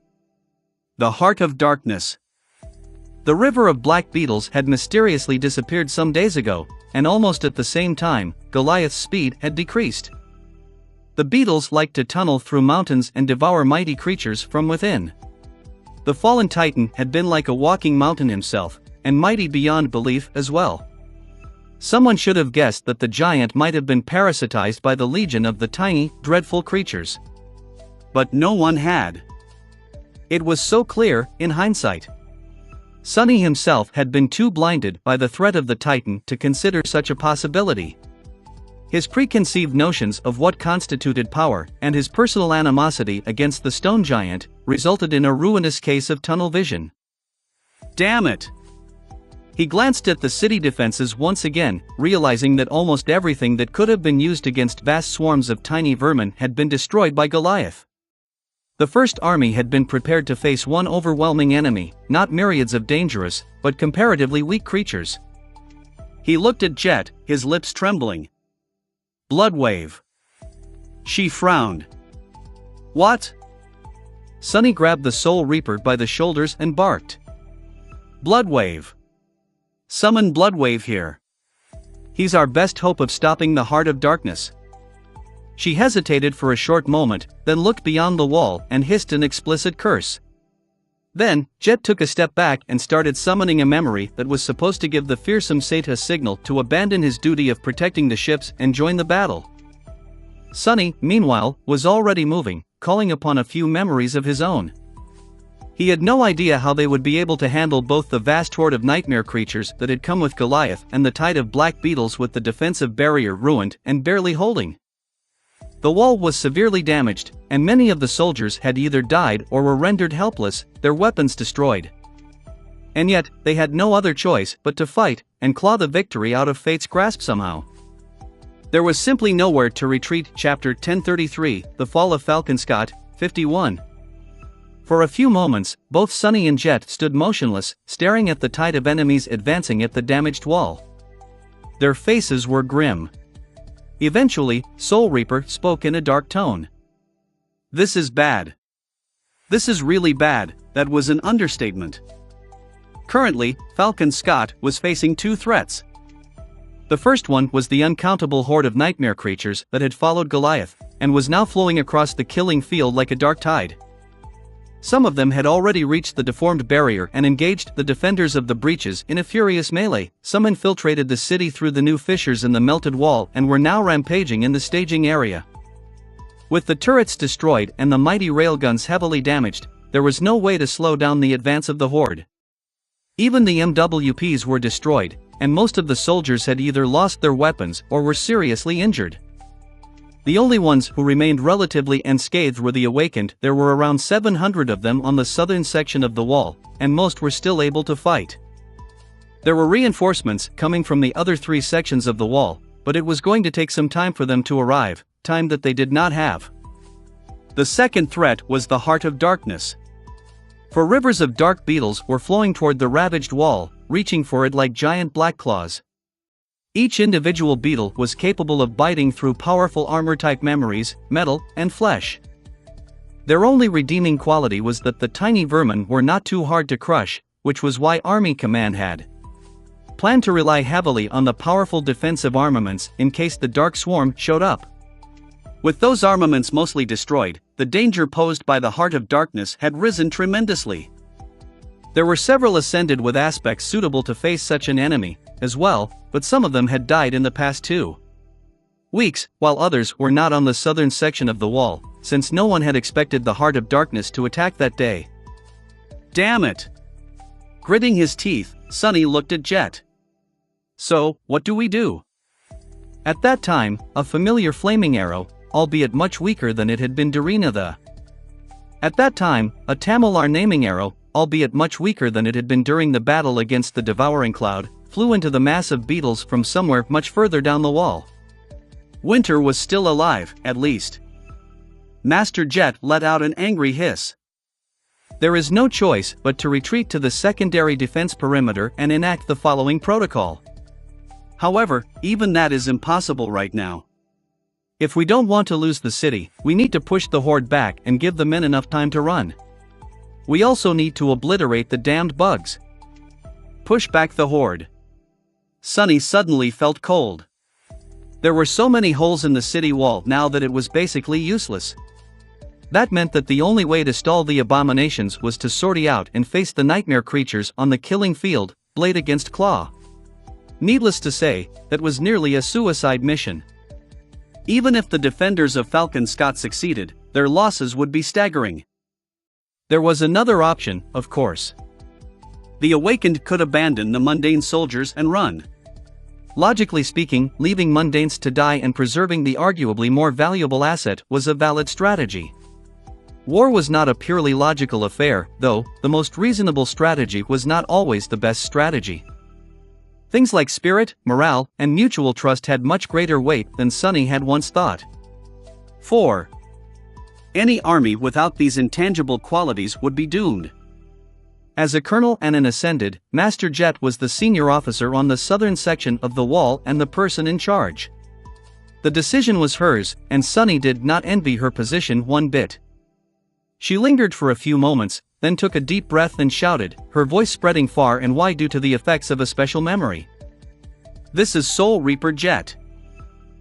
The heart of darkness. The river of black beetles had mysteriously disappeared some days ago, and almost at the same time, Goliath's speed had decreased. The beetles liked to tunnel through mountains and devour mighty creatures from within. The fallen titan had been like a walking mountain himself, and mighty beyond belief as well. Someone should have guessed that the giant might have been parasitized by the legion of the tiny, dreadful creatures. But no one had. It was so clear, in hindsight. Sonny himself had been too blinded by the threat of the titan to consider such a possibility. His preconceived notions of what constituted power and his personal animosity against the stone giant resulted in a ruinous case of tunnel vision. Damn it! He glanced at the city defenses once again, realizing that almost everything that could have been used against vast swarms of tiny vermin had been destroyed by Goliath. The first army had been prepared to face one overwhelming enemy, not myriads of dangerous, but comparatively weak creatures. He looked at Jet, his lips trembling. Bloodwave. She frowned. What? Sonny grabbed the Soul Reaper by the shoulders and barked. Bloodwave. Summon Bloodwave here. He's our best hope of stopping the Heart of Darkness. She hesitated for a short moment, then looked beyond the wall and hissed an explicit curse. Then, Jet took a step back and started summoning a memory that was supposed to give the fearsome Sate a signal to abandon his duty of protecting the ships and join the battle. Sonny, meanwhile, was already moving, calling upon a few memories of his own. He had no idea how they would be able to handle both the vast horde of nightmare creatures that had come with Goliath and the tide of black beetles with the defensive barrier ruined and barely holding. The wall was severely damaged, and many of the soldiers had either died or were rendered helpless, their weapons destroyed. And yet, they had no other choice but to fight and claw the victory out of fate's grasp somehow. There was simply nowhere to retreat. Chapter 1033, The Fall of Falcon Scott, 51. For a few moments, both Sonny and Jet stood motionless, staring at the tide of enemies advancing at the damaged wall. Their faces were grim. Eventually, Soul Reaper spoke in a dark tone. This is bad. This is really bad. That was an understatement. Currently, Falcon Scott was facing two threats. The first one was the uncountable horde of nightmare creatures that had followed Goliath, and was now flowing across the killing field like a dark tide. Some of them had already reached the deformed barrier and engaged the defenders of the breaches in a furious melee. Some infiltrated the city through the new fissures in the melted wall and were now rampaging in the staging area. With the turrets destroyed and the mighty railguns heavily damaged, there was no way to slow down the advance of the horde. Even the MWPs were destroyed, and most of the soldiers had either lost their weapons or were seriously injured. The only ones who remained relatively unscathed were the awakened. There were around 700 of them on the southern section of the wall, and most were still able to fight. There were reinforcements coming from the other three sections of the wall, but it was going to take some time for them to arrive, time that they did not have. The second threat was the Heart of Darkness. For rivers of dark beetles were flowing toward the ravaged wall, reaching for it like giant black claws. Each individual beetle was capable of biting through powerful armor-type memories, metal, and flesh. Their only redeeming quality was that the tiny vermin were not too hard to crush, which was why Army Command had planned to rely heavily on the powerful defensive armaments in case the Dark Swarm showed up. With those armaments mostly destroyed, the danger posed by the Heart of Darkness had risen tremendously. There were several ascended with aspects suitable to face such an enemy, as well, but some of them had died in the past 2 weeks, while others were not on the southern section of the wall, since no one had expected the Heart of Darkness to attack that day. Damn it! Gritting his teeth, Sonny looked at Jet. So, what do we do? At that time, a familiar flaming arrow, albeit much weaker than it had been during At that time, a Tamilar naming arrow, albeit much weaker than it had been during the battle against the devouring cloud, flew into the mass of beetles from somewhere much further down the wall. Winter was still alive, at least. Master Jet let out an angry hiss. There is no choice but to retreat to the secondary defense perimeter and enact the following protocol. However, even that is impossible right now. If we don't want to lose the city, we need to push the horde back and give the men enough time to run. We also need to obliterate the damned bugs. Push back the horde. Sonny suddenly felt cold. There were so many holes in the city wall now that it was basically useless. That meant that the only way to stall the abominations was to sortie out and face the nightmare creatures on the killing field, blade against claw. Needless to say, that was nearly a suicide mission. Even if the defenders of Falcon Scott succeeded, their losses would be staggering. There was another option, of course. The awakened could abandon the mundane soldiers and run. Logically speaking, leaving mundanes to die and preserving the arguably more valuable asset was a valid strategy. War was not a purely logical affair, though. The most reasonable strategy was not always the best strategy. Things like spirit, morale, and mutual trust had much greater weight than Sonny had once thought. 4. Any army without these intangible qualities would be doomed. As a colonel and an ascended, Master Jet was the senior officer on the southern section of the wall and the person in charge. The decision was hers, and Sonny did not envy her position one bit. She lingered for a few moments, then took a deep breath and shouted, her voice spreading far and wide due to the effects of a special memory. "This is Soul Reaper Jet.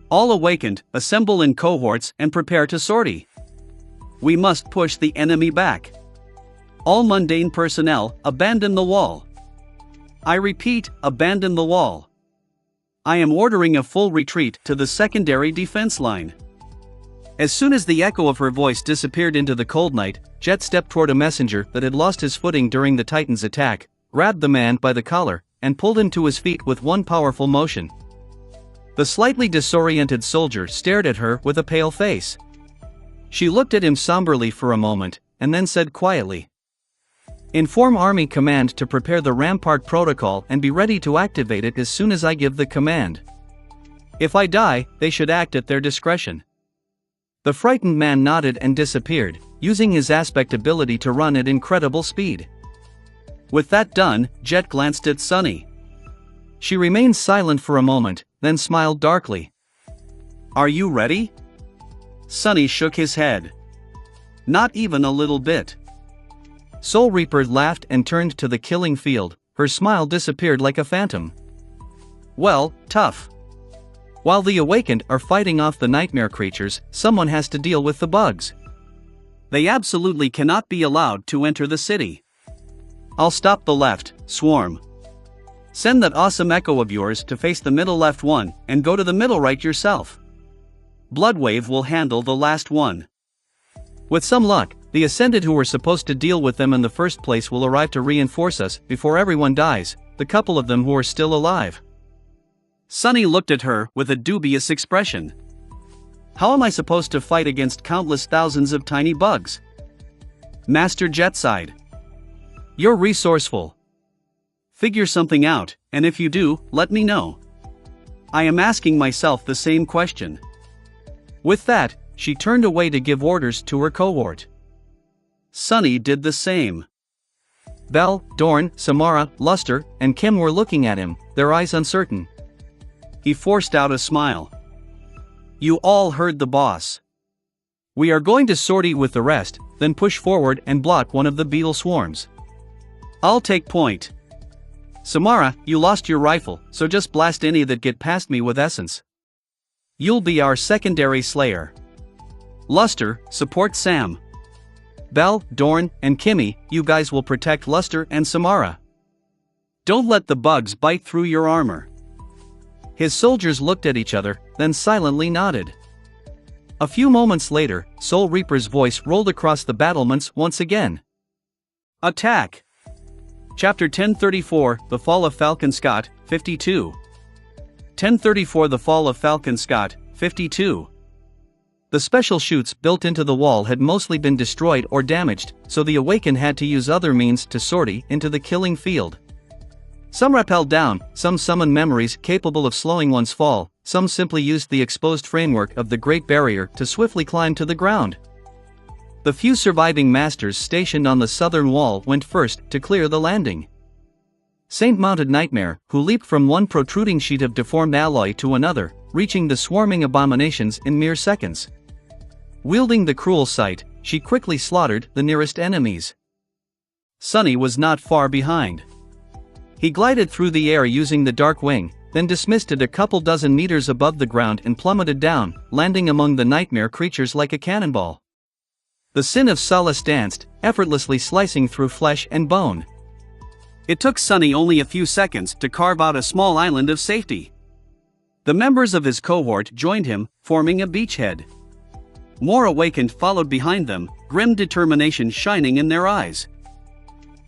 All awakened, assemble in cohorts and prepare to sortie. We must push the enemy back. All mundane personnel, abandon the wall. I repeat, abandon the wall. I am ordering a full retreat to the secondary defense line." As soon as the echo of her voice disappeared into the cold night, Jet stepped toward a messenger that had lost his footing during the Titan's attack, grabbed the man by the collar, and pulled him to his feet with one powerful motion. The slightly disoriented soldier stared at her with a pale face. She looked at him somberly for a moment, and then said quietly, "Inform Army Command to prepare the Rampart Protocol and be ready to activate it as soon as I give the command. If I die, they should act at their discretion." The frightened man nodded and disappeared, using his aspect ability to run at incredible speed. With that done, Jet glanced at Sonny. She remained silent for a moment, then smiled darkly. "Are you ready?" Sonny shook his head. "Not even a little bit." Soul Reaper laughed and turned to the killing field. Her smile disappeared like a phantom. "Well, tough. While the awakened are fighting off the nightmare creatures, someone has to deal with the bugs. They absolutely cannot be allowed to enter the city. I'll stop the left, swarm. Send that awesome echo of yours to face the middle left one, and go to the middle right yourself. Bloodwave will handle the last one. With some luck, the Ascended who were supposed to deal with them in the first place will arrive to reinforce us before everyone dies, the couple of them who are still alive." Sonny looked at her with a dubious expression. "How am I supposed to fight against countless thousands of tiny bugs?" Master Jet sighed. "You're resourceful. Figure something out, and if you do, let me know. I am asking myself the same question." With that, she turned away to give orders to her cohort. Sonny did the same. Belle, Dorn, Samara, Luster, and Kim were looking at him, their eyes uncertain. He forced out a smile. "You all heard the boss. We are going to sortie with the rest, then push forward and block one of the beetle swarms. I'll take point. Samara, you lost your rifle, so just blast any that get past me with essence. You'll be our secondary slayer. Luster, support Sam. Belle, Dorn, and Kimmy, you guys will protect Luster and Samara. Don't let the bugs bite through your armor." His soldiers looked at each other, then silently nodded. A few moments later, Soul Reaper's voice rolled across the battlements once again. Attack! Chapter 1034, The Fall of Falcon Scott, 52. 1034 The Fall of Falcon Scott, 52. The special chutes built into the wall had mostly been destroyed or damaged, so the Awakened had to use other means to sortie into the killing field. Some rappelled down, some summoned memories capable of slowing one's fall, some simply used the exposed framework of the Great Barrier to swiftly climb to the ground. The few surviving masters stationed on the southern wall went first to clear the landing. Saint-mounted Nightmare, who leaped from one protruding sheet of deformed alloy to another, reaching the swarming abominations in mere seconds. Wielding the cruel sight, she quickly slaughtered the nearest enemies. Sonny was not far behind. He glided through the air using the dark wing, then dismissed it a couple dozen meters above the ground and plummeted down, landing among the nightmare creatures like a cannonball. The sin of solace danced, effortlessly slicing through flesh and bone. It took Sunny only a few seconds to carve out a small island of safety. The members of his cohort joined him, forming a beachhead. More awakened followed behind them, grim determination shining in their eyes.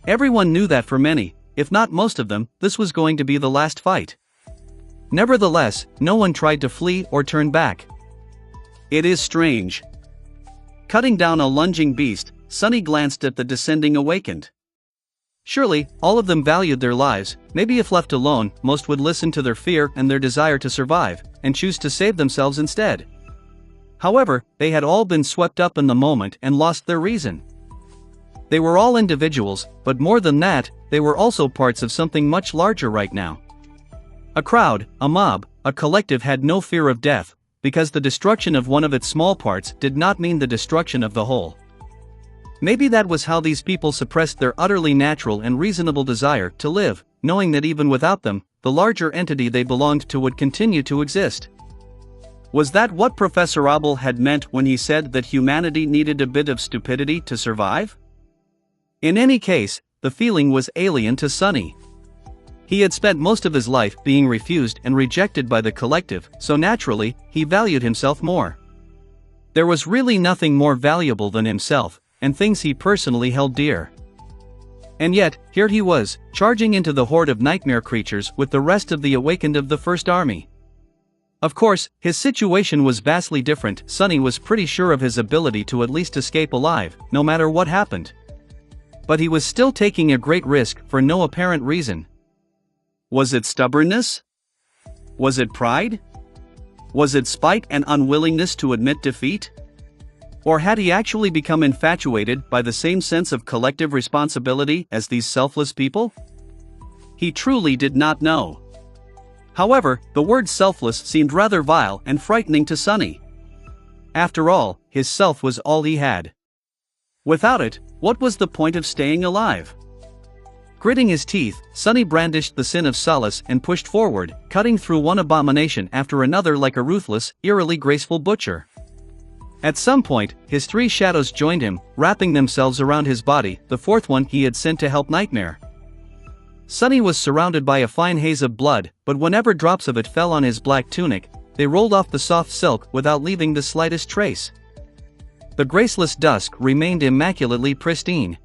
Everyone knew that for many, if not most of them, this was going to be the last fight. Nevertheless, no one tried to flee or turn back. It is strange. Cutting down a lunging beast, Sunny glanced at the descending awakened. Surely, all of them valued their lives. Maybe if left alone, most would listen to their fear and their desire to survive, and choose to save themselves instead. However, they had all been swept up in the moment and lost their reason. They were all individuals, but more than that, they were also parts of something much larger right now. A crowd, a mob, a collective had no fear of death, because the destruction of one of its small parts did not mean the destruction of the whole. Maybe that was how these people suppressed their utterly natural and reasonable desire to live, knowing that even without them, the larger entity they belonged to would continue to exist. Was that what Professor Abel had meant when he said that humanity needed a bit of stupidity to survive? In any case, the feeling was alien to Sunny. He had spent most of his life being refused and rejected by the collective, so naturally, he valued himself more. There was really nothing more valuable than himself, and things he personally held dear. And yet, here he was, charging into the horde of nightmare creatures with the rest of the awakened of the First Army. Of course, his situation was vastly different. Sunny was pretty sure of his ability to at least escape alive, no matter what happened. But he was still taking a great risk for no apparent reason. Was it stubbornness? Was it pride? Was it spite and unwillingness to admit defeat? Or had he actually become infatuated by the same sense of collective responsibility as these selfless people? He truly did not know. However, the word selfless seemed rather vile and frightening to Sunny. After all, his self was all he had. Without it, what was the point of staying alive? Gritting his teeth, Sunny brandished the sin of solace and pushed forward, cutting through one abomination after another like a ruthless, eerily graceful butcher. At some point, his three shadows joined him, wrapping themselves around his body, the fourth one he had sent to help Nightmare. Sunny was surrounded by a fine haze of blood, but whenever drops of it fell on his black tunic, they rolled off the soft silk without leaving the slightest trace. The graceless dusk remained immaculately pristine.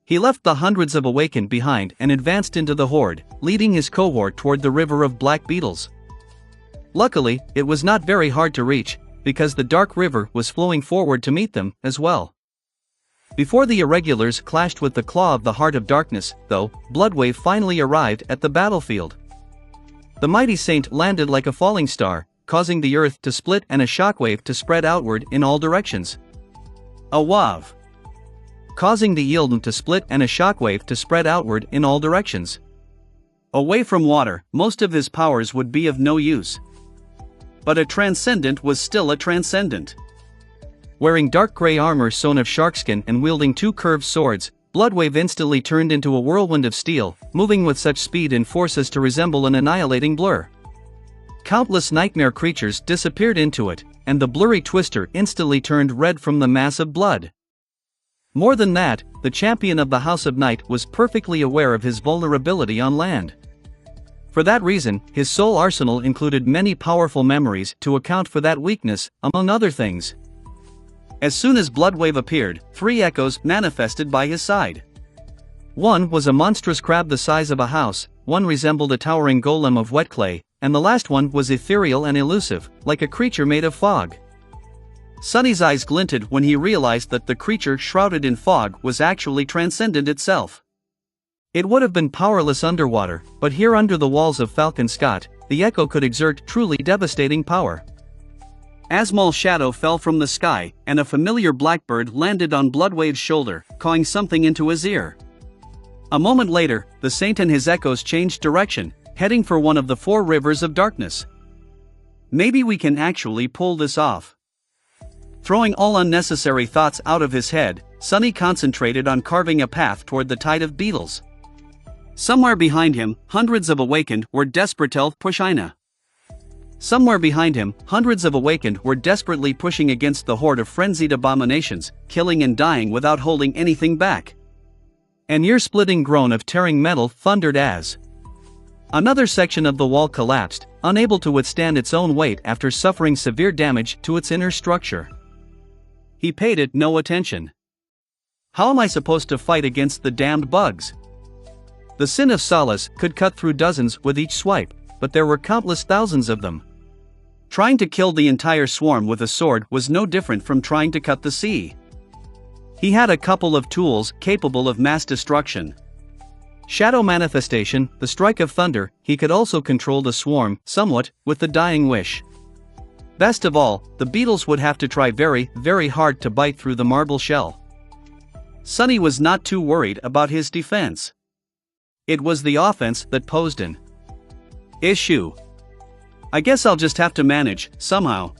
He left the hundreds of awakened behind and advanced into the horde, leading his cohort toward the river of black beetles. Luckily, it was not very hard to reach, because the dark river was flowing forward to meet them, as well. Before the irregulars clashed with the claw of the Heart of Darkness, though, Bloodwave finally arrived at the battlefield. The mighty saint landed like a falling star, causing the earth to split and a shockwave to spread outward in all directions. A wav. Causing the Yildim to split and a shockwave to spread outward in all directions. Away from water, most of his powers would be of no use. But a transcendent was still a transcendent. Wearing dark gray armor sewn of sharkskin and wielding two curved swords, Bloodwave instantly turned into a whirlwind of steel, moving with such speed and force as to resemble an annihilating blur. Countless nightmare creatures disappeared into it, and the blurry twister instantly turned red from the mass of blood. More than that, the champion of the House of Night was perfectly aware of his vulnerability on land. For that reason, his soul arsenal included many powerful memories to account for that weakness, among other things. As soon as Bloodwave appeared, three echoes manifested by his side. One was a monstrous crab the size of a house, one resembled a towering golem of wet clay, and the last one was ethereal and elusive, like a creature made of fog. Sunny's eyes glinted when he realized that the creature shrouded in fog was actually transcendent itself. It would have been powerless underwater, but here under the walls of Falcon Scott, the echo could exert truly devastating power. Asmal's shadow fell from the sky, and a familiar blackbird landed on Bloodwave's shoulder, cawing something into his ear. A moment later, the saint and his echoes changed direction, heading for one of the four rivers of darkness. Maybe we can actually pull this off. Throwing all unnecessary thoughts out of his head, Sunny concentrated on carving a path toward the tide of beetles. Somewhere behind him, hundreds of awakened were desperate to push Ina. Somewhere behind him, hundreds of awakened were desperately pushing against the horde of frenzied abominations, killing and dying without holding anything back. An ear-splitting groan of tearing metal thundered as another section of the wall collapsed, unable to withstand its own weight after suffering severe damage to its inner structure. He paid it no attention. How am I supposed to fight against the damned bugs? The Sin of Solace could cut through dozens with each swipe, but there were countless thousands of them. Trying to kill the entire swarm with a sword was no different from trying to cut the sea. He had a couple of tools capable of mass destruction. Shadow Manifestation, the Strike of Thunder. He could also control the swarm, somewhat, with the Dying Wish. Best of all, the beetles would have to try very, very hard to bite through the marble shell. Sunny was not too worried about his defense. It was the offense that posed an issue. I guess I'll just have to manage, somehow.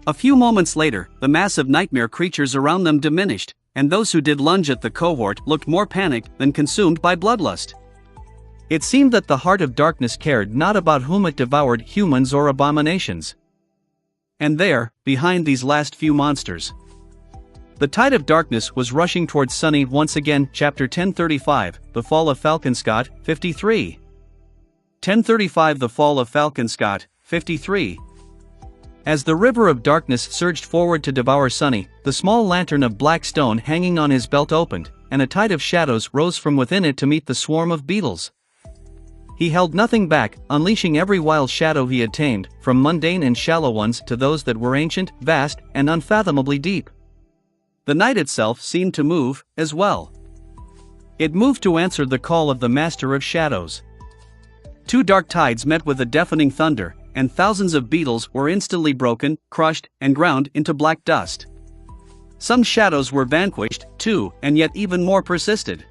A few moments later, the mass of nightmare creatures around them diminished, and those who did lunge at the cohort looked more panicked than consumed by bloodlust. It seemed that the Heart of Darkness cared not about whom it devoured, humans or abominations. And there, behind these last few monsters, the tide of darkness was rushing towards Sunny once again. Chapter 1035, The Fall of Falconscott, 53. 1035 The Fall of Falconscott, 53. As the river of darkness surged forward to devour Sunny, the small lantern of black stone hanging on his belt opened, and a tide of shadows rose from within it to meet the swarm of beetles. He held nothing back, unleashing every wild shadow he had tamed, from mundane and shallow ones to those that were ancient, vast, and unfathomably deep. The night itself seemed to move, as well. It moved to answer the call of the Master of Shadows. Two dark tides met with a deafening thunder, and thousands of beetles were instantly broken, crushed, and ground into black dust. Some shadows were vanquished, too, and yet even more persisted.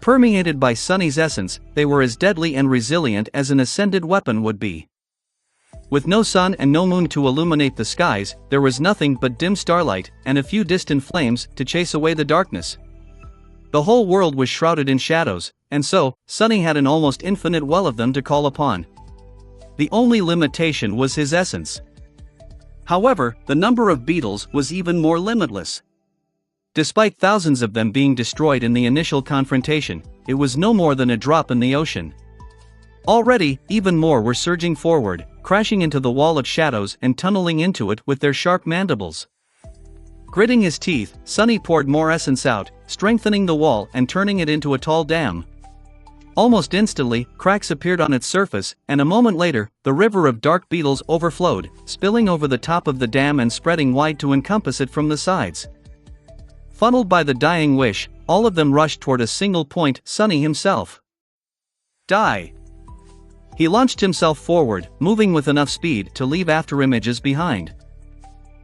Permeated by Sunny's essence, they were as deadly and resilient as an ascended weapon would be. With no sun and no moon to illuminate the skies, there was nothing but dim starlight and a few distant flames to chase away the darkness. The whole world was shrouded in shadows, and so, Sunny had an almost infinite well of them to call upon. The only limitation was his essence. However, the number of beetles was even more limitless. Despite thousands of them being destroyed in the initial confrontation, it was no more than a drop in the ocean. Already, even more were surging forward, crashing into the wall of shadows and tunneling into it with their sharp mandibles. Gritting his teeth, Sunny poured more essence out, strengthening the wall and turning it into a tall dam. Almost instantly, cracks appeared on its surface, and a moment later, the river of dark beetles overflowed, spilling over the top of the dam and spreading wide to encompass it from the sides. Funneled by the Dying Wish, all of them rushed toward a single point, Sunny himself. Die! He launched himself forward, moving with enough speed to leave afterimages behind.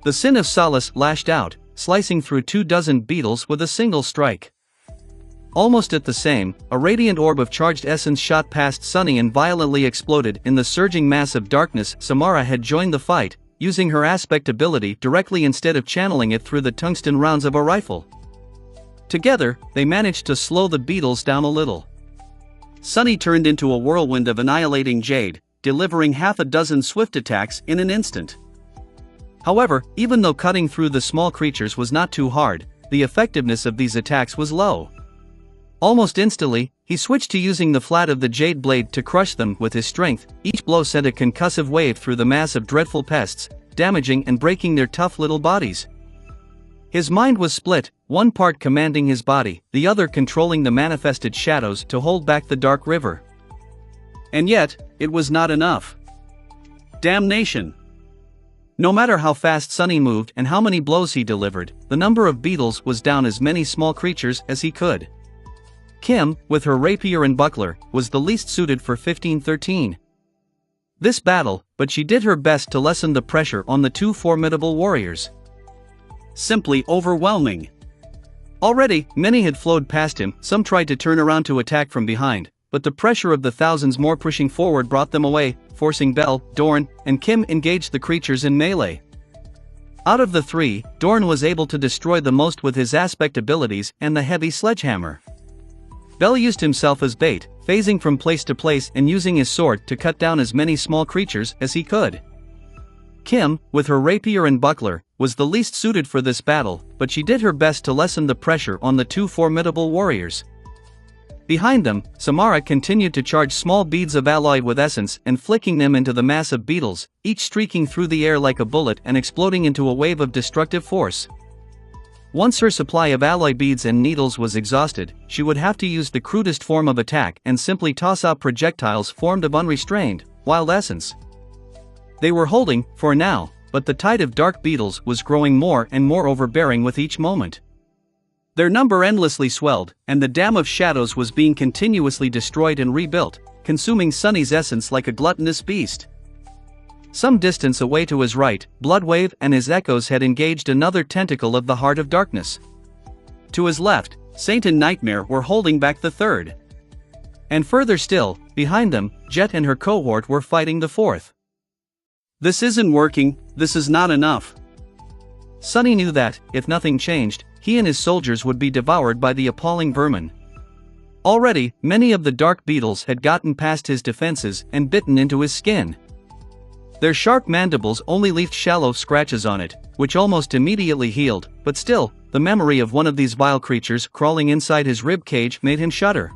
The Sin of Solace lashed out, slicing through 24 beetles with a single strike. Almost at the same, a radiant orb of charged essence shot past Sunny and violently exploded in the surging mass of darkness. Samara had joined the fight, using her aspect ability directly instead of channeling it through the tungsten rounds of a rifle. Together, they managed to slow the beetles down a little. Sunny turned into a whirlwind of annihilating jade, delivering half a dozen swift attacks in an instant. However, even though cutting through the small creatures was not too hard, the effectiveness of these attacks was low. Almost instantly, he switched to using the flat of the jade blade to crush them with his strength. Each blow sent a concussive wave through the mass of dreadful pests, damaging and breaking their tough little bodies. His mind was split, one part commanding his body, the other controlling the manifested shadows to hold back the dark river. And yet, it was not enough. Damnation! No matter how fast Sunny moved and how many blows he delivered, the number of beetles was down as many small creatures as he could. Kim, with her rapier and buckler, was the least suited for 1513. This battle, but she did her best to lessen the pressure on the two formidable warriors. Simply overwhelming. Already, many had flowed past him, some tried to turn around to attack from behind, but the pressure of the thousands more pushing forward brought them away, forcing Belle, Dorn, and Kim engaged the creatures in melee. Out of the three, Dorn was able to destroy the most with his aspect abilities and the heavy sledgehammer. Bell used himself as bait, phasing from place to place and using his sword to cut down as many small creatures as he could. Kim, with her rapier and buckler, was the least suited for this battle, but she did her best to lessen the pressure on the two formidable warriors. Behind them, Samara continued to charge small beads of alloy with essence and flicking them into the mass of beetles, each streaking through the air like a bullet and exploding into a wave of destructive force. Once her supply of alloy beads and needles was exhausted, she would have to use the crudest form of attack and simply toss out projectiles formed of unrestrained, wild essence. They were holding, for now, but the tide of dark beetles was growing more and more overbearing with each moment. Their number endlessly swelled, and the dam of shadows was being continuously destroyed and rebuilt, consuming Sunny's essence like a gluttonous beast. Some distance away to his right, Bloodwave and his echoes had engaged another tentacle of the Heart of Darkness. To his left, Saint and Nightmare were holding back the third. And further still, behind them, Jet and her cohort were fighting the fourth. This isn't working, this is not enough. Sunny knew that, if nothing changed, he and his soldiers would be devoured by the appalling vermin. Already, many of the dark beetles had gotten past his defenses and bitten into his skin. Their sharp mandibles only left shallow scratches on it, which almost immediately healed, but still, the memory of one of these vile creatures crawling inside his rib cage made him shudder.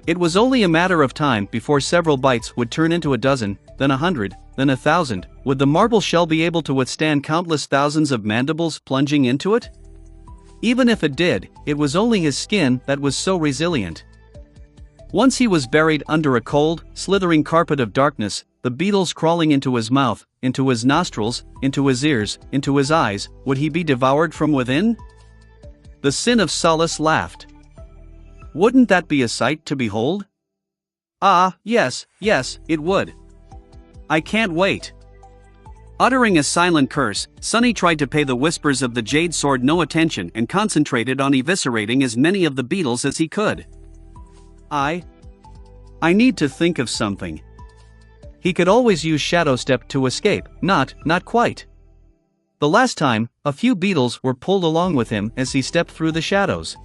It was only a matter of time before several bites would turn into a dozen, then 100, then 1,000. Would the marble shell be able to withstand countless thousands of mandibles plunging into it? Even if it did, it was only his skin that was so resilient. Once he was buried under a cold, slithering carpet of darkness, the beetles crawling into his mouth, into his nostrils, into his ears, into his eyes, would he be devoured from within? The sin of Solace laughed. Wouldn't that be a sight to behold? Ah, yes, it would. I can't wait. Uttering a silent curse, Sunny tried to pay the whispers of the Jade Sword no attention and concentrated on eviscerating as many of the beetles as he could. I need to think of something. He could always use Shadow Step to escape, not quite. The last time, a few beetles were pulled along with him as he stepped through the shadows.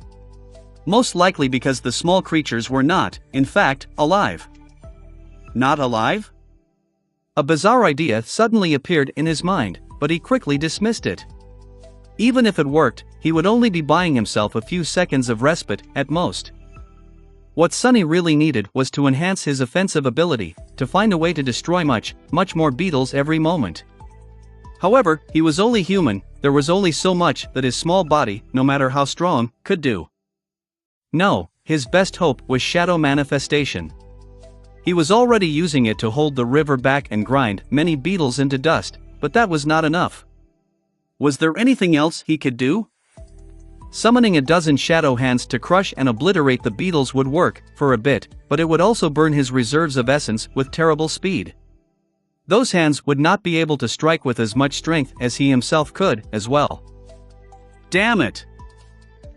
Most likely because the small creatures were not, in fact, alive. Not alive? A bizarre idea suddenly appeared in his mind, but he quickly dismissed it. Even if it worked, he would only be buying himself a few seconds of respite, at most. What Sunny really needed was to enhance his offensive ability, to find a way to destroy much more beetles every moment. However, he was only human, there was only so much that his small body, no matter how strong, could do. No, his best hope was shadow manifestation. He was already using it to hold the river back and grind many beetles into dust, but that was not enough. Was there anything else he could do? Summoning a dozen shadow hands to crush and obliterate the beetles would work, for a bit, but it would also burn his reserves of essence with terrible speed. Those hands would not be able to strike with as much strength as he himself could, as well. Damn it!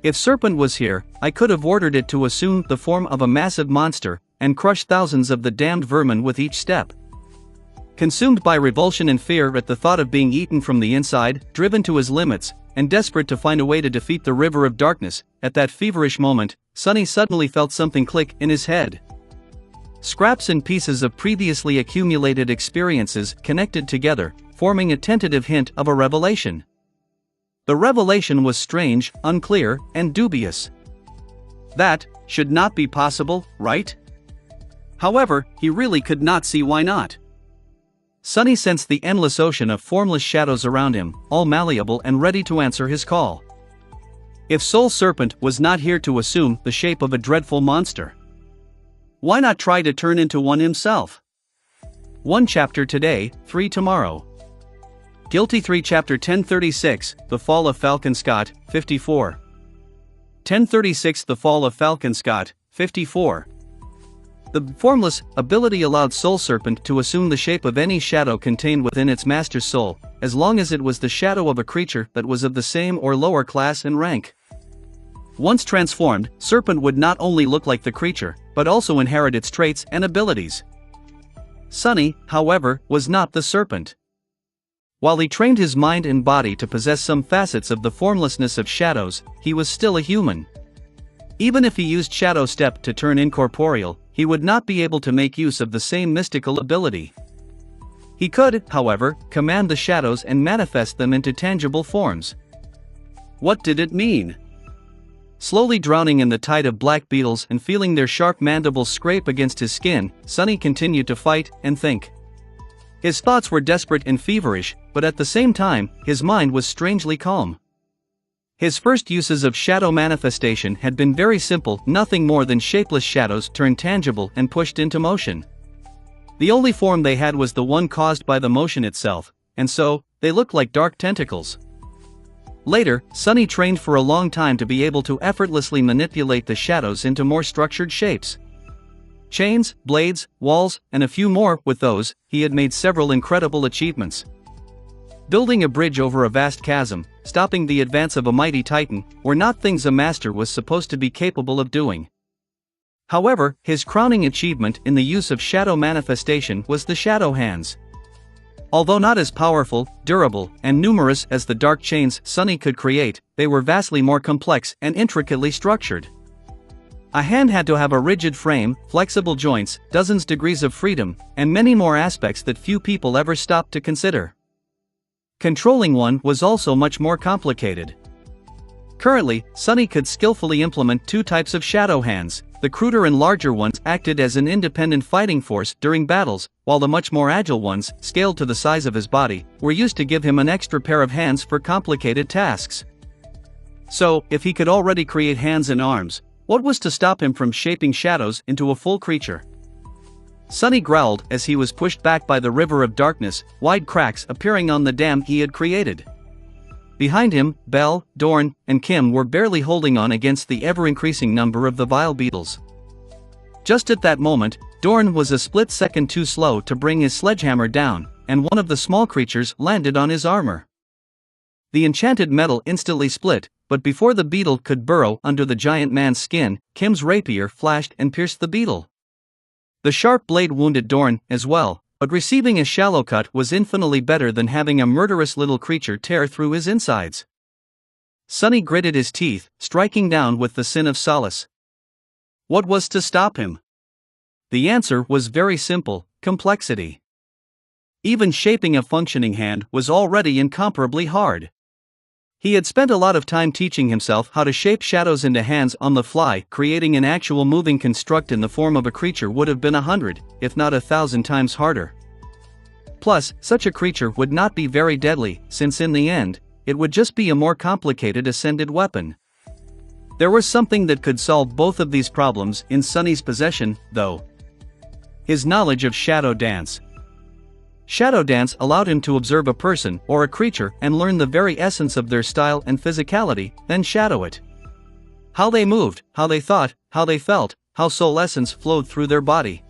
If Serpent was here, I could have ordered it to assume the form of a massive monster, and crush thousands of the damned vermin with each step. Consumed by revulsion and fear at the thought of being eaten from the inside, driven to his limits, and desperate to find a way to defeat the River of Darkness, at that feverish moment, Sunny suddenly felt something click in his head. Scraps and pieces of previously accumulated experiences connected together, forming a tentative hint of a revelation. The revelation was strange, unclear, and dubious. That should not be possible, right? However, he really could not see why not. Sunny sensed the endless ocean of formless shadows around him, all malleable and ready to answer his call. If Soul Serpent was not here to assume the shape of a dreadful monster, why not try to turn into one himself? 1 chapter today, 3 tomorrow. Guilty 3 Chapter 1036, The Fall of Falcon Scott, 54. 1036 The Fall of Falcon Scott, 54. The formless ability allowed Soul Serpent to assume the shape of any shadow contained within its master's soul, as long as it was the shadow of a creature that was of the same or lower class and rank. Once transformed, Serpent would not only look like the creature, but also inherit its traits and abilities. Sunny, however, was not the Serpent. While he trained his mind and body to possess some facets of the formlessness of shadows, he was still a human. Even if he used Shadow Step to turn incorporeal, he would not be able to make use of the same mystical ability. He could, however, command the shadows and manifest them into tangible forms. What did it mean? Slowly drowning in the tide of black beetles and feeling their sharp mandibles scrape against his skin, Sunny continued to fight and think. His thoughts were desperate and feverish, but at the same time, his mind was strangely calm. His first uses of shadow manifestation had been very simple, nothing more than shapeless shadows turned tangible and pushed into motion. The only form they had was the one caused by the motion itself, and so, they looked like dark tentacles. Later, Sunny trained for a long time to be able to effortlessly manipulate the shadows into more structured shapes. Chains, blades, walls, and a few more. With those, he had made several incredible achievements. Building a bridge over a vast chasm, stopping the advance of a mighty titan, were not things a master was supposed to be capable of doing. However, his crowning achievement in the use of shadow manifestation was the shadow hands. Although not as powerful, durable, and numerous as the dark chains Sunny could create, they were vastly more complex and intricately structured. A hand had to have a rigid frame, flexible joints, dozens degrees of freedom, and many more aspects that few people ever stopped to consider. Controlling one was also much more complicated. Currently, Sunny could skillfully implement two types of shadow hands. The cruder and larger ones acted as an independent fighting force during battles, while the much more agile ones, scaled to the size of his body, were used to give him an extra pair of hands for complicated tasks. So, if he could already create hands and arms, what was to stop him from shaping shadows into a full creature? Sunny growled as he was pushed back by the river of darkness, wide cracks appearing on the dam he had created. Behind him, Belle, Dorn, and Kim were barely holding on against the ever-increasing number of the vile beetles. Just at that moment, Dorn was a split second too slow to bring his sledgehammer down, and one of the small creatures landed on his armor. The enchanted metal instantly split, but before the beetle could burrow under the giant man's skin, Kim's rapier flashed and pierced the beetle. The sharp blade wounded Dorn as well, but receiving a shallow cut was infinitely better than having a murderous little creature tear through his insides. Sunny gritted his teeth, striking down with the sin of solace. What was to stop him? The answer was very simple: complexity. Even shaping a functioning hand was already incomparably hard. He had spent a lot of time teaching himself how to shape shadows into hands on the fly. Creating an actual moving construct in the form of a creature would have been 100, if not 1,000 times harder. Plus, such a creature would not be very deadly, since in the end, it would just be a more complicated ascended weapon. There was something that could solve both of these problems in Sunny's possession, though. His knowledge of shadow dance. Shadow dance allowed him to observe a person or a creature and learn the very essence of their style and physicality, then shadow it. How they moved, how they thought, how they felt, how soul essence flowed through their body.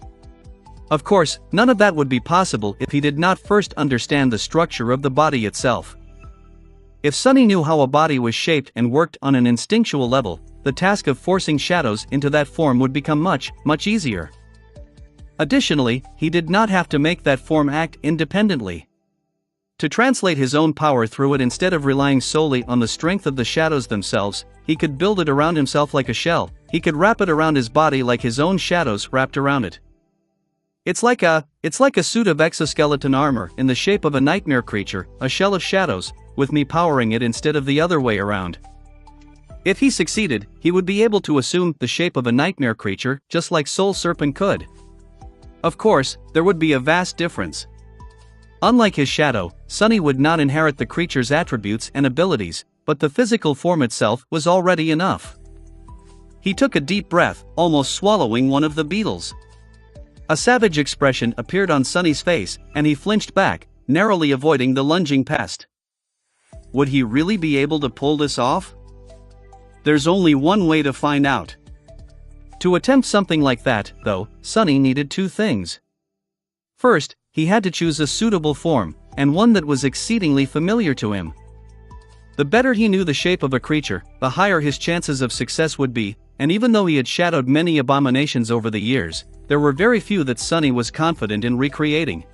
Of course, none of that would be possible if he did not first understand the structure of the body itself. If Sunny knew how a body was shaped and worked on an instinctual level, the task of forcing shadows into that form would become much, much easier. Additionally, he did not have to make that form act independently. To translate his own power through it instead of relying solely on the strength of the shadows themselves, he could build it around himself like a shell. He could wrap it around his body like his own shadows wrapped around it. It's like a suit of exoskeleton armor in the shape of a nightmare creature, a shell of shadows, with me powering it instead of the other way around. If he succeeded, he would be able to assume the shape of a nightmare creature, just like Soul Serpent could. Of course, there would be a vast difference. Unlike his shadow, Sunny would not inherit the creature's attributes and abilities, but the physical form itself was already enough. He took a deep breath, almost swallowing one of the beetles. A savage expression appeared on Sunny's face, and he flinched back, narrowly avoiding the lunging pest. Would he really be able to pull this off? There's only one way to find out. To attempt something like that, though, Sunny needed two things. First, he had to choose a suitable form, and one that was exceedingly familiar to him. The better he knew the shape of a creature, the higher his chances of success would be, and even though he had shadowed many abominations over the years, there were very few that Sunny was confident in recreating.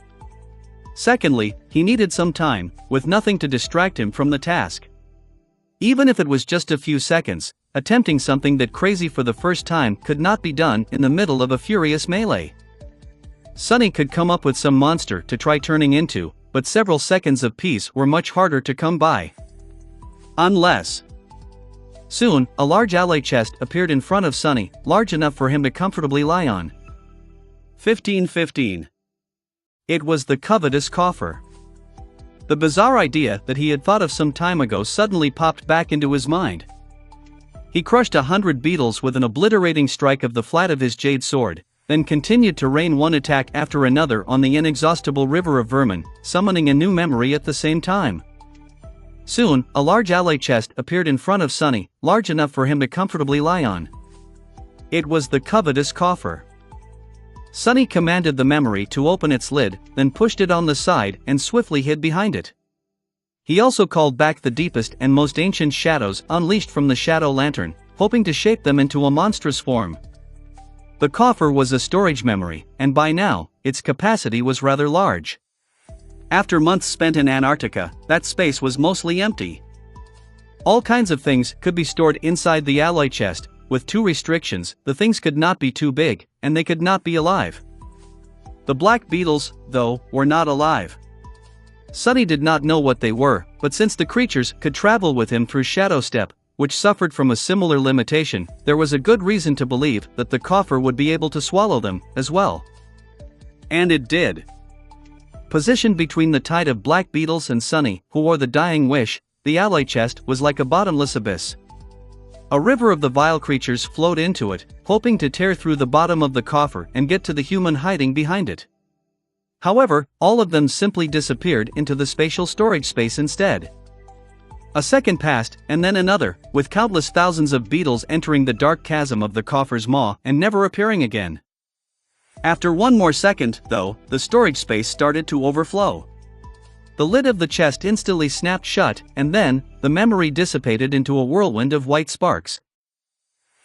Secondly, he needed some time, with nothing to distract him from the task. Even if it was just a few seconds, attempting something that crazy for the first time could not be done in the middle of a furious melee. Sunny could come up with some monster to try turning into, but several seconds of peace were much harder to come by. Unless. Soon, a large alloy chest appeared in front of Sunny, large enough for him to comfortably lie on. 15:15. It was the covetous coffer. The bizarre idea that he had thought of some time ago suddenly popped back into his mind. He crushed 100 beetles with an obliterating strike of the flat of his jade sword, then continued to rain one attack after another on the inexhaustible river of vermin, summoning a new memory at the same time. Soon, a large alloy chest appeared in front of Sunny, large enough for him to comfortably lie on. It was the covetous coffer. Sunny commanded the memory to open its lid, then pushed it on the side and swiftly hid behind it. He also called back the deepest and most ancient shadows unleashed from the shadow lantern, hoping to shape them into a monstrous form. The coffer was a storage memory, and by now, its capacity was rather large. After months spent in Antarctica, that space was mostly empty. All kinds of things could be stored inside the alloy chest, with two restrictions: the things could not be too big, and they could not be alive. The black beetles, though, were not alive. Sunny did not know what they were, but since the creatures could travel with him through Shadow Step, which suffered from a similar limitation, there was a good reason to believe that the coffer would be able to swallow them, as well. And it did. Positioned between the tide of black beetles and Sunny, who wore the dying wish, the alloy chest was like a bottomless abyss. A river of the vile creatures flowed into it, hoping to tear through the bottom of the coffer and get to the human hiding behind it. However, all of them simply disappeared into the spatial storage space instead. A second passed, and then another, with countless thousands of beetles entering the dark chasm of the coffer's maw and never appearing again. After one more second, though, the storage space started to overflow. The lid of the chest instantly snapped shut, and then, the memory dissipated into a whirlwind of white sparks.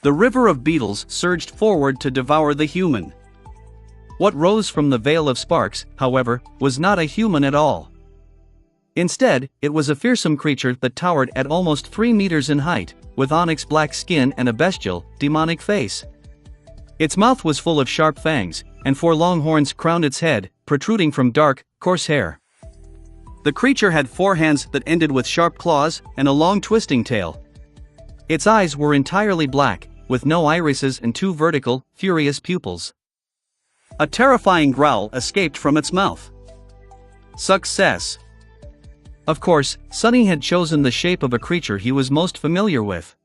The river of beetles surged forward to devour the human. What rose from the veil of sparks, however, was not a human at all. Instead, it was a fearsome creature that towered at almost 3 meters in height, with onyx black skin and a bestial, demonic face. Its mouth was full of sharp fangs, and 4 long horns crowned its head, protruding from dark, coarse hair. The creature had 4 hands that ended with sharp claws, and a long twisting tail. Its eyes were entirely black, with no irises and 2 vertical, furious pupils. A terrifying growl escaped from its mouth. Success. Of course, Sunny had chosen the shape of a creature he was most familiar with.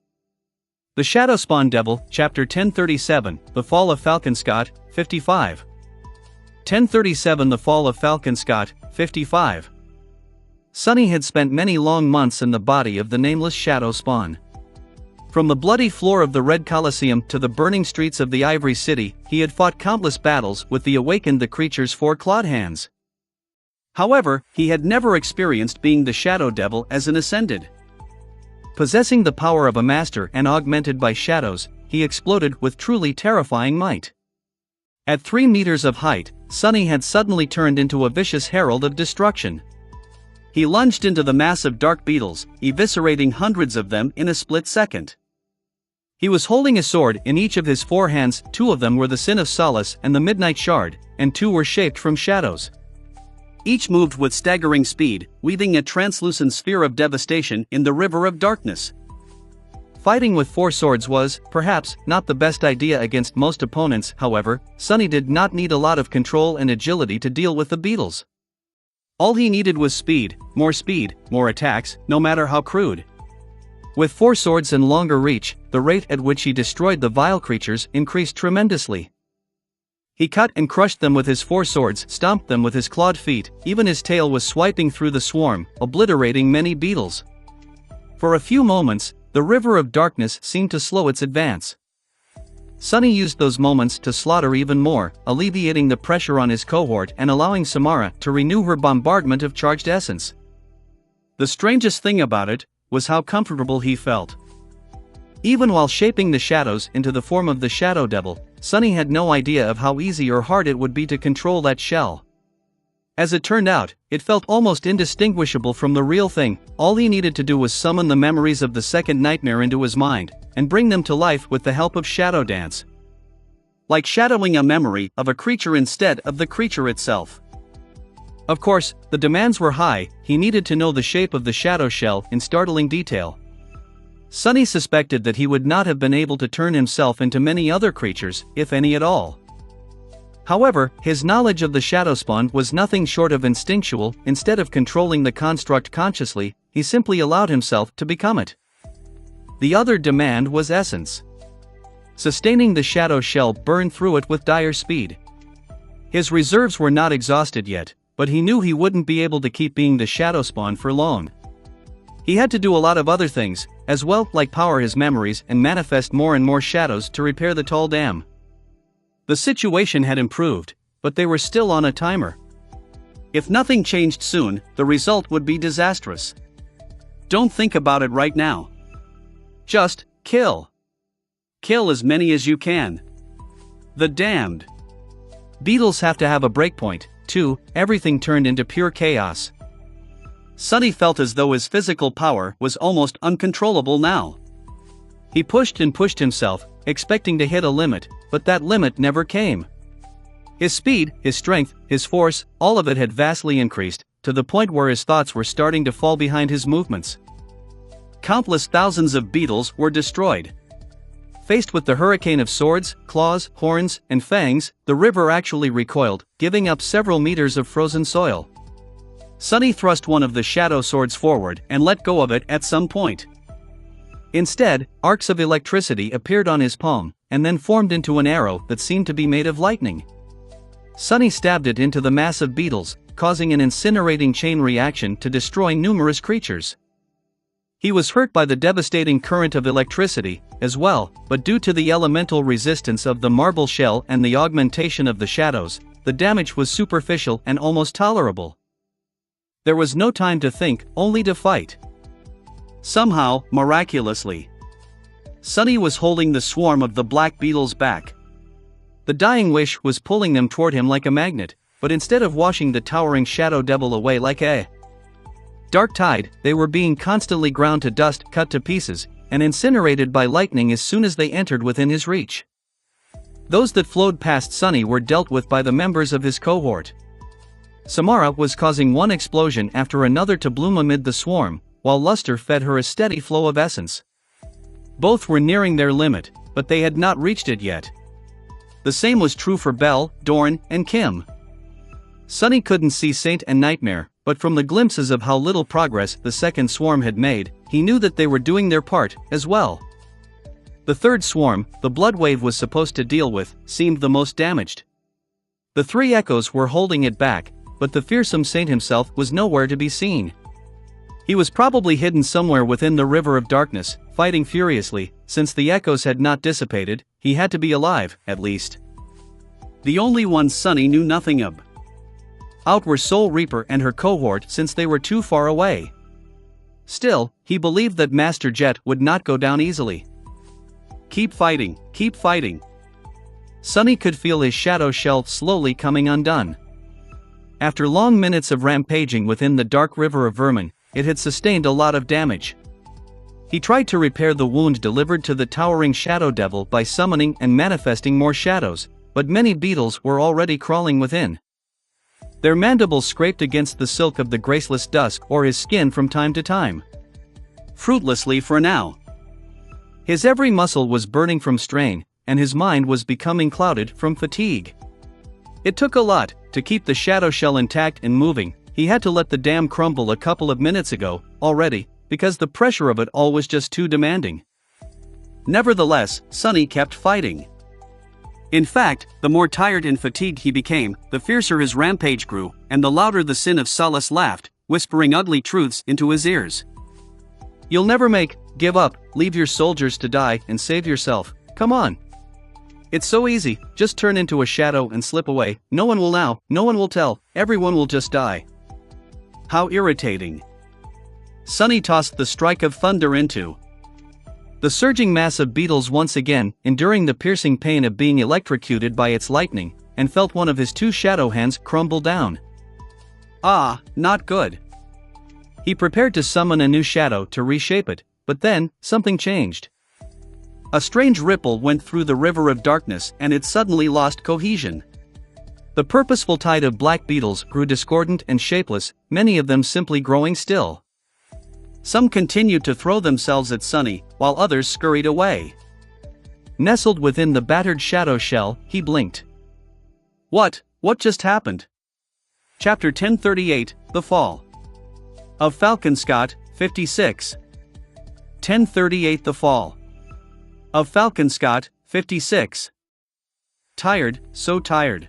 The Shadow Spawn Devil, Chapter 1037, The Fall of Falcon Scott, 55. 1037 The Fall of Falcon Scott, 55. Sunny had spent many long months in the body of the nameless Shadow Spawn. From the bloody floor of the Red Colosseum to the burning streets of the Ivory City, he had fought countless battles with the creature's 4 clawed hands. However, he had never experienced being the Shadow Devil as an Ascended. Possessing the power of a master and augmented by shadows, he exploded with truly terrifying might. At 3 meters of height, Sunny had suddenly turned into a vicious herald of destruction. He lunged into the mass of dark beetles, eviscerating hundreds of them in a split second. He was holding a sword in each of his 4 hands. 2 of them were the Sin of Solace and the Midnight Shard, and 2 were shaped from shadows. Each moved with staggering speed, weaving a translucent sphere of devastation in the river of darkness. Fighting with 4 swords was, perhaps, not the best idea against most opponents. However, Sunny did not need a lot of control and agility to deal with the beetles. All he needed was speed, more attacks, no matter how crude. With 4 swords and longer reach, the rate at which he destroyed the vile creatures increased tremendously. He cut and crushed them with his 4 swords, stomped them with his clawed feet, even his tail was swiping through the swarm, obliterating many beetles. For a few moments, the river of darkness seemed to slow its advance. Sunny used those moments to slaughter even more, alleviating the pressure on his cohort and allowing Samara to renew her bombardment of charged essence. The strangest thing about it was how comfortable he felt. Even while shaping the shadows into the form of the Shadow Devil, Sunny had no idea of how easy or hard it would be to control that shell. As it turned out, it felt almost indistinguishable from the real thing. All he needed to do was summon the memories of the second nightmare into his mind, and bring them to life with the help of shadow dance. Like shadowing a memory of a creature instead of the creature itself. Of course, the demands were high. He needed to know the shape of the shadow shell in startling detail. Sunny suspected that he would not have been able to turn himself into many other creatures, if any at all. However, his knowledge of the shadow spawn was nothing short of instinctual. Instead of controlling the construct consciously, he simply allowed himself to become it. The other demand was essence. Sustaining the shadow shell burned through it with dire speed. His reserves were not exhausted yet, but he knew he wouldn't be able to keep being the shadow spawn for long. He had to do a lot of other things, as well, like power his memories and manifest more and more shadows to repair the tall dam. The situation had improved, but they were still on a timer. If nothing changed soon, the result would be disastrous. Don't think about it right now. Just kill. Kill as many as you can. The damned. Beetles have to have a breakpoint, too. Everything turned into pure chaos. Sunny felt as though his physical power was almost uncontrollable now. He pushed and pushed himself, expecting to hit a limit, but that limit never came. His speed, his strength, his force, all of it had vastly increased, to the point where his thoughts were starting to fall behind his movements. Countless thousands of beetles were destroyed. Faced with the hurricane of swords, claws, horns, and fangs, the river actually recoiled, giving up several meters of frozen soil. Sunny thrust one of the shadow swords forward and let go of it at some point. Instead, arcs of electricity appeared on his palm, and then formed into an arrow that seemed to be made of lightning. Sunny stabbed it into the mass of beetles, causing an incinerating chain reaction to destroy numerous creatures. He was hurt by the devastating current of electricity, as well, but due to the elemental resistance of the marble shell and the augmentation of the shadows, the damage was superficial and almost tolerable. There was no time to think, only to fight. Somehow, miraculously, Sunny was holding the swarm of the black beetles back. The dying wish was pulling them toward him like a magnet, but instead of washing the towering shadow devil away like a dark tide, they were being constantly ground to dust, cut to pieces, and incinerated by lightning as soon as they entered within his reach. Those that flowed past Sunny were dealt with by the members of his cohort. Samara was causing one explosion after another to bloom amid the swarm, while Luster fed her a steady flow of essence. Both were nearing their limit, but they had not reached it yet. The same was true for Belle, Dorn, and Kim. Sunny couldn't see Saint and Nightmare, but from the glimpses of how little progress the second swarm had made, he knew that they were doing their part, as well. The third swarm, the blood wave was supposed to deal with, seemed the most damaged. The three echoes were holding it back, but the fearsome Saint himself was nowhere to be seen. He was probably hidden somewhere within the river of darkness, fighting furiously. Since the echoes had not dissipated, he had to be alive, at least. The only one Sunny knew nothing of. Out were Soul Reaper and her cohort since they were too far away. Still, he believed that Master Jet would not go down easily. Keep fighting, keep fighting. Sunny could feel his shadow shell slowly coming undone. After long minutes of rampaging within the dark river of vermin, it had sustained a lot of damage. He tried to repair the wound delivered to the towering shadow devil by summoning and manifesting more shadows, but many beetles were already crawling within. Their mandibles scraped against the silk of the graceless dusk or his skin from time to time. Fruitlessly for now. His every muscle was burning from strain, and his mind was becoming clouded from fatigue. It took a lot to keep the shadow shell intact and moving. He had to let the dam crumble a couple of minutes ago, already, because the pressure of it all was just too demanding. Nevertheless, Sunny kept fighting. In fact, the more tired and fatigued he became, the fiercer his rampage grew, and the louder the sin of Solace laughed, whispering ugly truths into his ears. You'll never give up, leave your soldiers to die and save yourself, come on. It's so easy, just turn into a shadow and slip away, no one will know, no one will tell, everyone will just die. How irritating. Sunny tossed the strike of thunder into the surging mass of beetles once again, enduring the piercing pain of being electrocuted by its lightning, and felt one of his two shadow hands crumble down. Ah, not good. He prepared to summon a new shadow to reshape it, but then, something changed. A strange ripple went through the river of darkness and it suddenly lost cohesion. The purposeful tide of black beetles grew discordant and shapeless, many of them simply growing still. Some continued to throw themselves at Sunny, while others scurried away. Nestled within the battered shadow shell, he blinked. What just happened? Chapter 1038, The Fall. Of Falcon Scott, 56. 1038 The Fall. Of Falcon Scott, 56. Tired, so tired.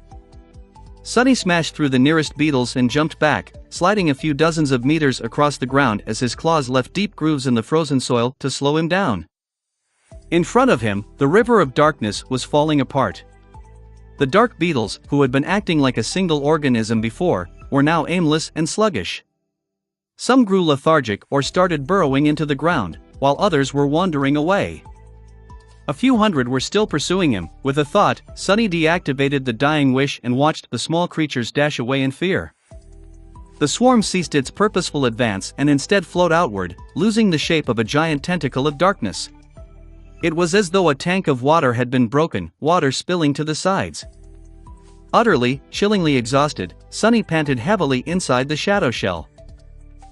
Sunny smashed through the nearest beetles and jumped back, sliding a few dozens of meters across the ground as his claws left deep grooves in the frozen soil to slow him down. In front of him, the river of darkness was falling apart. The dark beetles, who had been acting like a single organism before, were now aimless and sluggish. Some grew lethargic or started burrowing into the ground, while others were wandering away. A few hundred were still pursuing him. With a thought, Sunny deactivated the dying wish and watched the small creatures dash away in fear. The swarm ceased its purposeful advance and instead flowed outward, losing the shape of a giant tentacle of darkness. It was as though a tank of water had been broken, water spilling to the sides. Utterly, chillingly exhausted, Sunny panted heavily inside the shadow shell.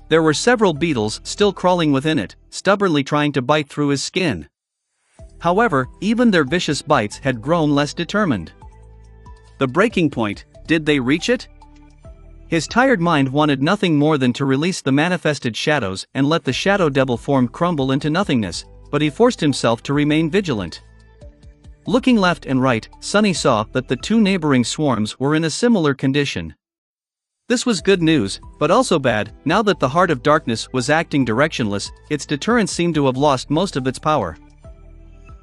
There were several beetles still crawling within it, stubbornly trying to bite through his skin. However, even their vicious bites had grown less determined. The breaking point, did they reach it? His tired mind wanted nothing more than to release the manifested shadows and let the shadow devil form crumble into nothingness, but he forced himself to remain vigilant. Looking left and right, Sunny saw that the two neighboring swarms were in a similar condition. This was good news, but also bad. Now that the heart of darkness was acting directionless, its deterrence seemed to have lost most of its power.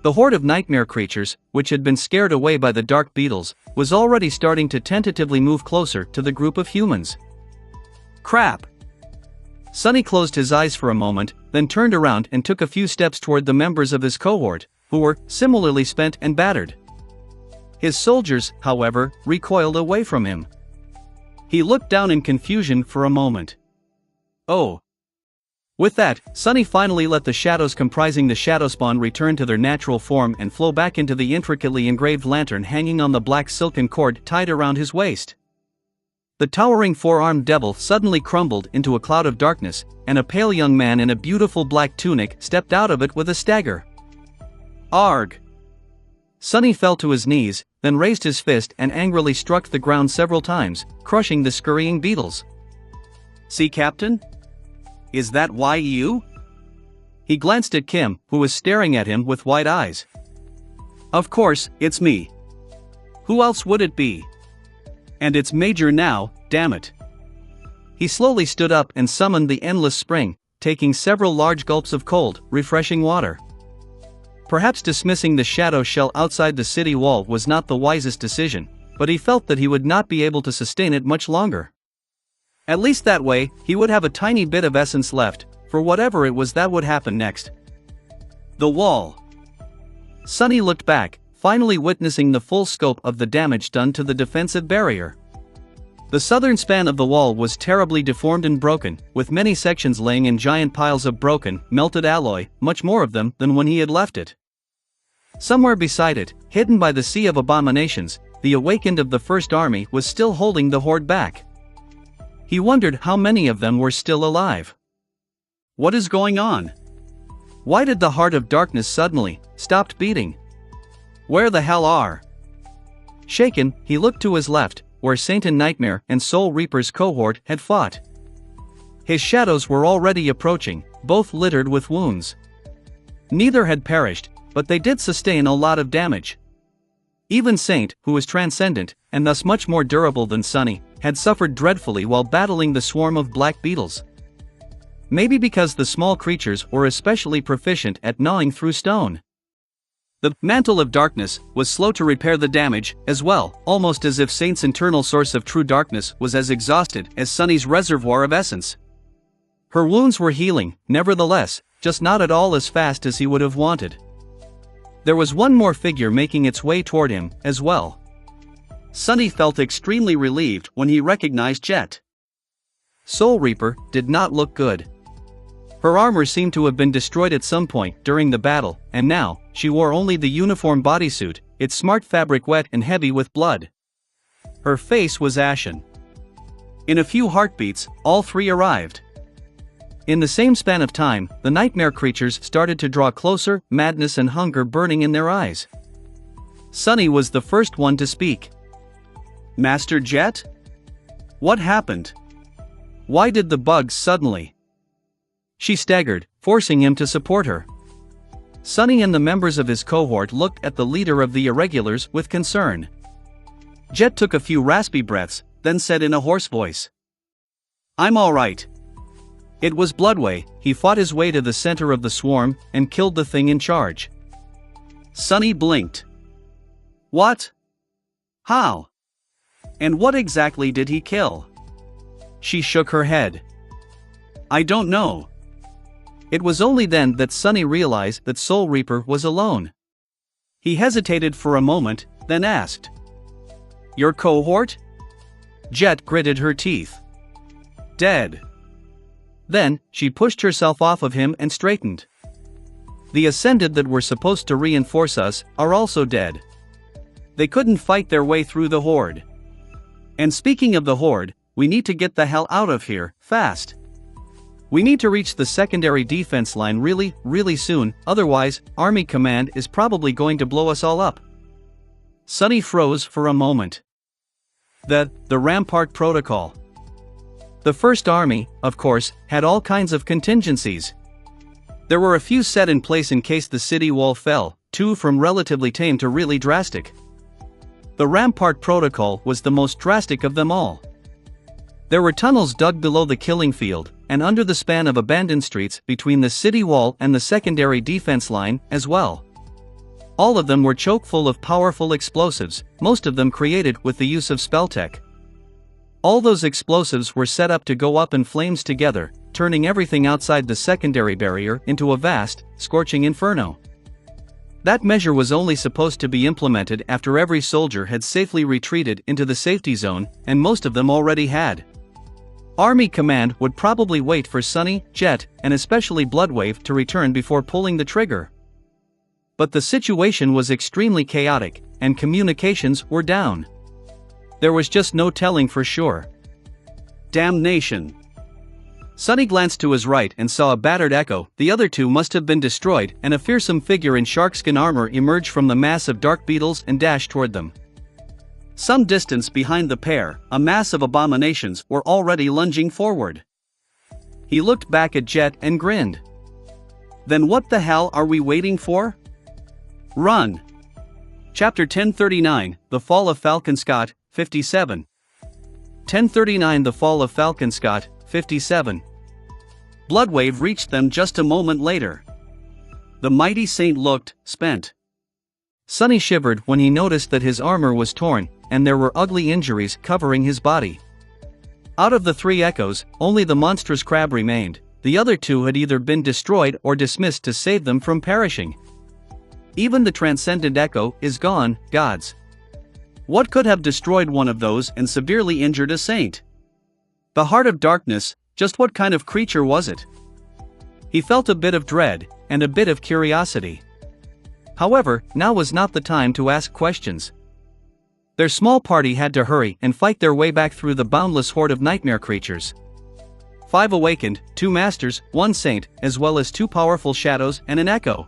The horde of nightmare creatures, which had been scared away by the dark beetles, was already starting to tentatively move closer to the group of humans. Crap! Sunny closed his eyes for a moment, then turned around and took a few steps toward the members of his cohort, who were similarly spent and battered. His soldiers, however, recoiled away from him. He looked down in confusion for a moment. Oh! With that, Sunny finally let the shadows comprising the shadow spawn return to their natural form and flow back into the intricately engraved lantern hanging on the black silken cord tied around his waist. The towering four-armed devil suddenly crumbled into a cloud of darkness, and a pale young man in a beautiful black tunic stepped out of it with a stagger. Arg! Sunny fell to his knees, then raised his fist and angrily struck the ground several times, crushing the scurrying beetles. See, Captain? Is that why you? He glanced at Kim, who was staring at him with wide eyes. Of course, it's me. Who else would it be? And it's Major now, damn it. He slowly stood up and summoned the endless spring, taking several large gulps of cold, refreshing water. Perhaps dismissing the shadow shell outside the city wall was not the wisest decision, but he felt that he would not be able to sustain it much longer. At least that way, he would have a tiny bit of essence left, for whatever it was that would happen next. The wall. Sunny looked back, finally witnessing the full scope of the damage done to the defensive barrier. The southern span of the wall was terribly deformed and broken, with many sections laying in giant piles of broken, melted alloy, much more of them than when he had left it. Somewhere beside it, hidden by the sea of abominations, the awakened of the First Army was still holding the horde back. He wondered how many of them were still alive. What is going on? Why did the heart of darkness suddenly stopped beating? Where the hell are? Shaken, he looked to his left, where Saint and Nightmare and Soul Reaper's cohort had fought. His shadows were already approaching, both littered with wounds. Neither had perished, but they did sustain a lot of damage. Even Saint, who was transcendent, and thus much more durable than Sunny, had suffered dreadfully while battling the swarm of black beetles. Maybe because the small creatures were especially proficient at gnawing through stone. The mantle of darkness was slow to repair the damage, as well, almost as if Saint's internal source of true darkness was as exhausted as Sunny's reservoir of essence. Her wounds were healing, nevertheless, just not at all as fast as he would have wanted. There was one more figure making its way toward him, as well. Sunny felt extremely relieved when he recognized Jet. Soul Reaper, did not look good. Her armor seemed to have been destroyed at some point during the battle, and now, she wore only the uniform bodysuit, its smart fabric wet and heavy with blood. Her face was ashen. In a few heartbeats, all three arrived. In the same span of time, the nightmare creatures started to draw closer, madness and hunger burning in their eyes. Sunny was the first one to speak. "Master Jet? What happened? Why did the bugs suddenly?" She staggered, forcing him to support her. Sunny and the members of his cohort looked at the leader of the irregulars with concern. Jet took a few raspy breaths, then said in a hoarse voice, "I'm all right. It was Bloodway. He fought his way to the center of the swarm and killed the thing in charge." Sunny blinked. "What? How? And what exactly did he kill?" She shook her head. "I don't know." It was only then that Sunny realized that Soul Reaper was alone. He hesitated for a moment, then asked, "Your cohort?" Jet gritted her teeth. "Dead." Then, she pushed herself off of him and straightened. "The Ascended that were supposed to reinforce us are also dead. They couldn't fight their way through the Horde. And speaking of the Horde, we need to get the hell out of here, fast. We need to reach the secondary defense line really soon, otherwise, Army Command is probably going to blow us all up." Sunny froze for a moment. The Rampart Protocol. The First Army, of course, had all kinds of contingencies. There were a few set in place in case the city wall fell, two from relatively tame to really drastic. The Rampart Protocol was the most drastic of them all. There were tunnels dug below the killing field, and under the span of abandoned streets between the city wall and the secondary defense line, as well. All of them were chock full of powerful explosives, most of them created with the use of spell tech. All those explosives were set up to go up in flames together, turning everything outside the secondary barrier into a vast, scorching inferno. That measure was only supposed to be implemented after every soldier had safely retreated into the safety zone, and most of them already had. Army Command would probably wait for Sunny, Jet, and especially Bloodwave to return before pulling the trigger. But the situation was extremely chaotic, and communications were down. There was just no telling for sure. Damnation. Sunny glanced to his right and saw a battered Echo. The other two must have been destroyed, and a fearsome figure in sharkskin armor emerged from the mass of dark beetles and dashed toward them. Some distance behind the pair, a mass of abominations were already lunging forward. He looked back at Jet and grinned. "Then what the hell are we waiting for? Run!" Chapter 1039, The Fall of Falcon Scott, 57. 1039 The Fall of Falcon Scott, 57. Bloodwave reached them just a moment later. The mighty saint looked spent. Sunny shivered when he noticed that his armor was torn, and there were ugly injuries covering his body. Out of the three Echoes, only the monstrous crab remained. The other two had either been destroyed or dismissed to save them from perishing. Even the transcendent Echo is gone, gods. What could have destroyed one of those and severely injured a saint? The Heart of Darkness, just what kind of creature was it? He felt a bit of dread, and a bit of curiosity. However, now was not the time to ask questions. Their small party had to hurry and fight their way back through the boundless horde of nightmare creatures. 5 awakened, 2 masters, 1 saint, as well as 2 powerful shadows and an Echo.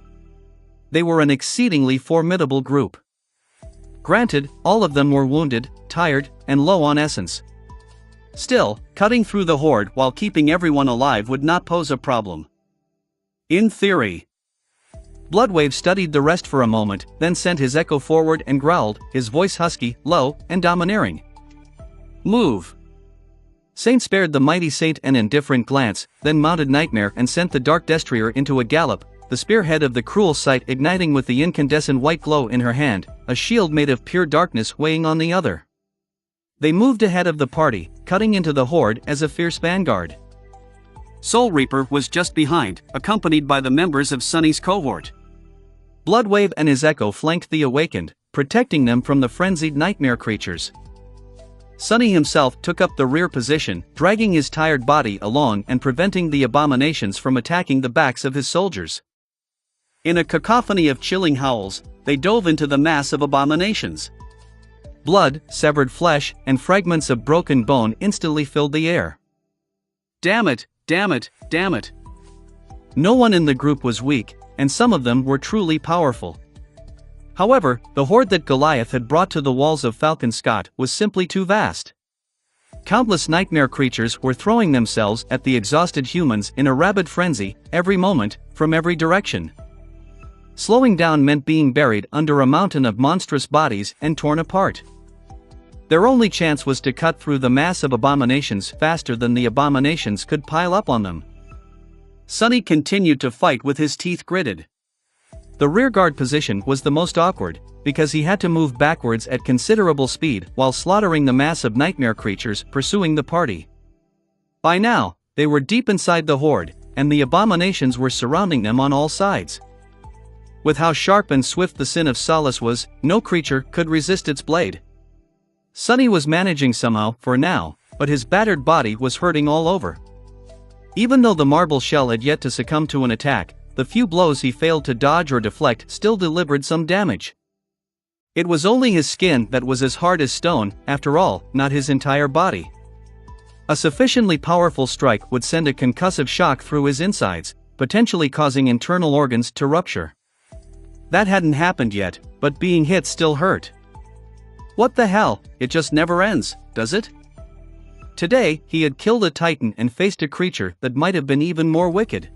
They were an exceedingly formidable group. Granted, all of them were wounded, tired, and low on essence. Still, cutting through the horde while keeping everyone alive would not pose a problem. In theory. Bloodwave studied the rest for a moment, then sent his Echo forward and growled, his voice husky, low, and domineering. "Move." Saint spared the mighty saint an indifferent glance, then mounted Nightmare and sent the dark destrier into a gallop, the spearhead of the cruel sight igniting with the incandescent white glow in her hand, a shield made of pure darkness weighing on the other. They moved ahead of the party, cutting into the horde as a fierce vanguard. Soul Reaper was just behind, accompanied by the members of Sunny's cohort. Bloodwave and his Echo flanked the awakened, protecting them from the frenzied nightmare creatures. Sonny himself took up the rear position, dragging his tired body along and preventing the abominations from attacking the backs of his soldiers. In a cacophony of chilling howls, they dove into the mass of abominations. Blood, severed flesh, and fragments of broken bone instantly filled the air. Damn it, damn it, damn it. No one in the group was weak, and some of them were truly powerful. However, the horde that Goliath had brought to the walls of Falcon Scott was simply too vast. Countless nightmare creatures were throwing themselves at the exhausted humans in a rabid frenzy, every moment, from every direction. Slowing down meant being buried under a mountain of monstrous bodies and torn apart. Their only chance was to cut through the mass of abominations faster than the abominations could pile up on them. Sonny continued to fight with his teeth gritted. The rearguard position was the most awkward, because he had to move backwards at considerable speed while slaughtering the mass of nightmare creatures pursuing the party. By now, they were deep inside the horde, and the abominations were surrounding them on all sides. With how sharp and swift the Sin of Solace was, no creature could resist its blade. Sonny was managing somehow for now, but his battered body was hurting all over. Even though the marble shell had yet to succumb to an attack, the few blows he failed to dodge or deflect still delivered some damage. It was only his skin that was as hard as stone, after all, not his entire body. A sufficiently powerful strike would send a concussive shock through his insides, potentially causing internal organs to rupture. That hadn't happened yet, but being hit still hurt. What the hell, it just never ends, does it? Today, he had killed a titan and faced a creature that might have been even more wicked.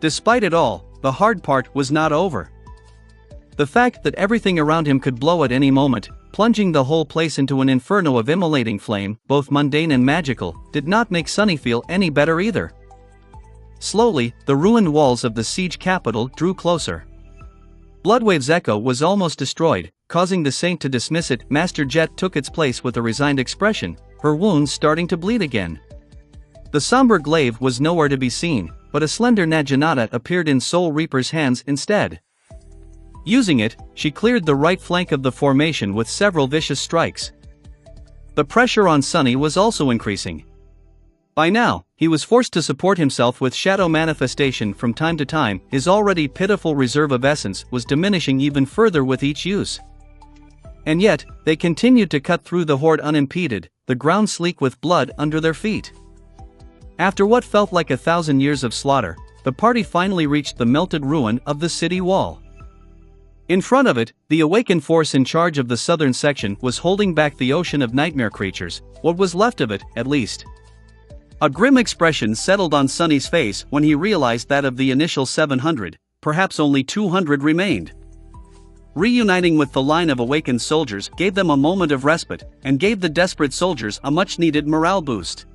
Despite it all, the hard part was not over. The fact that everything around him could blow at any moment, plunging the whole place into an inferno of immolating flame, both mundane and magical, did not make Sonny feel any better either. Slowly, the ruined walls of the siege capital drew closer. Bloodwave's echo was almost destroyed, causing the saint to dismiss it. Master Jet took its place with a resigned expression, her wounds starting to bleed again. The somber glaive was nowhere to be seen, but a slender Naginata appeared in Soul Reaper's hands instead. Using it, she cleared the right flank of the formation with several vicious strikes. The pressure on Sonny was also increasing. By now, he was forced to support himself with shadow manifestation from time to time. His already pitiful reserve of essence was diminishing even further with each use. And yet, they continued to cut through the horde unimpeded, the ground sleek with blood under their feet. After what felt like 1,000 years of slaughter, the party finally reached the melted ruin of the city wall. In front of it, the awakened force in charge of the southern section was holding back the ocean of nightmare creatures, what was left of it, at least. A grim expression settled on Sonny's face when he realized that of the initial 700, perhaps only 200 remained. Reuniting with the line of awakened soldiers gave them a moment of respite, and gave the desperate soldiers a much-needed morale boost.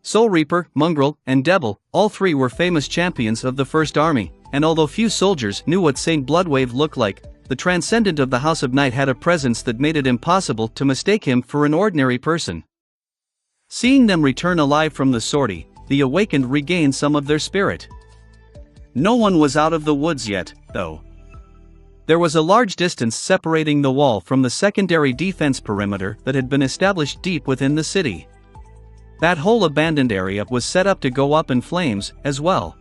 Soul Reaper, Mongrel, and Devil, all three were famous champions of the First Army, and although few soldiers knew what Saint Bloodwave looked like, the Transcendent of the House of Night had a presence that made it impossible to mistake him for an ordinary person. Seeing them return alive from the sortie, the awakened regained some of their spirit. No one was out of the woods yet, though. There was a large distance separating the wall from the secondary defense perimeter that had been established deep within the city. That whole abandoned area was set up to go up in flames, as well.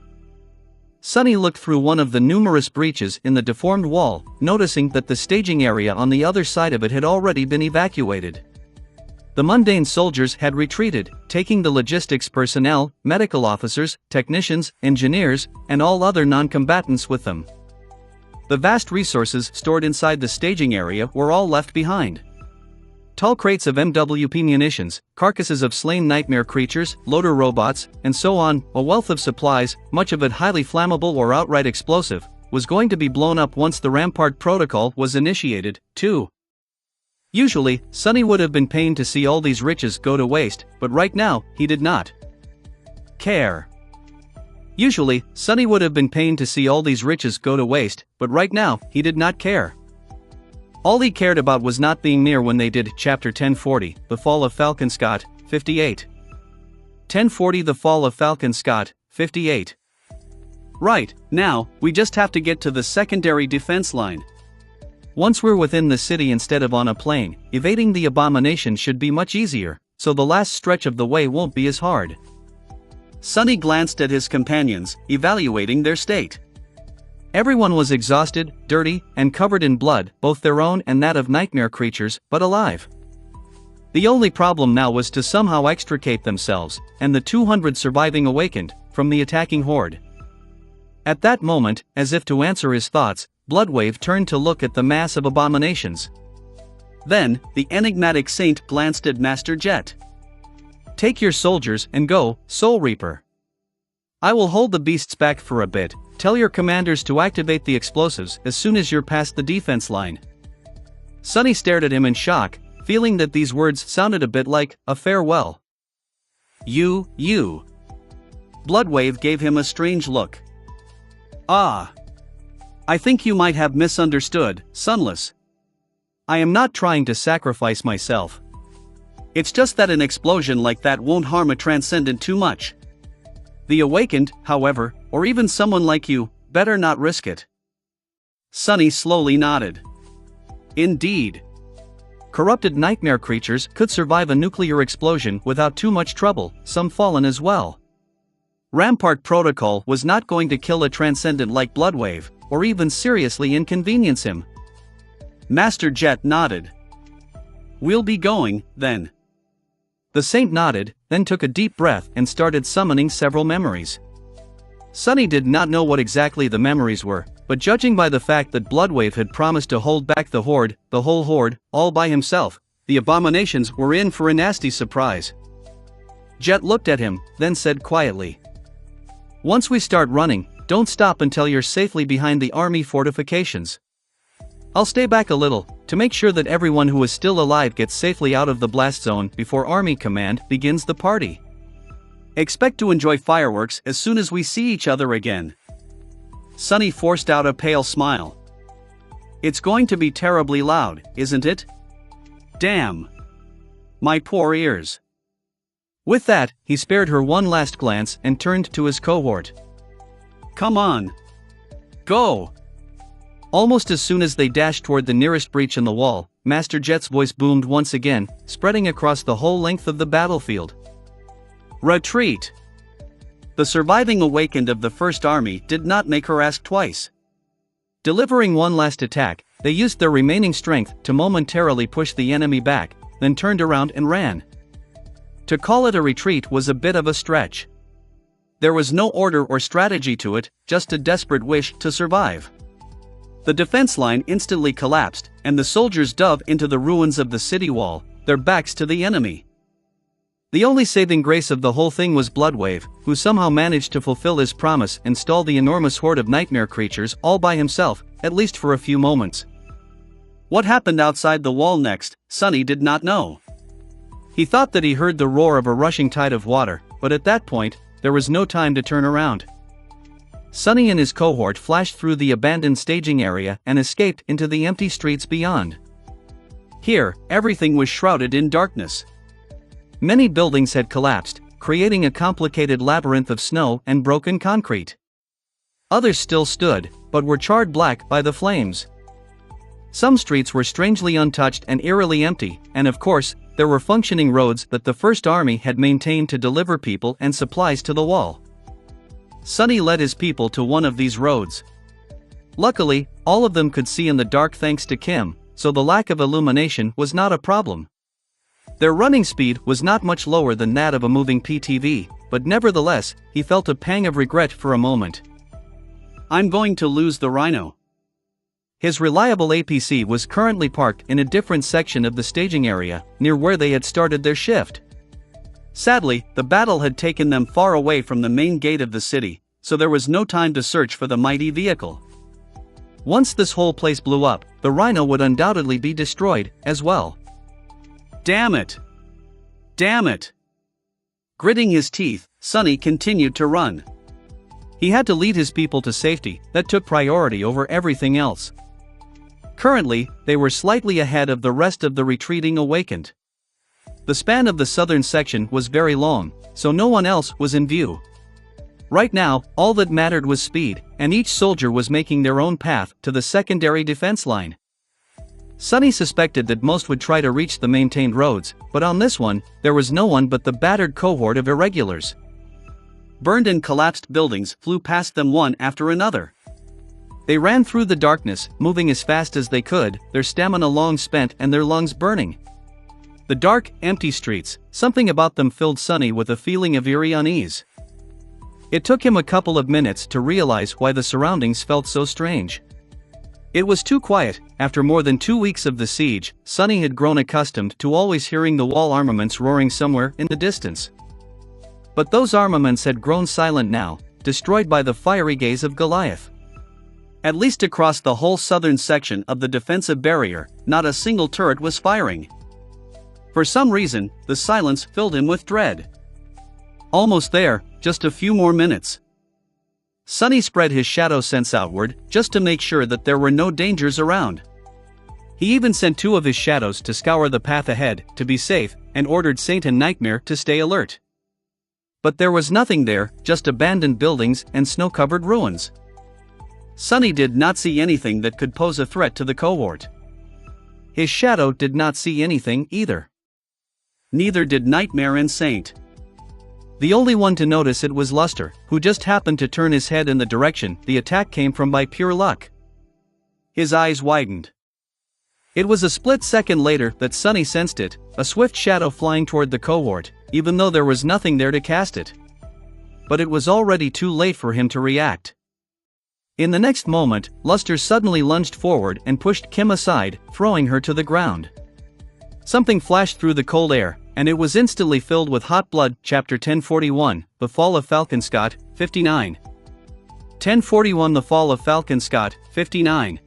Sonny looked through one of the numerous breaches in the deformed wall, noticing that the staging area on the other side of it had already been evacuated. The mundane soldiers had retreated, taking the logistics personnel, medical officers, technicians, engineers, and all other non-combatants with them. The vast resources stored inside the staging area were all left behind. Tall crates of MWP munitions, carcasses of slain nightmare creatures, loader robots, and so on, a wealth of supplies, much of it highly flammable or outright explosive, was going to be blown up once the Rampart Protocol was initiated, too. Usually, Sonny would have been pained to see all these riches go to waste, but right now, he did not care. Usually, Sonny would have been pained to see all these riches go to waste, but right now, he did not care. All he cared about was not being near when they did. Chapter 1040, The Fall of Falcon Scott, 58. 1040 The Fall of Falcon Scott, 58. Right, now, we just have to get to the secondary defense line. Once we're within the city instead of on a plane, evading the abomination should be much easier, so the last stretch of the way won't be as hard. Sonny glanced at his companions, evaluating their state. Everyone was exhausted, dirty, and covered in blood, both their own and that of nightmare creatures, but alive. The only problem now was to somehow extricate themselves, and the 200 surviving awakened, from the attacking horde. At that moment, as if to answer his thoughts, Bloodwave turned to look at the mass of abominations. Then, the enigmatic saint glanced at Master Jet. "Take your soldiers and go, Soul Reaper. I will hold the beasts back for a bit. Tell your commanders to activate the explosives as soon as you're past the defense line." Sonny stared at him in shock, feeling that these words sounded a bit like a farewell. You. Bloodwave gave him a strange look. "Ah. I think you might have misunderstood, Sunless. I am not trying to sacrifice myself. It's just that an explosion like that won't harm a transcendent too much. The awakened, however, or even someone like you, better not risk it." Sonny slowly nodded. Indeed. Corrupted nightmare creatures could survive a nuclear explosion without too much trouble, some fallen as well. Rampart Protocol was not going to kill a transcendent like Bloodwave, or even seriously inconvenience him. Master Jet nodded. "We'll be going, then." The saint nodded, then took a deep breath and started summoning several memories. Sonny did not know what exactly the memories were, but judging by the fact that Bloodwave had promised to hold back the whole horde, all by himself, the abominations were in for a nasty surprise. Jet looked at him, then said quietly, "Once we start running, don't stop until you're safely behind the army fortifications. I'll stay back a little, to make sure that everyone who is still alive gets safely out of the blast zone before Army Command begins the party. Expect to enjoy fireworks as soon as we see each other again." Sonny forced out a pale smile. "It's going to be terribly loud, isn't it? Damn. My poor ears." With that, he spared her one last glance and turned to his cohort. "Come on. Go." Almost as soon as they dashed toward the nearest breach in the wall, Master Jet's voice boomed once again, spreading across the whole length of the battlefield. "Retreat." The surviving awakened of the First Army did not make her ask twice. Delivering one last attack, they used their remaining strength to momentarily push the enemy back, then turned around and ran. To call it a retreat was a bit of a stretch. There was no order or strategy to it, just a desperate wish to survive. The defense line instantly collapsed, and the soldiers dove into the ruins of the city wall, their backs to the enemy. The only saving grace of the whole thing was Bloodwave, who somehow managed to fulfill his promise and stall the enormous horde of nightmare creatures all by himself, at least for a few moments. What happened outside the wall next, Sonny did not know. He thought that he heard the roar of a rushing tide of water, but at that point, there was no time to turn around. Sonny and his cohort flashed through the abandoned staging area and escaped into the empty streets beyond. Here, everything was shrouded in darkness. Many buildings had collapsed, creating a complicated labyrinth of snow and broken concrete. Others still stood, but were charred black by the flames. Some streets were strangely untouched and eerily empty, and of course, there were functioning roads that the First Army had maintained to deliver people and supplies to the wall. Sonny led his people to one of these roads. Luckily, all of them could see in the dark thanks to Kim, so the lack of illumination was not a problem. Their running speed was not much lower than that of a moving PTV, but nevertheless, he felt a pang of regret for a moment. "I'm going to lose the Rhino." His reliable APC was currently parked in a different section of the staging area, near where they had started their shift. Sadly, the battle had taken them far away from the main gate of the city, so there was no time to search for the mighty vehicle. Once this whole place blew up, the Rhino would undoubtedly be destroyed, as well. Damn it! Damn it! Gritting his teeth, Sonny continued to run. He had to lead his people to safety, that took priority over everything else. Currently, they were slightly ahead of the rest of the retreating awakened. The span of the southern section was very long, so no one else was in view. Right now, all that mattered was speed, and each soldier was making their own path to the secondary defense line. Sunny suspected that most would try to reach the maintained roads, but on this one, there was no one but the battered cohort of irregulars. Burned and collapsed buildings flew past them one after another. They ran through the darkness, moving as fast as they could, their stamina long spent and their lungs burning. The dark, empty streets, something about them filled Sunny with a feeling of eerie unease. It took him a couple of minutes to realize why the surroundings felt so strange. It was too quiet. After more than 2 weeks of the siege, Sunny had grown accustomed to always hearing the wall armaments roaring somewhere in the distance. But those armaments had grown silent now, destroyed by the fiery gaze of Goliath. At least across the whole southern section of the defensive barrier, not a single turret was firing. For some reason, the silence filled him with dread. Almost there, just a few more minutes. Sunny spread his shadow sense outward, just to make sure that there were no dangers around. He even sent 2 of his shadows to scour the path ahead, to be safe, and ordered Saint and Nightmare to stay alert. But there was nothing there, just abandoned buildings and snow-covered ruins. Sunny did not see anything that could pose a threat to the cohort. His shadow did not see anything either. Neither did Nightmare and Saint. The only one to notice it was Luster, who just happened to turn his head in the direction the attack came from by pure luck. His eyes widened. It was a split second later that Sunny sensed it, a swift shadow flying toward the cohort, even though there was nothing there to cast it. But it was already too late for him to react. In the next moment, Luster suddenly lunged forward and pushed Kim aside, throwing her to the ground. Something flashed through the cold air, and it was instantly filled with hot blood. Chapter 1041, The Fall of Falcon Scott, 59. 1041 The Fall of Falcon Scott, 59.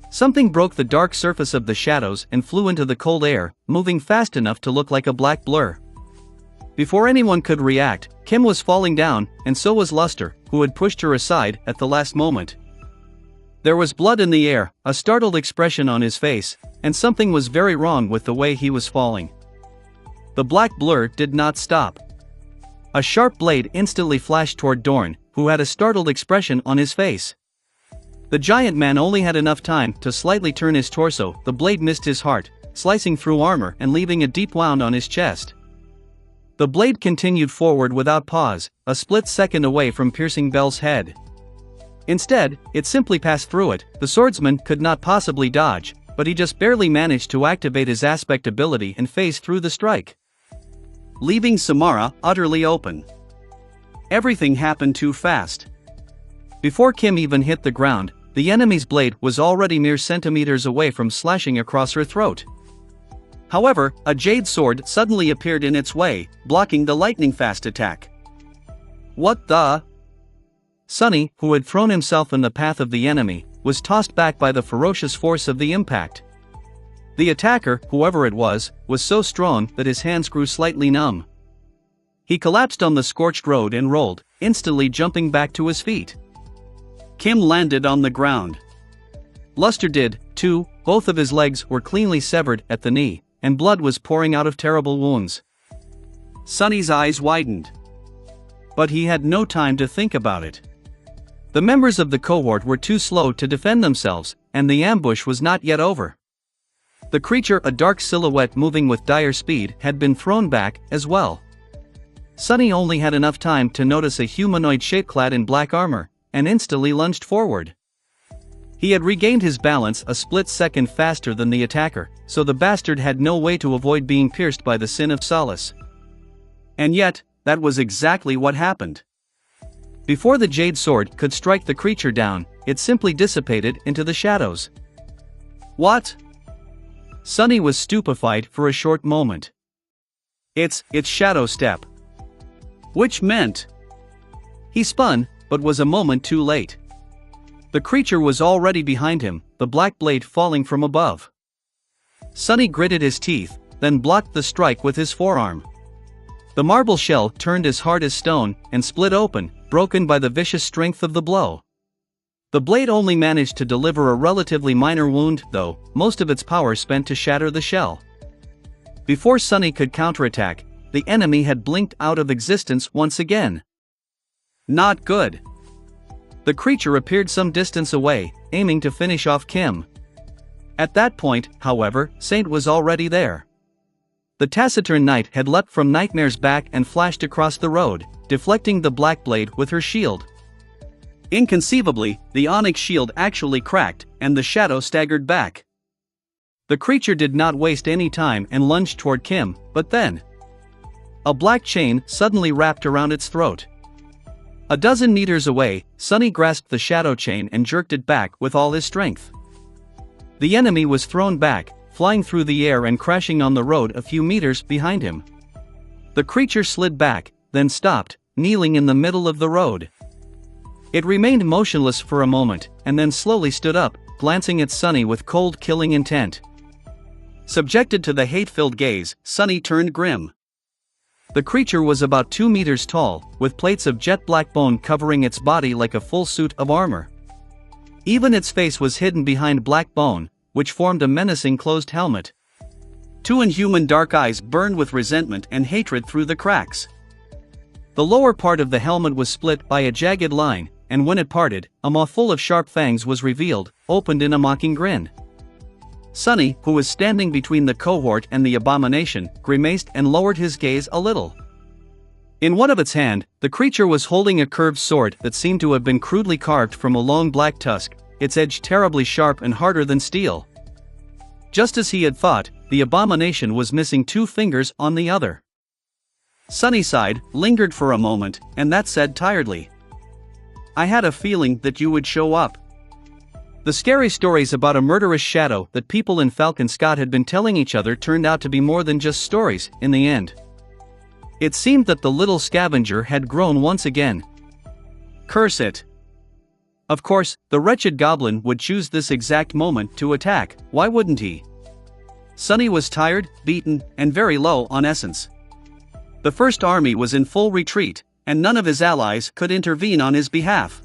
Something broke the dark surface of the shadows and flew into the cold air, moving fast enough to look like a black blur. Before anyone could react, Kim was falling down, and so was Luster, who had pushed her aside at the last moment. There was blood in the air, a startled expression on his face, and something was very wrong with the way he was falling. The black blur did not stop. A sharp blade instantly flashed toward Dorn, who had a startled expression on his face. The giant man only had enough time to slightly turn his torso. The blade missed his heart, slicing through armor and leaving a deep wound on his chest. The blade continued forward without pause, a split second away from piercing Bell's head. Instead, it simply passed through it. The swordsman could not possibly dodge, but he just barely managed to activate his aspect ability and phase through the strike, leaving Samara utterly open. Everything happened too fast. Before Kim even hit the ground, the enemy's blade was already mere centimeters away from slashing across her throat. However, a jade sword suddenly appeared in its way, blocking the lightning-fast attack. What the? Sunny, who had thrown himself in the path of the enemy, was tossed back by the ferocious force of the impact. The attacker, whoever it was so strong that his hands grew slightly numb. He collapsed on the scorched road and rolled, instantly jumping back to his feet. Kim landed on the ground. Luster did, too. Both of his legs were cleanly severed at the knee, and blood was pouring out of terrible wounds. Sunny's eyes widened. But he had no time to think about it. The members of the cohort were too slow to defend themselves, and the ambush was not yet over. The creature, a dark silhouette moving with dire speed, had been thrown back as well. Sunny only had enough time to notice a humanoid shape clad in black armor, and instantly lunged forward. He had regained his balance a split second faster than the attacker, so the bastard had no way to avoid being pierced by the sin of Solace. And yet, that was exactly what happened. Before the jade sword could strike the creature down, it simply dissipated into the shadows. What? Sunny was stupefied for a short moment. It's Shadow Step. Which meant... He spun, but was a moment too late. The creature was already behind him, the black blade falling from above. Sunny gritted his teeth, then blocked the strike with his forearm. The marble shell turned as hard as stone, and split open, broken by the vicious strength of the blow. The blade only managed to deliver a relatively minor wound, though, most of its power spent to shatter the shell. Before Sunny could counterattack, the enemy had blinked out of existence once again. Not good. The creature appeared some distance away, aiming to finish off Kim. At that point, however, Saint was already there. The taciturn knight had leapt from Nightmare's back and flashed across the road, deflecting the black blade with her shield. Inconceivably, the onyx shield actually cracked, and the shadow staggered back. The creature did not waste any time and lunged toward Kim, but then a black chain suddenly wrapped around its throat. A dozen meters away, Sunny grasped the shadow chain and jerked it back with all his strength. The enemy was thrown back, flying through the air and crashing on the road a few meters behind him. The creature slid back, then stopped, kneeling in the middle of the road. It remained motionless for a moment, and then slowly stood up, glancing at Sunny with cold, killing intent. Subjected to the hate-filled gaze, Sunny turned grim. The creature was about 2 meters tall, with plates of jet black bone covering its body like a full suit of armor. Even its face was hidden behind black bone, which formed a menacing closed helmet. Two inhuman dark eyes burned with resentment and hatred through the cracks. The lower part of the helmet was split by a jagged line, and when it parted, a maw full of sharp fangs was revealed, opened in a mocking grin. Sunny, who was standing between the cohort and the abomination, grimaced and lowered his gaze a little. In one of its hand, the creature was holding a curved sword that seemed to have been crudely carved from a long black tusk, its edge terribly sharp and harder than steel. Just as he had thought, the abomination was missing 2 fingers on the other. Sunny sighed, lingered for a moment, and that said tiredly, "I had a feeling that you would show up." The scary stories about a murderous shadow that people in Falcon Scott had been telling each other turned out to be more than just stories, in the end. It seemed that the little scavenger had grown once again. Curse it. Of course, the wretched goblin would choose this exact moment to attack, why wouldn't he? Sunny was tired, beaten, and very low on essence. The First Army was in full retreat, and none of his allies could intervene on his behalf.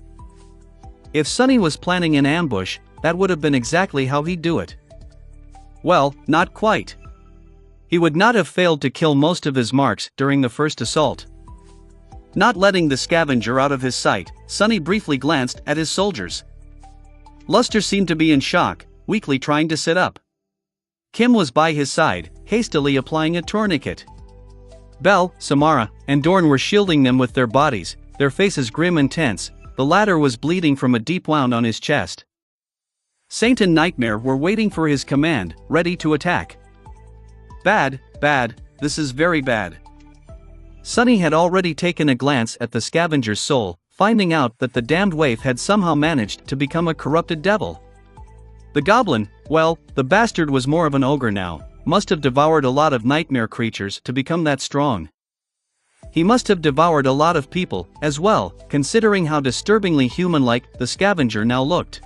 If Sunny was planning an ambush, that would have been exactly how he'd do it. Well, not quite. He would not have failed to kill most of his marks during the first assault. Not letting the scavenger out of his sight, Sunny briefly glanced at his soldiers. Luster seemed to be in shock, weakly trying to sit up. Kim was by his side, hastily applying a tourniquet. Belle, Samara, and Dorn were shielding them with their bodies, their faces grim and tense. The latter was bleeding from a deep wound on his chest. Saint and Nightmare were waiting for his command, ready to attack. Bad, bad, this is very bad. Sunny had already taken a glance at the scavenger's soul, finding out that the damned waif had somehow managed to become a corrupted devil. The goblin, well, the bastard was more of an ogre now, must have devoured a lot of nightmare creatures to become that strong. He must have devoured a lot of people, as well, considering how disturbingly human-like the scavenger now looked.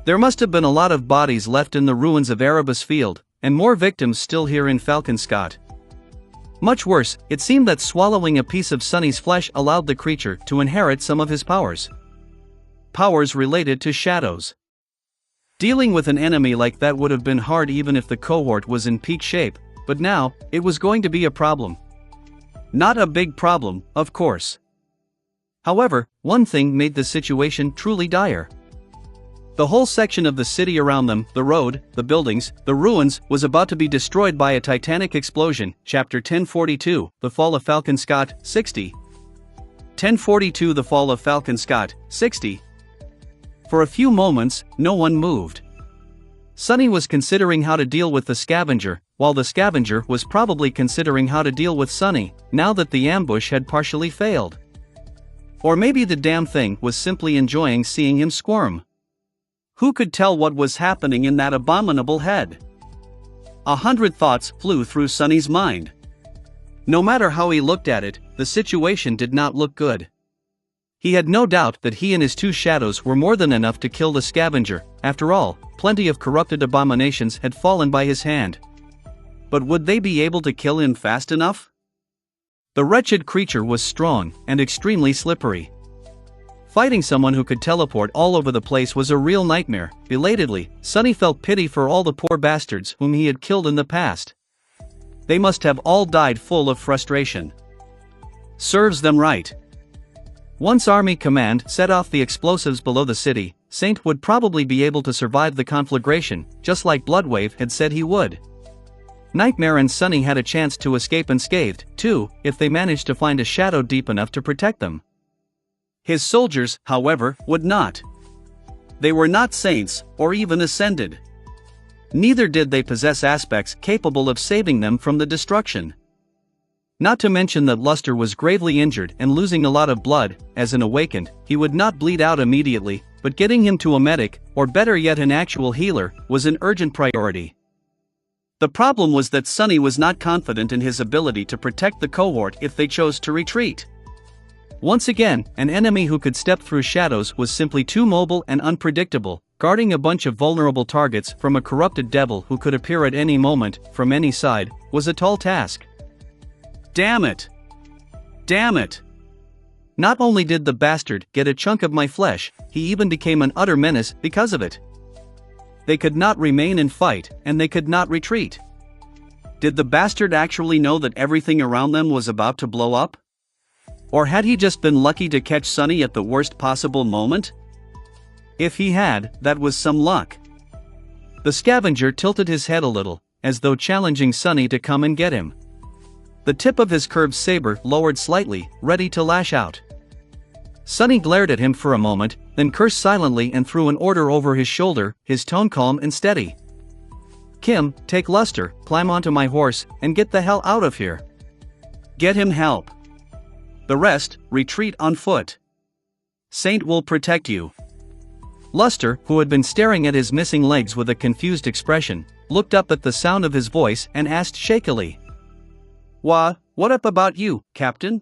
There must have been a lot of bodies left in the ruins of Erebus Field, and more victims still here in Falcon Scott. Much worse, it seemed that swallowing a piece of Sunny's flesh allowed the creature to inherit some of his powers. Powers related to shadows. Dealing with an enemy like that would have been hard even if the cohort was in peak shape, but now, it was going to be a problem. Not a big problem, of course. However, one thing made the situation truly dire. The whole section of the city around them, the road, the buildings, the ruins, was about to be destroyed by a titanic explosion. Chapter 1042, The Fall of Falcon Scott, 60. 1042 The Fall of Falcon Scott, 60. For a few moments, no one moved. Sunny was considering how to deal with the scavenger, while the scavenger was probably considering how to deal with Sunny, now that the ambush had partially failed. Or maybe the damn thing was simply enjoying seeing him squirm. Who could tell what was happening in that abominable head? 100 thoughts flew through Sunny's mind. No matter how he looked at it, the situation did not look good. He had no doubt that he and his 2 shadows were more than enough to kill the scavenger. After all, plenty of corrupted abominations had fallen by his hand. But would they be able to kill him fast enough? The wretched creature was strong and extremely slippery. Fighting someone who could teleport all over the place was a real nightmare. Belatedly, Sunny felt pity for all the poor bastards whom he had killed in the past. They must have all died full of frustration. Serves them right. Once Army Command set off the explosives below the city, Saint would probably be able to survive the conflagration, just like Bloodwave had said he would. Nightmare and Sunny had a chance to escape unscathed, too, if they managed to find a shadow deep enough to protect them. His soldiers, however, would not. They were not saints, or even ascended. Neither did they possess aspects capable of saving them from the destruction. Not to mention that Luster was gravely injured and losing a lot of blood. As an awakened, he would not bleed out immediately, but getting him to a medic, or better yet an actual healer, was an urgent priority. The problem was that Sunny was not confident in his ability to protect the cohort if they chose to retreat. Once again, an enemy who could step through shadows was simply too mobile and unpredictable. Guarding a bunch of vulnerable targets from a corrupted devil who could appear at any moment, from any side, was a tall task. Damn it! Damn it! Not only did the bastard get a chunk of my flesh, he even became an utter menace because of it. They could not remain and fight, and they could not retreat. Did the bastard actually know that everything around them was about to blow up? Or had he just been lucky to catch Sunny at the worst possible moment? If he had, that was some luck. The scavenger tilted his head a little, as though challenging Sunny to come and get him. The tip of his curved saber lowered slightly, ready to lash out. Sunny glared at him for a moment, then cursed silently and threw an order over his shoulder, his tone calm and steady. "Kim, take Luster, climb onto my horse, and get the hell out of here. Get him help. The rest, retreat on foot. Saint will protect you." Luster, who had been staring at his missing legs with a confused expression, looked up at the sound of his voice and asked shakily, What up about you, Captain?"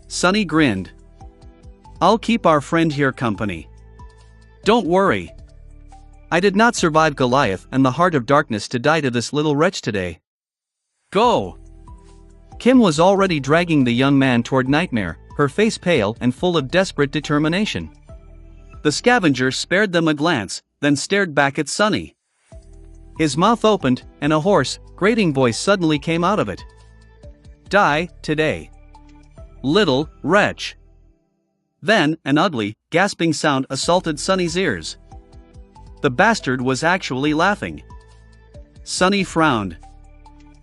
Sunny grinned. "I'll keep our friend here company. Don't worry. I did not survive Goliath and the Heart of Darkness to die to this little wretch today. Go!" Kim was already dragging the young man toward Nightmare, her face pale and full of desperate determination. The scavenger spared them a glance, then stared back at Sunny. His mouth opened, and a hoarse, grating voice suddenly came out of it. "Die, today. Little wretch." Then, an ugly, gasping sound assaulted Sunny's ears. The bastard was actually laughing. Sunny frowned.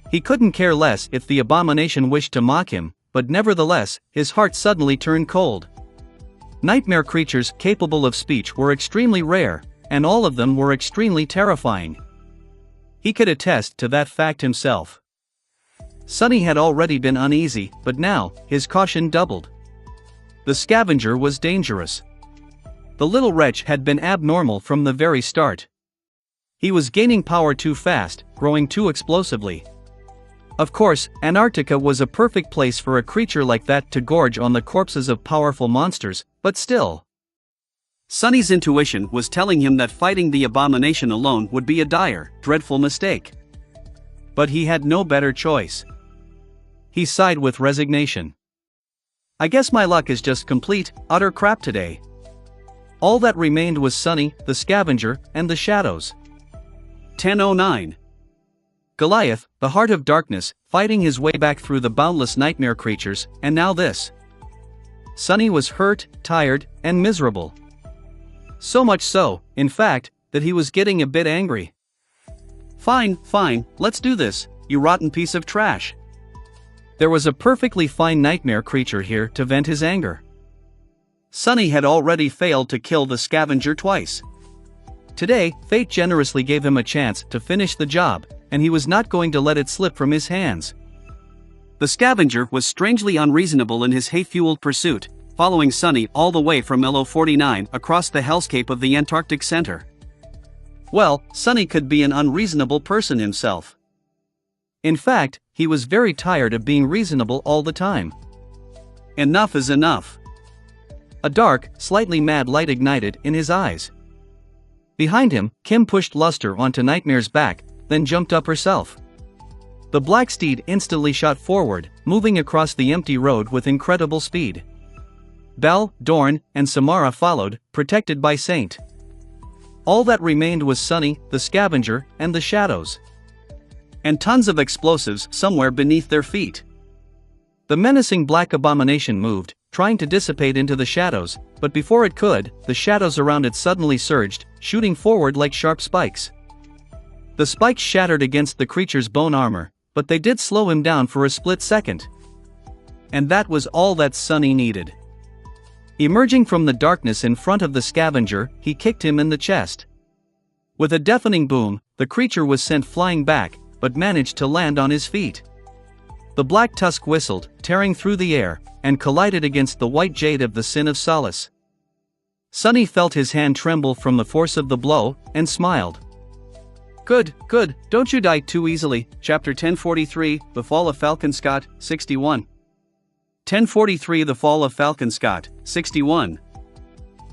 He couldn't care less if the abomination wished to mock him, but nevertheless, his heart suddenly turned cold. Nightmare creatures capable of speech were extremely rare, and all of them were extremely terrifying. He could attest to that fact himself. Sunny had already been uneasy, but now, his caution doubled. The scavenger was dangerous. The little wretch had been abnormal from the very start. He was gaining power too fast, growing too explosively. Of course, Antarctica was a perfect place for a creature like that to gorge on the corpses of powerful monsters, but still. Sunny's intuition was telling him that fighting the abomination alone would be a dire, dreadful mistake. But he had no better choice. He sighed with resignation. "I guess my luck is just complete, utter crap today." All that remained was Sunny, the scavenger, and the shadows. 10:09. Goliath, the Heart of Darkness, fighting his way back through the boundless nightmare creatures, and now this. Sunny was hurt, tired, and miserable. So much so, in fact, that he was getting a bit angry. Fine, let's do this, you rotten piece of trash." There was a perfectly fine nightmare creature here to vent his anger. Sunny had already failed to kill the scavenger twice. Today, fate generously gave him a chance to finish the job, and he was not going to let it slip from his hands. The scavenger was strangely unreasonable in his hate-fueled pursuit, following Sunny all the way from LO49 across the hellscape of the Antarctic Center. Well, Sunny could be an unreasonable person himself. In fact, he was very tired of being reasonable all the time. Enough is enough. A dark, slightly mad light ignited in his eyes. Behind him, Kim pushed Luster onto Nightmare's back, then jumped up herself. The black steed instantly shot forward, moving across the empty road with incredible speed. Belle, Dorn, and Samara followed, protected by Saint. All that remained was Sunny, the scavenger, and the shadows. And tons of explosives somewhere beneath their feet. The menacing black abomination moved, trying to dissipate into the shadows, but before it could, the shadows around it suddenly surged, shooting forward like sharp spikes. The spikes shattered against the creature's bone armor, but they did slow him down for a split second. And that was all that Sunny needed. Emerging from the darkness in front of the scavenger, he kicked him in the chest. With a deafening boom, the creature was sent flying back, but managed to land on his feet. The black tusk whistled, tearing through the air, and collided against the white jade of the Sin of Solace. Sunny felt his hand tremble from the force of the blow, and smiled. Good, don't you die too easily. Chapter 1043, The Fall of Falcon Scott, 61. 1043 The Fall of Falcon Scott, 61.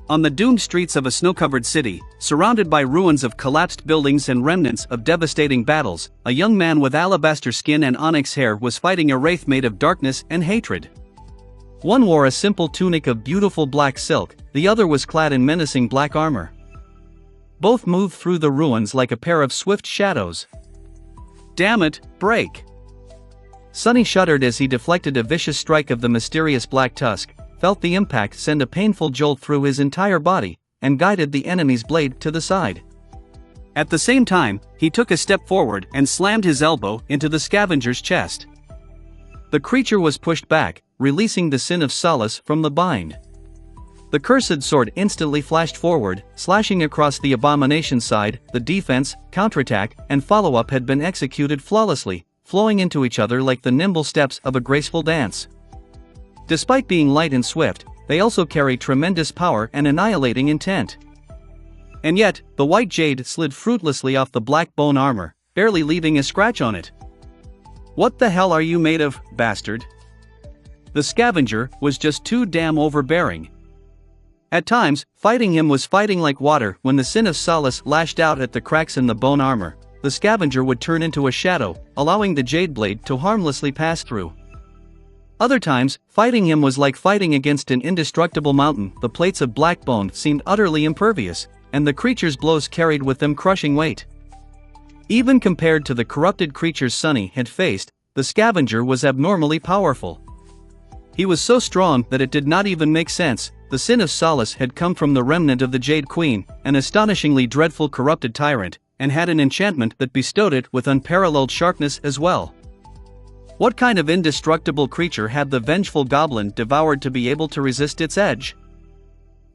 On the doomed streets of a snow-covered city, surrounded by ruins of collapsed buildings and remnants of devastating battles, a young man with alabaster skin and onyx hair was fighting a wraith made of darkness and hatred. One wore a simple tunic of beautiful black silk, the other was clad in menacing black armor. Both moved through the ruins like a pair of swift shadows. Damn it, break! Sunny shuddered as he deflected a vicious strike of the mysterious black tusk, felt the impact send a painful jolt through his entire body, and guided the enemy's blade to the side. At the same time, he took a step forward and slammed his elbow into the scavenger's chest. The creature was pushed back, releasing the Sin of Solace from the bind. The cursed sword instantly flashed forward, slashing across the abomination's side. The defense, counterattack, and follow-up had been executed flawlessly, flowing into each other like the nimble steps of a graceful dance. Despite being light and swift, they also carry tremendous power and annihilating intent. And yet, the white jade slid fruitlessly off the black bone armor, barely leaving a scratch on it. What the hell are you made of, bastard? The scavenger was just too damn overbearing. At times, fighting him was fighting like water. When the Sin of Solace lashed out at the cracks in the bone armor, the scavenger would turn into a shadow, allowing the jade blade to harmlessly pass through. Other times, fighting him was like fighting against an indestructible mountain. The plates of black bone seemed utterly impervious, and the creature's blows carried with them crushing weight. Even compared to the corrupted creatures Sunny had faced, the scavenger was abnormally powerful. He was so strong that it did not even make sense. The Sin of Solace had come from the remnant of the Jade Queen, an astonishingly dreadful corrupted tyrant, and had an enchantment that bestowed it with unparalleled sharpness as well. What kind of indestructible creature had the vengeful goblin devoured to be able to resist its edge?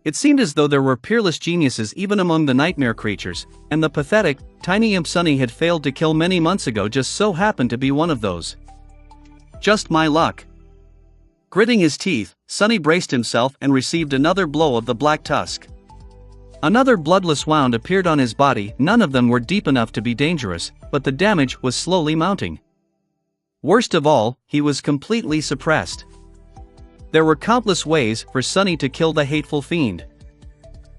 It seemed as though there were peerless geniuses even among the nightmare creatures, and the pathetic, tiny imp Sunny had failed to kill many months ago just so happened to be one of those. Just my luck. Gritting his teeth, Sunny braced himself and received another blow of the black tusk. Another bloodless wound appeared on his body. None of them were deep enough to be dangerous, but the damage was slowly mounting. Worst of all, he was completely suppressed. There were countless ways for Sunny to kill the hateful fiend.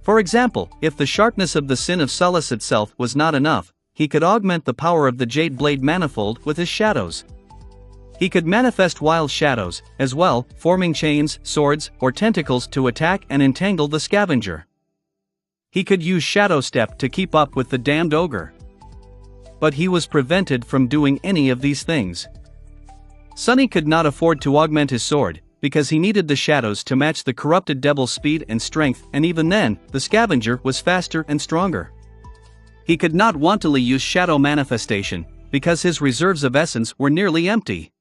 For example, if the sharpness of the Sin of Solace itself was not enough, he could augment the power of the Jade Blade manifold with his shadows. He could manifest wild shadows, as well, forming chains, swords, or tentacles to attack and entangle the scavenger. He could use Shadow Step to keep up with the damned ogre. But he was prevented from doing any of these things. Sunny could not afford to augment his sword, because he needed the shadows to match the corrupted devil's speed and strength, and even then, the scavenger was faster and stronger. He could not wantonly use shadow manifestation, because his reserves of essence were nearly empty.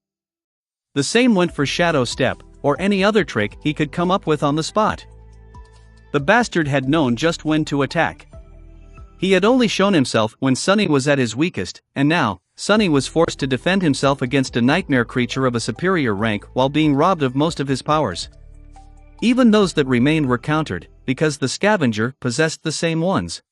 The same went for Shadow Step, or any other trick he could come up with on the spot. The bastard had known just when to attack. He had only shown himself when Sunny was at his weakest, and now, Sunny was forced to defend himself against a nightmare creature of a superior rank while being robbed of most of his powers. Even those that remained were countered, because the scavenger possessed the same ones.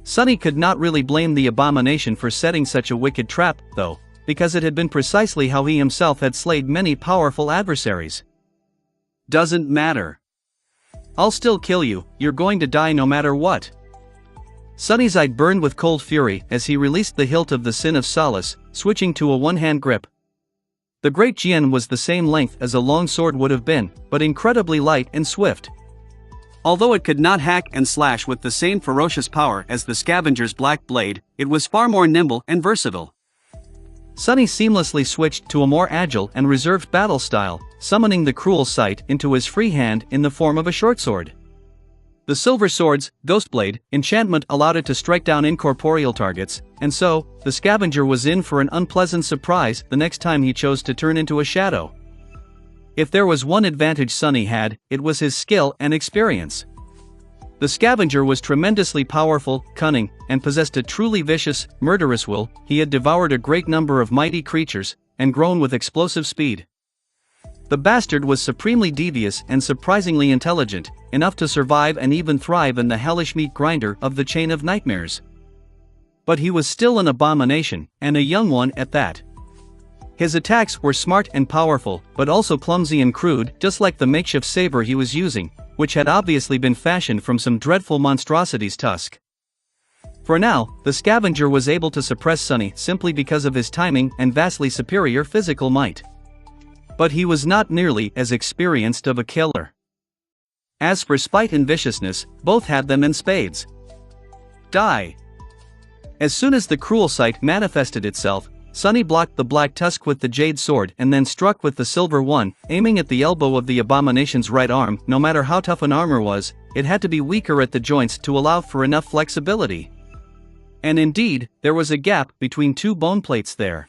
Sunny could not really blame the abomination for setting such a wicked trap, though, because it had been precisely how he himself had slayed many powerful adversaries. Doesn't matter. I'll still kill you, you're going to die no matter what. Sunny's eye burned with cold fury as he released the hilt of the Sin of Solace, switching to a one-hand grip. The Great Jian was the same length as a long sword would have been, but incredibly light and swift. Although it could not hack and slash with the same ferocious power as the scavenger's black blade, it was far more nimble and versatile. Sunny seamlessly switched to a more agile and reserved battle style, summoning the cruel sight into his free hand in the form of a short sword. The silver sword's Ghostblade enchantment allowed it to strike down incorporeal targets, and so, the scavenger was in for an unpleasant surprise the next time he chose to turn into a shadow. If there was one advantage Sunny had, it was his skill and experience. The scavenger was tremendously powerful, cunning, and possessed a truly vicious, murderous will. He had devoured a great number of mighty creatures, and grown with explosive speed. The bastard was supremely devious and surprisingly intelligent, enough to survive and even thrive in the hellish meat grinder of the chain of nightmares. But he was still an abomination, and a young one at that. His attacks were smart and powerful, but also clumsy and crude, just like the makeshift saber he was using, which had obviously been fashioned from some dreadful monstrosity's tusk. For now, the scavenger was able to suppress Sunny simply because of his timing and vastly superior physical might. But he was not nearly as experienced of a killer. As for spite and viciousness, both had them in spades. Die! As soon as the cruel sight manifested itself, Sunny blocked the black tusk with the jade sword and then struck with the silver one, aiming at the elbow of the abomination's right arm. No matter how tough an armor was, it had to be weaker at the joints to allow for enough flexibility. And indeed, there was a gap between two bone plates there.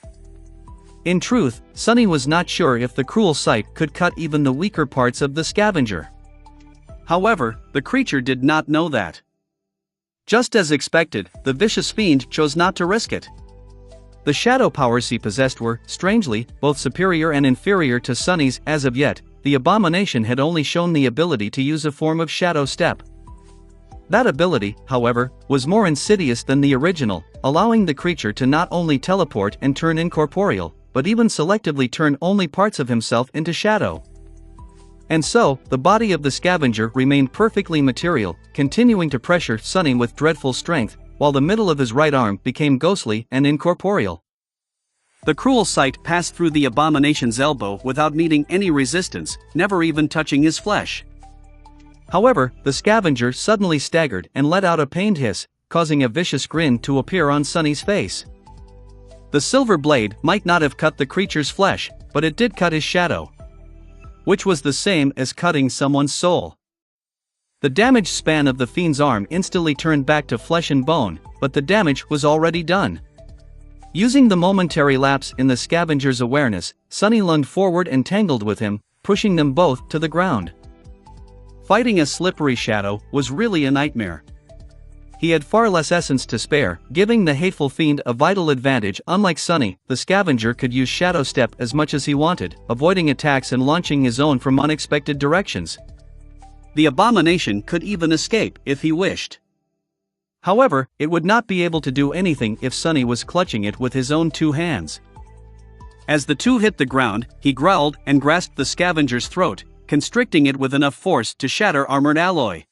In truth, Sunny was not sure if the cruel sight could cut even the weaker parts of the scavenger. However, the creature did not know that. Just as expected, the vicious fiend chose not to risk it. The shadow powers he possessed were, strangely, both superior and inferior to Sunny's. As of yet, the abomination had only shown the ability to use a form of shadow step. That ability, however, was more insidious than the original, allowing the creature to not only teleport and turn incorporeal, but even selectively turn only parts of himself into shadow. And so, the body of the scavenger remained perfectly material, continuing to pressure Sunny with dreadful strength, while the middle of his right arm became ghostly and incorporeal. The cruel sight passed through the abomination's elbow without meeting any resistance, never even touching his flesh. However, the scavenger suddenly staggered and let out a pained hiss, causing a vicious grin to appear on Sunny's face. The silver blade might not have cut the creature's flesh, but it did cut his shadow. Which was the same as cutting someone's soul. The damaged span of the fiend's arm instantly turned back to flesh and bone, but the damage was already done. Using the momentary lapse in the scavenger's awareness, Sunny lunged forward and tangled with him, pushing them both to the ground. Fighting a slippery shadow was really a nightmare. He had far less essence to spare, giving the hateful fiend a vital advantage. Unlike Sunny, the scavenger could use shadow step as much as he wanted, avoiding attacks and launching his own from unexpected directions. The abomination could even escape if he wished. However, it would not be able to do anything if Sunny was clutching it with his own two hands. As the two hit the ground, he growled and grasped the scavenger's throat, constricting it with enough force to shatter armored alloy.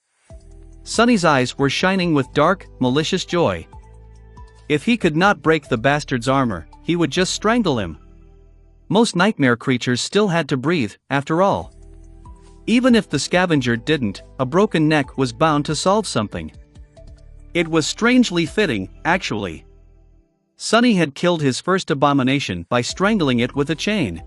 Sunny's eyes were shining with dark, malicious joy. If he could not break the bastard's armor, he would just strangle him. Most nightmare creatures still had to breathe, after all. Even if the scavenger didn't, a broken neck was bound to solve something. It was strangely fitting, actually. Sunny had killed his first abomination by strangling it with a chain.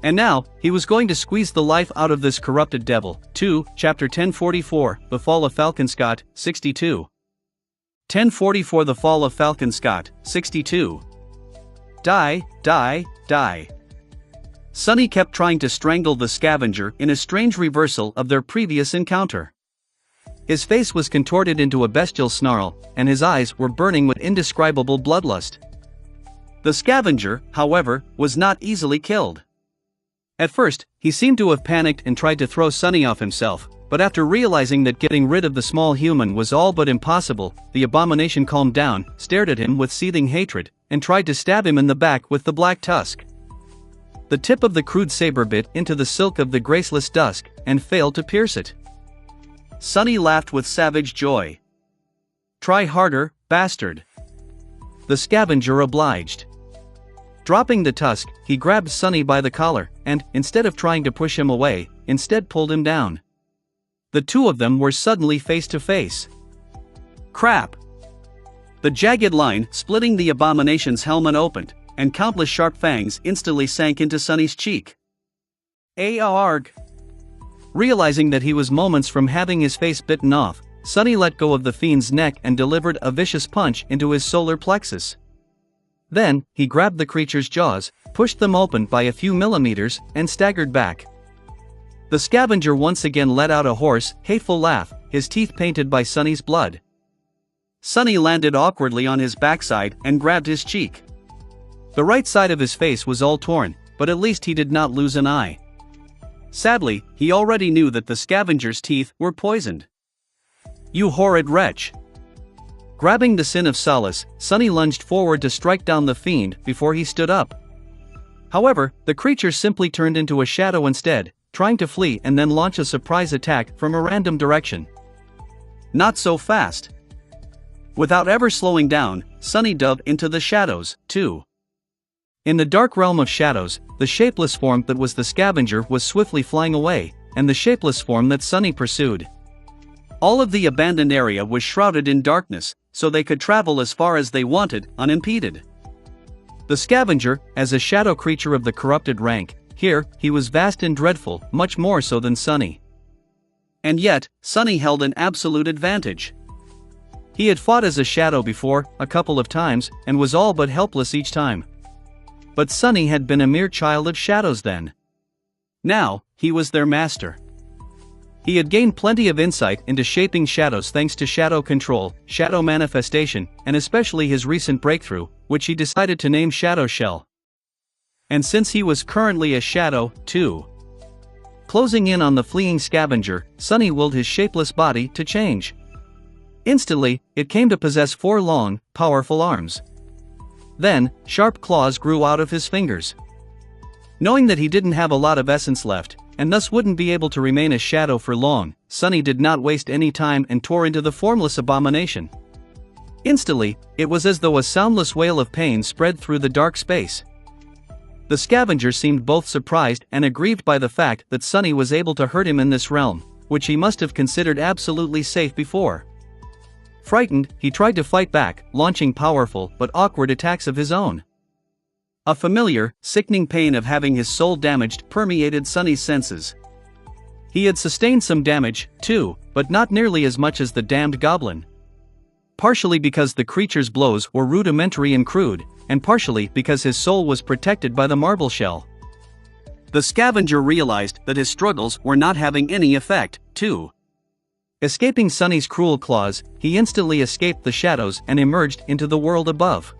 And now, he was going to squeeze the life out of this corrupted devil. 2, Chapter 1044, The Fall of Falconscott, 62. 1044 The Fall of Falconscott, 62. Die, die, die. Sunny kept trying to strangle the scavenger in a strange reversal of their previous encounter. His face was contorted into a bestial snarl, and his eyes were burning with indescribable bloodlust. The scavenger, however, was not easily killed. At first, he seemed to have panicked and tried to throw Sunny off himself, but after realizing that getting rid of the small human was all but impossible, the abomination calmed down, stared at him with seething hatred, and tried to stab him in the back with the black tusk. The tip of the crude saber bit into the silk of the graceless dusk, and failed to pierce it. Sunny laughed with savage joy. "Try harder, bastard." The scavenger obliged. Dropping the tusk, he grabbed Sunny by the collar, and, instead of trying to push him away, instead pulled him down. The two of them were suddenly face to face. Crap! The jagged line splitting the abomination's helmet opened, and countless sharp fangs instantly sank into Sunny's cheek. Arg! Realizing that he was moments from having his face bitten off, Sunny let go of the fiend's neck and delivered a vicious punch into his solar plexus. Then, he grabbed the creature's jaws, pushed them open by a few millimeters, and staggered back. The scavenger once again let out a hoarse, hateful laugh, his teeth painted by Sunny's blood. Sunny landed awkwardly on his backside and grabbed his cheek. The right side of his face was all torn, but at least he did not lose an eye. Sadly, he already knew that the scavenger's teeth were poisoned. "You horrid wretch!" Grabbing the sin of solace, Sunny lunged forward to strike down the fiend before he stood up. However, the creature simply turned into a shadow instead, trying to flee and then launch a surprise attack from a random direction. Not so fast. Without ever slowing down, Sunny dove into the shadows, too. In the dark realm of shadows, the shapeless form that was the scavenger was swiftly flying away, and the shapeless form that Sunny pursued. All of the abandoned area was shrouded in darkness, so they could travel as far as they wanted, unimpeded. The scavenger, as a shadow creature of the corrupted rank, here, he was vast and dreadful, much more so than Sunny. And yet, Sunny held an absolute advantage. He had fought as a shadow before, a couple of times, and was all but helpless each time. But Sunny had been a mere child of shadows then. Now, he was their master. He had gained plenty of insight into shaping shadows thanks to shadow control, shadow manifestation, and especially his recent breakthrough, which he decided to name Shadow Shell. And since he was currently a shadow, too. Closing in on the fleeing scavenger, Sunny willed his shapeless body to change. Instantly, it came to possess 4 long, powerful arms. Then, sharp claws grew out of his fingers. Knowing that he didn't have a lot of essence left, and thus wouldn't be able to remain a shadow for long, Sunny did not waste any time and tore into the formless abomination. Instantly, it was as though a soundless wail of pain spread through the dark space. The scavenger seemed both surprised and aggrieved by the fact that Sunny was able to hurt him in this realm, which he must have considered absolutely safe before. Frightened, he tried to fight back, launching powerful but awkward attacks of his own. A familiar, sickening pain of having his soul damaged permeated Sunny's senses. He had sustained some damage, too, but not nearly as much as the damned goblin. Partially because the creature's blows were rudimentary and crude, and partially because his soul was protected by the marble shell. The scavenger realized that his struggles were not having any effect, too. Escaping Sunny's cruel claws, he instantly escaped the shadows and emerged into the world above.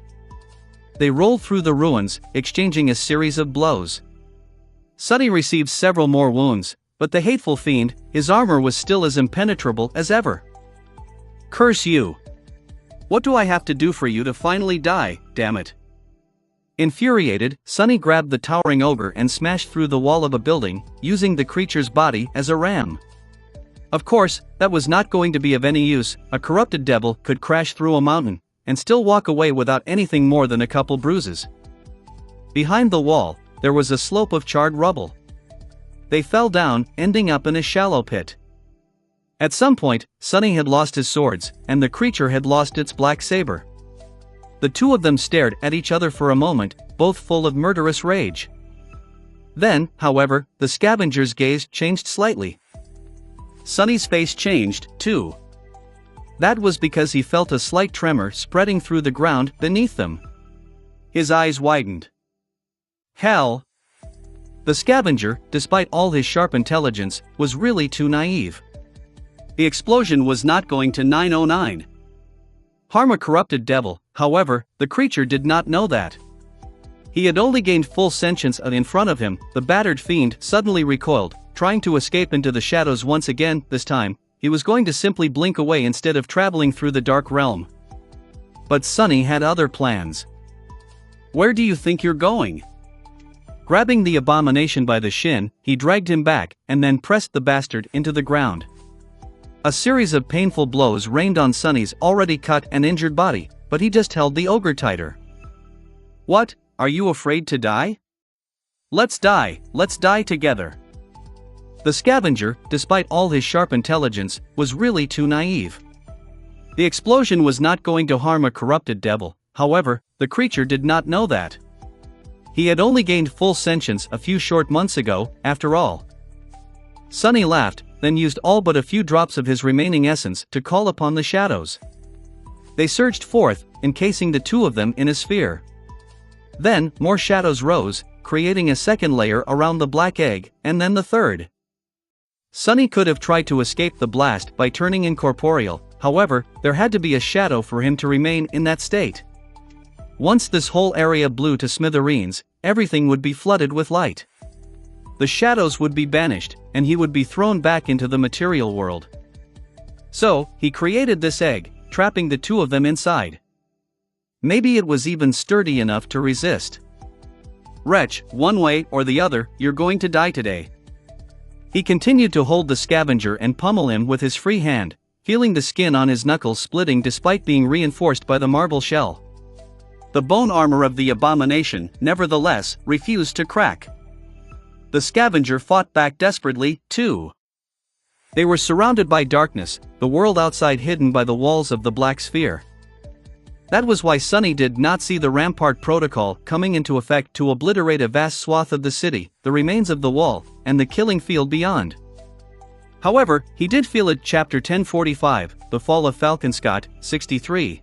They rolled through the ruins, exchanging a series of blows. Sunny received several more wounds, but the hateful fiend, his armor was still as impenetrable as ever. "Curse you! What do I have to do for you to finally die, damn it?" Infuriated, Sunny grabbed the towering ogre and smashed through the wall of a building, using the creature's body as a ram. Of course, that was not going to be of any use. A corrupted devil could crash through a mountain and still walk away without anything more than a couple bruises. Behind the wall, there was a slope of charred rubble. They fell down, ending up in a shallow pit. At some point, Sunny had lost his swords, and the creature had lost its black saber. The two of them stared at each other for a moment, both full of murderous rage. Then, however, the scavenger's gaze changed slightly. Sunny's face changed, too. That was because he felt a slight tremor spreading through the ground beneath them. His eyes widened. Hell! The scavenger, despite all his sharp intelligence, was really too naive. The explosion was not going to 909. Harm a corrupted devil, however, the creature did not know that. He had only gained full sentience in front of him. The battered fiend suddenly recoiled, trying to escape into the shadows once again. This time, he was going to simply blink away instead of traveling through the dark realm. But Sunny had other plans. "Where do you think you're going?" Grabbing the abomination by the shin, he dragged him back, and then pressed the bastard into the ground. A series of painful blows rained on Sunny's already cut and injured body, but he just held the ogre tighter. "What, are you afraid to die? Let's die together." The scavenger, despite all his sharp intelligence, was really too naive. The explosion was not going to harm a corrupted devil, however, the creature did not know that. He had only gained full sentience a few short months ago, after all. Sonny laughed, then used all but a few drops of his remaining essence to call upon the shadows. They surged forth, encasing the two of them in a sphere. Then, more shadows rose, creating a second layer around the black egg, and then the third. Sonny could have tried to escape the blast by turning incorporeal, however, there had to be a shadow for him to remain in that state. Once this whole area blew to smithereens, everything would be flooded with light. The shadows would be banished, and he would be thrown back into the material world. So, he created this egg, trapping the two of them inside. Maybe it was even sturdy enough to resist. Wretch, one way or the other, you're going to die today. He continued to hold the scavenger and pummel him with his free hand, feeling the skin on his knuckles splitting despite being reinforced by the marble shell. The bone armor of the abomination, nevertheless, refused to crack. The scavenger fought back desperately, too. They were surrounded by darkness, the world outside hidden by the walls of the black sphere. That was why Sonny did not see the Rampart Protocol coming into effect to obliterate a vast swath of the city, the remains of the wall, and the killing field beyond. However, he did feel it. Chapter 1045, The Fall of Falconscott, 63.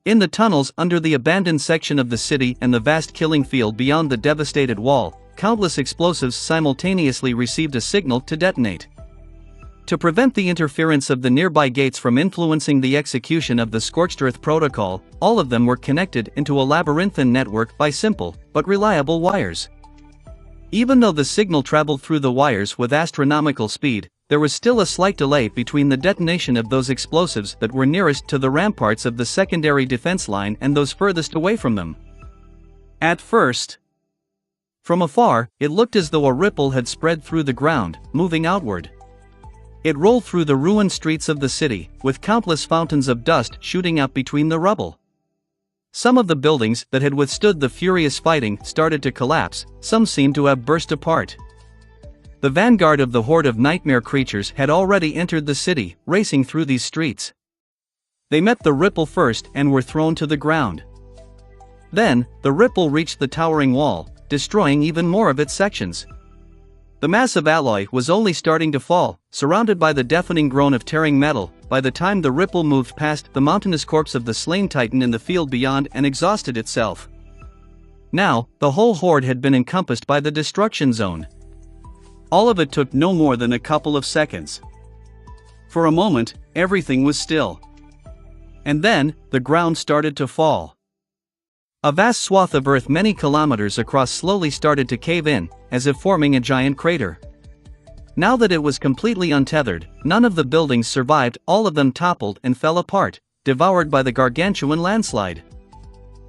In the tunnels under the abandoned section of the city and the vast killing field beyond the devastated wall, countless explosives simultaneously received a signal to detonate. To prevent the interference of the nearby gates from influencing the execution of the Scorched Earth Protocol, all of them were connected into a labyrinthine network by simple, but reliable wires. Even though the signal traveled through the wires with astronomical speed, there was still a slight delay between the detonation of those explosives that were nearest to the ramparts of the secondary defense line and those furthest away from them. At first, from afar, it looked as though a ripple had spread through the ground, moving outward. It rolled through the ruined streets of the city, with countless fountains of dust shooting out between the rubble. Some of the buildings that had withstood the furious fighting started to collapse, some seemed to have burst apart. The vanguard of the horde of nightmare creatures had already entered the city, racing through these streets. They met the ripple first and were thrown to the ground. Then, the ripple reached the towering wall, destroying even more of its sections. The massive alloy was only starting to fall, surrounded by the deafening groan of tearing metal, by the time the ripple moved past the mountainous corpse of the slain titan in the field beyond and exhausted itself. Now, the whole horde had been encompassed by the destruction zone. All of it took no more than a couple of seconds. For a moment, everything was still. And then, the ground started to fall. A vast swath of earth many kilometers across slowly started to cave in, as if forming a giant crater. Now that it was completely untethered, none of the buildings survived, all of them toppled and fell apart, devoured by the gargantuan landslide.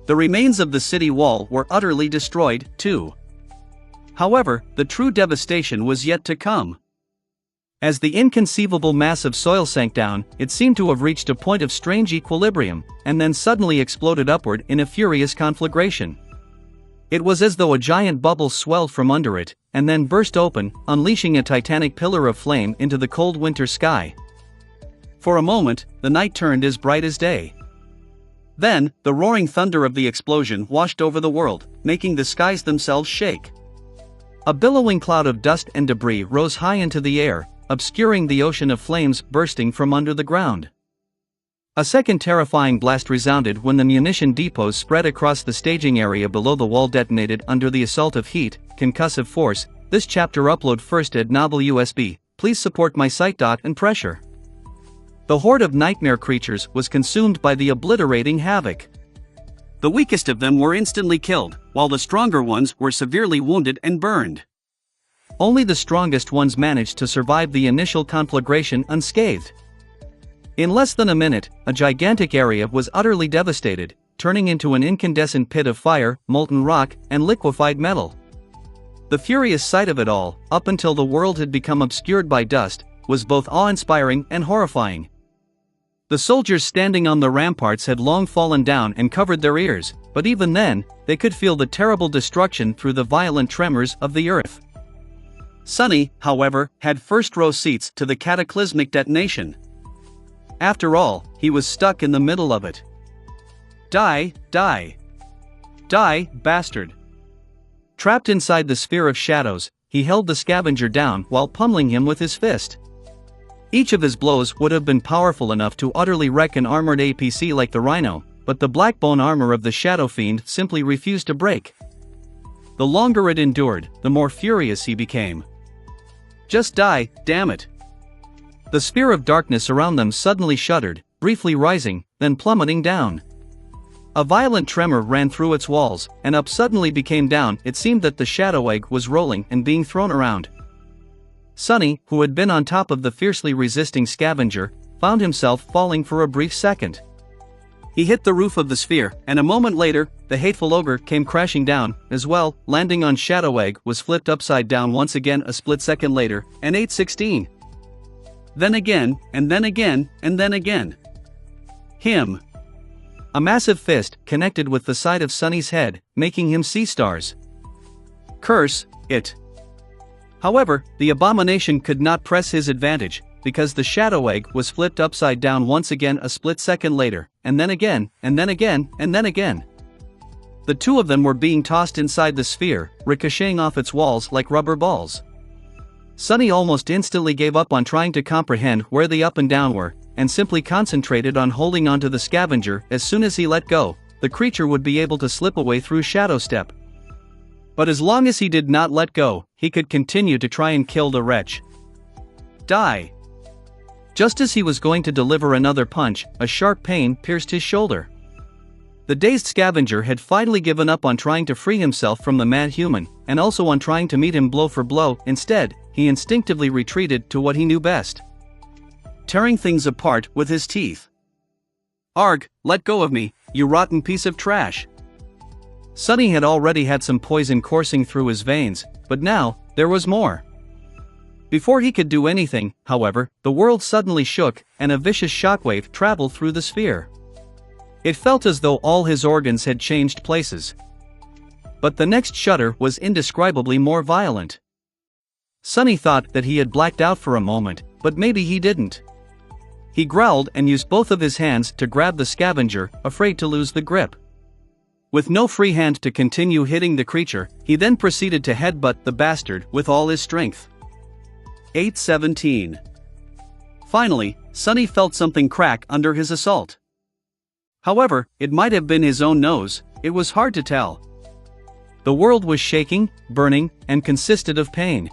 The remains of the city wall were utterly destroyed, too. However, the true devastation was yet to come. As the inconceivable mass of soil sank down, it seemed to have reached a point of strange equilibrium, and then suddenly exploded upward in a furious conflagration. It was as though a giant bubble swelled from under it, and then burst open, unleashing a titanic pillar of flame into the cold winter sky. For a moment, the night turned as bright as day. Then, the roaring thunder of the explosion washed over the world, making the skies themselves shake. A billowing cloud of dust and debris rose high into the air, obscuring the ocean of flames bursting from under the ground. A second terrifying blast resounded when the munition depots spread across the staging area below the wall detonated under the assault of heat, concussive force. This chapter upload first at Novel USB. Please support my site. And pressure. The horde of nightmare creatures was consumed by the obliterating havoc. The weakest of them were instantly killed, while the stronger ones were severely wounded and burned. Only the strongest ones managed to survive the initial conflagration unscathed. In less than a minute, a gigantic area was utterly devastated, turning into an incandescent pit of fire, molten rock, and liquefied metal. The furious sight of it all, up until the world had become obscured by dust, was both awe-inspiring and horrifying. The soldiers standing on the ramparts had long fallen down and covered their ears, but even then, they could feel the terrible destruction through the violent tremors of the earth. Sonny, however, had first-row seats to the cataclysmic detonation. After all, he was stuck in the middle of it. Die, die. Die, bastard. Trapped inside the sphere of shadows, he held the scavenger down while pummeling him with his fist. Each of his blows would have been powerful enough to utterly wreck an armored APC like the Rhino, but the black bone armor of the Shadow Fiend simply refused to break. The longer it endured, the more furious he became. Just die, damn it! The sphere of darkness around them suddenly shuddered, briefly rising, then plummeting down. A violent tremor ran through its walls, and up suddenly became down. It seemed that the shadow egg was rolling and being thrown around. Sonny, who had been on top of the fiercely resisting scavenger, found himself falling for a brief second. He hit the roof of the sphere, and a moment later, the hateful ogre came crashing down, as well, landing on Shadow Egg, was flipped upside down once again a split second later, and 8/16. Then again, and then again, and then again. Him. A massive fist connected with the side of Sonny's head, making him see stars. Curse it. However, the abomination could not press his advantage, because the Shadow Egg was flipped upside down once again a split second later, and then again, and then again, and then again. The two of them were being tossed inside the sphere, ricocheting off its walls like rubber balls. Sonny almost instantly gave up on trying to comprehend where the up and down were, and simply concentrated on holding onto the scavenger. As soon as he let go, the creature would be able to slip away through Shadow Step. But as long as he did not let go, he could continue to try and kill the wretch. Die! Just as he was going to deliver another punch, a sharp pain pierced his shoulder. The dazed scavenger had finally given up on trying to free himself from the mad human, and also on trying to meet him blow for blow. Instead, he instinctively retreated to what he knew best: tearing things apart with his teeth. Arg, let go of me, you rotten piece of trash! Sonny had already had some poison coursing through his veins, but now, there was more. Before he could do anything, however, the world suddenly shook, and a vicious shockwave traveled through the sphere. It felt as though all his organs had changed places. But the next shudder was indescribably more violent. Sonny thought that he had blacked out for a moment, but maybe he didn't. He growled and used both of his hands to grab the scavenger, afraid to lose the grip. With no free hand to continue hitting the creature, he then proceeded to headbutt the bastard with all his strength. 8/17. Finally, Sonny felt something crack under his assault. However, it might have been his own nose, it was hard to tell. The world was shaking, burning, and consisted of pain.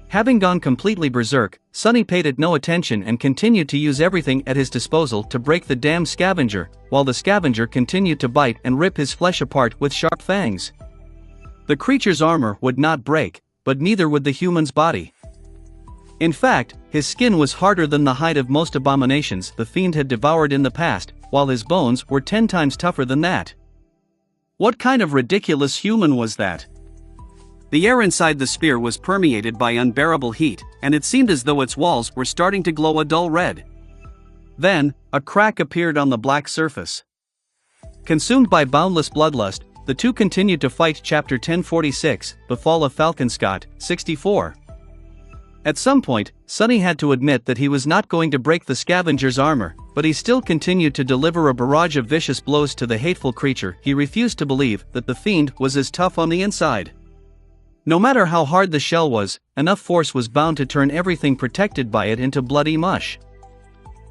Having gone completely berserk, Sonny paid it no attention and continued to use everything at his disposal to break the damned scavenger, while the scavenger continued to bite and rip his flesh apart with sharp fangs. The creature's armor would not break, but neither would the human's body. In fact, his skin was harder than the hide of most abominations the fiend had devoured in the past, while his bones were 10 times tougher than that. What kind of ridiculous human was that? The air inside the sphere was permeated by unbearable heat, and it seemed as though its walls were starting to glow a dull red. Then, a crack appeared on the black surface. Consumed by boundless bloodlust, the two continued to fight. Chapter 1046, The Fall of Falcon Scott, 64. At some point, Sonny had to admit that he was not going to break the scavenger's armor, but he still continued to deliver a barrage of vicious blows to the hateful creature. He refused to believe that the fiend was as tough on the inside. No matter how hard the shell was, enough force was bound to turn everything protected by it into bloody mush.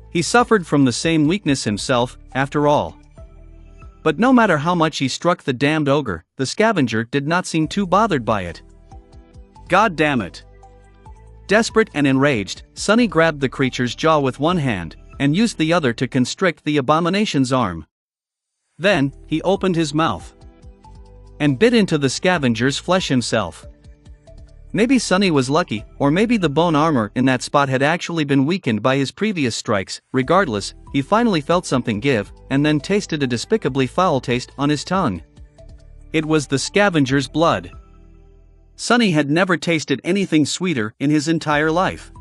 He suffered from the same weakness himself, after all. But no matter how much he struck the damned ogre, the scavenger did not seem too bothered by it. God damn it! Desperate and enraged, Sonny grabbed the creature's jaw with one hand, and used the other to constrict the abomination's arm. Then, he opened his mouth and bit into the scavenger's flesh himself. Maybe Sonny was lucky, or maybe the bone armor in that spot had actually been weakened by his previous strikes. Regardless, he finally felt something give, and then tasted a despicably foul taste on his tongue. It was the scavenger's blood. Sonny had never tasted anything sweeter in his entire life.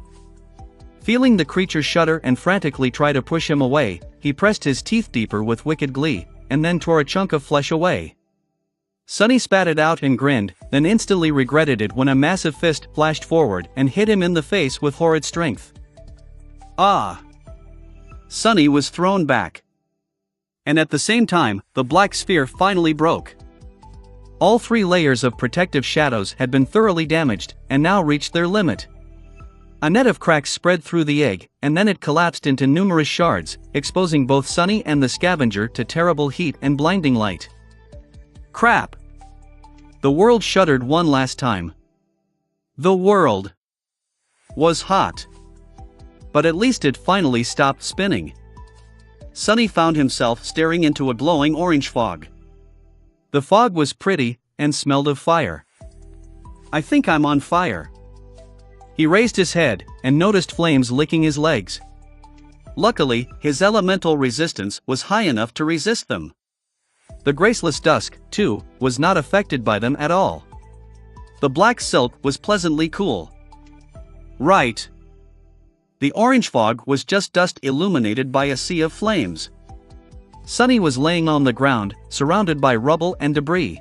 Feeling the creature shudder and frantically try to push him away, he pressed his teeth deeper with wicked glee, and then tore a chunk of flesh away. Sonny spat it out and grinned, then instantly regretted it when a massive fist flashed forward and hit him in the face with horrid strength. Ah! Sonny was thrown back. And at the same time, the black sphere finally broke. All 3 layers of protective shadows had been thoroughly damaged, and now reached their limit. A net of cracks spread through the egg, and then it collapsed into numerous shards, exposing both Sunny and the scavenger to terrible heat and blinding light. Crap! The world shuddered one last time. The world was hot. But at least it finally stopped spinning. Sunny found himself staring into a glowing orange fog. The fog was pretty, and smelled of fire. I think I'm on fire. He raised his head, and noticed flames licking his legs. Luckily, his elemental resistance was high enough to resist them. The graceless dusk, too, was not affected by them at all. The black silk was pleasantly cool. Right. The orange fog was just dust illuminated by a sea of flames. Sunny was laying on the ground, surrounded by rubble and debris.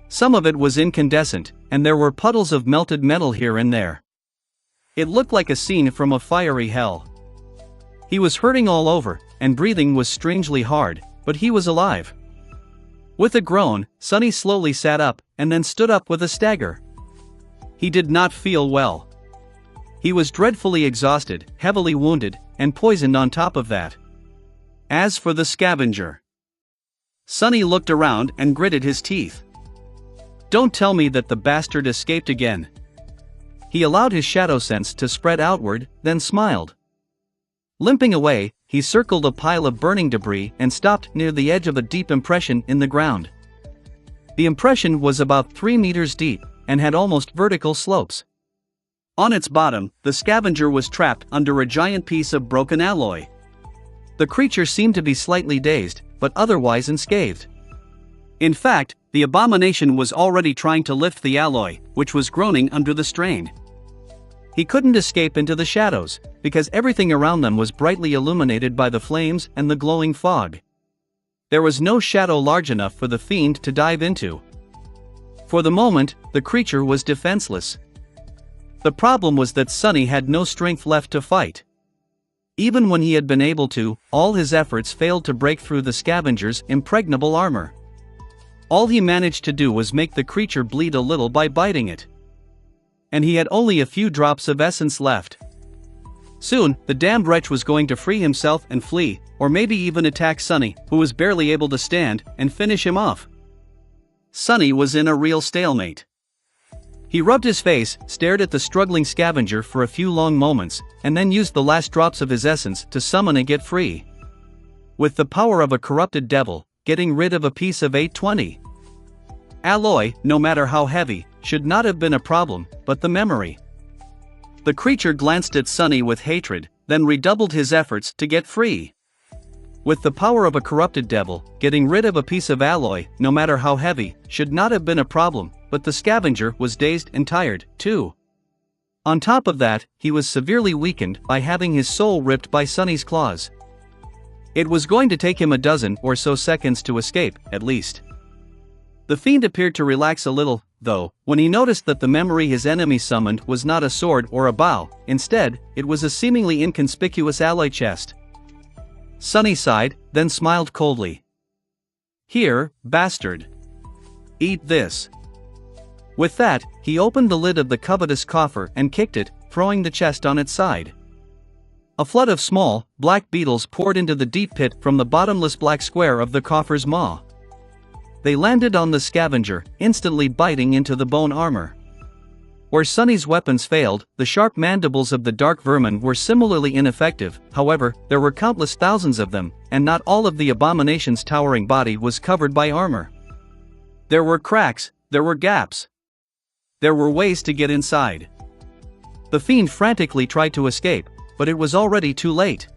Some of it was incandescent, and there were puddles of melted metal here and there. It looked like a scene from a fiery hell. He was hurting all over, and breathing was strangely hard, but he was alive. With a groan, Sunny slowly sat up, and then stood up with a stagger. He did not feel well. He was dreadfully exhausted, heavily wounded, and poisoned on top of that. As for the scavenger, Sunny looked around and gritted his teeth. Don't tell me that the bastard escaped again. He allowed his shadow sense to spread outward, then smiled. Limping away, he circled a pile of burning debris and stopped near the edge of a deep impression in the ground. The impression was about 3 meters deep, and had almost vertical slopes. On its bottom, the scavenger was trapped under a giant piece of broken alloy. The creature seemed to be slightly dazed, but otherwise unscathed. In fact, the abomination was already trying to lift the alloy, which was groaning under the strain. He couldn't escape into the shadows, because everything around them was brightly illuminated by the flames and the glowing fog. There was no shadow large enough for the fiend to dive into. For the moment, the creature was defenseless. The problem was that Sunny had no strength left to fight. Even when he had been able to, all his efforts failed to break through the scavenger's impregnable armor. All he managed to do was make the creature bleed a little by biting it. And he had only a few drops of essence left. Soon, the damned wretch was going to free himself and flee, or maybe even attack Sunny, who was barely able to stand, and finish him off. Sunny was in a real stalemate. He rubbed his face, stared at the struggling scavenger for a few long moments, and then used the last drops of his essence to summon and get free. With the power of a corrupted devil, getting rid of a piece of 820 alloy, no matter how heavy, should not have been a problem, but the memory. The creature glanced at Sunny with hatred, then redoubled his efforts to get free. With the power of a corrupted devil, getting rid of a piece of alloy, no matter how heavy, should not have been a problem, but the scavenger was dazed and tired, too. On top of that, he was severely weakened by having his soul ripped by Sunny's claws. It was going to take him a dozen or so seconds to escape, at least. The fiend appeared to relax a little, though, when he noticed that the memory his enemy summoned was not a sword or a bow. Instead, it was a seemingly inconspicuous alloy chest. Sunny sighed, then smiled coldly. Here, bastard. Eat this. With that, he opened the lid of the covetous coffer and kicked it, throwing the chest on its side. A flood of small, black beetles poured into the deep pit from the bottomless black square of the coffer's maw. They landed on the scavenger, instantly biting into the bone armor. Where Sunny's weapons failed, the sharp mandibles of the dark vermin were similarly ineffective. However, there were countless thousands of them, and not all of the abomination's towering body was covered by armor. There were cracks, there were gaps. There were ways to get inside. The fiend frantically tried to escape, but it was already too late.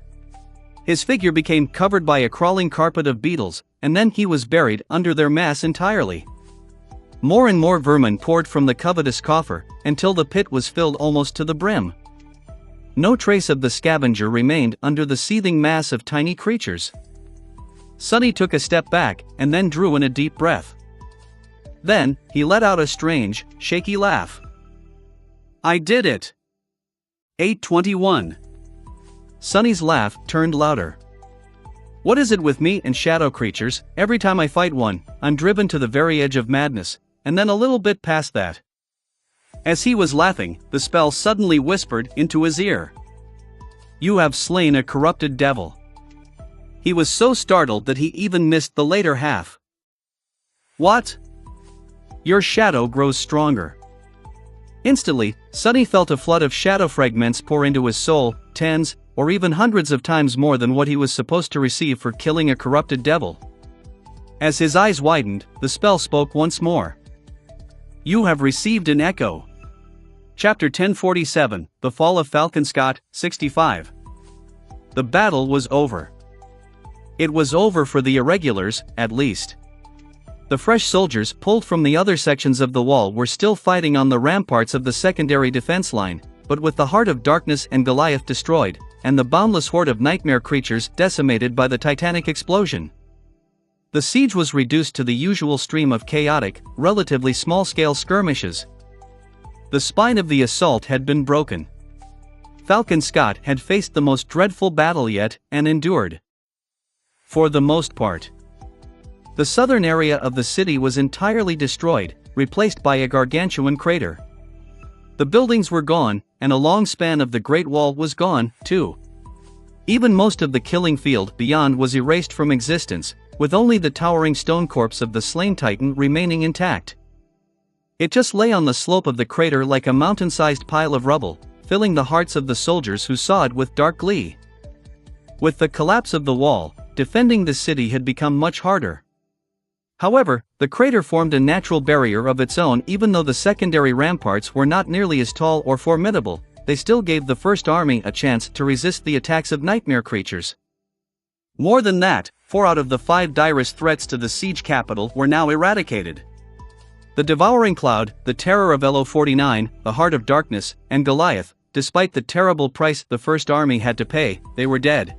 His figure became covered by a crawling carpet of beetles, and then he was buried under their mass entirely. More and more vermin poured from the covetous coffer, until the pit was filled almost to the brim. No trace of the scavenger remained under the seething mass of tiny creatures. Sunny took a step back, and then drew in a deep breath. Then, he let out a strange, shaky laugh. I did it! 821. Sunny's laugh turned louder. What is it with me and shadow creatures? Every time I fight one, I'm driven to the very edge of madness, and then a little bit past that." As he was laughing, the spell suddenly whispered into his ear, "You have slain a corrupted devil." He was so startled that he even missed the later half. "What? Your shadow grows stronger." Instantly, Sunny felt a flood of shadow fragments pour into his soul, tens, or even hundreds of times more than what he was supposed to receive for killing a corrupted devil. As his eyes widened, the spell spoke once more. "You have received an echo." Chapter 1047, The Fall of Falcon Scott, 65. The battle was over. It was over for the irregulars, at least. The fresh soldiers pulled from the other sections of the wall were still fighting on the ramparts of the secondary defense line, but with the Heart of Darkness and Goliath destroyed, and the boundless horde of nightmare creatures decimated by the titanic explosion, the siege was reduced to the usual stream of chaotic, relatively small-scale skirmishes. The spine of the assault had been broken. Falcon Scott had faced the most dreadful battle yet, and endured. For the most part. The southern area of the city was entirely destroyed, replaced by a gargantuan crater. The buildings were gone, and a long span of the Great Wall was gone, too. Even most of the killing field beyond was erased from existence, with only the towering stone corpse of the slain titan remaining intact. It just lay on the slope of the crater like a mountain-sized pile of rubble, filling the hearts of the soldiers who saw it with dark glee. With the collapse of the wall, defending the city had become much harder. However, the crater formed a natural barrier of its own. Even though the secondary ramparts were not nearly as tall or formidable, they still gave the First Army a chance to resist the attacks of nightmare creatures. More than that, 4 out of the 5 direst threats to the siege capital were now eradicated. The Devouring Cloud, the Terror of LO-49, the Heart of Darkness, and Goliath, despite the terrible price the First Army had to pay, they were dead.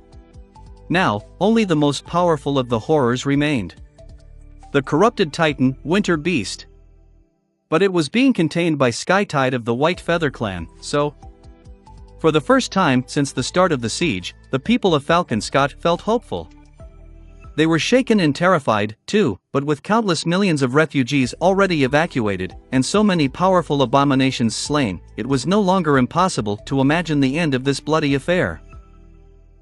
Now, only the most powerful of the horrors remained. The corrupted Titan, Winter Beast. But it was being contained by Skytide of the White Feather Clan, so... For the first time since the start of the siege, the people of Falcon Scott felt hopeful. They were shaken and terrified, too, but with countless millions of refugees already evacuated, and so many powerful abominations slain, it was no longer impossible to imagine the end of this bloody affair.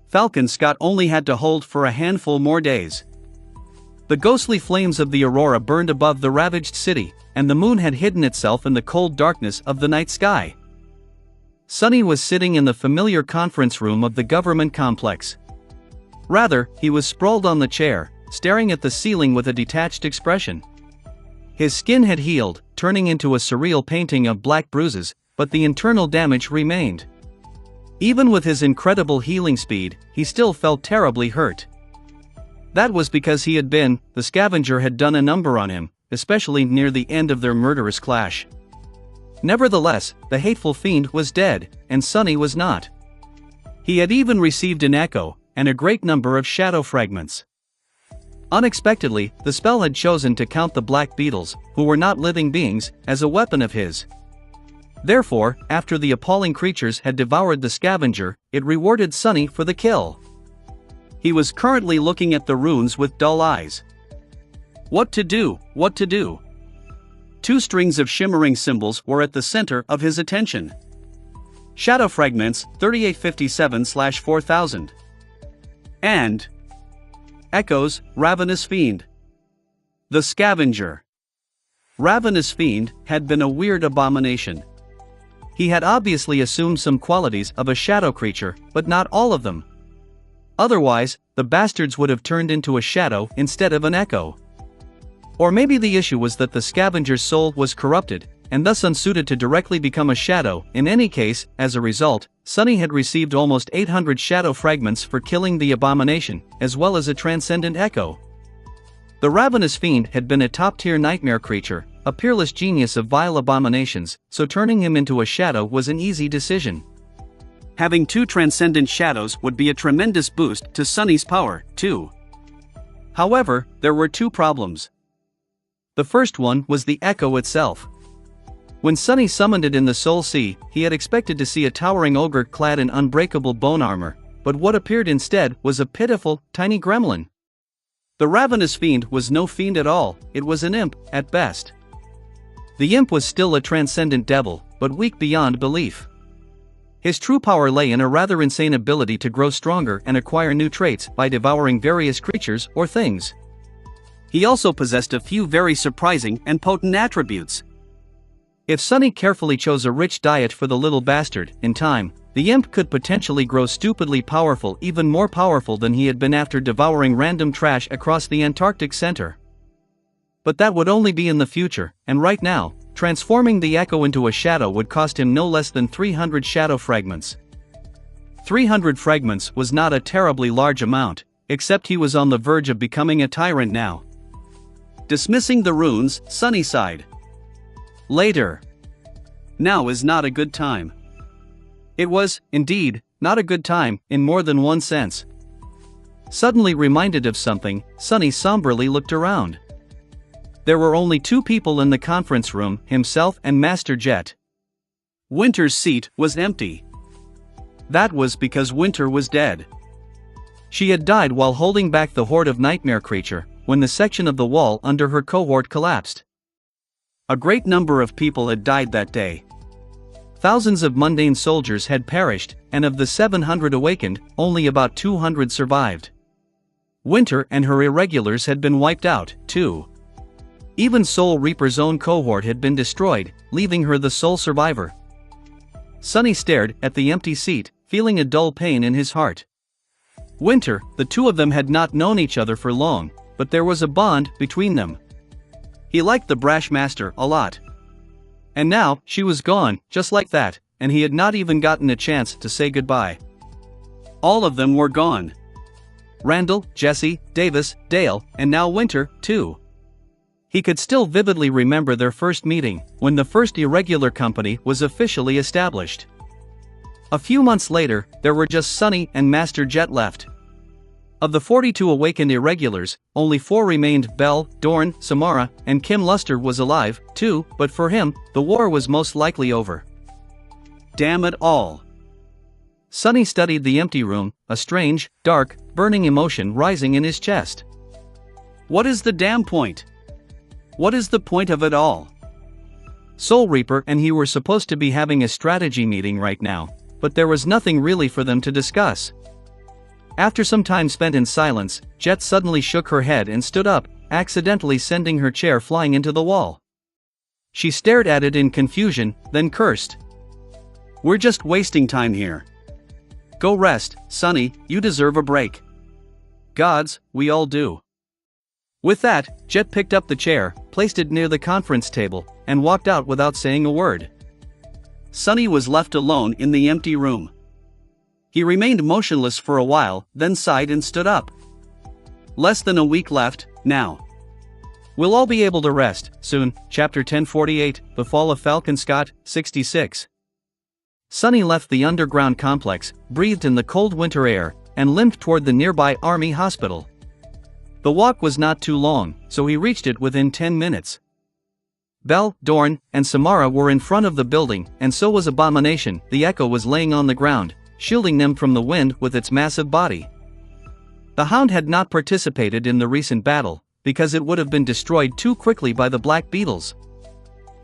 Falcon Scott only had to hold for a handful more days. The ghostly flames of the aurora burned above the ravaged city, and the moon had hidden itself in the cold darkness of the night sky. Sunny was sitting in the familiar conference room of the government complex. Rather, he was sprawled on the chair, staring at the ceiling with a detached expression. His skin had healed, turning into a surreal painting of black bruises, but the internal damage remained. Even with his incredible healing speed, he still felt terribly hurt. That was because the scavenger had done a number on him, especially near the end of their murderous clash. Nevertheless, the hateful fiend was dead, and Sunny was not. He had even received an echo, and a great number of shadow fragments. Unexpectedly, the spell had chosen to count the black beetles, who were not living beings, as a weapon of his. Therefore, after the appalling creatures had devoured the scavenger, it rewarded Sunny for the kill. He was currently looking at the runes with dull eyes. What to do, what to do? 2 strings of shimmering symbols were at the center of his attention. Shadow fragments, 3857/4000. And echoes, Ravenous Fiend. The Scavenger. Ravenous Fiend had been a weird abomination. He had obviously assumed some qualities of a shadow creature, but not all of them. Otherwise, the bastards would have turned into a shadow instead of an echo. Or maybe the issue was that the scavenger's soul was corrupted, and thus unsuited to directly become a shadow. In any case, as a result, Sunny had received almost 800 shadow fragments for killing the abomination, as well as a transcendent echo. The Ravenous Fiend had been a top-tier nightmare creature, a peerless genius of vile abominations, so turning him into a shadow was an easy decision. Having 2 transcendent shadows would be a tremendous boost to Sunny's power, too. However, there were 2 problems. The first one was the echo itself. When Sunny summoned it in the Soul Sea, he had expected to see a towering ogre clad in unbreakable bone armor, but what appeared instead was a pitiful, tiny gremlin. The ravenous fiend was no fiend at all, it was an imp, at best. The imp was still a transcendent devil, but weak beyond belief. His true power lay in a rather insane ability to grow stronger and acquire new traits by devouring various creatures or things. He also possessed a few very surprising and potent attributes. If Sunny carefully chose a rich diet for the little bastard, in time, the imp could potentially grow stupidly powerful, even more powerful than he had been after devouring random trash across the Antarctic center. But that would only be in the future, and right now, transforming the Echo into a shadow would cost him no less than 300 shadow fragments. 300 fragments was not a terribly large amount, except he was on the verge of becoming a tyrant now. Dismissing the runes, Sunny sighed. Later. Now is not a good time. It was, indeed, not a good time, in more than one sense. Suddenly reminded of something, Sunny somberly looked around. There were only two people in the conference room, himself and Master Jet. Winter's seat was empty. That was because Winter was dead. She had died while holding back the horde of nightmare creature, when the section of the wall under her cohort collapsed. A great number of people had died that day. Thousands of mundane soldiers had perished, and of the 700 awakened, only about 200 survived. Winter and her irregulars had been wiped out, too. Even Soul Reaper's own cohort had been destroyed, leaving her the sole survivor. Sunny stared at the empty seat, feeling a dull pain in his heart. Winter, the two of them had not known each other for long, but there was a bond between them. He liked the brash master a lot. And now, she was gone, just like that, and he had not even gotten a chance to say goodbye. All of them were gone. Randall, Jesse, Davis, Dale, and now Winter, too. He could still vividly remember their first meeting, when the first irregular company was officially established. A few months later, there were just Sunny and Master Jet left. Of the 42 awakened irregulars, only 4 remained. Bell, Dorn, Samara, and Kim Luster was alive, too, but for him, the war was most likely over. Damn it all. Sunny studied the empty room, a strange, dark, burning emotion rising in his chest. What is the damn point? What is the point of it all? Soul Reaper and he were supposed to be having a strategy meeting right now, but there was nothing really for them to discuss. After some time spent in silence, Jet suddenly shook her head and stood up, accidentally sending her chair flying into the wall. She stared at it in confusion, then cursed. We're just wasting time here. Go rest, Sunny, you deserve a break. Gods, we all do. With that, Jet picked up the chair, placed it near the conference table, and walked out without saying a word. Sunny was left alone in the empty room. He remained motionless for a while, then sighed and stood up. Less than a week left, now. We'll all be able to rest, soon. Chapter 1048, The Fall of Falcon Scott, 66. Sunny left the underground complex, breathed in the cold winter air, and limped toward the nearby army hospital. The walk was not too long, so he reached it within 10 minutes. Bell, Dorn, and Samara were in front of the building, and so was Abomination. The Echo was laying on the ground, shielding them from the wind with its massive body. The Hound had not participated in the recent battle, because it would have been destroyed too quickly by the Black Beetles.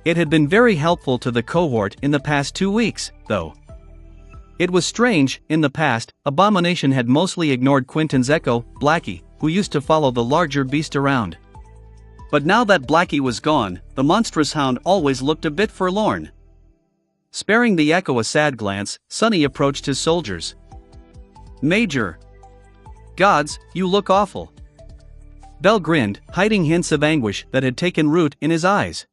It had been very helpful to the cohort in the past 2 weeks, though. It was strange, in the past, Abomination had mostly ignored Quinton's Echo, Blackie, who used to follow the larger beast around. But now that Blackie was gone, the monstrous Hound always looked a bit forlorn. Sparing the Echo a sad glance, Sunny approached his soldiers. Major. Gods, you look awful. Bell grinned, hiding hints of anguish that had taken root in his eyes.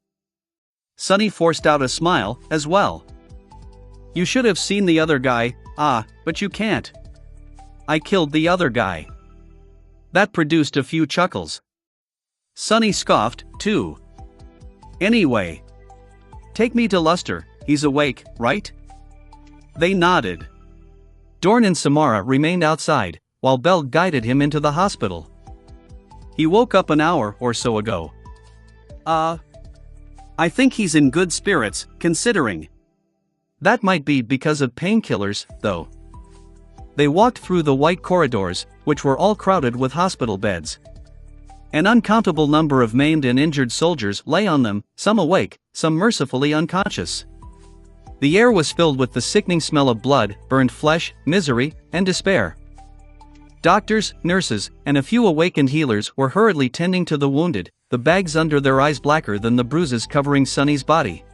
Sunny forced out a smile, as well. You should have seen the other guy, but you can't. I killed the other guy. That produced a few chuckles. Sunny scoffed, too. Anyway. Take me to Luster, he's awake, right? They nodded. Dorn and Samara remained outside, while Bell guided him into the hospital. He woke up an hour or so ago. I think he's in good spirits, considering. That might be because of painkillers, though. They walked through the white corridors, which were all crowded with hospital beds. An uncountable number of maimed and injured soldiers lay on them, some awake, some mercifully unconscious. The air was filled with the sickening smell of blood, burned flesh, misery, and despair. Doctors, nurses, and a few awakened healers were hurriedly tending to the wounded, the bags under their eyes blacker than the bruises covering Sonny's body.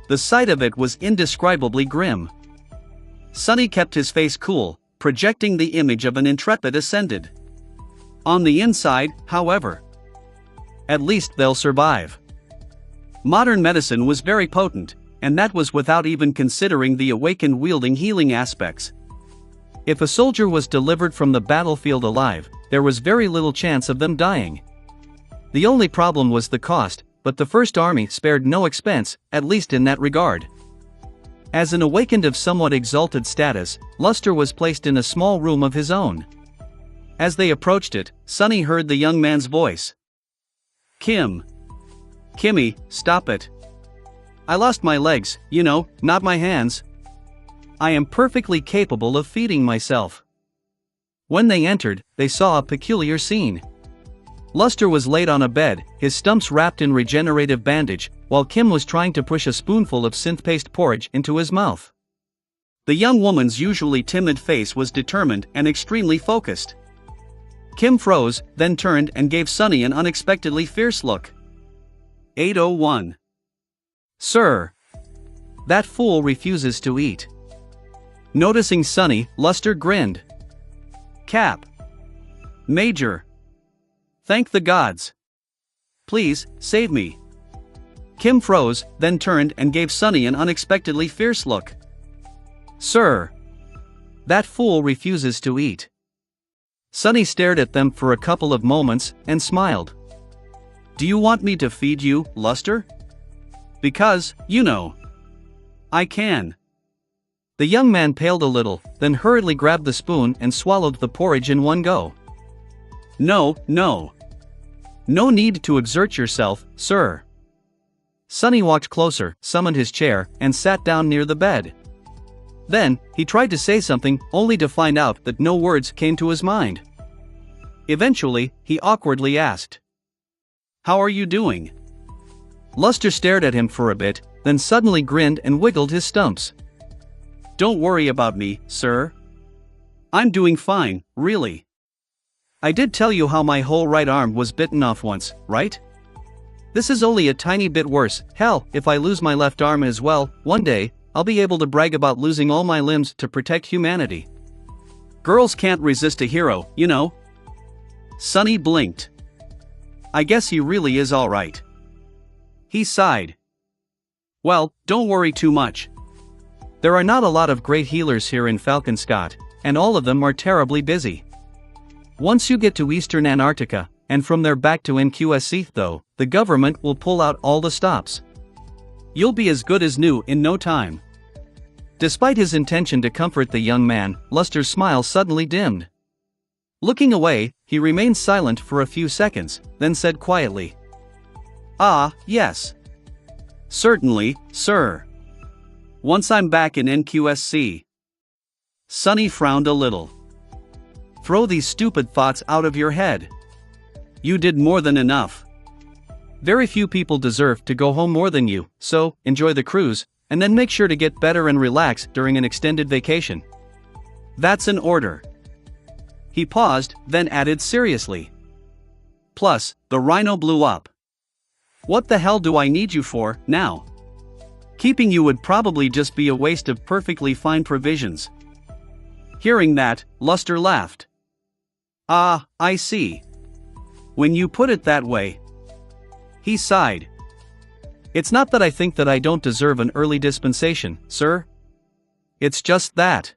The sight of it was indescribably grim. Sonny kept his face cool, projecting the image of an intrepid ascended. On the inside, however, at least they'll survive. Modern medicine was very potent, and that was without even considering the awakened wielding healing aspects. If a soldier was delivered from the battlefield alive, there was very little chance of them dying. The only problem was the cost, but the First Army spared no expense, at least in that regard. As an awakened of somewhat exalted status, Luster was placed in a small room of his own. As they approached it, Sonny heard the young man's voice. "Kim. Kimmy, stop it. I lost my legs, you know, not my hands. I am perfectly capable of feeding myself." When they entered, they saw a peculiar scene. Luster was laid on a bed, his stumps wrapped in regenerative bandage, while Kim was trying to push a spoonful of synth paste porridge into his mouth. The young woman's usually timid face was determined and extremely focused. Kim froze, then turned and gave Sonny an unexpectedly fierce look. 801. "Sir. That fool refuses to eat." Noticing Sonny, Luster grinned. "Cap. Major. Thank the gods. Please, save me." Kim froze, then turned and gave Sonny an unexpectedly fierce look. "Sir. That fool refuses to eat." Sonny stared at them for a couple of moments, and smiled. "Do you want me to feed you, Luster? Because, you know, I can." The young man paled a little, then hurriedly grabbed the spoon and swallowed the porridge in one go. "No, no. No need to exert yourself, sir." Sonny walked closer, summoned his chair, and sat down near the bed. Then, he tried to say something, only to find out that no words came to his mind. Eventually, he awkwardly asked, "How are you doing?" Luster stared at him for a bit, then suddenly grinned and wiggled his stumps. "Don't worry about me, sir. I'm doing fine, really. I did tell you how my whole right arm was bitten off once, right? This is only a tiny bit worse. Hell, if I lose my left arm as well, one day, I'll be able to brag about losing all my limbs to protect humanity. Girls can't resist a hero, you know." Sonny blinked. "I guess he really is alright." He sighed. "Well, don't worry too much. There are not a lot of great healers here in Falcon Scott, and all of them are terribly busy. Once you get to Eastern Antarctica, and from there back to NQSC though, the government will pull out all the stops. You'll be as good as new in no time." Despite his intention to comfort the young man, Luster's smile suddenly dimmed. Looking away, he remained silent for a few seconds, then said quietly, "Ah, yes. Certainly, sir. Once I'm back in NQSC." Sonny frowned a little. "Throw these stupid thoughts out of your head. You did more than enough. Very few people deserve to go home more than you, so enjoy the cruise, and then make sure to get better and relax during an extended vacation. That's an order." He paused, then added seriously, "Plus, the Rhino blew up. What the hell do I need you for, now? Keeping you would probably just be a waste of perfectly fine provisions." Hearing that, Luster laughed. "Ah, I see. When you put it that way." He sighed. "It's not that I think that I don't deserve an early dispensation, sir. It's just that."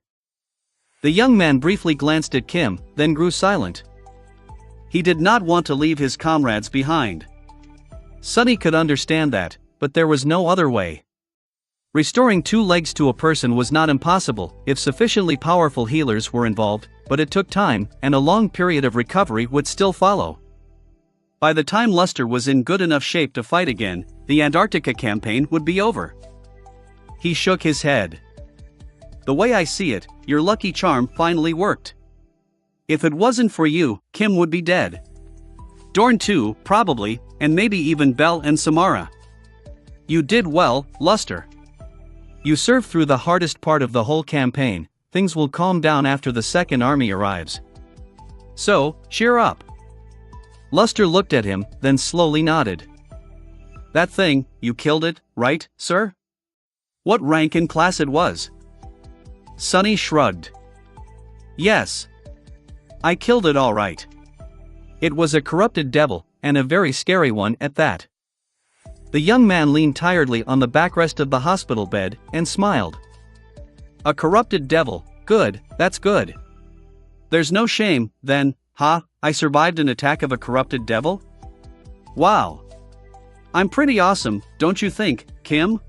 The young man briefly glanced at Kim, then grew silent. He did not want to leave his comrades behind. Sonny could understand that, but there was no other way. Restoring 2 legs to a person was not impossible if sufficiently powerful healers were involved, but it took time, and a long period of recovery would still follow. By the time Luster was in good enough shape to fight again, the Antarctica campaign would be over. He shook his head. the way I see it, your lucky charm finally worked. If it wasn't for you, Kim would be dead. Dorn too, probably, and maybe even Belle and Samara. You did well, Luster. You served through the hardest part of the whole campaign. Things will calm down after the Second Army arrives. So, cheer up. Luster looked at him, then slowly nodded. That thing, you killed it, right, sir? What rank and class it was? Sonny shrugged. Yes. I killed it all right. It was a corrupted devil, and a very scary one at that. The young man leaned tiredly on the backrest of the hospital bed, and smiled. A corrupted devil, good, that's good. There's no shame, then, I survived an attack of a corrupted devil? Wow. I'm pretty awesome, don't you think, Kim?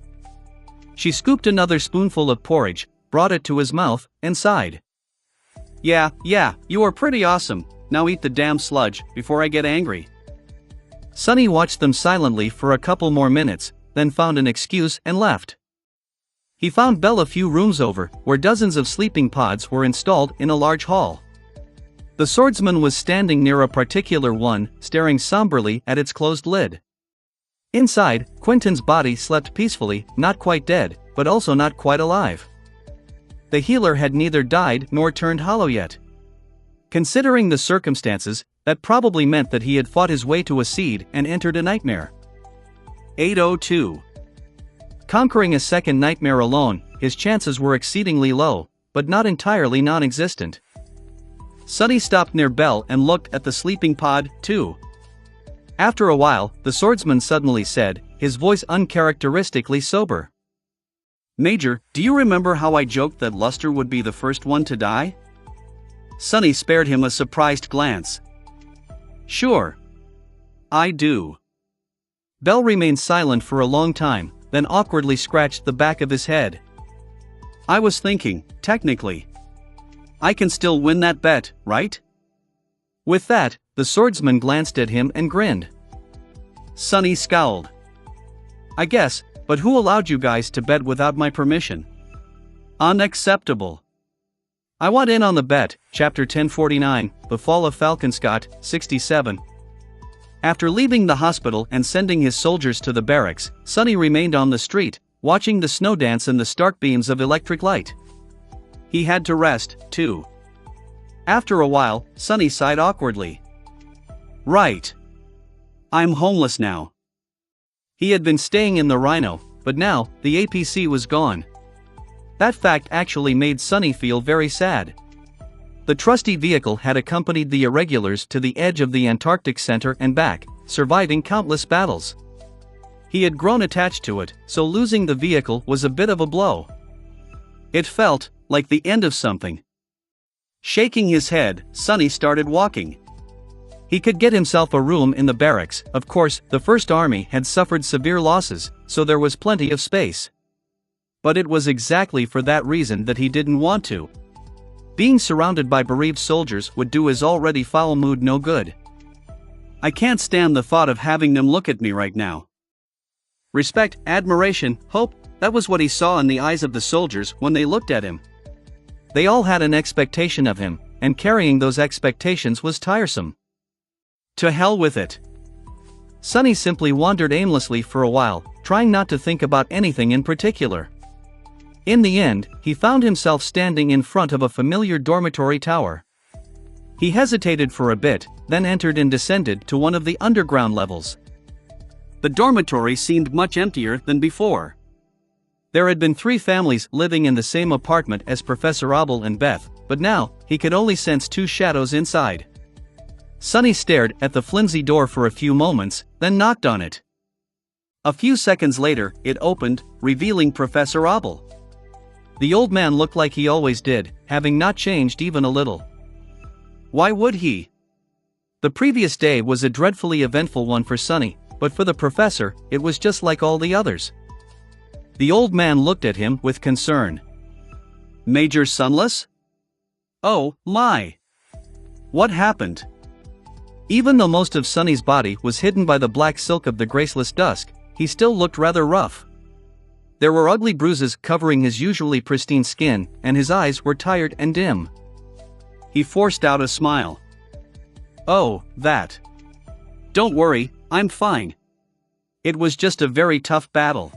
She scooped another spoonful of porridge, brought it to his mouth, and sighed. Yeah, you are pretty awesome, now eat the damn sludge, before I get angry. Sonny watched them silently for a couple more minutes, then found an excuse and left. He found Belle a few rooms over, where dozens of sleeping pods were installed in a large hall. The swordsman was standing near a particular one, staring somberly at its closed lid. Inside, Quentin's body slept peacefully, not quite dead, but also not quite alive. The healer had neither died nor turned hollow yet. Considering the circumstances, that probably meant that he had fought his way to a seed and entered a nightmare. 802. Conquering a second nightmare alone, his chances were exceedingly low, but not entirely non-existent. Sonny stopped near Belle and looked at the sleeping pod, too. After a while, the swordsman suddenly said, his voice uncharacteristically sober. Major, do you remember how I joked that Luster would be the first one to die? Sonny spared him a surprised glance. Sure. I do. Belle remained silent for a long time, then awkwardly scratched the back of his head. I was thinking, technically. I can still win that bet, right? With that, the swordsman glanced at him and grinned. Sonny scowled. I guess, but who allowed you guys to bet without my permission? Unacceptable. I want in on the bet, Chapter 1049, The Fall of Falconscott, 67. After leaving the hospital and sending his soldiers to the barracks, Sonny remained on the street, watching the snow dance in the stark beams of electric light. He had to rest, too. After a while, Sonny sighed awkwardly. Right. I'm homeless now. He had been staying in the Rhino, but now, the APC was gone. That fact actually made Sonny feel very sad. The trusty vehicle had accompanied the irregulars to the edge of the Antarctic Center and back, surviving countless battles. He had grown attached to it, so losing the vehicle was a bit of a blow. It felt like the end of something. Shaking his head, Sonny started walking. He could get himself a room in the barracks. Of course, the First Army had suffered severe losses, so there was plenty of space. But it was exactly for that reason that he didn't want to. Being surrounded by bereaved soldiers would do his already foul mood no good. I can't stand the thought of having them look at me right now. Respect, admiration, hope, that was what he saw in the eyes of the soldiers when they looked at him. They all had an expectation of him, and carrying those expectations was tiresome. To hell with it. Sonny simply wandered aimlessly for a while, trying not to think about anything in particular. In the end, he found himself standing in front of a familiar dormitory tower. He hesitated for a bit, then entered and descended to one of the underground levels. The dormitory seemed much emptier than before. There had been 3 families living in the same apartment as Professor Abel and Beth, but now, he could only sense 2 shadows inside. Sonny stared at the flimsy door for a few moments, then knocked on it. A few seconds later, it opened, revealing Professor Abel. The old man looked like he always did, having not changed even a little. Why would he? The previous day was a dreadfully eventful one for Sonny, but for the professor, it was just like all the others. The old man looked at him with concern. Major Sunless? Oh, my. What happened? Even though most of Sonny's body was hidden by the black silk of the graceless dusk, he still looked rather rough. There were ugly bruises covering his usually pristine skin, and his eyes were tired and dim. He forced out a smile. "Oh, that. Don't worry, I'm fine. It was just a very tough battle."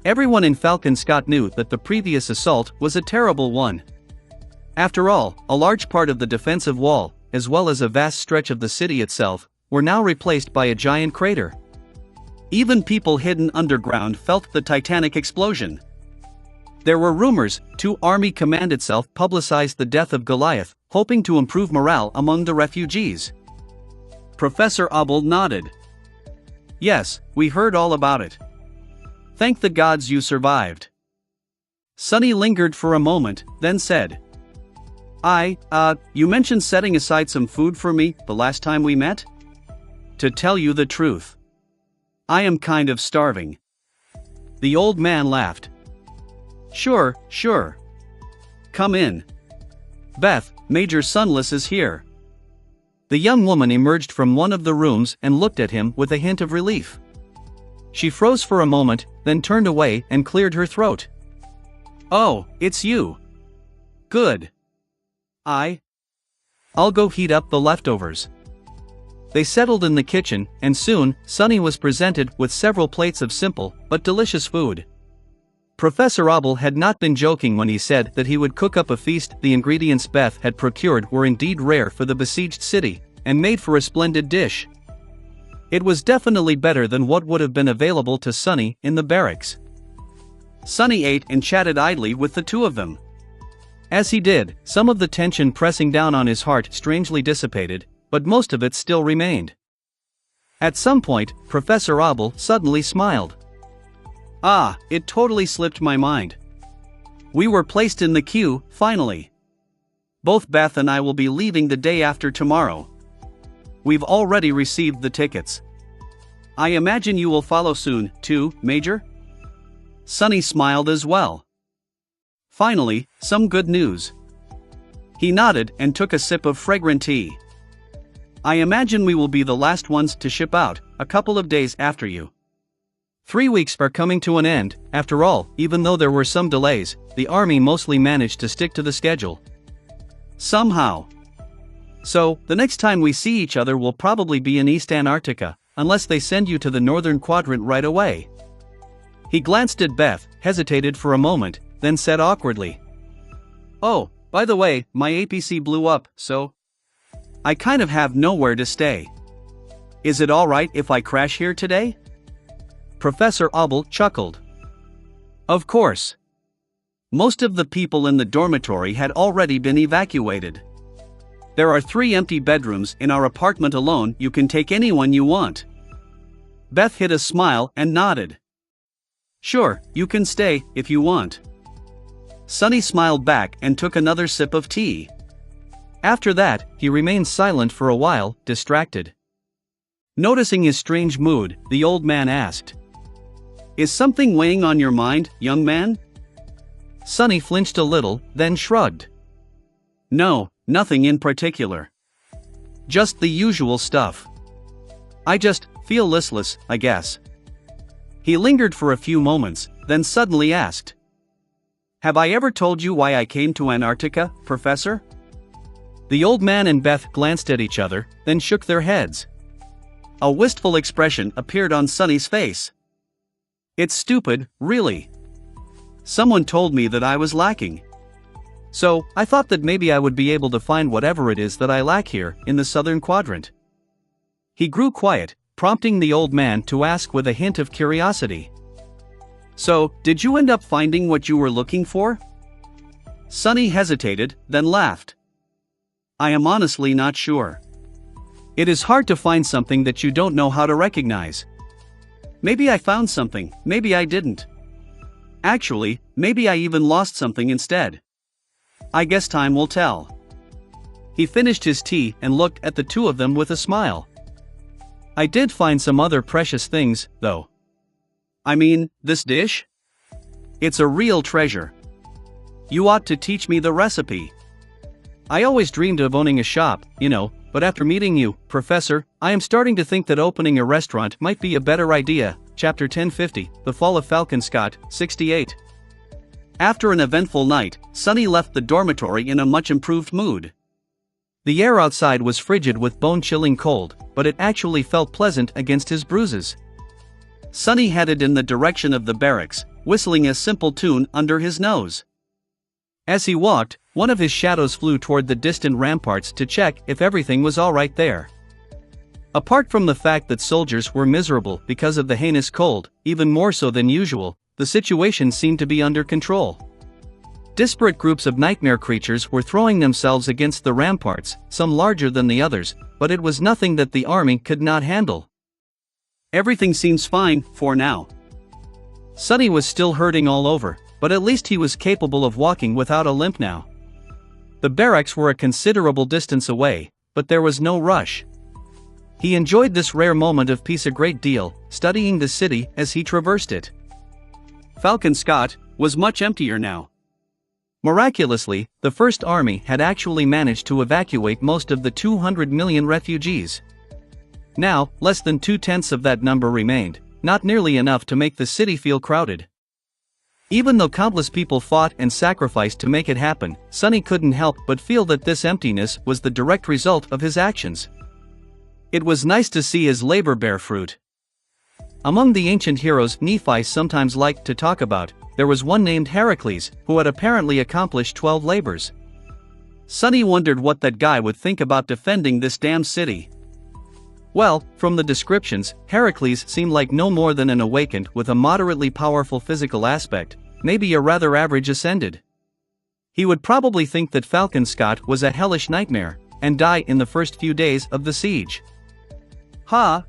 Everyone in Falcon Scott knew that the previous assault was a terrible one. After all, a large part of the defensive wall, as well as a vast stretch of the city itself, were now replaced by a giant crater. Even people hidden underground felt the titanic explosion. There were rumors, too. Army Command itself publicized the death of Goliath, hoping to improve morale among the refugees. Professor Abel nodded. "Yes, we heard all about it. Thank the gods you survived." Sunny lingered for a moment, then said, You mentioned setting aside some food for me the last time we met? To tell you the truth, I am kind of starving." The old man laughed. Sure. Come in. Beth, Major Sunless is here." The young woman emerged from one of the rooms and looked at him with a hint of relief. She froze for a moment, then turned away and cleared her throat. "Oh, it's you. Good. I'll go heat up the leftovers." They settled in the kitchen, and soon, Sunny was presented with several plates of simple but delicious food. Professor Abel had not been joking when he said that he would cook up a feast. The ingredients Beth had procured were indeed rare for the besieged city, and made for a splendid dish. It was definitely better than what would have been available to Sunny in the barracks. Sunny ate and chatted idly with the two of them. As he did, some of the tension pressing down on his heart strangely dissipated, but most of it still remained. At some point, Professor Abel suddenly smiled. It totally slipped my mind. We were placed in the queue, finally. Both Beth and I will be leaving the day after tomorrow. We've already received the tickets. I imagine you will follow soon, too, Major? Sunny smiled as well. Finally, some good news. He nodded and took a sip of fragrant tea. I imagine we will be the last ones to ship out, a couple of days after you. 3 weeks are coming to an end. After all, even though there were some delays, the army mostly managed to stick to the schedule. Somehow. So, the next time we see each other will probably be in East Antarctica, unless they send you to the northern quadrant right away. He glanced at Beth, hesitated for a moment, then said awkwardly, "Oh, by the way, my APC blew up, so I kind of have nowhere to stay. Is it alright if I crash here today?" Professor Abel chuckled. Of course. Most of the people in the dormitory had already been evacuated. There are 3 empty bedrooms in our apartment alone. You can take anyone you want. Beth hid a smile and nodded. Sure, you can stay, if you want. Sunny smiled back and took another sip of tea. After that, he remained silent for a while, distracted. Noticing his strange mood, the old man asked, "Is something weighing on your mind, young man?" Sunny flinched a little, then shrugged. "No, nothing in particular. Just the usual stuff. I just feel listless, I guess." He lingered for a few moments, then suddenly asked, "Have I ever told you why I came to Antarctica, Professor?" The old man and Beth glanced at each other, then shook their heads. A wistful expression appeared on Sunny's face. "It's stupid, really. Someone told me that I was lacking. So, I thought that maybe I would be able to find whatever it is that I lack here, in the southern quadrant." He grew quiet, prompting the old man to ask with a hint of curiosity. "So, did you end up finding what you were looking for?" Sunny hesitated, then laughed. "I am honestly not sure. It is hard to find something that you don't know how to recognize. Maybe I found something, maybe I didn't. Actually, maybe I even lost something instead. I guess time will tell." He finished his tea and looked at the two of them with a smile. "I did find some other precious things, though. I mean, this dish? It's a real treasure. You ought to teach me the recipe. I always dreamed of owning a shop, but after meeting you, Professor, I am starting to think that opening a restaurant might be a better idea. Chapter 1050, The Fall of Falcon Scott, 68. After an eventful night, Sonny left the dormitory in a much improved mood. The air outside was frigid with bone-chilling cold, but it actually felt pleasant against his bruises. Sonny headed in the direction of the barracks, whistling a simple tune under his nose. As he walked, one of his shadows flew toward the distant ramparts to check if everything was all right there. Apart from the fact that soldiers were miserable because of the heinous cold, even more so than usual, the situation seemed to be under control. Disparate groups of nightmare creatures were throwing themselves against the ramparts, some larger than the others, but it was nothing that the army could not handle. Everything seems fine, for now. Sonny was still hurting all over, but at least he was capable of walking without a limp now. The barracks were a considerable distance away, but there was no rush. He enjoyed this rare moment of peace a great deal, studying the city as he traversed it. Falcon Scott was much emptier now. Miraculously, the First Army had actually managed to evacuate most of the 200 million refugees. Now, less than 2/10 of that number remained, not nearly enough to make the city feel crowded. Even though countless people fought and sacrificed to make it happen, Sonny couldn't help but feel that this emptiness was the direct result of his actions. It was nice to see his labor bear fruit. Among the ancient heroes Nephi sometimes liked to talk about, there was one named Heracles, who had apparently accomplished 12 labors. Sonny wondered what that guy would think about defending this damn city. Well, from the descriptions, Heracles seemed like no more than an awakened with a moderately powerful physical aspect, maybe a rather average ascended. He would probably think that Falcon Scott was a hellish nightmare, and die in the first few days of the siege. Ha!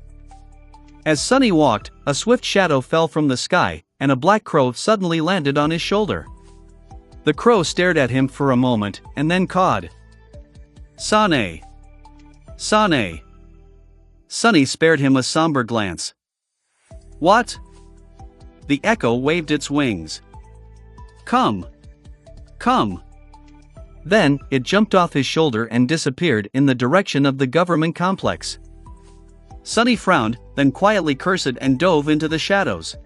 As Sonny walked, a swift shadow fell from the sky, and a black crow suddenly landed on his shoulder. The crow stared at him for a moment, and then cawed. "Sane! Sane!" Sonny spared him a somber glance. "What?" The echo waved its wings. "Come! Come!" Then, it jumped off his shoulder and disappeared in the direction of the government complex. Sonny frowned, then quietly cursed and dove into the shadows.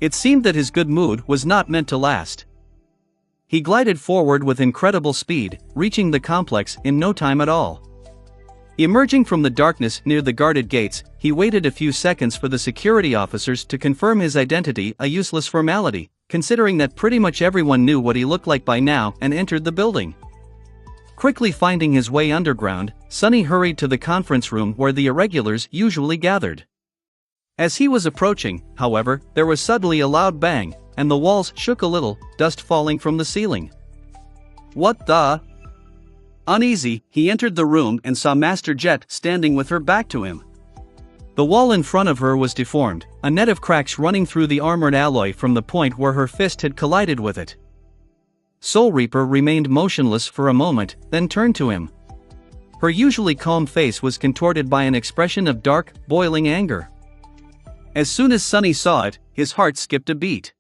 It seemed that his good mood was not meant to last. He glided forward with incredible speed, reaching the complex in no time at all. Emerging from the darkness near the guarded gates, he waited a few seconds for the security officers to confirm his identity, a useless formality, considering that pretty much everyone knew what he looked like by now, and entered the building. Quickly finding his way underground, Sonny hurried to the conference room where the irregulars usually gathered. As he was approaching, however, there was suddenly a loud bang, and the walls shook a little, dust falling from the ceiling. "What the?" Uneasy, he entered the room and saw Master Jet standing with her back to him. The wall in front of her was deformed, a net of cracks running through the armored alloy from the point where her fist had collided with it. Soul Reaper remained motionless for a moment, then turned to him. Her usually calm face was contorted by an expression of dark, boiling anger. As soon as Sonny saw it, his heart skipped a beat.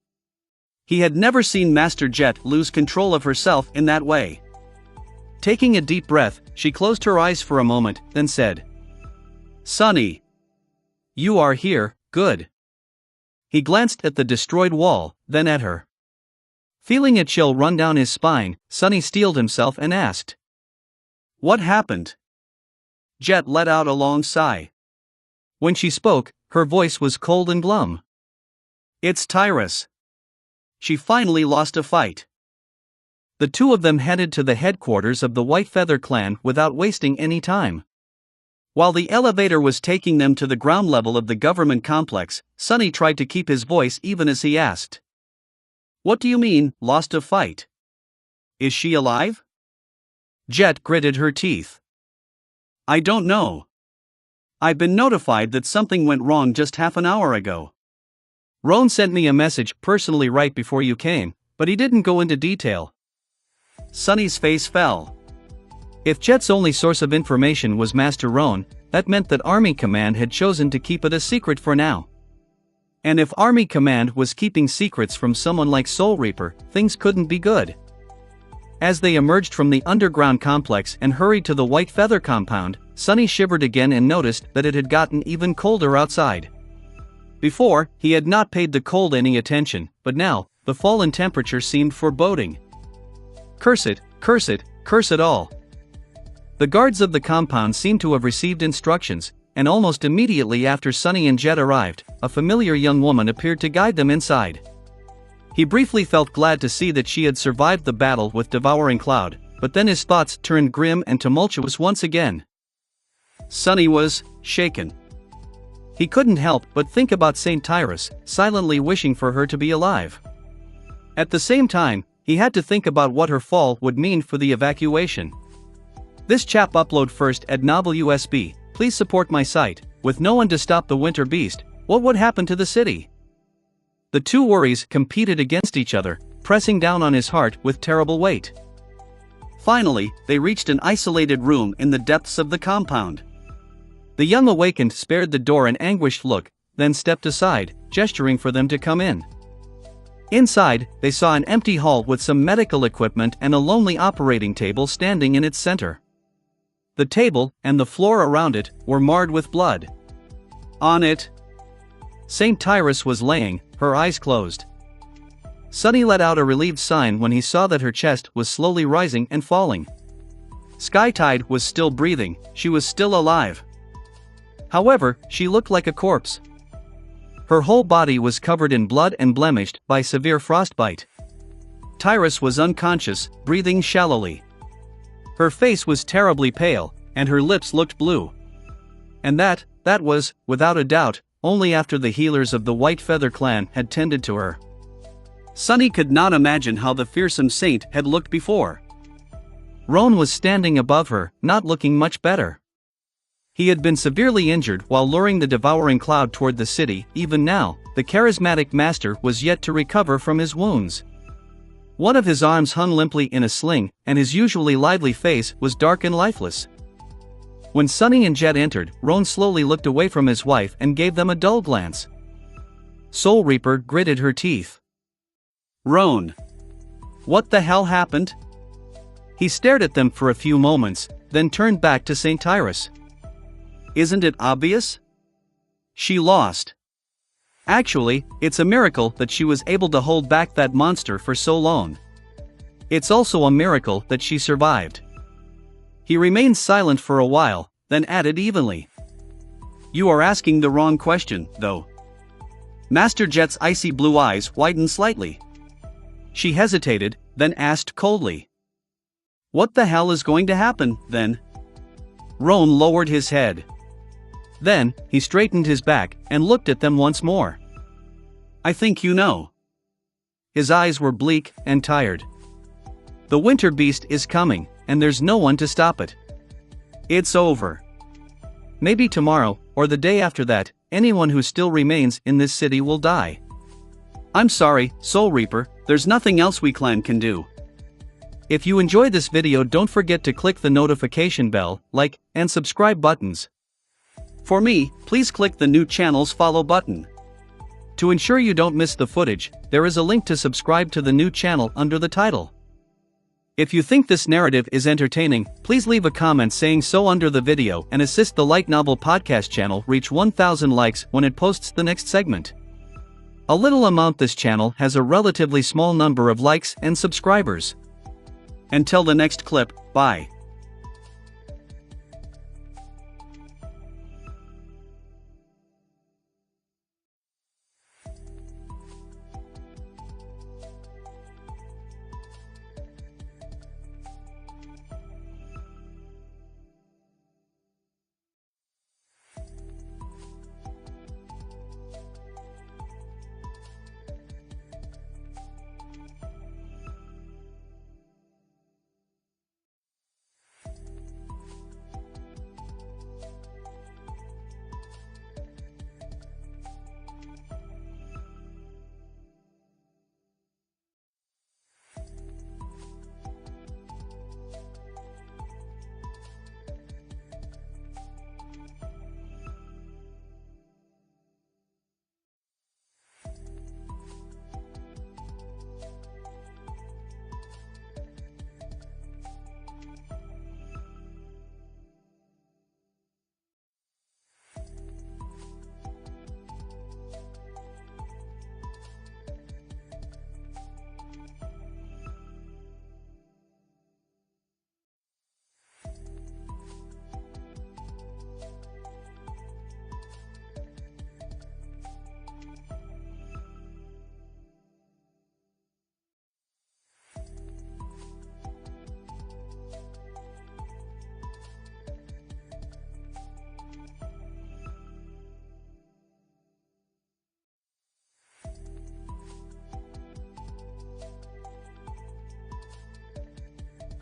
He had never seen Master Jet lose control of herself in that way. Taking a deep breath, she closed her eyes for a moment, then said, "Sonny. You are here, good." He glanced at the destroyed wall, then at her. Feeling a chill run down his spine, Sonny steeled himself and asked, "What happened?" Jet let out a long sigh. When she spoke, her voice was cold and glum. "It's Tyrus. She finally lost a fight." The two of them headed to the headquarters of the White Feather clan without wasting any time. While the elevator was taking them to the ground level of the government complex, Sonny tried to keep his voice even as he asked, "What do you mean, lost a fight? Is she alive?" Jet gritted her teeth. "I don't know. I've been notified that something went wrong just half an hour ago. Roan sent me a message personally right before you came, but he didn't go into detail." Sonny's face fell. If Jet's only source of information was Master Roan, that meant that Army Command had chosen to keep it a secret for now. And if Army Command was keeping secrets from someone like Soul Reaper, things couldn't be good. As they emerged from the underground complex and hurried to the White Feather compound, Sonny shivered again and noticed that it had gotten even colder outside. Before, he had not paid the cold any attention, but now, the fall in temperature seemed foreboding. Curse it, curse it, curse it all. The guards of the compound seemed to have received instructions, and almost immediately after Sunny and Jet arrived, a familiar young woman appeared to guide them inside. He briefly felt glad to see that she had survived the battle with Devouring Cloud, but then his thoughts turned grim and tumultuous once again. Sunny was shaken. He couldn't help but think about Saint Tyrus, silently wishing for her to be alive. At the same time, he had to think about what her fall would mean for the evacuation. This chap upload first at Novel USB, please support my site. With no one to stop the winter beast, what would happen to the city? The two worries competed against each other, pressing down on his heart with terrible weight. Finally, they reached an isolated room in the depths of the compound. The young awakened spared the door an anguished look, then stepped aside, gesturing for them to come in. Inside, they saw an empty hall with some medical equipment and a lonely operating table standing in its center. The table, and the floor around it, were marred with blood. On it, Saint Tyrus was laying, her eyes closed. Sunny let out a relieved sign when he saw that her chest was slowly rising and falling. Skytide was still breathing, she was still alive. However, she looked like a corpse. Her whole body was covered in blood and blemished by severe frostbite. Tyrus was unconscious, breathing shallowly. Her face was terribly pale, and her lips looked blue. And that was, without a doubt, only after the healers of the White Feather clan had tended to her. Sunny could not imagine how the fearsome saint had looked before. Roan was standing above her, not looking much better. He had been severely injured while luring the Devouring Cloud toward the city. Even now, the charismatic master was yet to recover from his wounds. One of his arms hung limply in a sling, and his usually lively face was dark and lifeless. When Sunny and Jet entered, Roan slowly looked away from his wife and gave them a dull glance. Soul Reaper gritted her teeth. Roan. What the hell happened? He stared at them for a few moments, then turned back to Saint Tyrus. Isn't it obvious? She lost. Actually, it's a miracle that she was able to hold back that monster for so long. It's also a miracle that she survived. He remained silent for a while, then added evenly. You are asking the wrong question, though. Master Jet's icy blue eyes widened slightly. She hesitated, then asked coldly. What the hell is going to happen, then? Roan lowered his head. Then, he straightened his back and looked at them once more. I think you know. His eyes were bleak and tired. The winter beast is coming, and there's no one to stop it. It's over. Maybe tomorrow, or the day after that, anyone who still remains in this city will die. I'm sorry, Soul Reaper, there's nothing else we clan can do. If you enjoyed this video, don't forget to click the notification bell, like, and subscribe buttons. For me, please click the new channel's follow button. To ensure you don't miss the footage, there is a link to subscribe to the new channel under the title. If you think this narrative is entertaining, please leave a comment saying so under the video and assist the Light Novel podcast channel reach 1,000 likes when it posts the next segment. A little amount this channel has a relatively small number of likes and subscribers. Until the next clip, bye.